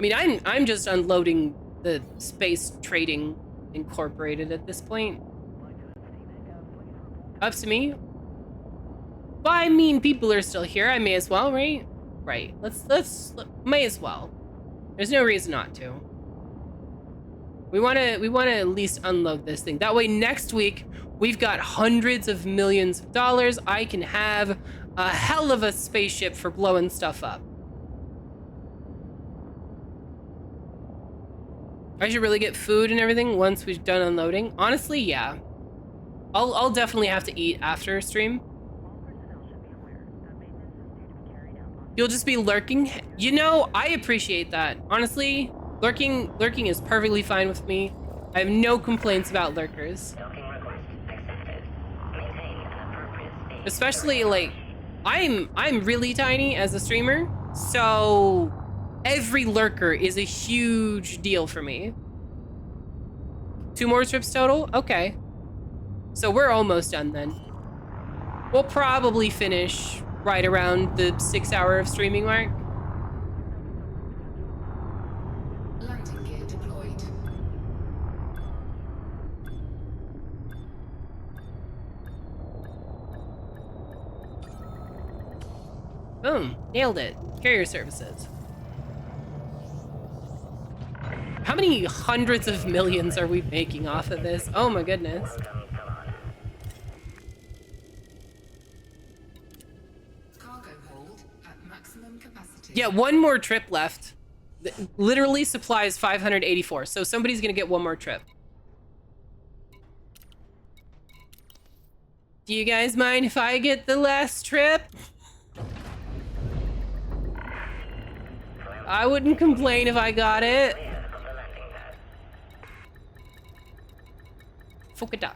mean, I'm just unloading the Space Trading Incorporated at this point. Up to me. Well, I mean, people are still here. I may as well, right? Right. Let's may as well. There's no reason not to. We want to at least unload this thing. That way next week we've got hundreds of millions of dollars. I can have a hell of a spaceship for blowing stuff up. I should really get food and everything once we've done unloading. Honestly, yeah. I'll definitely have to eat after stream. You'll just be lurking. You know, I appreciate that. Honestly, lurking is perfectly fine with me. I have no complaints about lurkers. Especially like I'm really tiny as a streamer, so every lurker is a huge deal for me. 2 more trips total? Okay. So we're almost done then. We'll probably finish right around the 6 hour of streaming mark. Landing gear deployed. Boom. Nailed it. Carrier services. How many hundreds of millions are we making off of this? Oh my goodness. Cargo hold at maximum capacity. Yeah, one more trip left. Literally supplies 584, so somebody's gonna get one more trip. Do you guys mind if I get the last trip? I wouldn't complain if I got it. Fukada.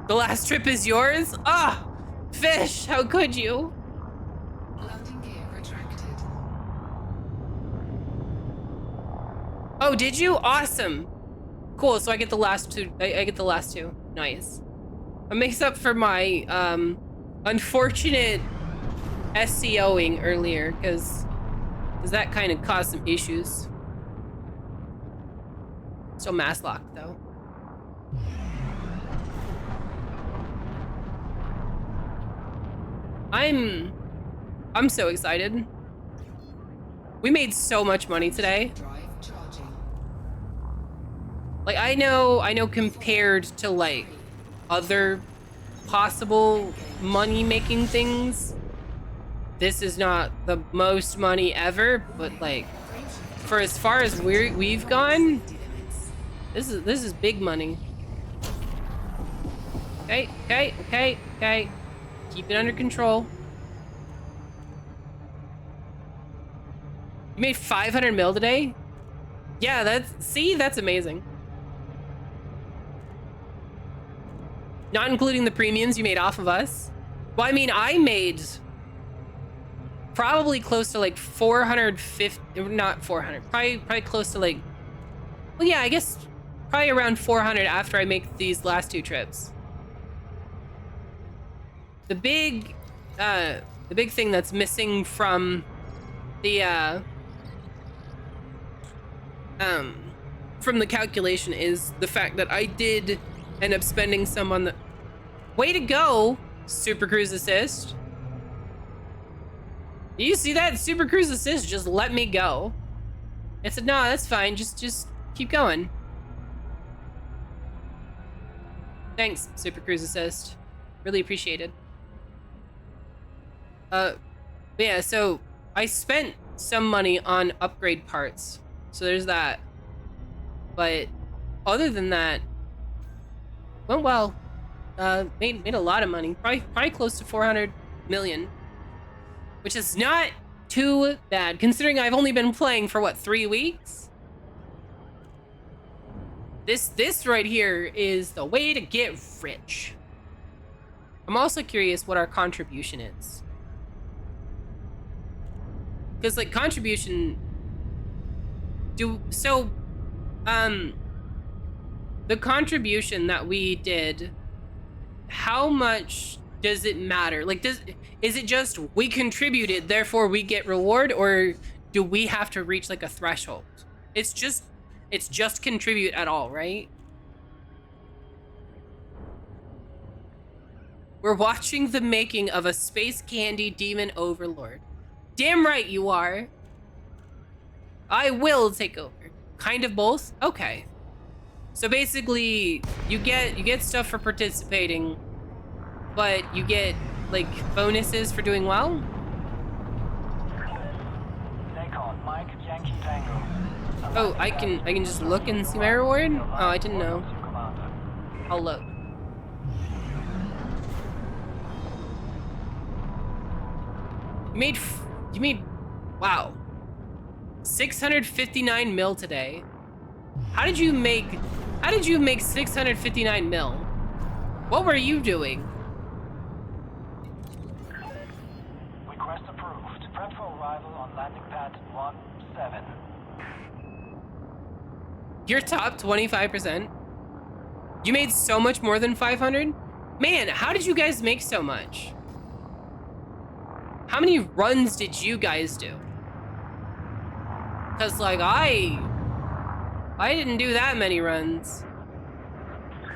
The last trip is yours? Ah! Fish, how could you? Landing gear retracted. Oh, did you? Awesome. Cool, so I get the last two. I get the last two. Nice. It makes up for my unfortunate SCOing earlier, because that kind of caused some issues. Still mass locked though. I'm so excited. We made so much money today. Drive charging. Like I know compared to like other possible money making things, this is not the most money ever, but like for as far as we've gone, this is big money. Okay. Keep it under control. You made 500 mil today? Yeah, that's amazing. Not including the premiums you made off of us. Well, I mean, I made probably close to like 450, not 400, probably close to like, well, yeah, I guess probably around 400 after I make these last two trips. The big thing that's missing from the calculation is the fact that I did end up spending some on the... Way to go, Super Cruise Assist. Do you see that? Super Cruise Assist just let me go. It said, no, that's fine. Just keep going. Thanks, Super Cruise Assist. Really appreciated. Yeah, so I spent some money on upgrade parts. So there's that. But other than that, went well. Made a lot of money. Probably close to 400 million. Which is not too bad, considering I've only been playing for, what, 3 weeks? This right here is the way to get rich. I'm also curious what our contribution is. Because, like, contribution... the contribution that we did, how much does it matter? Like, is it just we contributed, therefore we get reward, or do we have to reach like a threshold? It's just contribute at all, right? We're watching the making of a space candy demon overlord. Damn right you are. I will take over. Kind of both? Okay. So basically, you get stuff for participating, but you get like bonuses for doing well. Lakon, Mike, Yankee Tango. Oh, I can just look and see my reward? Oh, I didn't know. I'll look. You made wow. 659 mil today. How did you make 659 mil? What were you doing? Request approved. Prep for arrival on landing pad 17. You're top 25%. You made so much more than 500? Man, how did you guys make so much? How many runs did you guys do? Cause like I didn't do that many runs.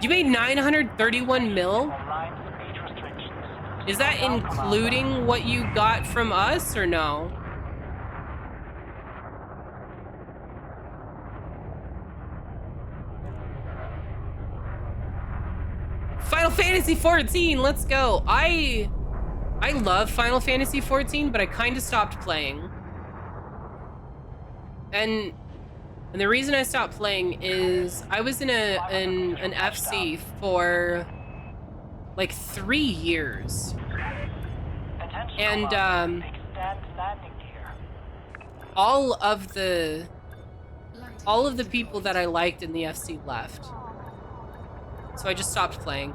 You made 931 mil? Online speech restrictions. Is that including what you got from us or no? Final Fantasy 14, let's go. I love Final Fantasy 14, but I kind of stopped playing. And the reason I stopped playing is I was in an FC for like 3 years. Attention, And command. Take stand landing gear. all of the people that I liked in the FC left. So I just stopped playing.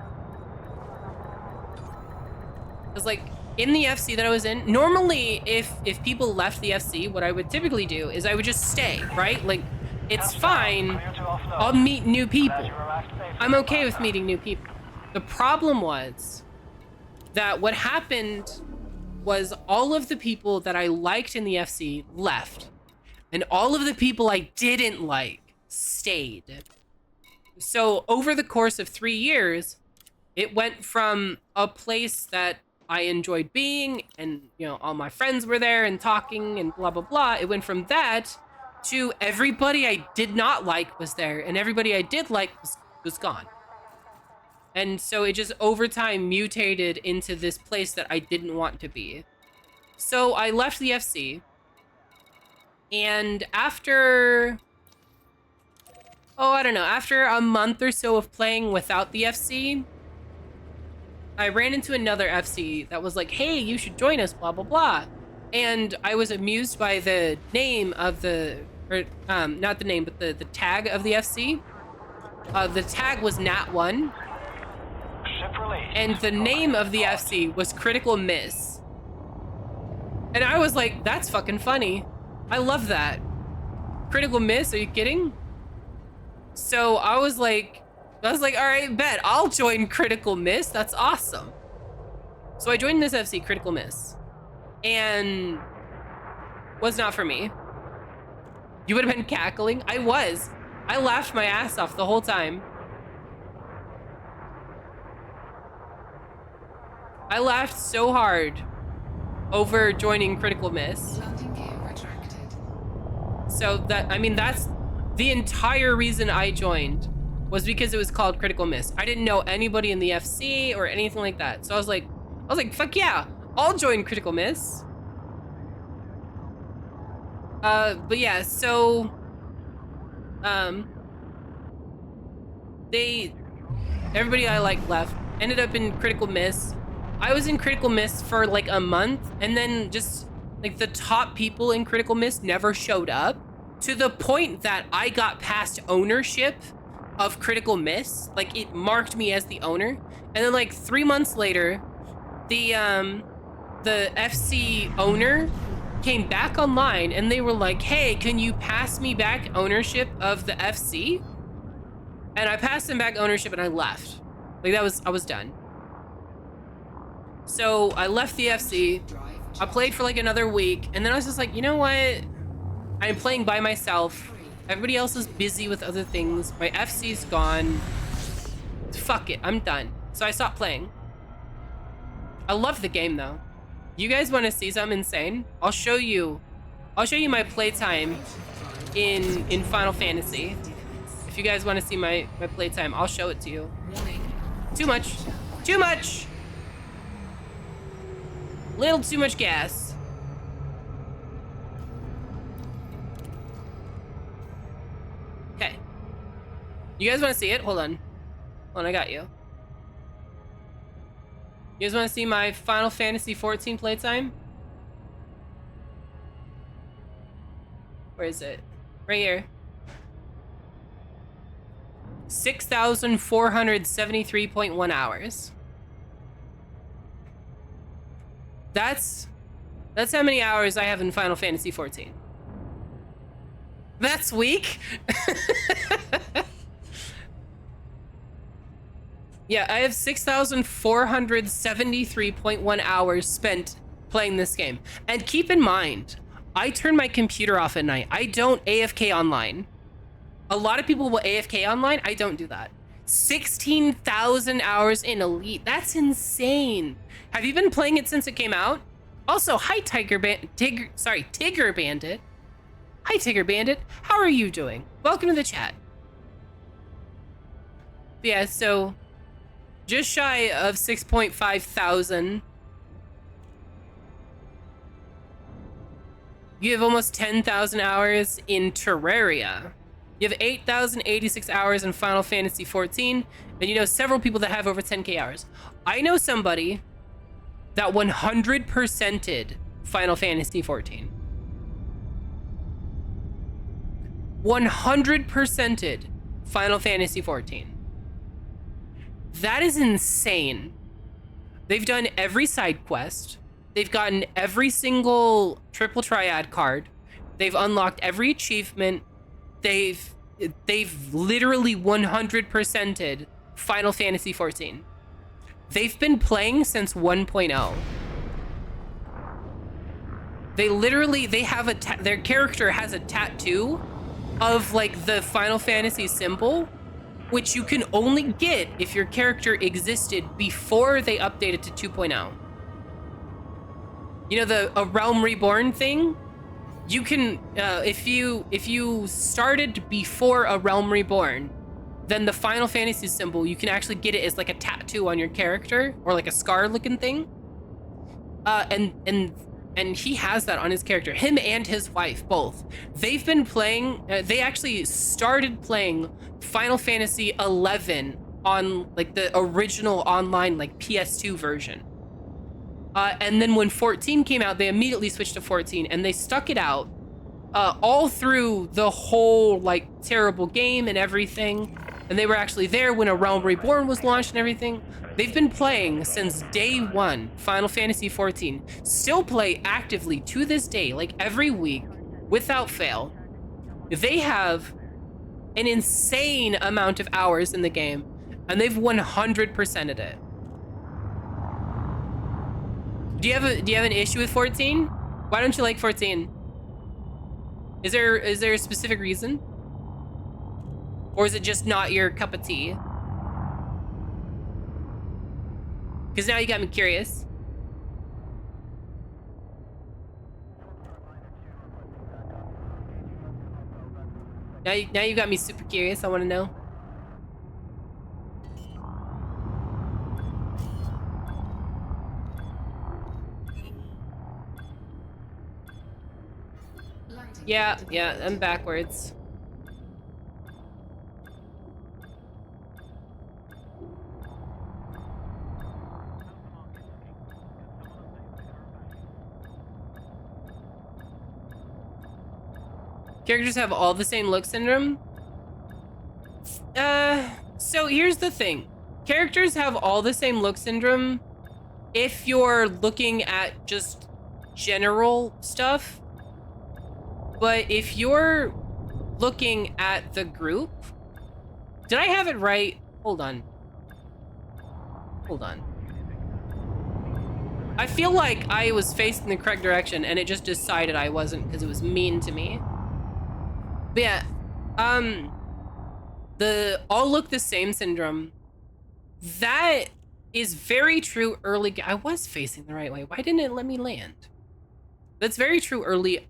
Cause like in the FC that I was in, normally if people left the FC, what I would typically do is I would just stay, right? Like it's fine. Clear to offload. I'll meet new people. Glad you arrived safely. I'm okay with meeting new people. The problem was that what happened was all of the people that I liked in the FC left, and all of the people I didn't like stayed. So over the course of 3 years, it went from a place that I enjoyed being, and you know, all my friends were there and talking and blah blah blah. It went from that to everybody I did not like was there, and everybody I did like was gone. And so it just over time mutated into this place that I didn't want to be. So I left the FC, and after after a month or so of playing without the FC, I ran into another FC that was like, hey, you should join us, blah, blah, blah. And I was amused by the name of not the name, but the tag of the FC. The tag was Nat1, Ship released. and the name of the FC was Critical Miss. And I was like, that's fucking funny. I love that. Critical Miss, are you kidding? So I was like, all right, bet, I'll join Critical Miss. That's awesome. So I joined this FC, Critical Miss, and was not for me. You would have been cackling. I was. I laughed my ass off the whole time. I laughed so hard over joining Critical Miss. Landing gear retracted. So that's the entire reason I joined, was because it was called Critical Miss. I didn't know anybody in the FC or anything like that. So I was like, fuck yeah, I'll join Critical Miss. But yeah, so everybody I liked left, ended up in Critical Miss. I was in Critical Miss for like a month, and then just like the top people in Critical Miss never showed up, to the point that I got past ownership of Critical Miss. Like it marked me as the owner, and then like 3 months later, the FC owner came back online, and they were like, hey, can you pass me back ownership of the FC? And I passed them back ownership, and I left. Like I was done. So I left the FC. I played for like another week, and then I was just like, you know what? I'm playing by myself. Everybody else is busy with other things. My FC's gone. Fuck it, I'm done. So I stopped playing. I love the game though. You guys want to see something insane? I'll show you my playtime in Final Fantasy. If you guys want to see my playtime, I'll show it to you. Too much. Too much. Little too much gas. Okay. You guys want to see it? Hold on. Hold on, I got you. You guys want to see my Final Fantasy 14 playtime? Where is it? Right here. 6,473.1 hours. That's how many hours I have in Final Fantasy 14. That's weak. Yeah, I have 6,473.1 hours spent playing this game. And keep in mind, I turn my computer off at night. I don't AFK online. A lot of people will AFK online. I don't do that. 16,000 hours in Elite. That's insane. Have you been playing it since it came out? Also, hi Tigger Bandit. Hi Tigger Bandit. How are you doing? Welcome to the chat. Yeah, so just shy of 6.5 thousand. You have almost 10,000 hours in Terraria. You have 8,086 hours in Final Fantasy XIV, and you know several people that have over 10k hours. I know somebody that 100%ed Final Fantasy XIV. 100%ed Final Fantasy XIV. That is insane. They've done every side quest. They've gotten every single triple triad card. They've unlocked every achievement. They've literally 100%ed Final Fantasy XIV. They've been playing since 1.0. They have their character has a tattoo of like the Final Fantasy symbol, which you can only get if your character existed before they updated to 2.0. You know, a Realm Reborn thing? You can, if you started before a Realm Reborn, then the Final Fantasy symbol, you can actually get it as like a tattoo on your character, or like a scar looking thing. And he has that on his character, him and his wife, both. They've been playing, they actually started playing Final Fantasy 11 on like the original online, like PS2 version. And then when 14 came out, they immediately switched to 14 and they stuck it out all through the whole like terrible game and everything. And they were actually there when A Realm Reborn was launched and everything. They've been playing since day one, Final Fantasy XIV. Still play actively to this day, like every week, without fail. They have an insane amount of hours in the game, and they've 100%ed it. Do you have an issue with 14? Why don't you like 14? Is there a specific reason? Or is it just not your cup of tea? Because now you got me curious. Now you got me super curious. I want to know. Yeah, I'm backwards. Characters have all the same look syndrome? So here's the thing. Characters have all the same look syndrome if you're looking at just general stuff. But if you're looking at the group... Did I have it right? Hold on. I feel like I was facing the correct direction and it just decided I wasn't because it was mean to me. But yeah, the all look the same syndrome, that is very true early. I was facing the right way. Why didn't it let me land? That's very true early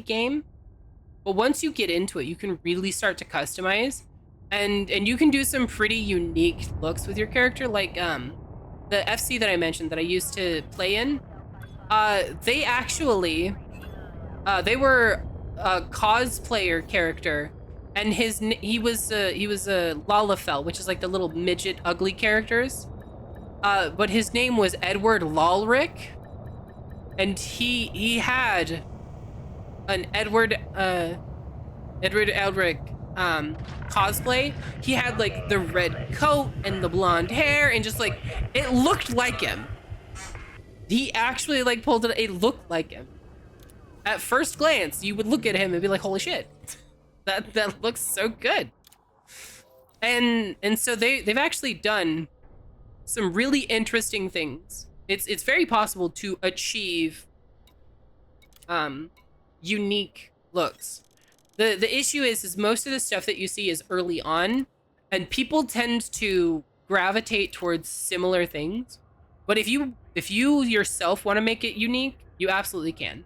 game. But once you get into it, you can really start to customize and you can do some pretty unique looks with your character. Like the FC that I mentioned that I used to play in, they actually, they were a cosplayer character, and he was a Lalafell, which is like the little midget ugly characters. But his name was Edward Lalric, and he had an Edward Elric cosplay. He had like the red coat and the blonde hair, and just like it looked like him. He actually like pulled it. It looked like him. At first glance, you would look at him and be like, "Holy shit, that looks so good." And so they've actually done some really interesting things. It's very possible to achieve unique looks. The issue is most of the stuff that you see is early on, and people tend to gravitate towards similar things. But if you yourself want to make it unique, you absolutely can.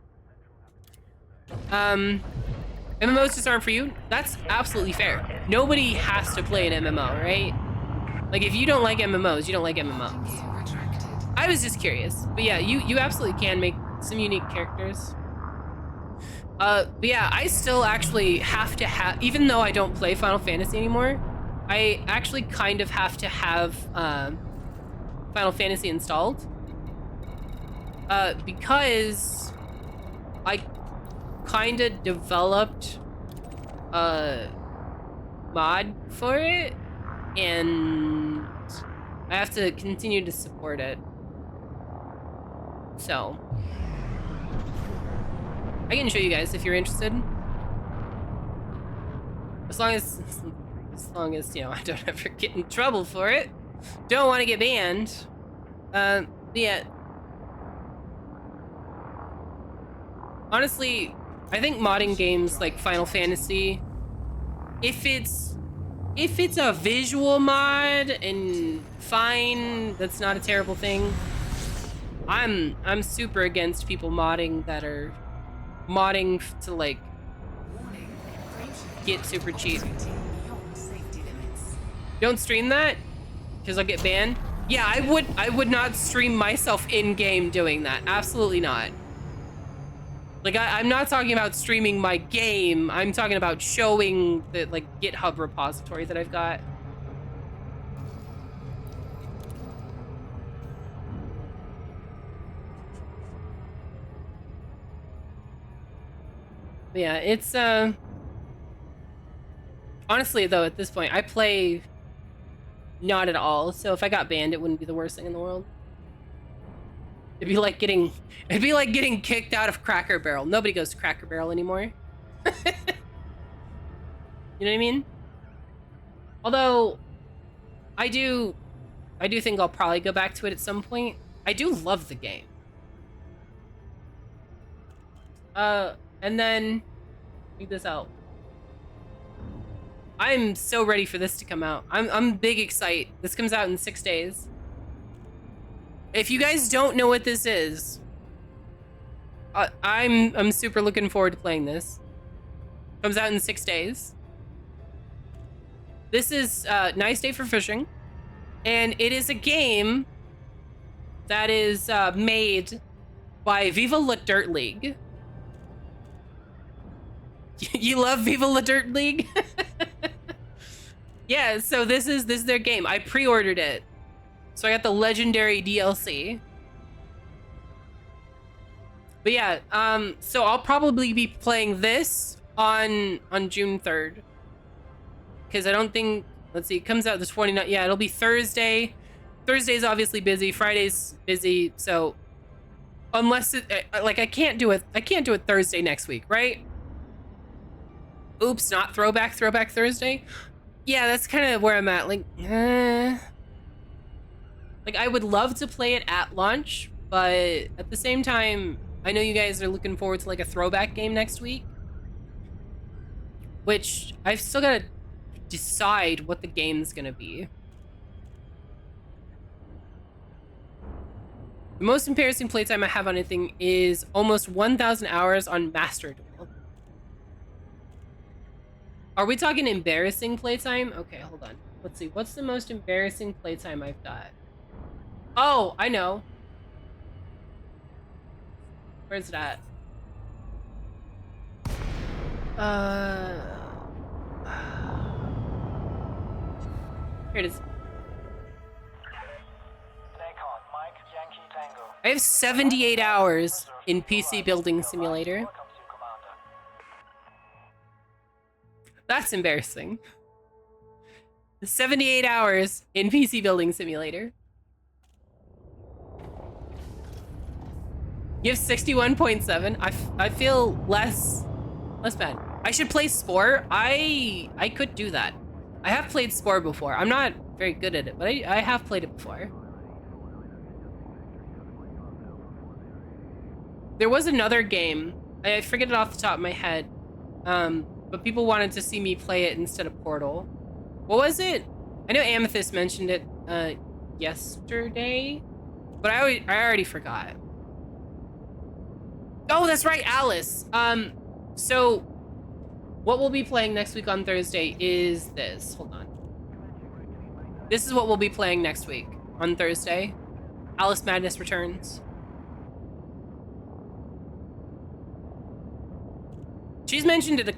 MMOs just aren't for you. That's absolutely fair. Nobody has to play an MMO, right? Like, if you don't like MMOs, you don't like MMOs. Gear retracted. I was just curious. But yeah, you absolutely can make some unique characters. But yeah, I still actually have to have, even though I don't play Final Fantasy anymore, I actually kind of have to have Final Fantasy installed. Because I kind of developed a mod for it, and I have to continue to support it. So I can show you guys if you're interested. As long as you know, I don't ever get in trouble for it. Don't want to get banned. Yeah. Honestly, I think modding games like Final Fantasy, if it's a visual mod and fine, that's not a terrible thing. I'm super against people modding that are modding to like Warning. Creature get super cheap. operating beyond safety limits. Don't stream that because I'll get banned. Yeah, I would not stream myself in game doing that. Absolutely not. Like, I'm not talking about streaming my game. I'm talking about showing the like GitHub repository that I've got. But yeah, it's honestly though, at this point, I play not at all. So if I got banned, it wouldn't be the worst thing in the world. It'd be like getting kicked out of Cracker Barrel. Nobody goes to Cracker Barrel anymore. You know what I mean? Although I do think I'll probably go back to it at some point. I do love the game. And then check this out. I'm so ready for this to come out. I'm big excited. This comes out in 6 days. If you guys don't know what this is, I'm super looking forward to playing this. Comes out in 6 days. This is Nice Day for Fishing, and it is a game that is made by Viva La Dirt League. You love Viva La Dirt League? Yeah, so this is their game. I pre-ordered it. So I got the legendary DLC. But yeah, so I'll probably be playing this on June 3rd. Because I don't think, let's see, it comes out the 29th. Yeah, it'll be Thursday. Thursday's obviously busy. Friday's busy. So unless like I can't do it Thursday next week, right? Oops, not throwback Thursday. Yeah, that's kind of where I'm at. Like I would love to play it at launch, but at the same time, I know you guys are looking forward to like a throwback game next week, which I've still got to decide what the game's gonna be. The most embarrassing playtime I have on anything is almost 1,000 hours on Master Duel. Are we talking embarrassing playtime? Okay, hold on. Let's see. What's the most embarrassing playtime I've got? Oh, I know. Where's that? Here it is. Nacon, Mike, Yankee, Tango. I have 78 hours in PC Building Simulator. Welcomes you, Commander. That's embarrassing. 78 hours in PC Building Simulator. You have 61.7. I feel less bad. I should play Spore. I could do that. I have played Spore before. I'm not very good at it, but I have played it before. there was another game. I forget it off the top of my head. But people wanted to see me play it instead of Portal. What was it? I know Amethyst mentioned it yesterday, but I already forgot. Oh, that's right, Alice. So what we'll be playing next week on Thursday is this. Hold on. This is what we'll be playing next week on Thursday. Alice Madness Returns. She's mentioned it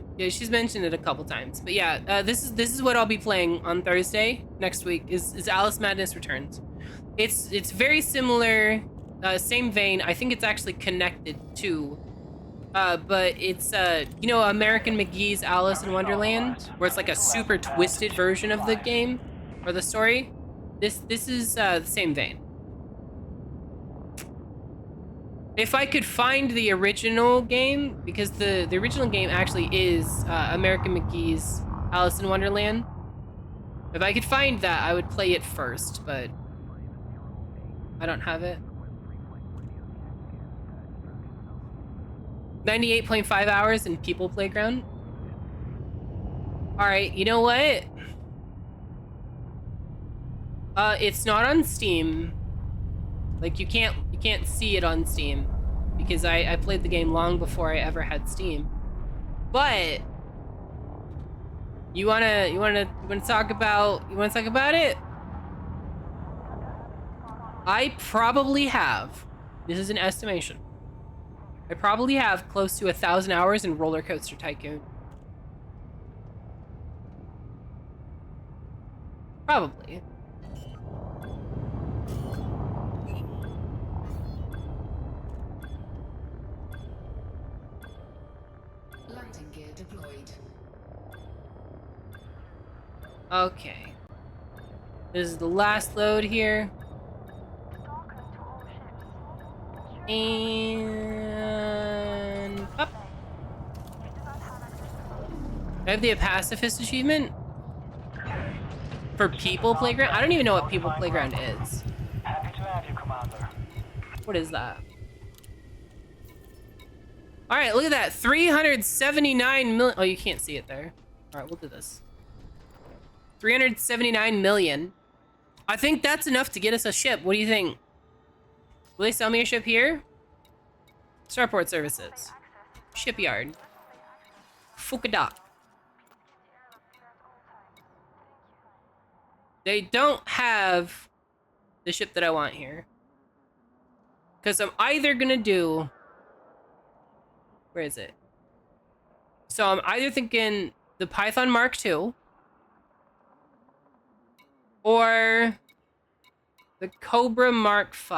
a couple times, but yeah, this is what I'll be playing on Thursday next week. Is Alice Madness Returns. It's very similar, same vein. I think it's actually connected to, but it's you know, American McGee's Alice in Wonderland, where it's like a super twisted version of the game or the story. This is the same vein. If I could find the original game, because the original game actually is American McGee's Alice in Wonderland. If I could find that, I would play it first, but I don't have it. 98.5 hours in People Playground. All right, you know what? It's not on Steam. Like, you can't see it on Steam because I played the game long before I ever had Steam. But you wanna talk about it? I probably have, this is an estimation, I probably have close to 1,000 hours in Roller Coaster Tycoon. Probably. Landing gear deployed. Okay. This is the last load here. And up. I have the pacifist achievement for People Playground. I don't even know what People Playground is. Happy to have you, Commander. What is that? All right, look at that. 379 million. Oh, you can't see it there. All right, we'll do this. 379 million. I think that's enough to get us a ship. What do you think? Will they sell me a ship here? Starport Services. Shipyard. Fukadak. They don't have the ship that I want here. Because I'm either gonna do... Where is it? So I'm either thinking the Python Mark II or the Cobra Mark V.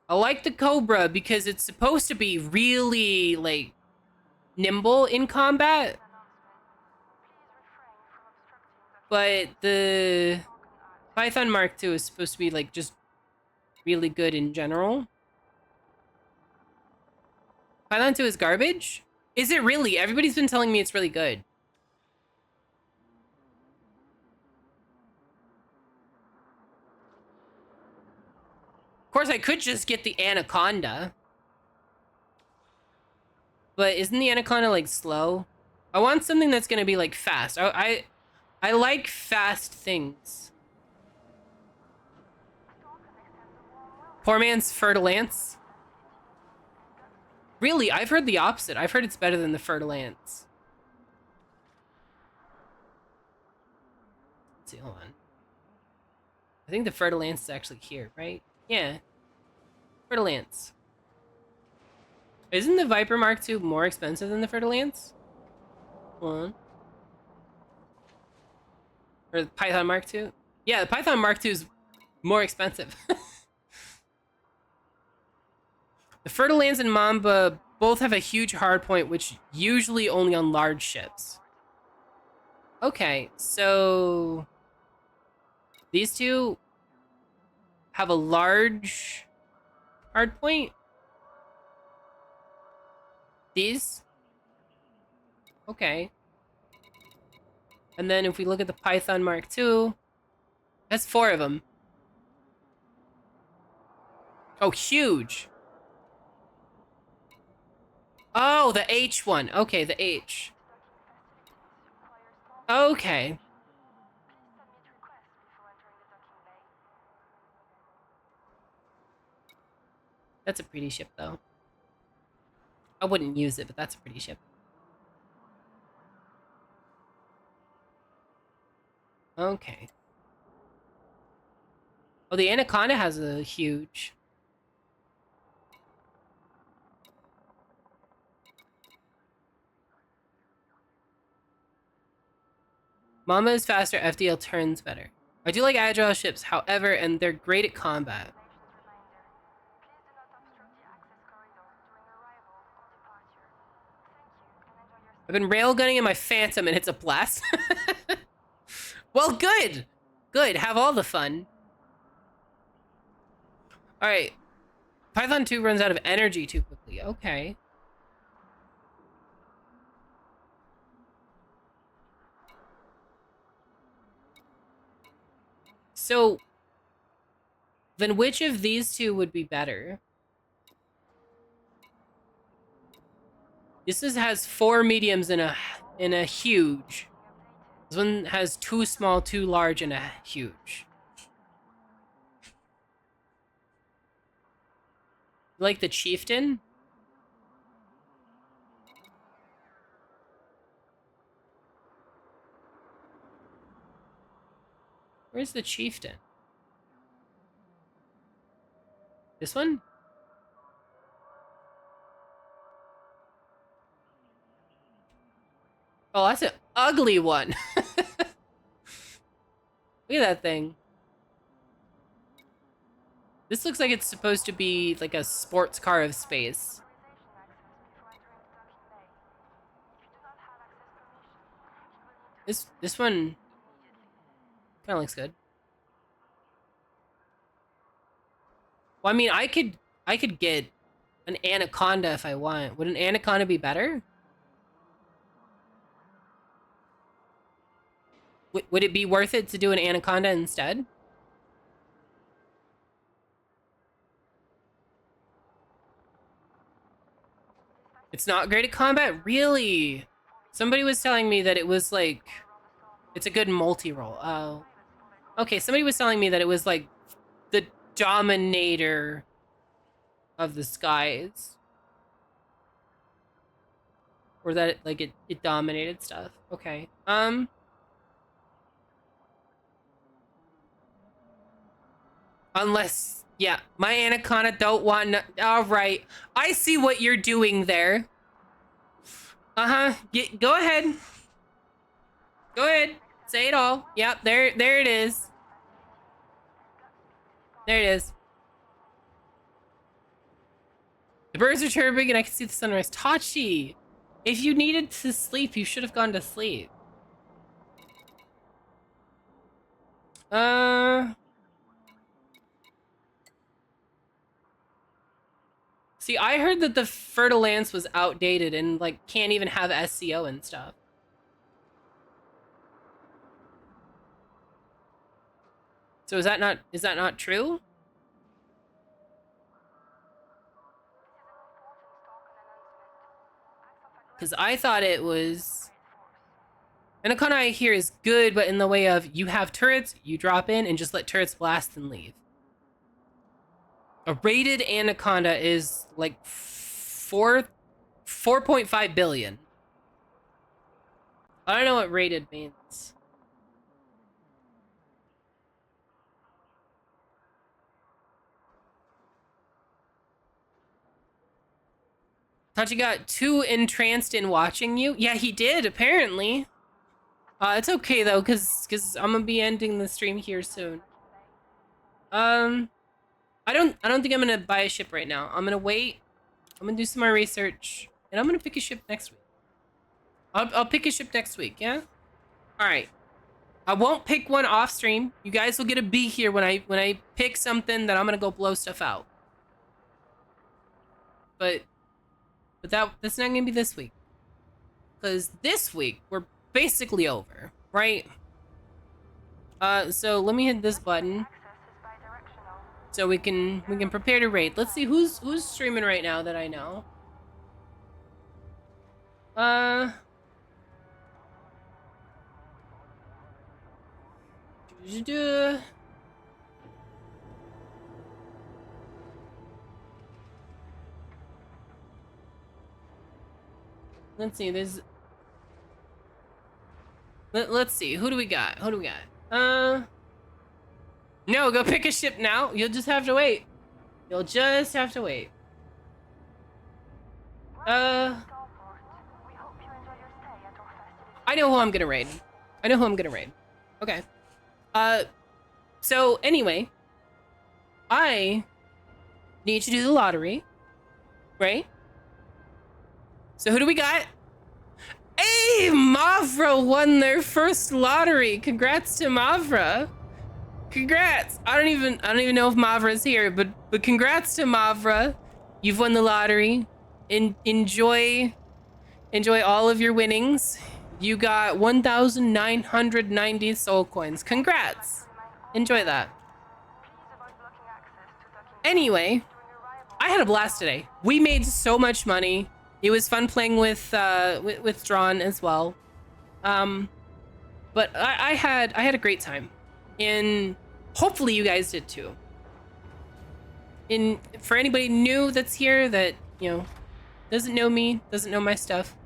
I like the Cobra because it's supposed to be really, like, nimble in combat. But the Python Mark II is supposed to be, like, just really good in general. Python 2 is garbage? Is it really? Everybody's been telling me it's really good. Of course, I could just get the Anaconda. But isn't the Anaconda, like, slow? I want something that's gonna be, like, fast. I like fast things. Poor man's Fer-de-Lance. Really, I've heard the opposite. I've heard it's better than the Fer-de-Lance. Let's see, hold on. I think the Fer-de-Lance is actually here, right? Yeah. Fer-de-Lance. Isn't the Viper Mark II more expensive than the Fer-de-Lance? Hold on. Or the Python Mark II? Yeah, the Python Mark II is more expensive. The Fer-de-Lance and Mamba both have a huge hardpoint, which usually only on large ships. Okay, so these two have a large hardpoint. These? Okay. And then if we look at the Python Mark II, that's 4 of them. Oh, huge. Oh, the H one. Okay, the H. Okay. That's a pretty ship, though. I wouldn't use it, but that's a pretty ship. Okay. Oh, the Anaconda has a huge... Mama is faster, FDL turns better. I do like agile ships, however, and they're great at combat. I've been railgunning in my Phantom and it's a blast. Well, good. Good. Have all the fun. All right. Python 2 runs out of energy too quickly. Okay. So, then which of these two would be better? This has 4 mediums and a huge. This one has 2 small, 2 large, and a huge. Like the Chieftain? Where's the Chieftain? This one? Oh, that's an ugly one. Look at that thing. This looks like it's supposed to be like a sports car of space. This one kind of looks good. Well, I mean, I could get an Anaconda if I want. Would an Anaconda be better? Would it be worth it to do an Anaconda instead? It's not great at combat? Really? Somebody was telling me that it was like... It's a good multi-role. Oh. Okay, somebody was telling me that it was like the dominator of the skies. Or that like it dominated stuff. Okay. Unless, yeah, my Anaconda don't want no, all right. I see what you're doing there. Uh-huh. Go ahead. Go ahead. Say it all. Yep, there it is. There it is. The birds are chirping and I can see the sunrise. Tachi! If you needed to sleep, you should have gone to sleep. See, I heard that the Fer-de-Lance was outdated and like can't even have SCO and stuff. So is that not true? Because I thought it was... Anaconda I hear is good, but in the way of you have turrets, you drop in and just let turrets blast and leave. A rated Anaconda is like 4.5 billion. I don't know what rated means. Tachi got too entranced in watching you. Yeah, he did, apparently. It's okay though, cause I'm gonna be ending the stream here soon. I don't think I'm gonna buy a ship right now. I'm gonna wait. I'm gonna do some more research, and I'm gonna pick a ship next week. I'll pick a ship next week. Yeah. All right. I won't pick one off stream. You guys will get a B here when I pick something that I'm gonna go blow stuff out. But that's not gonna be this week, because this week we're basically over, right? So let me hit this button so we can prepare to raid. Let's see who's streaming right now that I know. Uh. Let's see. Let's see. Who do we got? Who do we got? No, go pick a ship now. You'll just have to wait. You'll just have to wait. I know who I'm gonna raid. I know who I'm gonna raid. Okay. So anyway, I need to do the lottery, right? So who do we got? Hey, Mavra won their first lottery. Congrats to Mavra. Congrats. I don't even know if Mavra is here, but congrats to Mavra. You've won the lottery. Enjoy all of your winnings. You got 1,990 soul coins. Congrats. Enjoy that. Anyway, I had a blast today. We made so much money. It was fun playing with Drawn as well. But I had a great time. And hopefully you guys did too. For anybody new that's here that, you know, doesn't know me, doesn't know my stuff,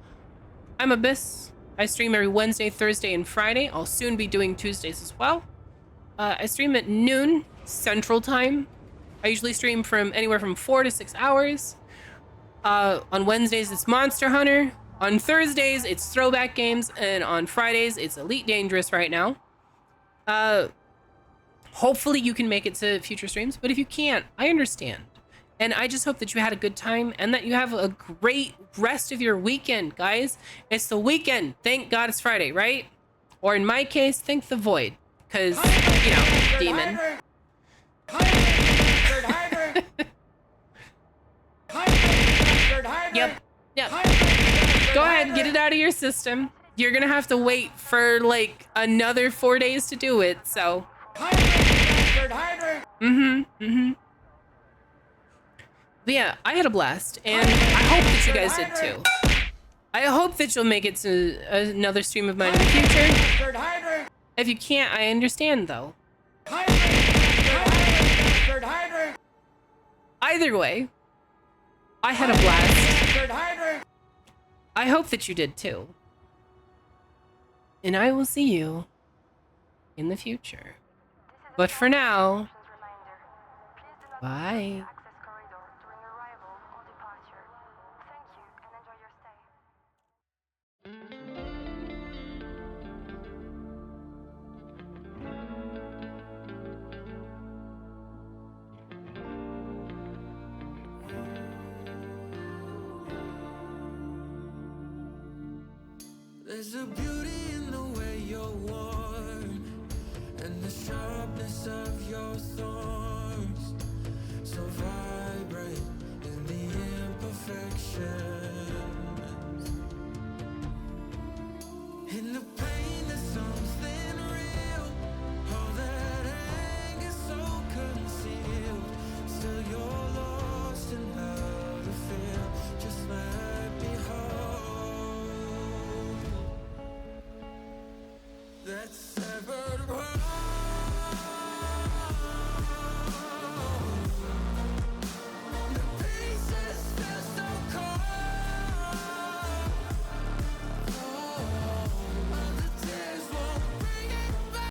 I'm Abyss. I stream every Wednesday, Thursday, and Friday. I'll soon be doing Tuesdays as well. I stream at noon Central Time. I usually stream from anywhere from 4 to 6 hours. On Wednesdays, it's Monster Hunter. On Thursdays, it's Throwback Games. And on Fridays, it's Elite Dangerous right now. Hopefully you can make it to future streams. But if you can't, I understand. And I just hope that you had a good time and that you have a great rest of your weekend, guys. It's the weekend. Thank God it's Friday, right? Or in my case, thank the Void. Because, you know, demon. Yep. Go ahead, get it out of your system. You're gonna have to wait for like another 4 days to do it, so. But yeah, I had a blast, and I hope that you guys did too. I hope that you'll make it to another stream of mine in the future. If you can't, I understand though. Either way, I had a blast. I hope that you did too. And I will see you in the future. But for now, bye. There's a beauty in the way you're worn, and the sharpness of your thorn.